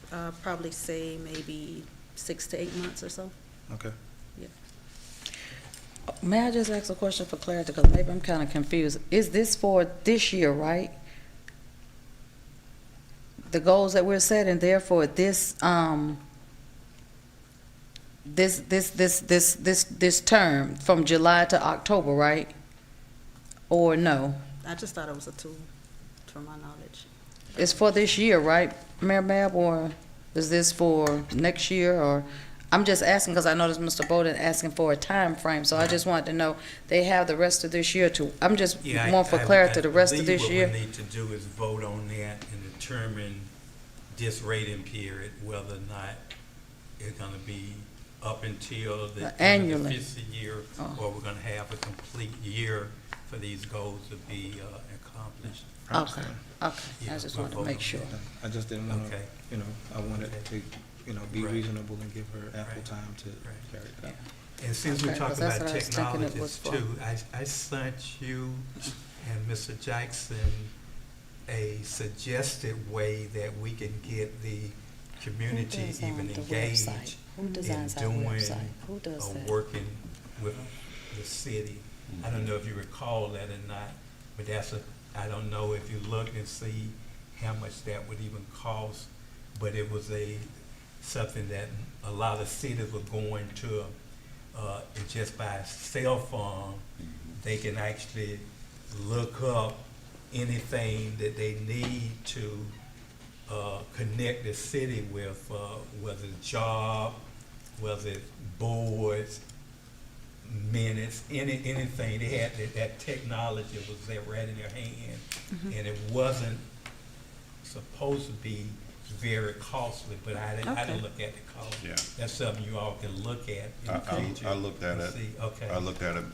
[SPEAKER 13] have.
[SPEAKER 4] Probably say maybe 6 to 8 months or so.
[SPEAKER 13] Okay.
[SPEAKER 11] May I just ask a question for clarity, because maybe I'm kind of confused. Is this for this year, right? The goals that we're setting, therefore, this term from July to October, right? Or no?
[SPEAKER 4] I just thought it was a tool, from my knowledge.
[SPEAKER 11] It's for this year, right, Mayor Mab, or is this for next year, or? I'm just asking because I noticed Mr. Bowden asking for a time frame, so I just wanted to know, they have the rest of this year to, I'm just want for clarity, the rest of this year?
[SPEAKER 1] What we need to do is vote on that and determine this rating period, whether or not it's gonna be up until the end of the
[SPEAKER 11] Annually.
[SPEAKER 1] fiscal year, or we're gonna have a complete year for these goals to be accomplished.
[SPEAKER 11] Okay, okay,
[SPEAKER 1] Yeah,
[SPEAKER 11] I just
[SPEAKER 1] we'll
[SPEAKER 11] wanted to
[SPEAKER 1] vote
[SPEAKER 11] make
[SPEAKER 1] on
[SPEAKER 11] sure.
[SPEAKER 13] I just didn't want to,
[SPEAKER 1] Okay.
[SPEAKER 13] I wanted to, be
[SPEAKER 1] Right.
[SPEAKER 13] reasonable and give her ample
[SPEAKER 1] Right.
[SPEAKER 13] time to
[SPEAKER 1] Right.
[SPEAKER 13] carry it out.
[SPEAKER 1] And since we
[SPEAKER 11] Okay,
[SPEAKER 1] talked
[SPEAKER 11] 'cause that's
[SPEAKER 1] about
[SPEAKER 11] what I was thinking it was
[SPEAKER 1] technologies
[SPEAKER 11] for.
[SPEAKER 1] too, I sent you and Mr. Jackson a suggested way that we can get the community
[SPEAKER 11] Who does,
[SPEAKER 1] even
[SPEAKER 11] the
[SPEAKER 1] engaged
[SPEAKER 11] website? Who
[SPEAKER 1] in
[SPEAKER 11] designs our
[SPEAKER 1] doing
[SPEAKER 11] website? Who does
[SPEAKER 1] or
[SPEAKER 11] that?
[SPEAKER 1] working with the city. I don't know if you recall that or not, but I don't know if you look and see how much that would even cost, but it was something that a lot of cities were going to, and just by cell phone, they can actually look up anything that they need to connect the city with, whether it's job, whether it's boards, minutes, anything. They had that technology was there right in their hand, and it wasn't supposed to be very costly, but I didn't look at the cost.
[SPEAKER 5] Yeah.
[SPEAKER 1] That's something you all can look at in the future.
[SPEAKER 5] I looked at
[SPEAKER 1] and
[SPEAKER 5] it.
[SPEAKER 1] see. Okay.
[SPEAKER 5] I looked at it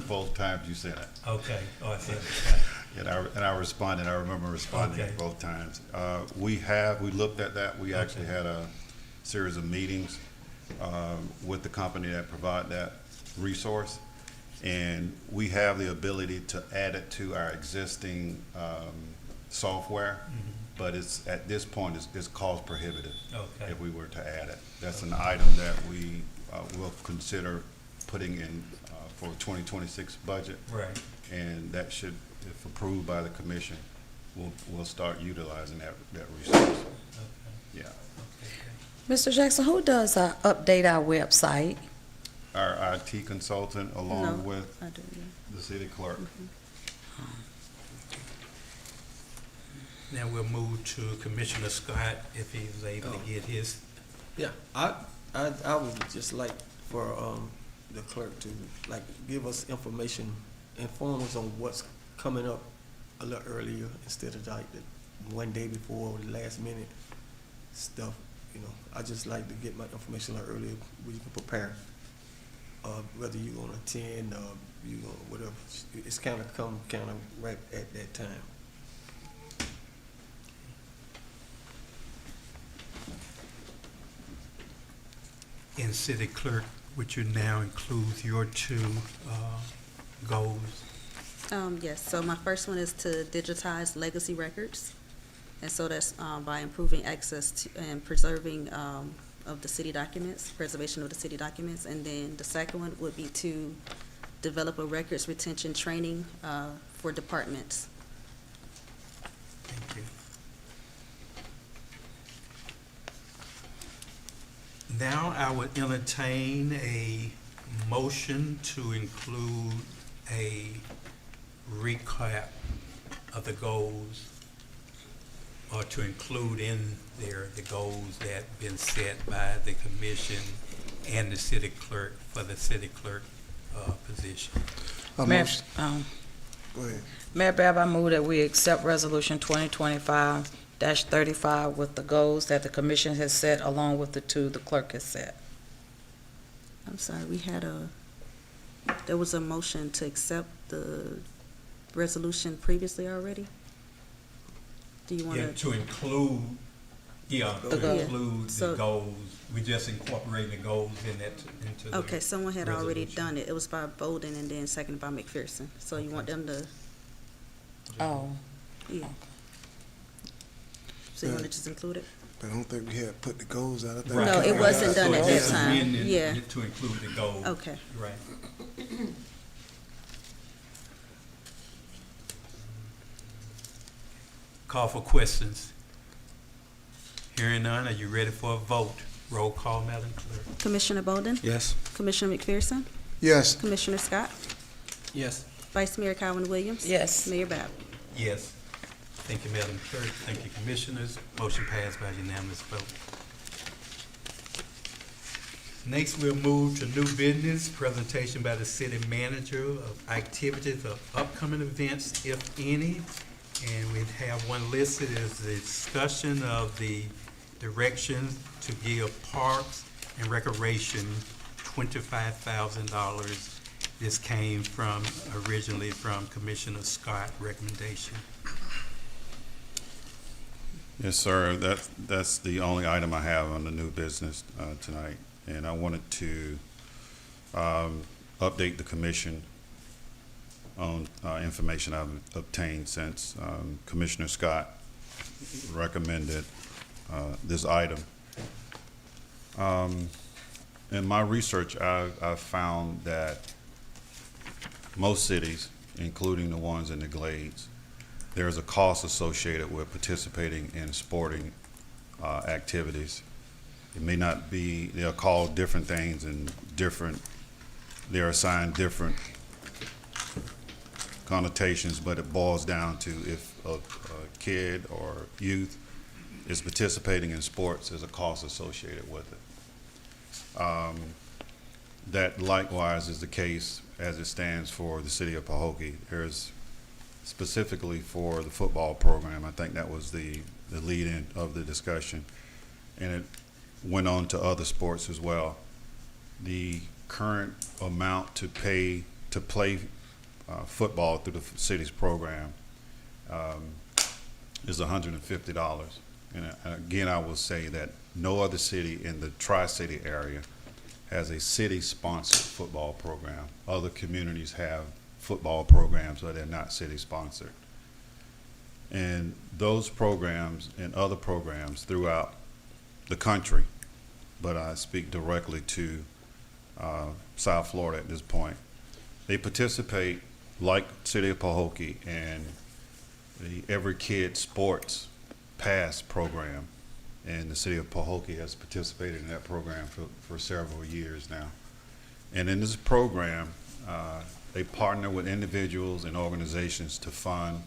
[SPEAKER 5] both times you said it.
[SPEAKER 1] Okay. Oh, I see.
[SPEAKER 5] And I responded. I remember responding
[SPEAKER 1] Okay.
[SPEAKER 5] both times. We looked at that. We actually had a series of meetings with the company that provide that resource, And we have the ability to add it to our existing software, but it's, at this point, it's cost prohibitive
[SPEAKER 1] Okay.
[SPEAKER 5] if we were to add it. That's an item that we will consider putting in for 2026 budget.
[SPEAKER 1] Right.
[SPEAKER 5] And that should, if approved by the commission, we'll start utilizing that resource.
[SPEAKER 1] Okay.
[SPEAKER 5] Yeah.
[SPEAKER 11] Mr. Jackson, who does update our website?
[SPEAKER 5] Our IT consultant, along
[SPEAKER 4] No,
[SPEAKER 5] with
[SPEAKER 4] I do, yeah.
[SPEAKER 5] the city clerk.
[SPEAKER 1] Now we'll move to Commissioner Scott, if he's able to get his.
[SPEAKER 10] Yeah, I would just like for, the clerk to, like, give us information, inform us on what's coming up a little earlier instead of like the one day before or the last minute stuff, you know. I just like to get my information a little earlier, where you can prepare. Whether you gonna attend, you gonna, whatever, it's kinda come right at that time.
[SPEAKER 1] In city clerk, which you now include your two goals.
[SPEAKER 4] Yes, so my first one is to digitize legacy records. And so that's by improving access to and preserving of the city documents, preservation of the city documents. And then the second one would be to develop a records retention training for departments.
[SPEAKER 1] Thank you. Now I would entertain a motion to include a recap of the goals, or to include in there the goals that been set by the commission and the city clerk for the city clerk position.
[SPEAKER 11] Mayor,
[SPEAKER 3] Go ahead.
[SPEAKER 11] Mayor Bab, I move that we accept Resolution 2025-35 with the goals that the commission has set, along with the two the clerk has set.
[SPEAKER 4] I'm sorry, there was a motion to accept the resolution previously already? Do you want
[SPEAKER 1] Yeah,
[SPEAKER 4] to?
[SPEAKER 1] to include,
[SPEAKER 11] The goal.
[SPEAKER 1] include the
[SPEAKER 4] So-
[SPEAKER 1] goals, we just incorporating the goals in that, into the.
[SPEAKER 4] Okay, someone had already
[SPEAKER 1] resolution.
[SPEAKER 4] done it. It was by Bolden and then seconded by McPherson. So you want them to,
[SPEAKER 11] Oh,
[SPEAKER 4] yeah. So you want to just include it?
[SPEAKER 3] But I don't think we had put the goals out. I think
[SPEAKER 1] Right.
[SPEAKER 4] No, it wasn't done
[SPEAKER 1] So
[SPEAKER 4] at
[SPEAKER 1] just
[SPEAKER 4] that time.
[SPEAKER 1] amending
[SPEAKER 4] Yeah.
[SPEAKER 1] it to include the goals.
[SPEAKER 4] Okay.
[SPEAKER 1] Right. Call for questions. Hearing none, are you ready for a vote? Roll call, Madam Clerk.
[SPEAKER 4] Commissioner Bolden?
[SPEAKER 13] Yes.
[SPEAKER 4] Commissioner McPherson?
[SPEAKER 3] Yes.
[SPEAKER 4] Commissioner Scott?
[SPEAKER 10] Yes.
[SPEAKER 4] Vice Mayor Calvin Williams?
[SPEAKER 11] yes.
[SPEAKER 4] Mayor Bab?
[SPEAKER 1] Yes. Thank you, Madam Clerk. Thank you, Commissioners. Motion passed by unanimous vote. Next, we'll move to new business, presentation by the city manager of activities of upcoming events, if any. And we have one listed as the discussion of the direction to give parks and recreation $25,000. This came from, originally from Commissioner Scott's recommendation.
[SPEAKER 5] Yes, sir. That's the only item I have on the new business tonight. And I wanted to update the commission on information I've obtained since Commissioner Scott recommended this item. In my research, I've found that most cities, including the ones in the Glades, there's a cost associated with participating in sporting activities. It may not be, they're called different things and they're assigned different connotations, but it boils down to if a kid or youth is participating in sports, there's a cost associated with it. That likewise is the case as it stands for the city of Pahokee. There's specifically for the football program, I think that was the lead-in of the discussion, and it went on to other sports as well. The current amount to pay to play football through the city's program is $150. And again, I will say that no other city in the Tri-City area has a city-sponsored football program. Other communities have football programs, but they're not city-sponsored. And those programs and other programs throughout the country, but I speak directly to South Florida at this point, they participate like City of Pahokee and the Every Kid Sports Pass program. And the City of Pahokee has participated in that program for several years now. And in this program, they partner with individuals and organizations to fund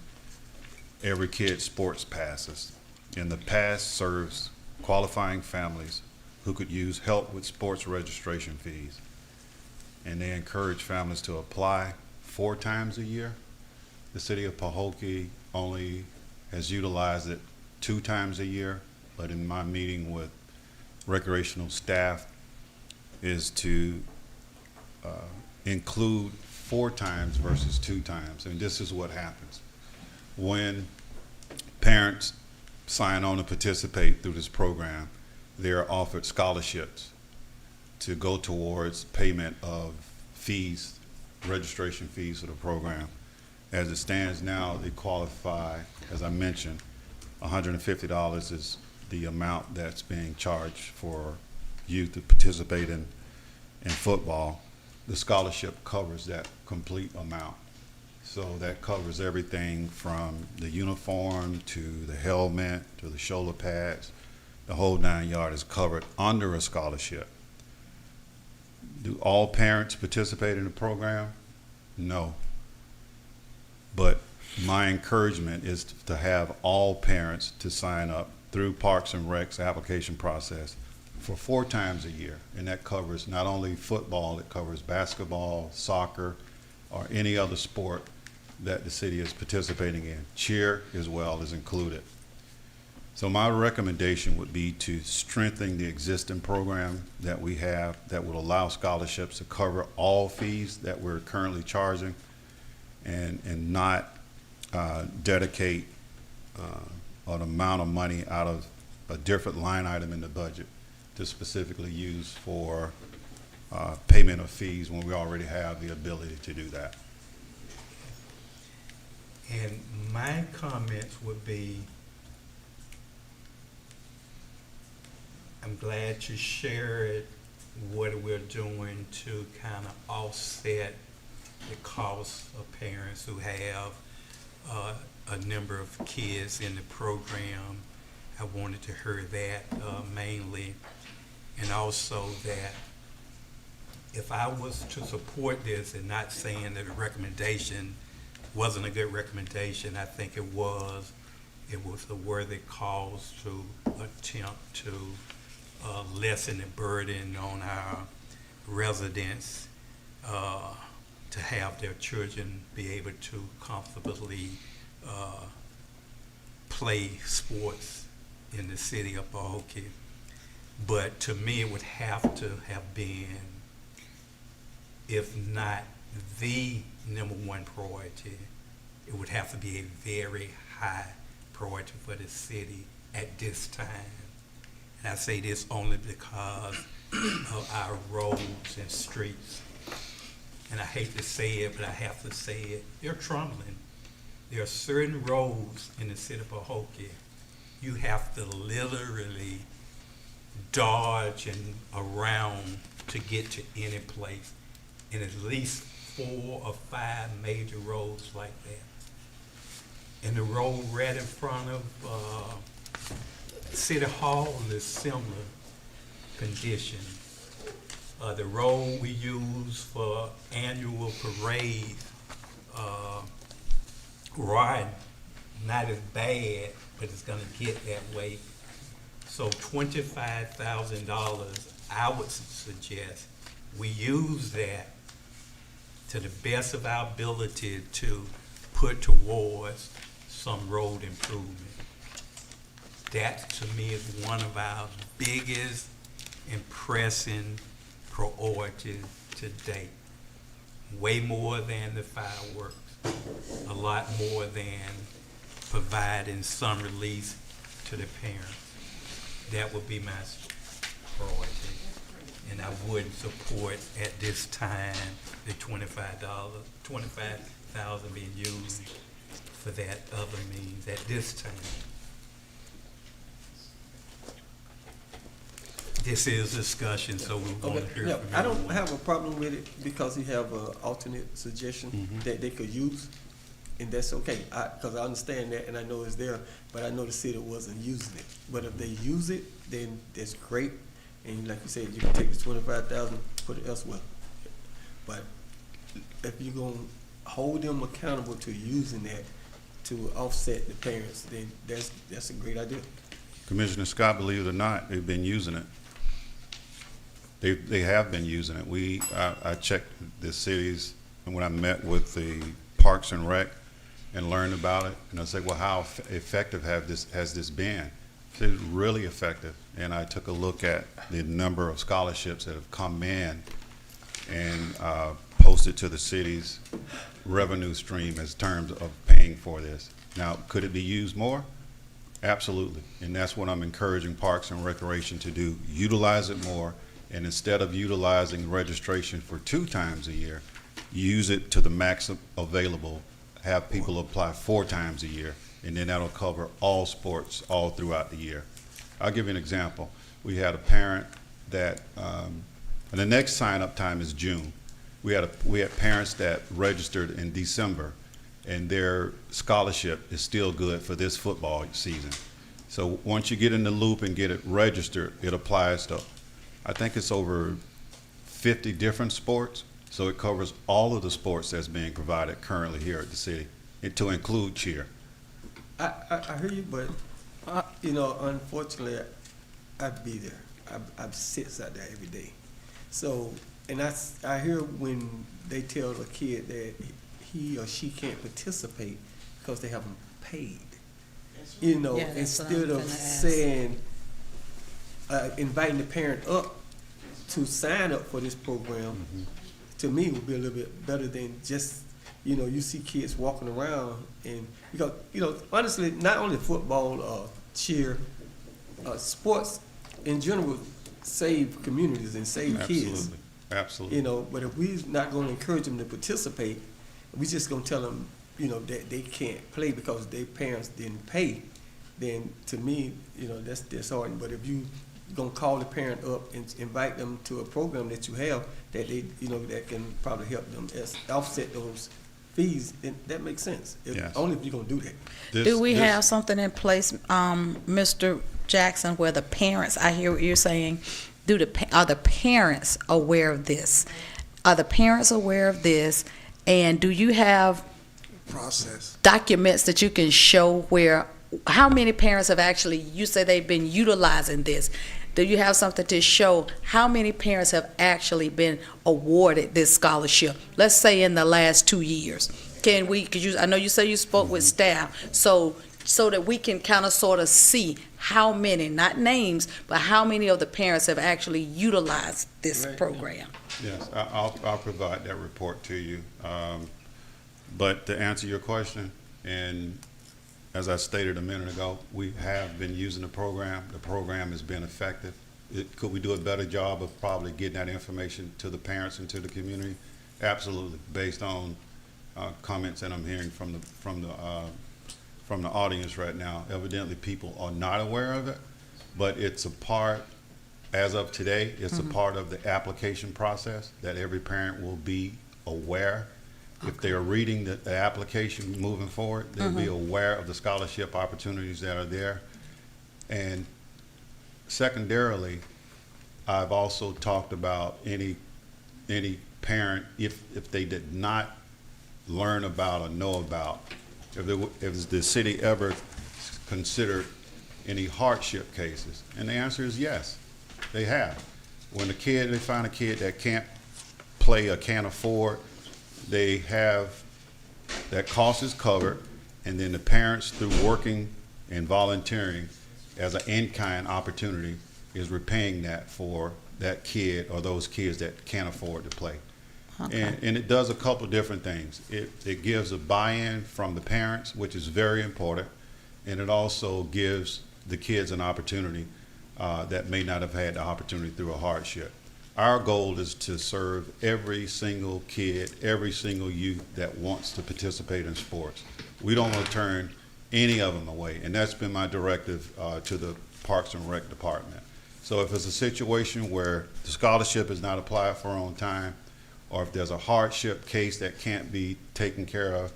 [SPEAKER 5] Every Kid Sports Passes. And the pass serves qualifying families who could use help with sports registration fees. And they encourage families to apply 4 times a year. The City of Pahokee only has utilized it 2 times a year, but in my meeting with recreational staff is to include 4 times versus 2 times. And this is what happens. When parents sign on to participate through this program, they're offered scholarships to go towards payment of fees, registration fees for the program. As it stands now, they qualify, as I mentioned, $150 is the amount that's being charged for youth to participate in football. The scholarship covers that complete amount. So that covers everything from the uniform to the helmet to the shoulder pads. The whole 9 yards is covered under a scholarship. Do all parents participate in the program? No. But my encouragement is to have all parents to sign up through Parks and Rec's application process for 4 times a year. And that covers not only football, it covers basketball, soccer, or any other sport that the city is participating in. Cheer as well is included. So my recommendation would be to strengthen the existing program that we have that would allow scholarships to cover all fees that we're currently charging and not dedicate an amount of money out of a different line item in the budget to specifically use for payment of fees when we already have the ability to do that.
[SPEAKER 1] And my comments would be, I'm glad you shared what we're doing to kind of offset the cost of parents who have a number of kids in the program. I wanted to hear that mainly. And also that if I was to support this, and not saying that the recommendation wasn't a good recommendation, I think it was a worthy cause to attempt to lessen the burden on our residents to have their children be able to comfortably play sports in the city of Pahokee. But to me, it would have to have been, if not the #1 priority, it would have to be a very high priority for the city at this time. And I say this only because of our roads and streets. And I hate to say it, but I have to say it. They're crumbling. There are certain roads in the city of Pahokee you have to literally dodge and around to get to any place. And at least 4 or 5 major roads like that. And the road right in front of City Hall is similar condition. The road we use for annual parade, riding, not as bad, but it's gonna get that way. So $25,000, I would suggest we use that to the best of our ability to put towards some road improvement. That, to me, is one of our biggest and pressing priorities to date. Way more than the fireworks, a lot more than providing some release to the parents. That would be my priority. and I wouldn't support at this time the $25,000 being used for that other means at this time. This is discussion, so we want to hear
[SPEAKER 10] Yeah,
[SPEAKER 1] from
[SPEAKER 10] I don't
[SPEAKER 1] everyone.
[SPEAKER 10] have a problem with it because he have a alternate suggestion that they could use, and that's okay. Because I understand that and I know it's there, but I know the city wasn't using it. But if they use it, then that's great. And like you said, you can take the 25,000, put it elsewhere. But if you're gonna hold them accountable to using that to offset the parents, then that's a great idea.
[SPEAKER 5] Commissioner Scott, believe it or not, they've been using it. They have been using it. I checked the cities, and when I met with the Parks and Rec and learned about it, and I said, well, how effective has this been? It's really effective. And I took a look at the number of scholarships that have come in and posted to the city's revenue stream as terms of paying for this. Now, could it be used more? Absolutely. And that's what I'm encouraging Parks and Recreation to do. Utilize it more. And instead of utilizing registration for 2 times a year, use it to the max available. Have people apply 4 times a year, and then that'll cover all sports all throughout the year. I'll give you an example. We had a parent that, and the next sign-up time is June. We had parents that registered in December, and their scholarship is still good for this football season. So once you get in the loop and get it registered, it applies to, I think it's over 50 different sports. So it covers all of the sports that's being provided currently here at the city, to include cheer.
[SPEAKER 10] I hear you, but unfortunately, I'd be there. I sit out there every day. So, and I hear when they tell a kid that he or she can't participate because they haven't paid.
[SPEAKER 11] Yeah, that's what I'm
[SPEAKER 10] Instead of
[SPEAKER 11] gonna ask.
[SPEAKER 10] saying, inviting the parent up to sign up for this program, to me would be a little bit better than just, you see kids walking around and, because, honestly, not only football, cheer, sports in general save communities and save kids.
[SPEAKER 5] Absolutely.
[SPEAKER 10] But if we're not going to encourage them to participate, we just going to tell them, that they can't play because their parents didn't pay, then to me, that's disheartening. But if you going to call the parent up and invite them to a program that you have that they, that can probably help them offset those fees, then that makes sense.
[SPEAKER 5] Yes.
[SPEAKER 10] Only if you're going to do that.
[SPEAKER 11] Do we have something in place, Mr. Jackson, where the parents, I hear what you're saying, are the parents aware of this? Are the parents aware of this? And do you have
[SPEAKER 3] Process.
[SPEAKER 11] documents that you can show how many parents have actually, you say they've been utilizing this? Do you have something to show how many parents have actually been awarded this scholarship? Let's say in the last 2 years. I know you say you spoke with staff, so that we can kind of sort of see how many, not names, but how many of the parents have actually utilized this program.
[SPEAKER 5] Yes, I'll provide that report to you. But to answer your question, and as I stated a minute ago, we have been using the program. The program has been effective. Could we do a better job of probably getting that information to the parents and to the community? Absolutely, based on comments that I'm hearing from the audience right now. Evidently, people are not aware of it, but it's a part, as of today, it's a part of the application process that every parent will be aware. If they are reading the application moving forward, they'll be aware of the scholarship opportunities that are there. And secondarily, I've also talked about any parent, if they did not learn about or know about, if the city ever considered any hardship cases, and the answer is yes, they have. When they find a kid that can't play or can't afford, they have, that cost is covered, and then the parents, through working and volunteering as an in-kind opportunity, is repaying that for that kid or those kids that can't afford to play.
[SPEAKER 11] Okay.
[SPEAKER 5] And it does a couple of different things. It gives a buy-in from the parents, which is very important, and it also gives the kids an opportunity that may not have had the opportunity through a hardship. Our goal is to serve every single kid, every single youth that wants to participate in sports. We don't want to turn any of them away, and that's been my directive to the Parks and Rec Department. So if it's a situation where the scholarship is not applied for on time, or if there's a hardship case that can't be taken care of,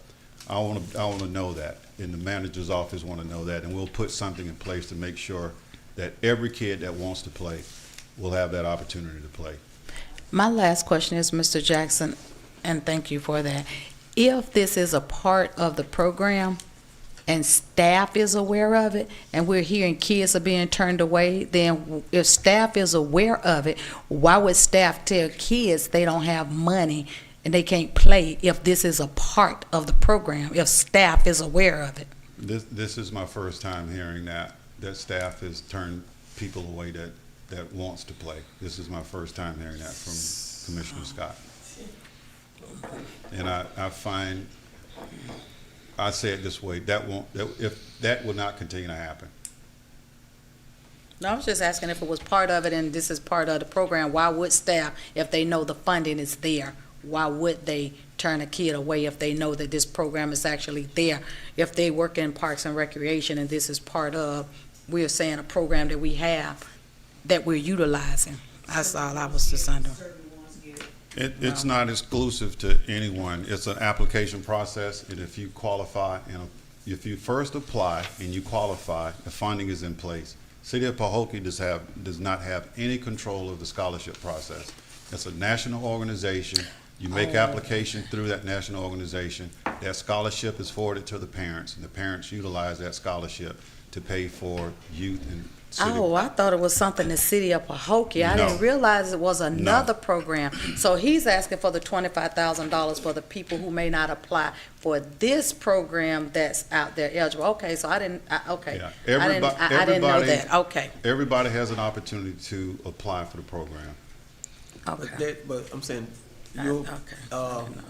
[SPEAKER 5] I want to know that, and the manager's office want to know that, and we'll put something in place to make sure that every kid that wants to play will have that opportunity to play.
[SPEAKER 11] My last question is, Mr. Jackson, and thank you for that. If this is a part of the program and staff is aware of it, and we're hearing kids are being turned away, then if staff is aware of it, why would staff tell kids they don't have money and they can't play if this is a part of the program, if staff is aware of it?
[SPEAKER 5] This is my first time hearing that staff has turned people away that wants to play. This is my first time hearing that from Commissioner Scott. And I say it this way, if that will not continue to happen.
[SPEAKER 11] No, I was just asking if it was part of it and this is part of the program, why would staff, if they know the funding is there, why would they turn a kid away if they know that this program is actually there? If they work in Parks and Recreation and this is part of, we're saying a program that we have that we're utilizing. That's all I was just under.
[SPEAKER 5] It's not exclusive to anyone. It's an application process, and if you qualify, and if you first apply and you qualify, the funding is in place. City of Pahokee does not have any control of the scholarship process. It's a national organization. You make application through that national organization. That scholarship is forwarded to the parents, and the parents utilize that scholarship to pay for youth and city.
[SPEAKER 11] Oh, I thought it was something the City of Pahokee. I
[SPEAKER 5] No.
[SPEAKER 11] didn't realize it was another
[SPEAKER 5] No.
[SPEAKER 11] program. So he's asking for the $25,000 for the people who may not apply for this program that's out there eligible. Okay, so okay.
[SPEAKER 5] Yeah.
[SPEAKER 11] I didn't know
[SPEAKER 5] Everybody-
[SPEAKER 11] that. Okay,
[SPEAKER 5] Everybody has an opportunity to apply for the program.
[SPEAKER 11] okay.
[SPEAKER 10] But I'm saying, your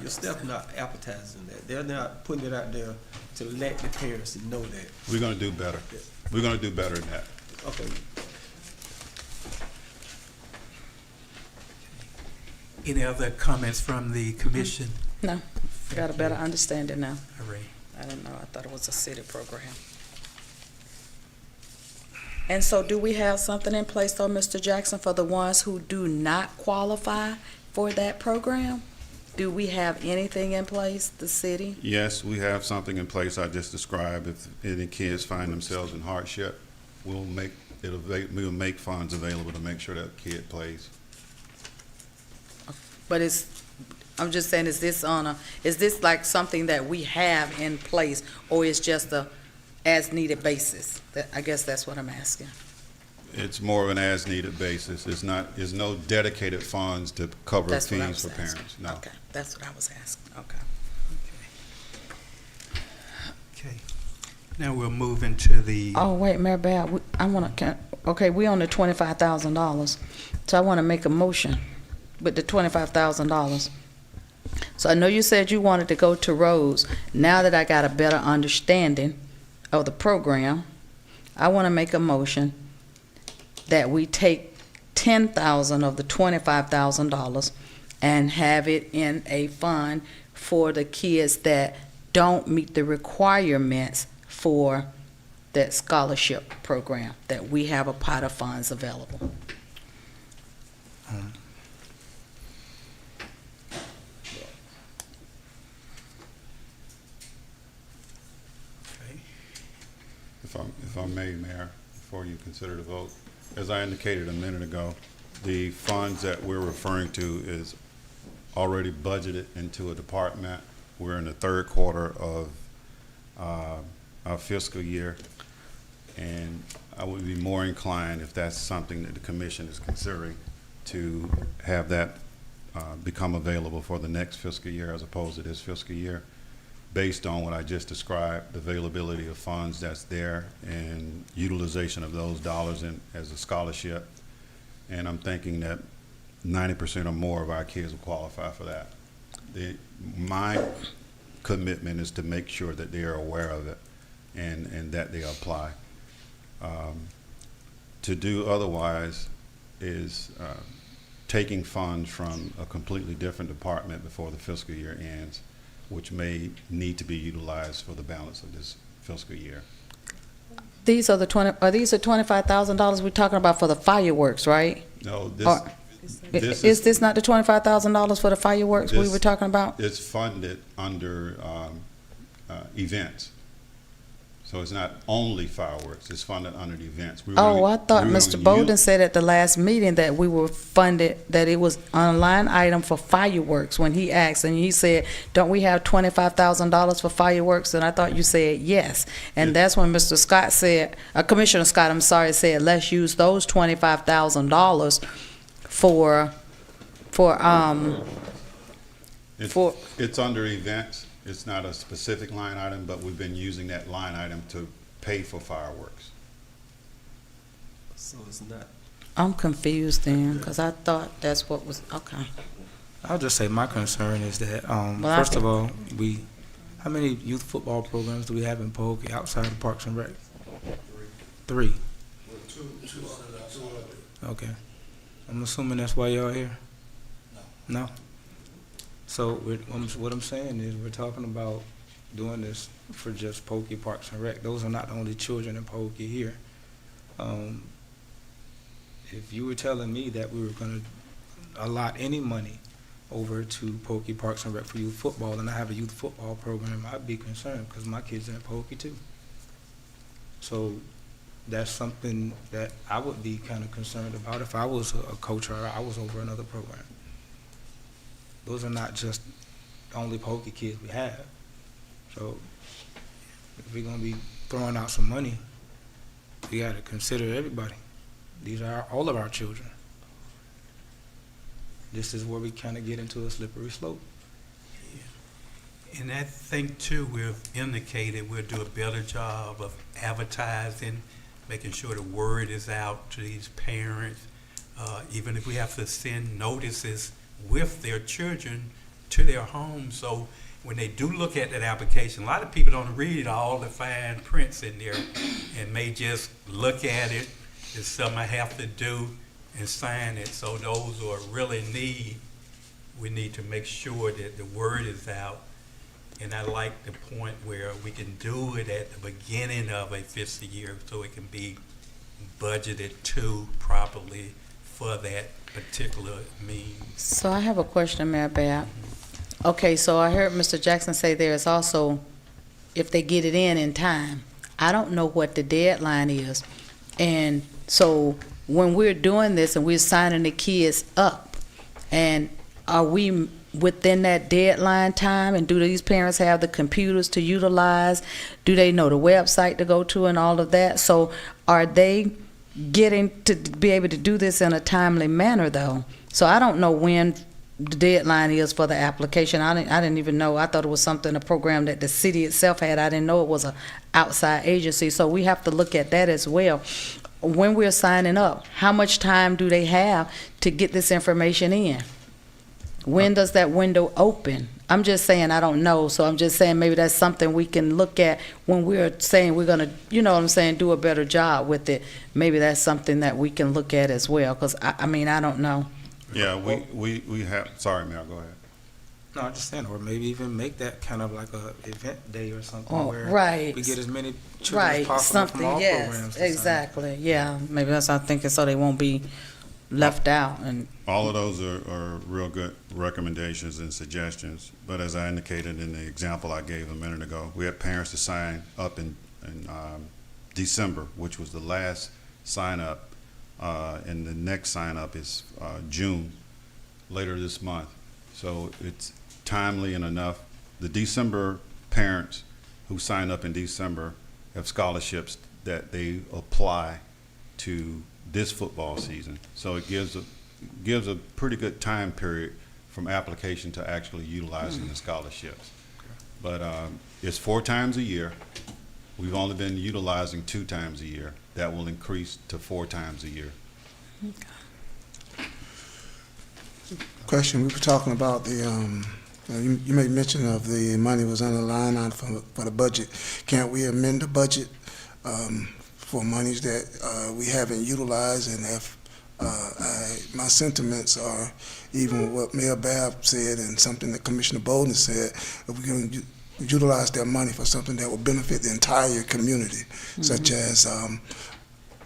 [SPEAKER 10] staff not advertising that. They're not putting it out there to let the parents know that.
[SPEAKER 5] We're gonna do better. We're gonna do better than that.
[SPEAKER 10] Okay.
[SPEAKER 1] Any other comments from the commission?
[SPEAKER 11] No, I got a better understanding now.
[SPEAKER 1] All right.
[SPEAKER 11] I didn't know. I thought it was a city program. And so do we have something in place though, Mr. Jackson, for the ones who do not qualify for that program? Do we have anything in place, the city?
[SPEAKER 5] Yes, we have something in place I just described. If any kids find themselves in hardship, we'll make funds available to make sure that kid plays.
[SPEAKER 11] But I'm just saying, is this like something that we have in place, or is just a as-needed basis? I guess that's what I'm asking.
[SPEAKER 5] It's more of an as-needed basis. It's no dedicated funds to cover
[SPEAKER 11] That's what I
[SPEAKER 5] fees
[SPEAKER 11] was
[SPEAKER 5] for
[SPEAKER 11] asking.
[SPEAKER 5] parents, no.
[SPEAKER 11] Okay, that's what I was asking, okay.
[SPEAKER 1] Okay. Now we'll move into the,
[SPEAKER 11] Oh, wait, Mayor Bab, okay, we on the $25,000, so I wanna make a motion with the $25,000. So I know you said you wanted to go to roads. Now that I got a better understanding of the program, I wanna make a motion that we take $10,000 of the $25,000 and have it in a fund for the kids that don't meet the requirements for that scholarship program, that we have a pot of funds available.
[SPEAKER 5] If I may, Mayor, before you consider the vote, as I indicated a minute ago, the funds that we're referring to is already budgeted into a department. We're in the third quarter of our fiscal year, and I would be more inclined, if that's something that the commission is considering, to have that become available for the next fiscal year as opposed to this fiscal year, based on what I just described, the availability of funds that's there and utilization of those dollars as a scholarship. And I'm thinking that 90% or more of our kids will qualify for that. My commitment is to make sure that they are aware of it and that they apply. To do otherwise is taking funds from a completely different department before the fiscal year ends, which may need to be utilized for the balance of this fiscal year.
[SPEAKER 11] These are the $25,000 we're talking about for the fireworks, right?
[SPEAKER 5] No,
[SPEAKER 11] Or-
[SPEAKER 5] this
[SPEAKER 11] Is this not the $25,000 for the fireworks we were talking about?
[SPEAKER 5] It's funded under events. So it's not only fireworks, it's funded under the events. We were
[SPEAKER 11] Oh,
[SPEAKER 5] gonna-
[SPEAKER 11] I thought
[SPEAKER 5] we were
[SPEAKER 11] Mr.
[SPEAKER 5] gonna
[SPEAKER 11] Bolden
[SPEAKER 5] use-
[SPEAKER 11] said at the last meeting that we were funded, that it was on a line item for fireworks when he asked, and he said, don't we have $25,000 for fireworks? And I thought you said yes. And that's when Mr. Scott said, Commissioner Scott, I'm sorry, said, let's use those $25,000 for,
[SPEAKER 5] It's under events. It's not a specific line item, but we've been using that line item to pay for fireworks.
[SPEAKER 10] So it's not.
[SPEAKER 11] I'm confused then, because I thought that's what was, okay.
[SPEAKER 13] I'll just say my concern is that,
[SPEAKER 11] Well,
[SPEAKER 13] first of all, how many youth football programs do we have in Pahokee outside of Parks and Rec? Three. Okay. I'm assuming that's why y'all here? No? So what I'm saying is we're talking about doing this for just Pahokee Parks and Rec. Those are not the only children in Pahokee here. If you were telling me that we were gonna allot any money over to Pahokee Parks and Rec for youth football, and I have a youth football program, I'd be concerned because my kids are in Pahokee too. So that's something that I would be kind of concerned about if I was a coach or I was over another program. Those are not just the only Pahokee kids we have. So if we're gonna be throwing out some money, we gotta consider everybody. These are all of our children. This is where we kind of get into a slippery slope.
[SPEAKER 1] And I think too, we've indicated we'll do a better job of advertising, making sure the word is out to these parents. Even if we have to send notices with their children to their homes, so when they do look at that application, a lot of people don't read all the fine prints in there and may just look at it. It's something I have to do and sign it. So those who are really in need, we need to make sure that the word is out. And I like the point where we can do it at the beginning of a fiscal year so it can be budgeted to properly for that particular means.
[SPEAKER 11] So I have a question, Mayor Bab. Okay, so I heard Mr. Jackson say there is also, if they get it in time, I don't know what the deadline is. And so when we're doing this and we're signing the kids up, and are we within that deadline time, and do these parents have the computers to utilize? Do they know the website to go to and all of that? So are they getting to be able to do this in a timely manner though? So I don't know when the deadline is for the application. I didn't even know. I thought it was something, a program that the city itself had. I didn't know it was an outside agency. So we have to look at that as well. When we're signing up, how much time do they have to get this information in? When does that window open? I'm just saying, I don't know, so I'm just saying maybe that's something we can look at when we're saying we're gonna, you know what I'm saying, do a better job with it. Maybe that's something that we can look at as well, because I mean, I don't know.
[SPEAKER 5] Yeah, we have, sorry, Mayor, go ahead.
[SPEAKER 13] No, I'm just saying, or maybe even make that kind of like a event day or something
[SPEAKER 11] Oh,
[SPEAKER 13] where
[SPEAKER 11] right.
[SPEAKER 13] we get as many children as
[SPEAKER 11] Right,
[SPEAKER 13] possible from all
[SPEAKER 11] something, yes,
[SPEAKER 13] programs. to sign.
[SPEAKER 11] exactly, yeah. Maybe that's what I'm thinking, so they won't be left out. And
[SPEAKER 5] All of those are real good recommendations and suggestions, but as I indicated in the example I gave a minute ago, we had parents to sign up in December, which was the last sign up, and the next sign up is June, later this month. So it's timely and enough. The December parents who sign up in December have scholarships that they apply to this football season. So it gives a pretty good time period from application to actually utilizing the scholarships. But it's 4 times a year. We've only been utilizing 2 times a year. That will increase to 4 times a year.
[SPEAKER 3] Question, we were talking about the, you made mention of the money was on the line on for the budget. Can't we amend the budget for monies that we haven't utilized and have My sentiments are even what Mayor Babb said and something that Commissioner Bolden said, if we're going to utilize that money for something that will benefit the entire community, such as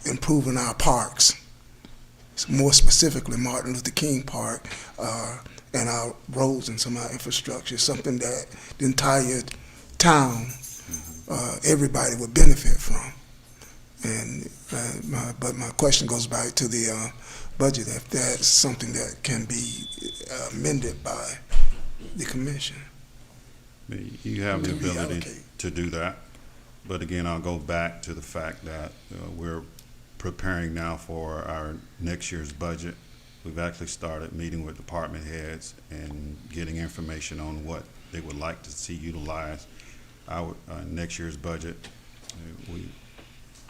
[SPEAKER 3] improving our parks, more specifically Martin Luther King Park, and our roads and some of our infrastructure, something that the entire town, everybody would benefit from. And but my question goes back to the budget, if that's something that can be amended by the commission.
[SPEAKER 5] You have the
[SPEAKER 3] To
[SPEAKER 5] ability
[SPEAKER 3] reallocate.
[SPEAKER 5] to do that, but again, I'll go back to the fact that we're preparing now for our next year's budget. We've actually started meeting with department heads and getting information on what they would like to see utilized our next year's budget. We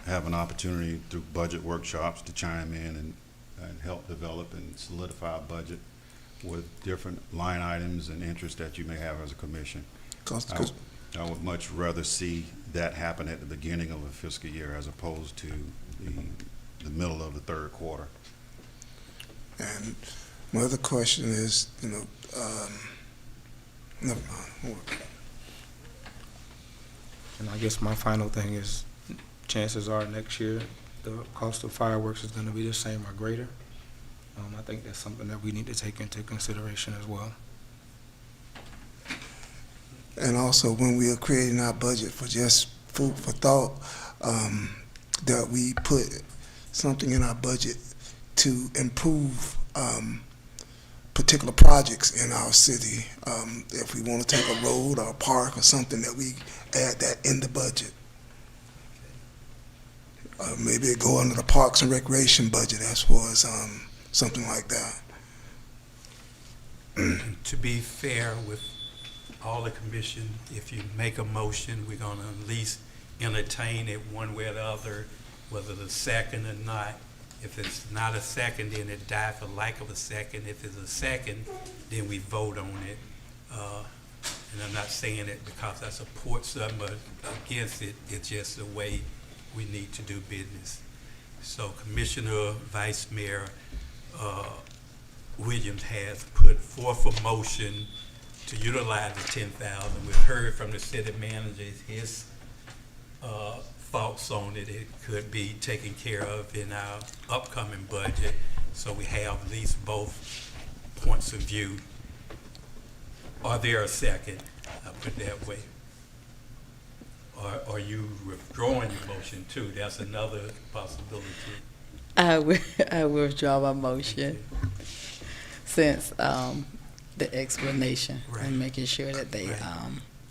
[SPEAKER 5] have an opportunity through budget workshops to chime in and help develop and solidify a budget with different line items and interests that you may have as a commission. I would much rather see that happen at the beginning of a fiscal year as opposed to the middle of the third quarter.
[SPEAKER 3] And my other question is, never mind.
[SPEAKER 13] And I guess my final thing is, chances are next year, the cost of fireworks is gonna be the same or greater. I think that's something that we need to take into consideration as well.
[SPEAKER 3] And also, when we are creating our budget, for just food for thought, that we put something in our budget to improve particular projects in our city. If we want to take a road or a park or something, that we add that in the budget. Maybe it go under the Parks and Recreation budget as far as something like that.
[SPEAKER 1] To be fair with all the commission, if you make a motion, we're gonna at least entertain it one way or the other, whether the second or not. If it's not a second, then it dies for lack of a second. If it's a second, then we vote on it. And I'm not saying it because I support something or against it. It's just the way we need to do business. So Commissioner Vice Mayor Williams has put forth a motion to utilize the 10,000. We've heard from the city manager his thoughts on it. It could be taken care of in our upcoming budget, so we have at least both points of view. Are there a second? I'll put it that way. Or are you withdrawing your motion too? That's another possibility.
[SPEAKER 11] I withdraw my motion since the explanation and making sure that they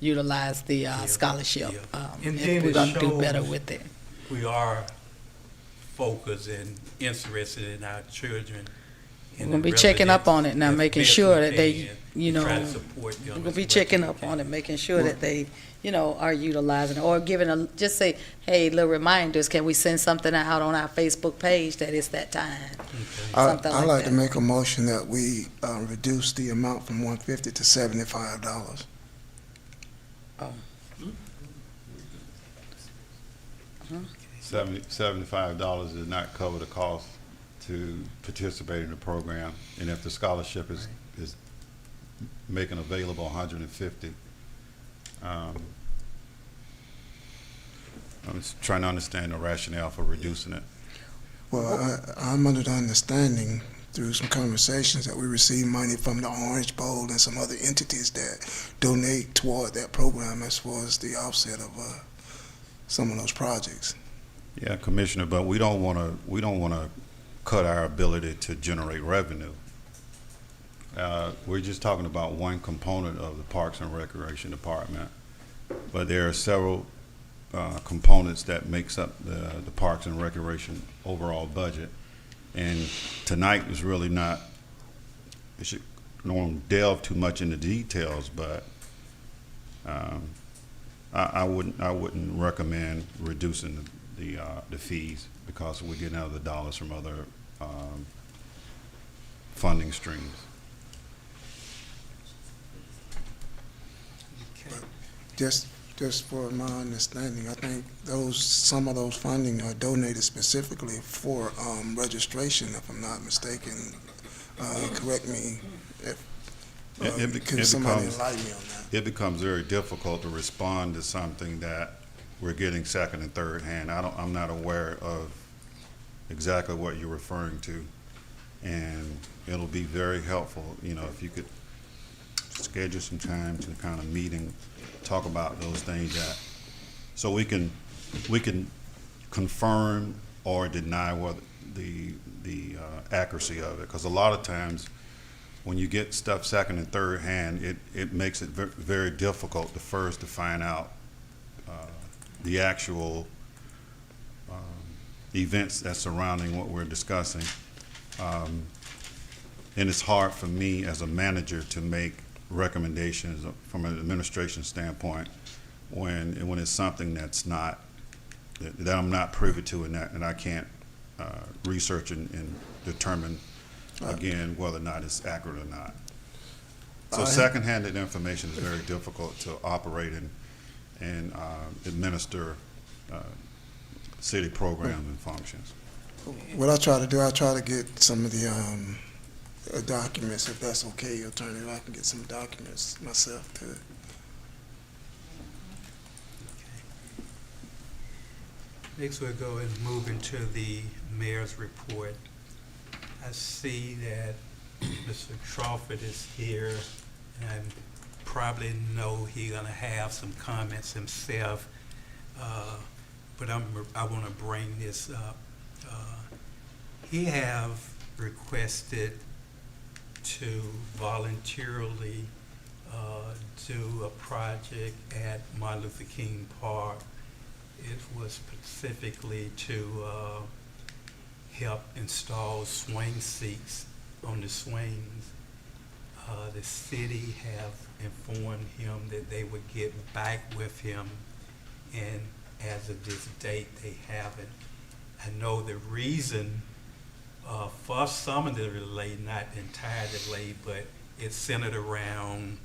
[SPEAKER 11] utilize the scholarship.
[SPEAKER 1] And
[SPEAKER 11] If
[SPEAKER 1] then
[SPEAKER 11] we're
[SPEAKER 1] it
[SPEAKER 11] gonna do
[SPEAKER 1] shows
[SPEAKER 11] better with it.
[SPEAKER 1] We are focused and interested in our children.
[SPEAKER 11] We're gonna be checking up on it now,
[SPEAKER 1] residents,
[SPEAKER 11] making
[SPEAKER 1] as
[SPEAKER 11] sure
[SPEAKER 1] best
[SPEAKER 11] that
[SPEAKER 1] we
[SPEAKER 11] they,
[SPEAKER 1] can,
[SPEAKER 11] you know,
[SPEAKER 1] try to support them
[SPEAKER 11] we're
[SPEAKER 1] as
[SPEAKER 11] gonna be
[SPEAKER 1] much
[SPEAKER 11] checking
[SPEAKER 1] as
[SPEAKER 11] up
[SPEAKER 1] we
[SPEAKER 11] on
[SPEAKER 1] can.
[SPEAKER 11] it, making sure that they, you know, are utilizing it, or giving a, just say, hey, little reminders, can we send something out on our Facebook page that it's that time? Something
[SPEAKER 3] I'd
[SPEAKER 11] like
[SPEAKER 3] like to
[SPEAKER 11] that.
[SPEAKER 3] make a motion that we reduce the amount from $150 to $75.
[SPEAKER 5] $75 does not cover the cost to participate in the program, and if the scholarship is making available 150, I'm just trying to understand the rationale for reducing it.
[SPEAKER 3] Well, I'm under the understanding through some conversations that we receive money from the Orange Bowl and some other entities that donate toward that program as far as the offset of some of those projects.
[SPEAKER 5] Yeah, Commissioner, but we don't want to cut our ability to generate revenue. We're just talking about one component of the Parks and Recreation Department, but there are several components that makes up the Parks and Recreation overall budget. And tonight is really not, I don't want to delve too much into details, but I wouldn't recommend reducing the fees because we're getting other dollars from other funding streams.
[SPEAKER 3] Just just for my understanding, I think some of those funding are donated specifically for registration, if I'm not mistaken. Correct me if, can somebody enlighten me on that?
[SPEAKER 5] It becomes very difficult to respond to something that we're getting second and third hand. I'm not aware of exactly what you're referring to, and it'll be very helpful, if you could schedule some time to kind of meet and talk about those things so we can confirm or deny what the accuracy of it. Because a lot of times when you get stuff second and third hand, it makes it very difficult to find out the actual events that's surrounding what we're discussing. And it's hard for me as a manager to make recommendations from an administration standpoint when it's something that's not, that I'm not privy to, and I can't research and determine, again, whether or not it's accurate or not. So second-handed information is very difficult to operate and administer city programs and functions.
[SPEAKER 3] What I try to do, I try to get some of the documents, if that's okay, Attorney. I can get some documents myself too.
[SPEAKER 1] Next, we'll go and move into the mayor's report. I see that Mr. Crawford is here, and probably know he's gonna have some comments himself, but I wanna bring this up. He have requested to voluntarily do a project at Martin Luther King Park. It was specifically to help install swing seats on the swings. The city have informed him that they would get back with him, and as of this date, they haven't. I know the reason for some of the delay, not the entire delay, but it's centered around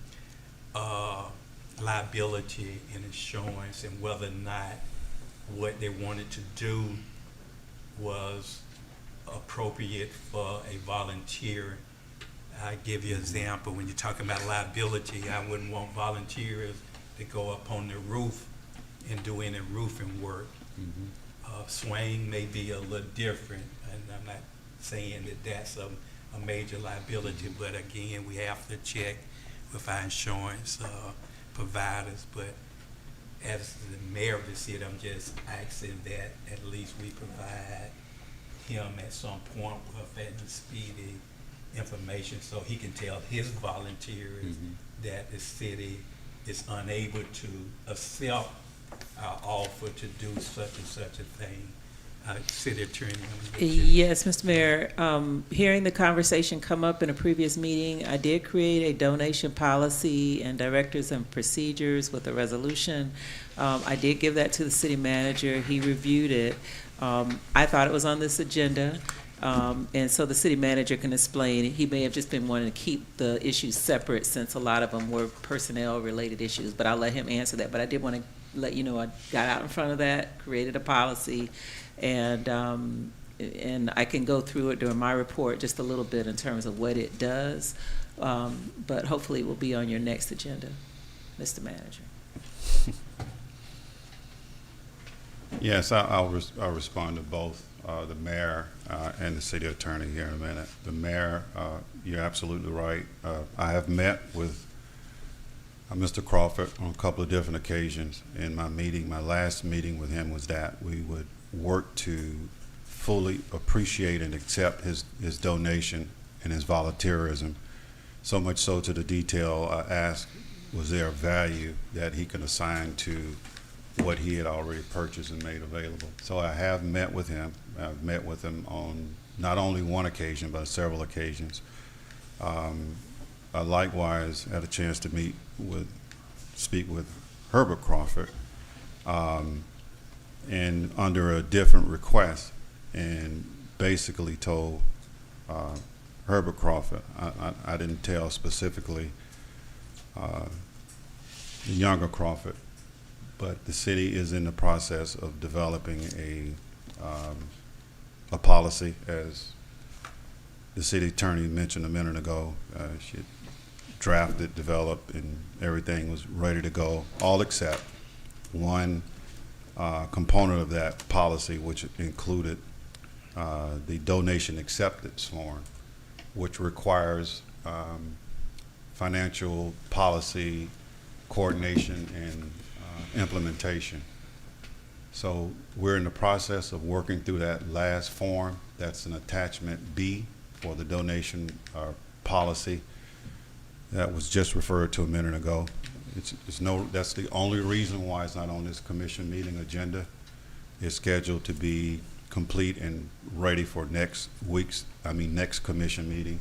[SPEAKER 1] liability and insurance, and whether or not what they wanted to do was appropriate for a volunteer. I give you an example. When you're talking about liability, I wouldn't want volunteers to go up on the roof and do any roofing work. Swing may be a little different, and I'm not saying that that's a major liability, but again, we have to check with our insurance providers. But as the mayor of the city, I'm just asking that at least we provide him at some point with any speedy information so he can tell his volunteers that the city is unable to accept our offer to do such and such a thing. City Attorney.
[SPEAKER 8] Yes, Mr. Mayor, hearing the conversation come up in a previous meeting, I did create a donation policy and directives and procedures with a resolution. I did give that to the city manager. He reviewed it. I thought it was on this agenda, and so the city manager can explain. He may have just been wanting to keep the issues separate since a lot of them were personnel-related issues, but I'll let him answer that. But I did want to let you know I got out in front of that, created a policy, and I can go through it during my report just a little bit in terms of what it does, but hopefully it will be on your next agenda, Mr. Manager.
[SPEAKER 5] Yes, I'll respond to both the mayor and the city attorney here in a minute. The mayor, you're absolutely right. I have met with Mr. Crawford on a couple of different occasions. In my last meeting with him was that we would work to fully appreciate and accept his donation and his volunteerism, so much so to the detail I asked, was there a value that he could assign to what he had already purchased and made available. So I have met with him. I've met with him on not only one occasion, but several occasions. I likewise had a chance to speak with Herbert Crawford, and under a different request, and basically told Herbert Crawford, I didn't tell specifically the younger Crawford, but the city is in the process of developing a policy, as the city attorney mentioned a minute ago. She had drafted, developed, and everything was ready to go, all except one component of that policy, which included the donation acceptance form, which requires financial policy coordination and implementation. So we're in the process of working through that last form. That's an attachment B for the donation policy that was just referred to a minute ago. That's the only reason why it's not on this commission meeting agenda. It's scheduled to be complete and ready for next commission meeting.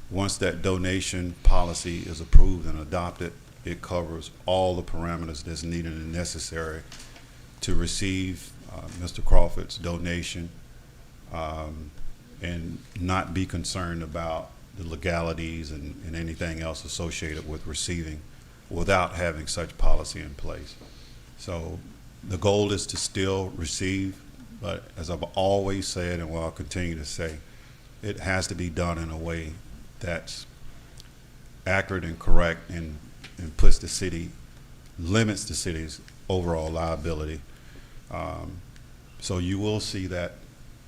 [SPEAKER 5] Once that donation policy is approved and adopted, it covers all the parameters that's needed and necessary to receive Mr. Crawford's donation and not be concerned about the legalities and anything else associated with receiving without having such policy in place. So the goal is to still receive, but as I've always said and will I'll continue to say, it has to be done in a way that's accurate and correct and limits the city's overall liability. So you will see that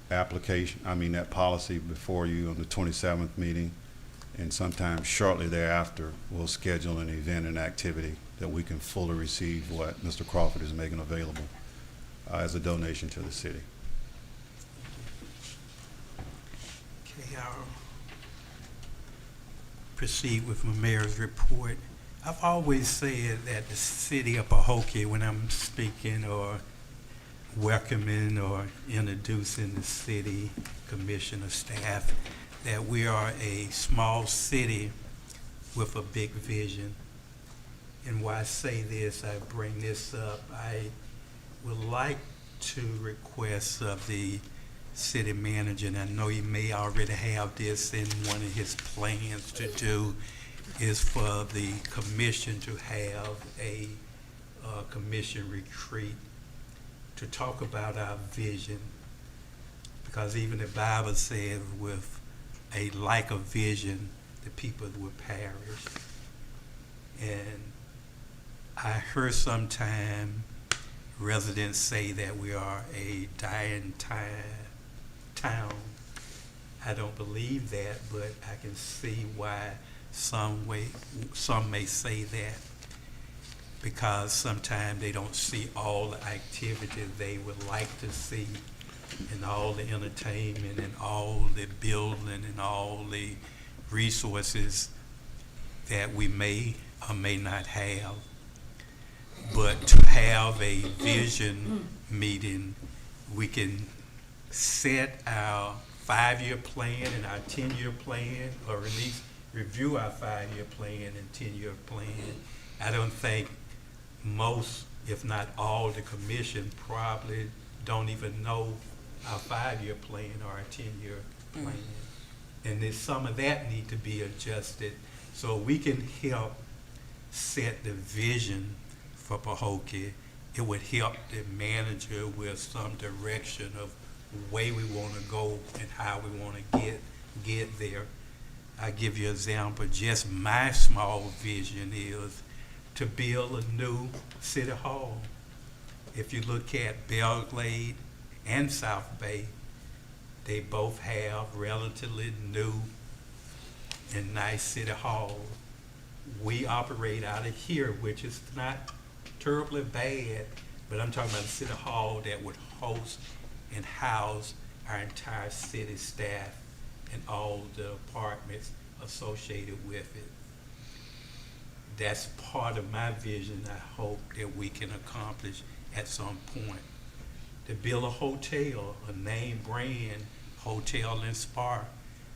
[SPEAKER 5] that policy before you on the 27th meeting, and sometime shortly thereafter, we'll schedule an event and activity that we can fully receive what Mr. Crawford is making available as a donation to the city.
[SPEAKER 1] Okay, I'll proceed with my mayor's report. I've always said that the city of Pahokee, when I'm speaking or welcoming or introducing the city commissioner staff, that we are a small city with a big vision. And why I say this, I bring this up, I would like to request of the city manager, and I know he may already have this in one of his plans to do, is for the commission to have a commission retreat to talk about our vision. Because even the Bible says with a lack of vision, the people will perish. And I heard sometime residents say that we are a dying town. I don't believe that, but I can see why some may say that, because sometimes they don't see all the activity they would like to see, and all the entertainment and all the building and all the resources that we may or may not have. But to have a vision meeting, we can set our 5-year plan and our 10-year plan, or at least review our 5-year plan and 10-year plan. I don't think most, if not all, the commission probably don't even know our 5-year plan or our 10-year plan. And then some of that need to be adjusted so we can help set the vision for Pahokee. It would help the manager with some direction of way we want to go and how we want to get there. I give you an example. Just my small vision is to build a new city hall. If you look at Belglade and South Bay, they both have relatively new and nice city halls. We operate out of here, which is not terribly bad, but I'm talking about a city hall that would host and house our entire city staff and all the apartments associated with it. That's part of my vision I hope that we can accomplish at some point. To build a hotel, a name brand hotel and spa.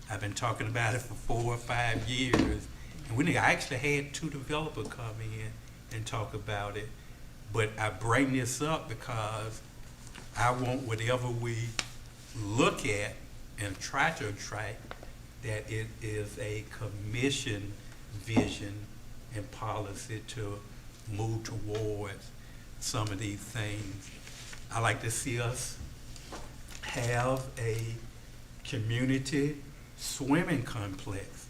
[SPEAKER 1] I've been talking about it for 4 or 5 years. And I actually had 2 developers come in and talk about it. But I bring this up because I want whatever we look at and try to attract, that it is a commission vision and policy to move towards. some of these things. I like to see us have a community swimming complex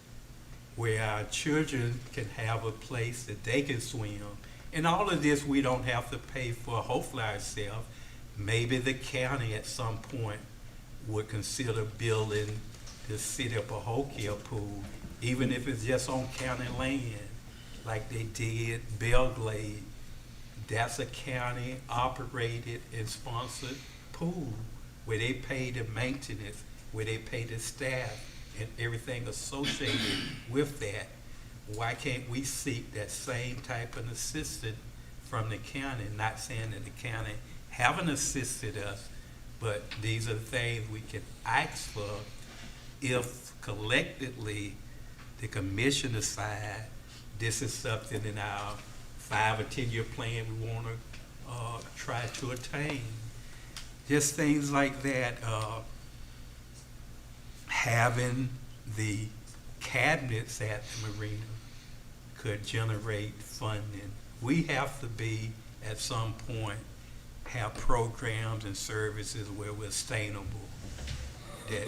[SPEAKER 1] where our children can have a place that they can swim. And all of this we don't have to pay for, hopefully ourselves. Maybe the county at some point would consider building the city of Pahokee a pool, even if it's just on county land, like they did Belglade. That's a county operated and sponsored pool where they pay the maintenance, where they pay the staff and everything associated with that. Why can't we seek that same type of assistance from the county? Not saying that the county haven't assisted us, but these are the things we can ask for if collectively the commission decide this is something in our 5 or 10 year plan we want to try to attain. Just things like that. Having the cabinets at the marina could generate funding. We have to be, at some point, have programs and services where we're sustainable, that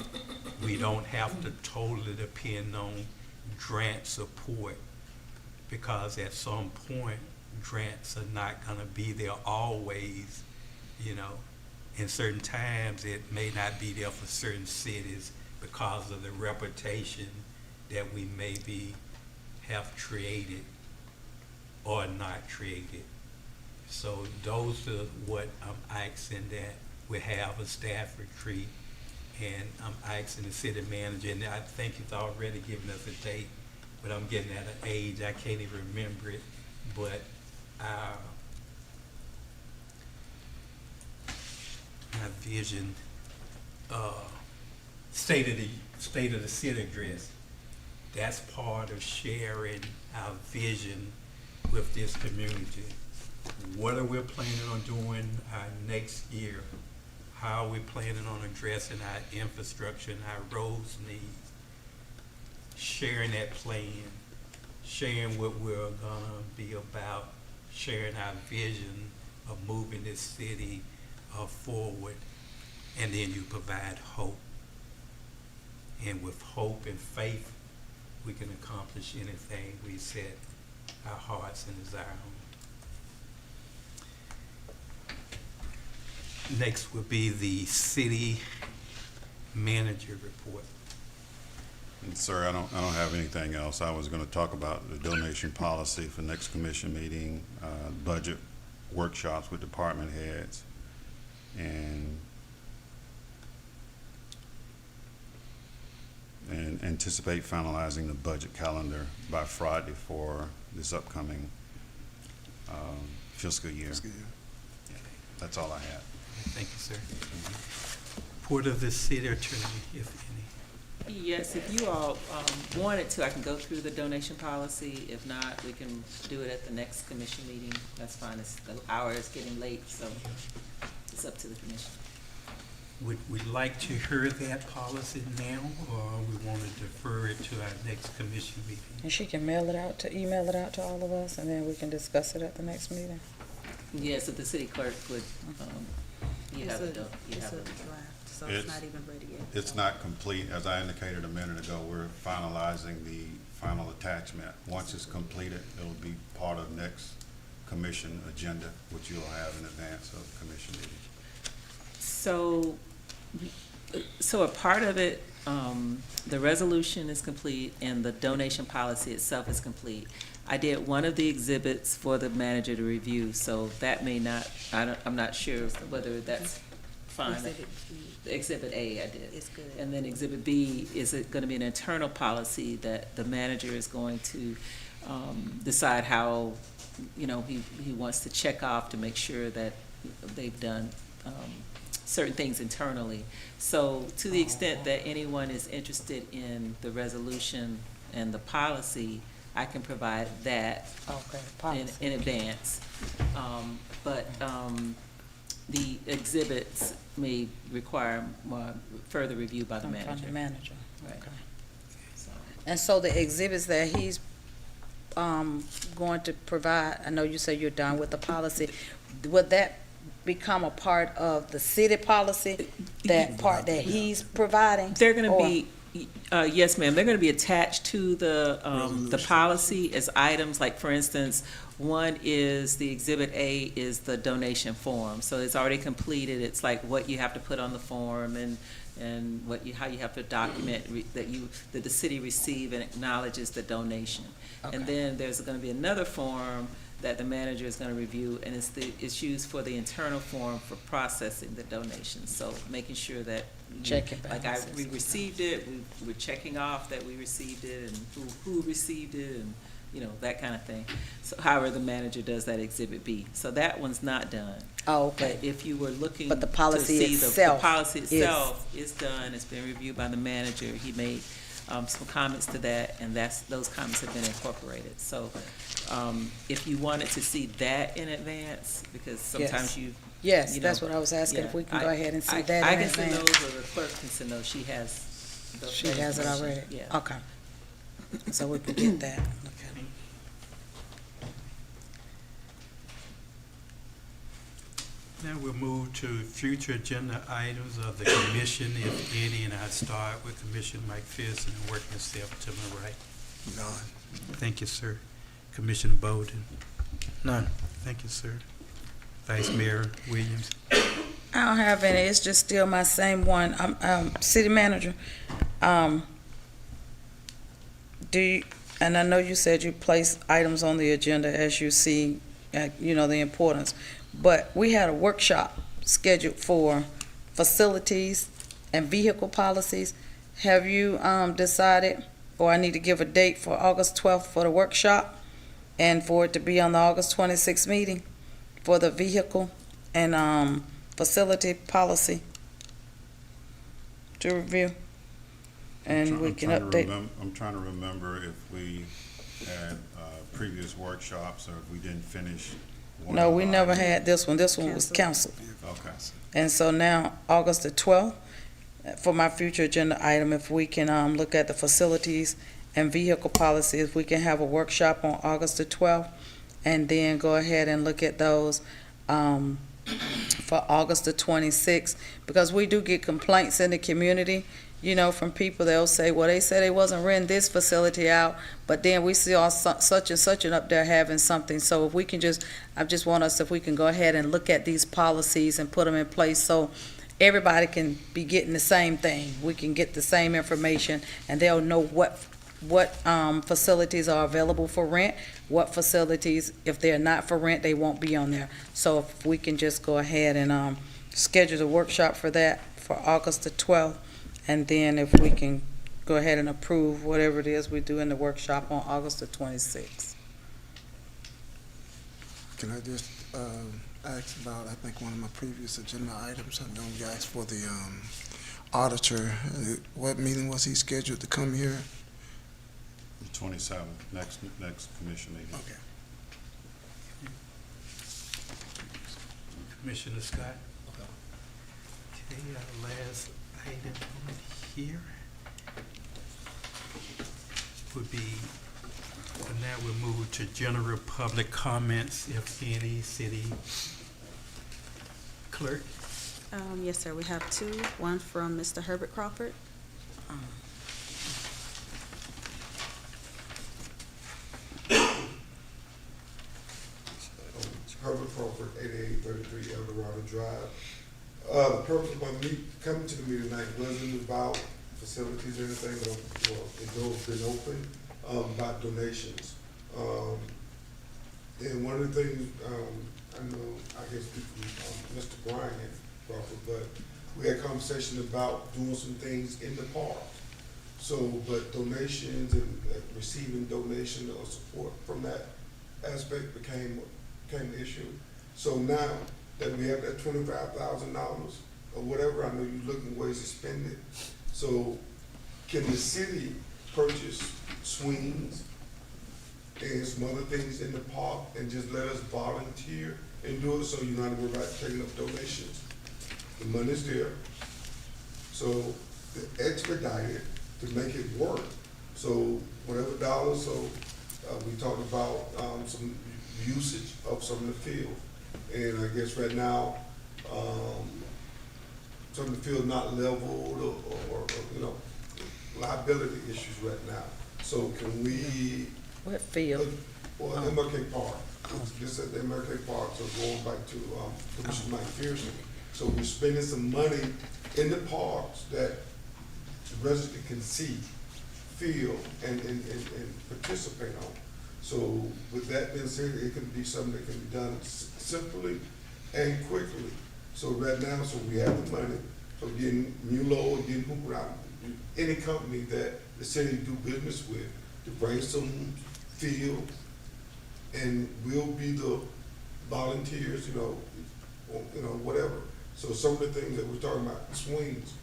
[SPEAKER 1] we don't have to totally depend on grant support, because at some point, grants are not gonna be there always, you know. In certain times, it may not be there for certain cities because of the reputation that we maybe have created or not created. So those are what I'm asking, that we have a staff retreat, and I'm asking the city manager, and I think he's already given us a date, but I'm getting at an age, I can't even remember it, but our vision, state of the city address. That's part of sharing our vision with this community. What are we planning on doing next year? How are we planning on addressing our infrastructure and our roads needs? Sharing that plan, sharing what we're gonna be about, sharing our vision of moving this city forward, and then you provide hope. And with hope and faith, we can accomplish anything we set our hearts and desire on. Next would be the city manager report.
[SPEAKER 5] And sir, I don't have anything else. I was going to talk about the donation policy for next commission meeting, budget workshops with department heads, and anticipate finalizing the budget calendar by Friday for this upcoming fiscal year. That's all I have.
[SPEAKER 1] Thank you, sir. Report of the city attorney, if any.
[SPEAKER 8] Yes, if you all wanted to, I can go through the donation policy. If not, we can do it at the next commission meeting. That's fine. The hour is getting late, so it's up to the commission.
[SPEAKER 1] Would we like to hear that policy now, or we want to defer it to our next commission meeting?
[SPEAKER 11] And she can email it out to all of us, and then we can discuss it at the next meeting.
[SPEAKER 8] Yes, if the city clerk would, you
[SPEAKER 4] It's
[SPEAKER 8] have
[SPEAKER 4] a
[SPEAKER 8] it.
[SPEAKER 4] draft, so it's not even ready yet.
[SPEAKER 5] It's not complete. As I indicated a minute ago, we're finalizing the final attachment. Once it's completed, it'll be part of next commission agenda, which you'll have in advance of the commission meeting.
[SPEAKER 8] So a part of it, the resolution is complete and the donation policy itself is complete. I did one of the exhibits for the manager to review, so that may not, I'm not sure whether that's fine. Exhibit A, I did.
[SPEAKER 4] It's good.
[SPEAKER 8] And then Exhibit B, is it gonna be an internal policy that the manager is going to decide how, he wants to check off to make sure that they've done certain things internally. So to the extent that anyone is interested in the resolution and the policy, I can provide that in advance. But the exhibits may require more further review by the manager.
[SPEAKER 11] From the manager,
[SPEAKER 8] Right.
[SPEAKER 11] okay.
[SPEAKER 8] So,
[SPEAKER 11] And so the exhibits that he's going to provide, I know you say you're done with the policy, would that become a part of the city policy, that part that he's providing?
[SPEAKER 8] They're gonna
[SPEAKER 11] Or-
[SPEAKER 8] be, yes, ma'am, they're gonna be attached to the policy as items, like, for instance, one is, the Exhibit A is the donation form, so it's already completed, it's like what you have to put on the form and how you have to document that the city received and acknowledges the donation. And
[SPEAKER 11] Okay.
[SPEAKER 8] then there's gonna be another form that the manager is gonna review, and it's used for the internal form for processing the donations, so making sure that
[SPEAKER 11] Checking
[SPEAKER 8] like
[SPEAKER 11] balances.
[SPEAKER 8] we received it, we're checking off that we received it, and who received it, and, that kind of thing. So however, the manager does that Exhibit B. So that one's not done.
[SPEAKER 11] Oh,
[SPEAKER 8] But
[SPEAKER 11] okay.
[SPEAKER 8] if you were looking
[SPEAKER 11] But the
[SPEAKER 8] to
[SPEAKER 11] policy
[SPEAKER 8] see
[SPEAKER 11] itself
[SPEAKER 8] the policy
[SPEAKER 11] is-
[SPEAKER 8] itself is done, it's been reviewed by the manager, he made, some comments to that, and those comments have been incorporated. So, if you wanted to see that in advance, because sometimes
[SPEAKER 11] Yes.
[SPEAKER 8] you.
[SPEAKER 11] Yes,
[SPEAKER 8] you
[SPEAKER 11] that's
[SPEAKER 8] know,
[SPEAKER 11] what I was asking, if we can go ahead and see
[SPEAKER 8] I
[SPEAKER 11] that in
[SPEAKER 8] can send
[SPEAKER 11] advance.
[SPEAKER 8] those, or the clerk can send those, she has.
[SPEAKER 11] She has it already?
[SPEAKER 8] Yeah.
[SPEAKER 11] Okay. So we can get that, okay.
[SPEAKER 1] Now we'll move to future agenda items of the commission, if any, and I start with Commissioner Mike Pearson and work myself to my right.
[SPEAKER 2] None.
[SPEAKER 1] Thank you, sir. Commissioner Bowden.
[SPEAKER 2] None.
[SPEAKER 1] Thank you, sir. Vice Mayor Williams.
[SPEAKER 11] I don't have any, it's just still my same one. City manager, do you, and I know you said you place items on the agenda as you see, the importance, but we had a workshop scheduled for facilities and vehicle policies. Have you, decided, or I need to give a date for August 12th for the workshop and for it to be on the August 26th meeting for the vehicle and, facility policy to review? And we can update.
[SPEAKER 5] I'm trying to remember if we had, previous workshops, or if we didn't finish one.
[SPEAKER 11] No,
[SPEAKER 5] of
[SPEAKER 11] we
[SPEAKER 5] the
[SPEAKER 11] never
[SPEAKER 5] items.
[SPEAKER 11] had this one. This one was canceled.
[SPEAKER 5] Okay.
[SPEAKER 11] And so now, August the 12th, for my future agenda item, if we can, look at the facilities and vehicle policy, if we can have a workshop on August the 12th, and then go ahead and look at those, for August the 26th, because we do get complaints in the community, from people. They'll say, well, they said they wasn't renting this facility out, but then we see all such and such and up there having something. So if we can I just want us, if we can go ahead and look at these policies and put them in place so everybody can be getting the same thing. We can get the same information, and they'll know what facilities are available for rent, what facilities, if they're not for rent, they won't be on there. So if we can just go ahead and schedule the workshop for that for August the 12th, and then if we can go ahead and approve whatever it is we do in the workshop on August the 26th.
[SPEAKER 3] Can I just, ask about, I think one of my previous agenda items, I know you asked for the, auditor. What meeting was he scheduled to come here?
[SPEAKER 5] The 27th, next commission meeting.
[SPEAKER 3] Okay.
[SPEAKER 1] Commissioner Scott. Okay, our last item on here would be, now we'll move to general public comments, if any, city clerk.
[SPEAKER 4] Yes, sir, we have two, one from Mr. Herbert Crawford.
[SPEAKER 14] Herbert Crawford, 8833 Eldorado Drive. The purpose of my coming to the meeting tonight wasn't about facilities or anything, but, the door's been open, about donations. And one of the things, I know, I guess, Mr. Brian Crawford, but we had a conversation about doing some things in the park. So, but donations and receiving donation or support from that aspect became an issue. So now that we have that $25,000 or whatever, I know you're looking ways to spend it. So can the city purchase swings and some other things in the park and just let us volunteer and do it, so you're not worried about taking up donations? The money's there. So expedite it to make it work. So whatever dollars, so We talked about, some usage of some of the field. And I guess right now, some of the field not leveled or, you know, liability issues right now. So can we?
[SPEAKER 11] What field?
[SPEAKER 14] Well, MLK Park. This is the MLK Park, so going back to, Commissioner Mike Pearson. So we're spending some money in the parks that the resident can see, feel, and participate on. So with that being said, it can be something that can be done simply and quickly. So right now, so we have the money, so getting Mulo, getting Hooper out, any company that the city do business with to bring some field, and we'll be the volunteers, you know, whatever. So some of the things that we're talking about, swings,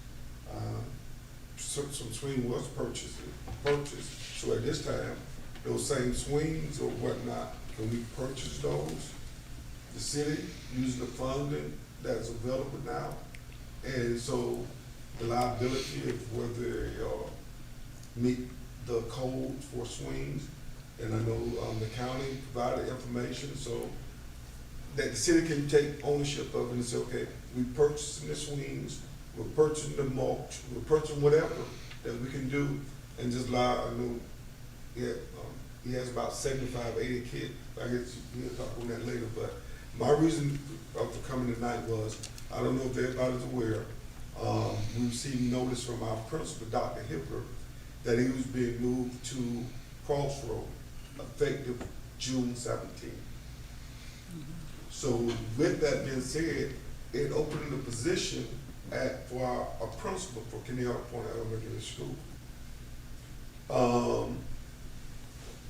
[SPEAKER 14] some swing was purchased. So at this time, those same swings or whatnot, can we purchase those? The city using the funding that's available now, and so the liability of whether they meet the codes for swings, and I know the county provided information so that the city can take ownership of it and say, okay, we're purchasing the swings, we're purchasing the mulch, we're purchasing whatever that we can do, and just allow, I know, he has about 75, 80 kids. I guess we'll talk on that later, but my reason for coming tonight was, I don't know if everybody's aware, we received notice from our principal, Dr. Hipper, that he was being moved to Crossroad, effective June 17th. So with that being said, it opened the position for our principal for Kennewick Point Elementary School.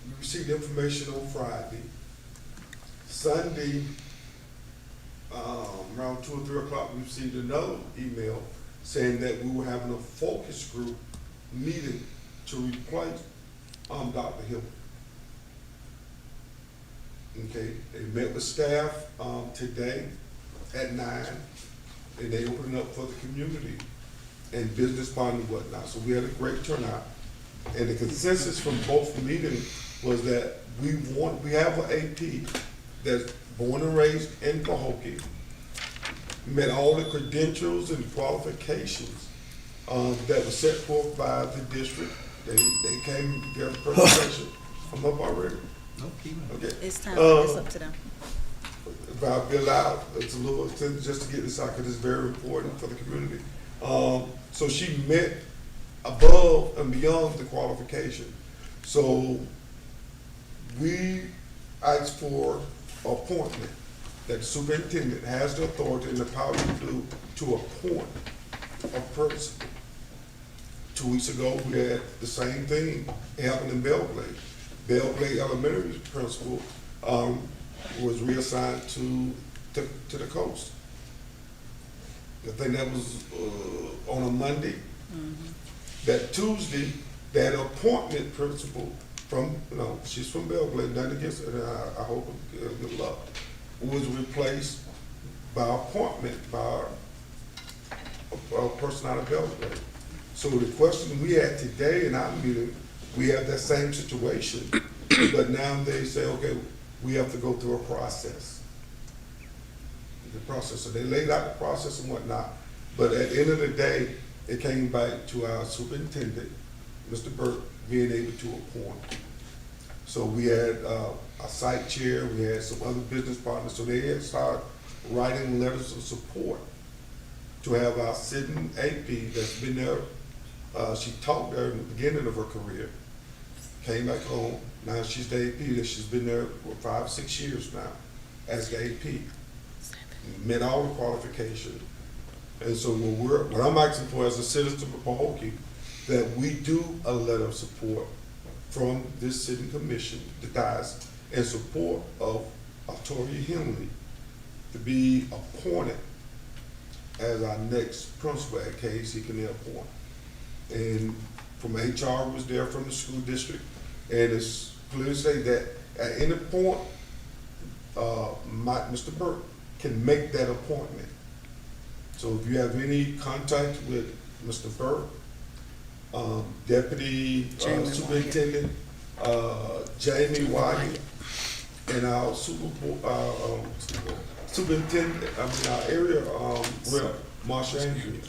[SPEAKER 14] We received information on Friday. Sunday, around 2 or 3 o'clock, we received another email saying that we were having a focus group meeting to replace Dr. Hill. Okay, they met with staff today at 9, and they opened it up for the community and business partners and whatnot. So we had a great turnout. And the consensus from both meetings was that we have an AP that's born and raised in Pahokee, met all the credentials and qualifications that were set forth by the district. They came, gave a presentation. I'm up already?
[SPEAKER 10] No, keep it.
[SPEAKER 14] Okay.
[SPEAKER 4] It's time, it's up to them.
[SPEAKER 14] If I'll be allowed, it's a little, just to get this out, because it's very important for the community. So she met above and beyond the qualification. So we asked for appointment, that the superintendent has the authority and the power to appoint a person. 2 weeks ago, we had the same thing happen in Belgrade. Belgrade Elementary principal was reassigned to the coast. I think that was on a Monday. That Tuesday, that appointment principal from, she's from Belgrade, nothing against her, and I hope good luck, was replaced by appointment by a person out of Belgrade. So the question we had today in our meeting, we have that same situation, but now they say, okay, we have to go through a process. So they laid out the process and whatnot, but at the end of the day, it came back to our superintendent, Mr. Burke, being able to appoint. So we had a site chair, we had some other business partners, so they had started writing letters of support to have our sitting AP that's been there. She taught there in the beginning of her career, came back home. Now she's the AP that she's been there for 5, 6 years now as the AP. Met all the qualifications. And so what I'm asking for as a citizen of Pahokee, that we do a letter of support from this sitting commission, the DICE, in support of Tori Henley to be appointed as our next principal at KC Kennewick Point. And from HR was there from the school district, and it's clearly say that at any point, Mr. Burke can make that appointment. So if you have any contact with Mr. Burke, Deputy Superintendent Jamie Wyatt, and our superintendent, our area, rep, Marsha Andrews.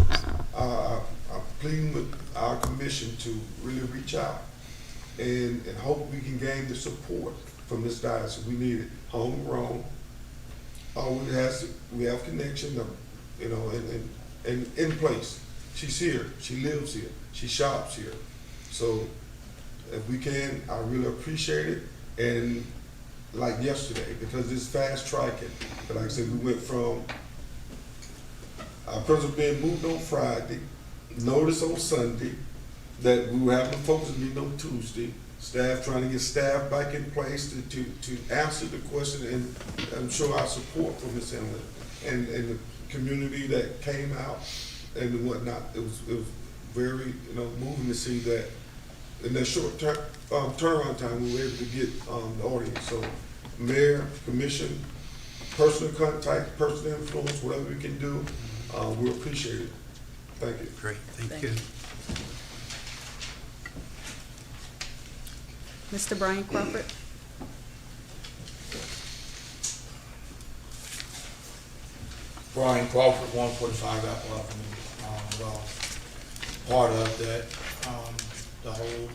[SPEAKER 14] I'm pleading with our commission to really reach out and hope we can gain the support from this diocese. We need it homegrown. We have connection, you know, and in place. She's here, she lives here, she shops here. So if we can, I really appreciate it. And like yesterday, because it's fast tracking, but like I said, we went from our principal being moved on Friday, notice on Sunday, that we were having folks meeting on Tuesday, staff trying to get staff back in place to answer the question, and I'm sure our support from Ms. Emily and the community that came out and whatnot. It was very, you know, moving to see that in that short turnaround time we were able to get the audience. So mayor, commission, personal contact, personal influence, whatever we can do, we appreciate it. Thank you.
[SPEAKER 1] Great, thank you.
[SPEAKER 4] Mr. Brian Crawford?
[SPEAKER 15] Brian Crawford, 145 Apple Avenue. Well, part of that, the whole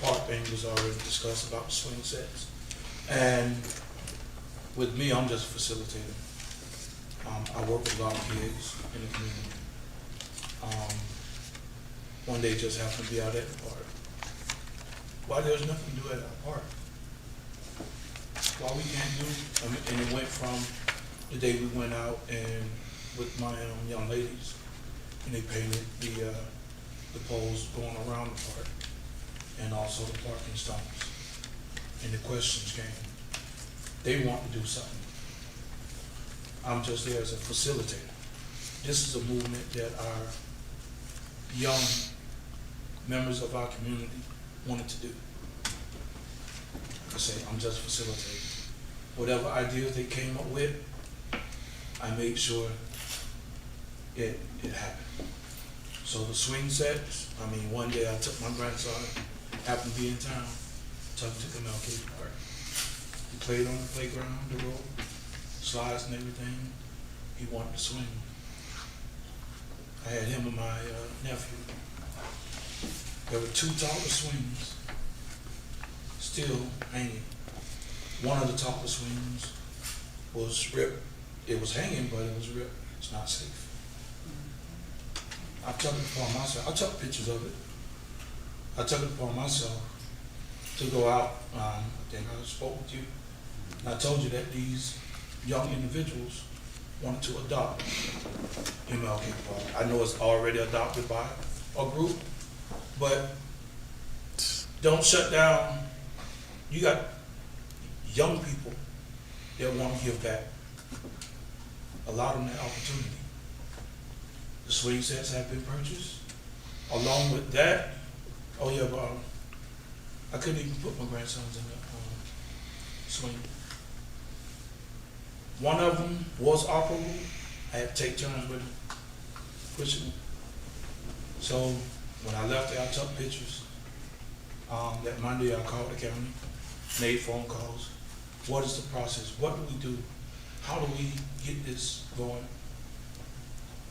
[SPEAKER 15] part thing was already discussed about the swing sets. And with me, I'm just facilitating. I work with a lot of kids in the community. One day just happened to be out at the park. Why there's nothing to do at our park? Why we can't do, and it went from the day we went out and with my young ladies, and they painted the poles going around the park, and also the parking stones. And the questions came. They want to do something. I'm just there as a facilitator. This is a movement that our young members of our community wanted to do. I say, I'm just facilitating. Whatever ideas they came up with, I made sure it happened. So the swing sets, one day I took my grandson, happened to be in town, took him to MLK Park. He played on the playground, the road, slides and everything. He wanted to swing. I had him and my nephew. There were 2 tallest swings still hanging. One of the tallest swings was ripped. It was hanging, but it was ripped. It's not safe. I took it upon myself. I took pictures of it. I took it upon myself to go out. I think I spoke with you. And I told you that these young individuals wanted to adopt MLK Park. I know it's already adopted by a group, but don't shut down. You got young people that want to give back. Allow them that opportunity. The swing sets have been purchased. Along with that, oh yeah, but I couldn't even put my grandsons in the swing. One of them was operable. I had to take turns with him, pushing him. So when I left there, I took pictures. That Monday, I called the county, made phone calls. What is the process? What do we do? How do we get this going?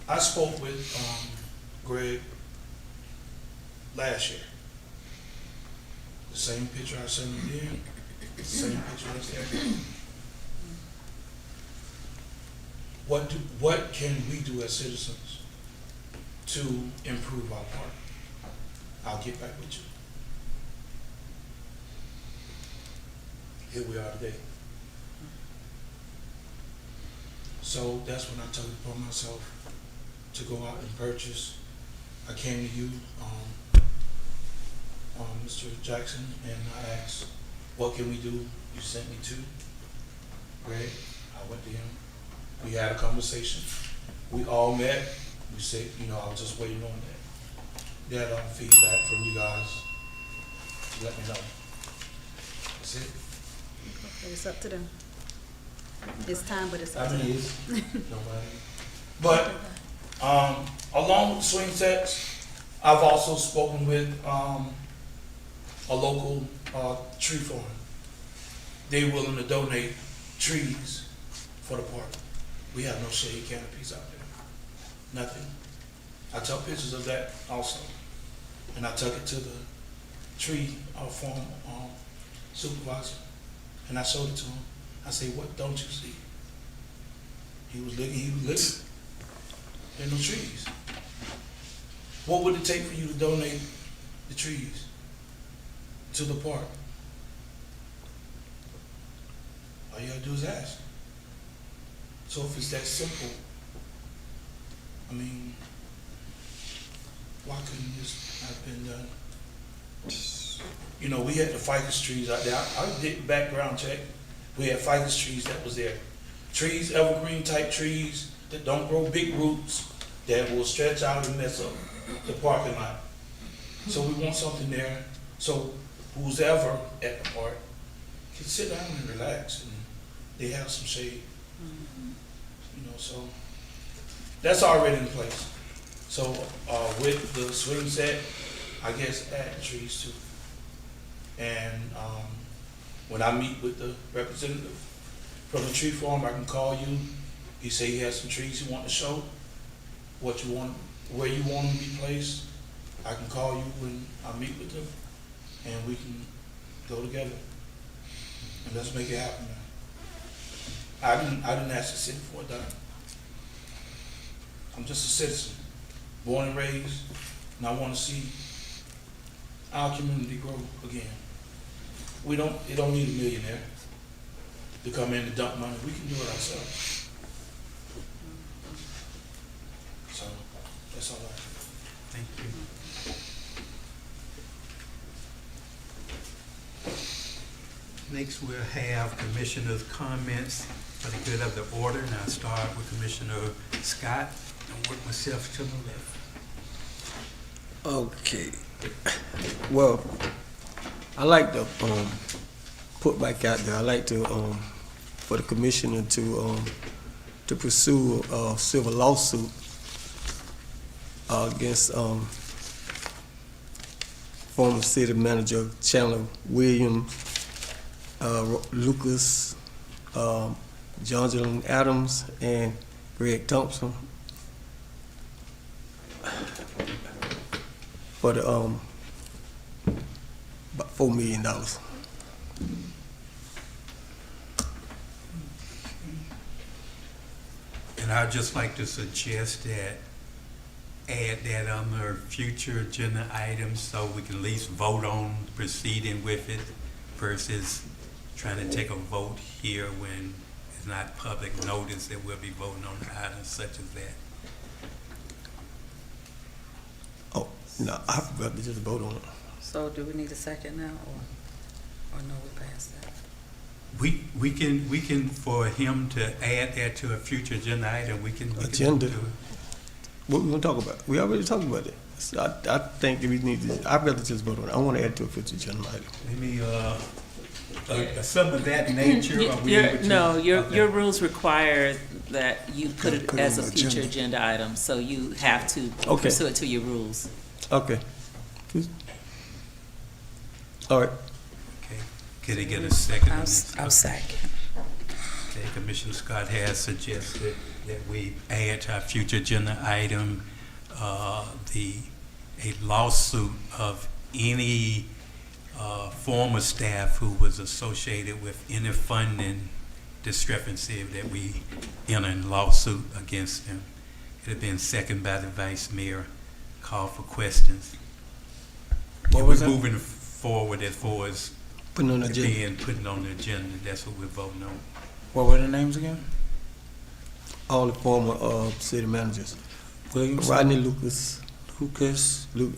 [SPEAKER 15] I spoke with Greg last year. The same picture I sent him then, the same picture I sent him. What can we do as citizens to improve our park? I'll get back with you. Here we are today. So that's when I took it upon myself to go out and purchase. I came to you, Mr. Jackson, and I asked, what can we do? You sent me to Greg. I went to him. We had a conversation. We all met. We said, I was just waiting on that feedback from you guys to let me know. That's it.
[SPEAKER 4] It's up to them. It's time, but it's up to them.
[SPEAKER 15] It's nobody. But along with the swing sets, I've also spoken with a local tree farm. They willing to donate trees for the park. We have no shade canopies out there, nothing. I took pictures of that also, and I took it to the tree farm supervisor, and I showed it to him. I said, "What don't you see?" He was looking. There are no trees. What would it take for you to donate the trees to the park? All you gotta do is ask. So if it's that simple, I mean, why couldn't this have been done? You know, we had the ficus trees out there. I did background check. We had ficus trees that was there. Trees, evergreen type trees that don't grow big roots that will stretch out and mess up the parking lot. So we want something there so who's ever at the park can sit down and relax and they have some shade. You know, so that's already in place. So with the swing set, I guess add trees too. And when I meet with the representative from the tree farm, I can call you. He say he has some trees he want to show. What you want, where you want them to be placed. I can call you when I meet with them, and we can go together and let's make it happen. I didn't ask the city for a dime. I'm just a citizen, born and raised, and I want to see our community grow again. It don't need a millionaire to come in and dump money. We can do it ourselves. So that's all I have.
[SPEAKER 1] Thank you. Next, we'll have commissioners' comments for the good of the order, and I'll start with Commissioner Scott and work myself to the left.
[SPEAKER 10] Okay. Well, I like to put back out there. I like to for the commissioner to pursue a civil lawsuit against former city manager Chandler Williams, Lucas, John Adams, and Greg Thompson for the about $4 million.
[SPEAKER 1] And I'd just like to suggest that add that under future agenda items so we can at least vote on proceeding with it versus trying to take a vote here when it's not public notice that we'll be voting on items such as that.
[SPEAKER 10] Oh, no, I forgot to just vote on it.
[SPEAKER 7] So do we need a second now, or no, we passed that?
[SPEAKER 1] We can, for him to add that to a future agenda item, we can
[SPEAKER 10] Agenda?
[SPEAKER 1] do it.
[SPEAKER 10] What we gonna talk about? We already talked about it. So I think that we need to, I'd rather just vote on it. I wanna add to a future agenda item.
[SPEAKER 1] Maybe, some of that nature, are we able to?
[SPEAKER 8] No, your
[SPEAKER 1] Okay.
[SPEAKER 8] rules require that you put it
[SPEAKER 3] Put it
[SPEAKER 8] as a
[SPEAKER 3] on the
[SPEAKER 8] future
[SPEAKER 3] agenda.
[SPEAKER 8] agenda item, so you have to
[SPEAKER 10] Okay.
[SPEAKER 8] pursue it to your rules.
[SPEAKER 10] Okay. All right.
[SPEAKER 1] Okay, could he get a second on this?
[SPEAKER 11] I'll second.
[SPEAKER 1] Okay, Commissioner Scott has suggested that we add to our future agenda item, a lawsuit of any, former staff who was associated with any funding discrepancy that we enter in lawsuit against them. It had been seconded by the Vice Mayor. Call for questions.
[SPEAKER 10] What was
[SPEAKER 1] We're
[SPEAKER 10] that?
[SPEAKER 1] moving forward as far as
[SPEAKER 10] Putting on the agenda.
[SPEAKER 1] being put on the agenda. That's what we're voting on.
[SPEAKER 13] What were the names again?
[SPEAKER 10] All the former city managers.
[SPEAKER 13] Williams,
[SPEAKER 10] Rodney Lucas,
[SPEAKER 13] Lucas,
[SPEAKER 10] Luke,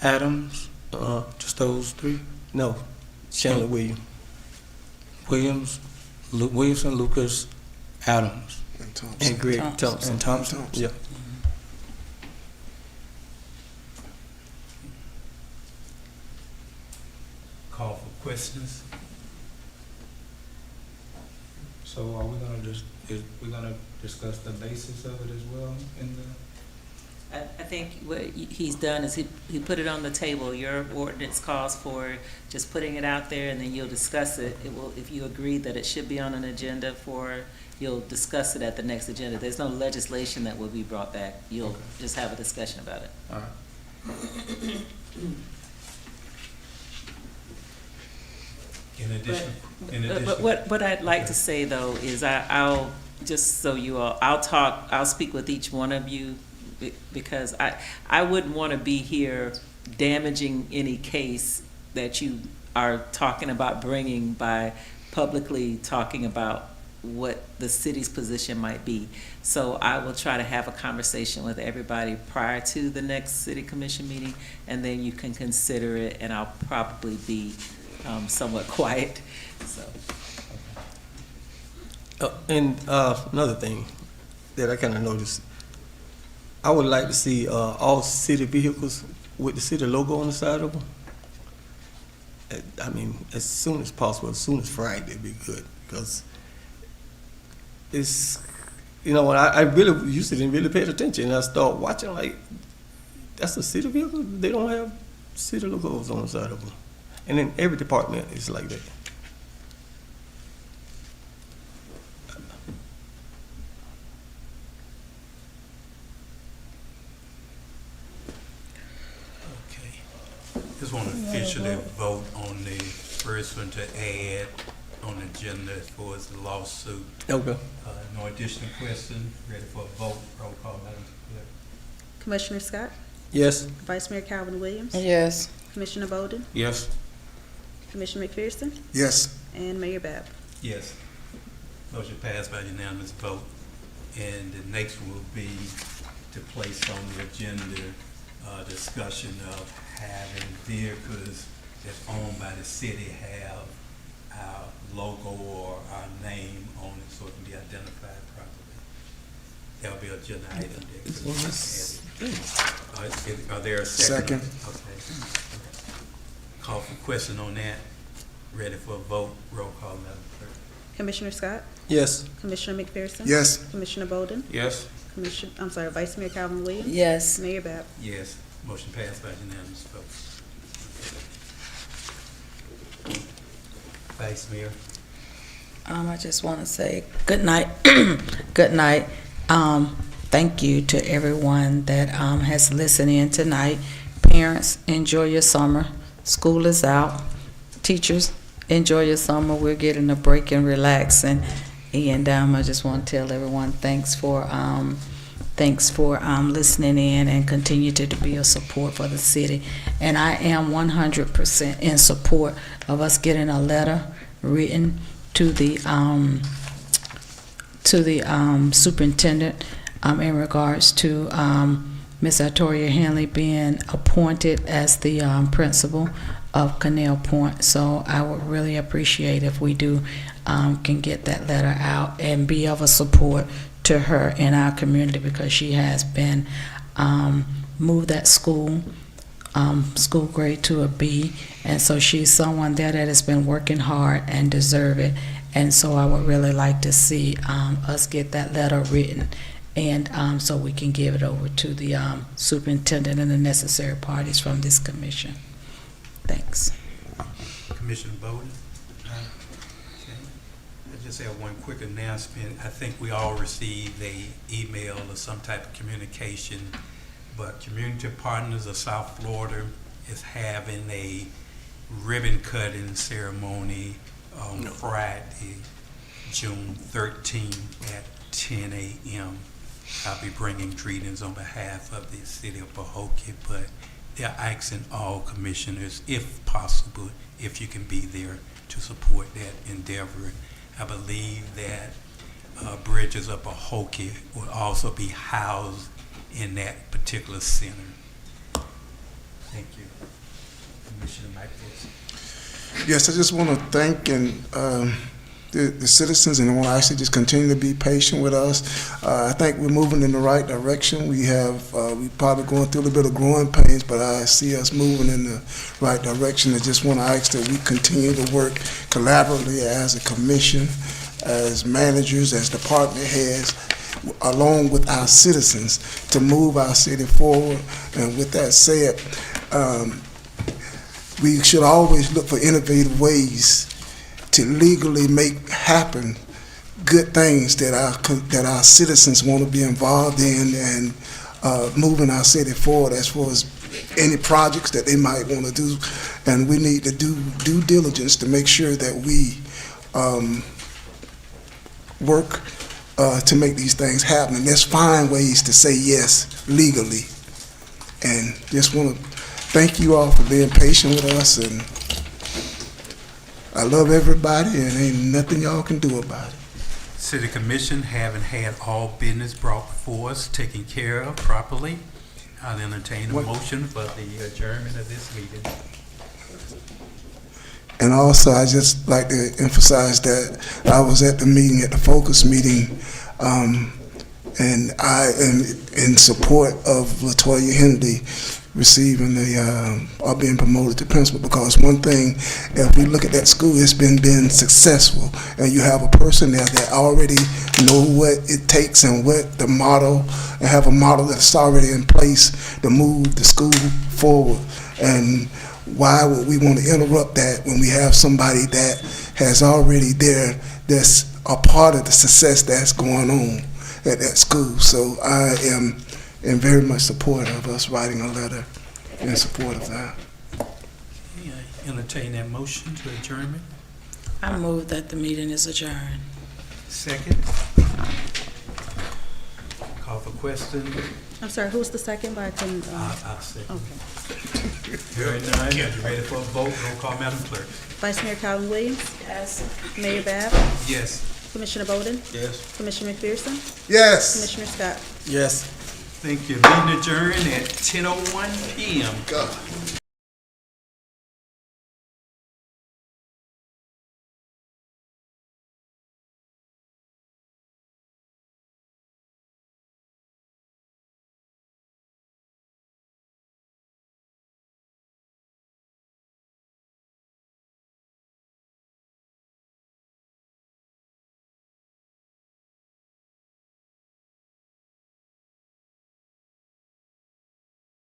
[SPEAKER 13] Adams, just those three?
[SPEAKER 10] no, Chandler Williams.
[SPEAKER 13] Williamson, Lucas, Adams,
[SPEAKER 3] And Thompson.
[SPEAKER 10] And Greg
[SPEAKER 11] Thompson.
[SPEAKER 10] Thompson.
[SPEAKER 13] and Thompson.
[SPEAKER 10] Yeah.
[SPEAKER 1] Call for questions.
[SPEAKER 13] So are we gonna we're gonna discuss the basis of it as well in the?
[SPEAKER 8] I think what he's done is he put it on the table. Your ordinance calls for just putting it out there, and then you'll discuss it. It will, if you agree that it should be on an agenda you'll discuss it at the next agenda. There's no legislation that will be brought back. You'll just have a discussion about it.
[SPEAKER 13] All right.
[SPEAKER 1] In addition.
[SPEAKER 8] But what I'd like to say though is I'll, just so you all, I'll speak with each one of you because I wouldn't want to be here damaging any case that you are talking about bringing by publicly talking about what the city's position might be. So I will try to have a conversation with everybody prior to the next city commission meeting, and then you can consider it, and I'll probably be somewhat quiet, so.
[SPEAKER 10] And another thing that I kind of noticed, I would like to see all city vehicles with the city logo on the side of them. I mean, as soon as possible, as soon as Friday, it'd be good, because it's, you know, when I really used to didn't really pay attention, and I start watching, like, that's a city vehicle? They don't have city logos on the side of them. And in every department, it's like that.
[SPEAKER 1] Just want to officially vote on the first one to add on the agenda as far as the lawsuit.
[SPEAKER 10] Okay.
[SPEAKER 1] No additional question. Ready for a vote. Roll call, Madam Clerk.
[SPEAKER 4] Commissioner Scott?
[SPEAKER 10] Yes.
[SPEAKER 4] Vice Mayor Calvin Williams?
[SPEAKER 11] Yes.
[SPEAKER 4] Commissioner Bowden?
[SPEAKER 10] Yes.
[SPEAKER 4] Commissioner McPherson?
[SPEAKER 14] Yes.
[SPEAKER 4] And Mayor Bab.
[SPEAKER 1] Yes. Motion passed by unanimous vote. And the next one will be to place on the agenda discussion of having vehicles that's owned by the city have our logo or our name on it so it can be identified properly. That'll be an agenda item there. Are there a second?
[SPEAKER 14] Second.
[SPEAKER 1] Okay. Call for question on that. Ready for a vote. Roll call, Madam Clerk.
[SPEAKER 4] Commissioner Scott?
[SPEAKER 10] Yes.
[SPEAKER 4] Commissioner McPherson?
[SPEAKER 14] Yes.
[SPEAKER 4] Commissioner Bowden?
[SPEAKER 10] Yes.
[SPEAKER 4] Vice Mayor Calvin Williams?
[SPEAKER 11] Yes.
[SPEAKER 4] Mayor Bab.
[SPEAKER 1] Yes. Motion passed by unanimous vote. Vice Mayor.
[SPEAKER 11] I just want to say good night. Good night. Thank you to everyone that has listened in tonight. Parents, enjoy your summer. School is out. Teachers, enjoy your summer. We're getting a break and relaxing. And I just want to tell everyone thanks for listening in and continue to be a support for the city. And I am 100% in support of us getting a letter written to the superintendent in regards to Ms. Artoria Henley being appointed as the principal of Canal Point. So I would really appreciate if we do can get that letter out and be of a support to her in our community, because she has been moved that school grade to a B, and so she's someone there that has been working hard and deserve it. And so I would really like to see us get that letter written, and so we can give it over to the superintendent and the necessary parties from this commission. Thanks.
[SPEAKER 1] Commissioner Bowden. Okay. I just have one quick announcement. I think we all received a email or some type of communication, but Community Partners of South Florida is having a ribbon cutting ceremony on Friday, June 13th at 10 a.m. I'll be bringing greetings on behalf of the city of Pahokee, but they're asking all commissioners, if possible, if you can be there to support that endeavor. I believe that Bridges of Pahokee will also be housed in that particular center. Thank you. Commissioner McPherson.
[SPEAKER 14] Yes, I just want to thank the citizens, and I want to actually just continue to be patient with us. I think we're moving in the right direction. We probably going through a little bit of growing pains, but I see us moving in the right direction. I just want to ask that we continue to work collaboratively as a commission, as managers, as department heads,
[SPEAKER 3] along with our citizens to move our city forward. And with that said, we should always look for innovative ways to legally make happen good things that our citizens want to be involved in, and moving our city forward as far as any projects that they might want to do. And we need to do due diligence to make sure that we work to make these things happen. And let's find ways to say yes legally. And just want to thank you all for being patient with us. And I love everybody, and ain't nothing y'all can do about it.
[SPEAKER 1] City Commission, having had all business brought before us, taken care of properly, I'll entertain a motion for the adjournment of this meeting.
[SPEAKER 3] And also, I just like to emphasize that I was at the meeting, at the Focus meeting, and I am in support of LaToya Kennedy receiving or being promoted to principal, because one thing, if we look at that school, it's been successful, and you have a person there that already know what it takes and what the model, and have a model that's already in place to move the school forward. And why would we want to interrupt that when we have somebody that has already there that's a part of the success that's going on at that school? So I am in very much support of us writing a letter in support of that.
[SPEAKER 1] Yeah, entertain that motion to adjournment.
[SPEAKER 11] I move that the meeting is adjourned.
[SPEAKER 1] Second. Call for question.
[SPEAKER 4] I'm sorry, who's the second? But I couldn't,
[SPEAKER 1] I'll second.
[SPEAKER 4] okay.
[SPEAKER 1] Hearing none, you ready for a vote? Roll call, Madam Clerk.
[SPEAKER 4] Vice Mayor Calvin Williams?
[SPEAKER 7] Yes.
[SPEAKER 4] Mayor Bab?
[SPEAKER 1] Yes.
[SPEAKER 4] Commissioner Bowden?
[SPEAKER 13] Yes.
[SPEAKER 4] Commissioner McPherson?
[SPEAKER 3] Yes.
[SPEAKER 4] Commissioner Scott?
[SPEAKER 10] Yes.
[SPEAKER 1] Thank you. Meeting adjourned at 10:01 p.m.
[SPEAKER 3] God.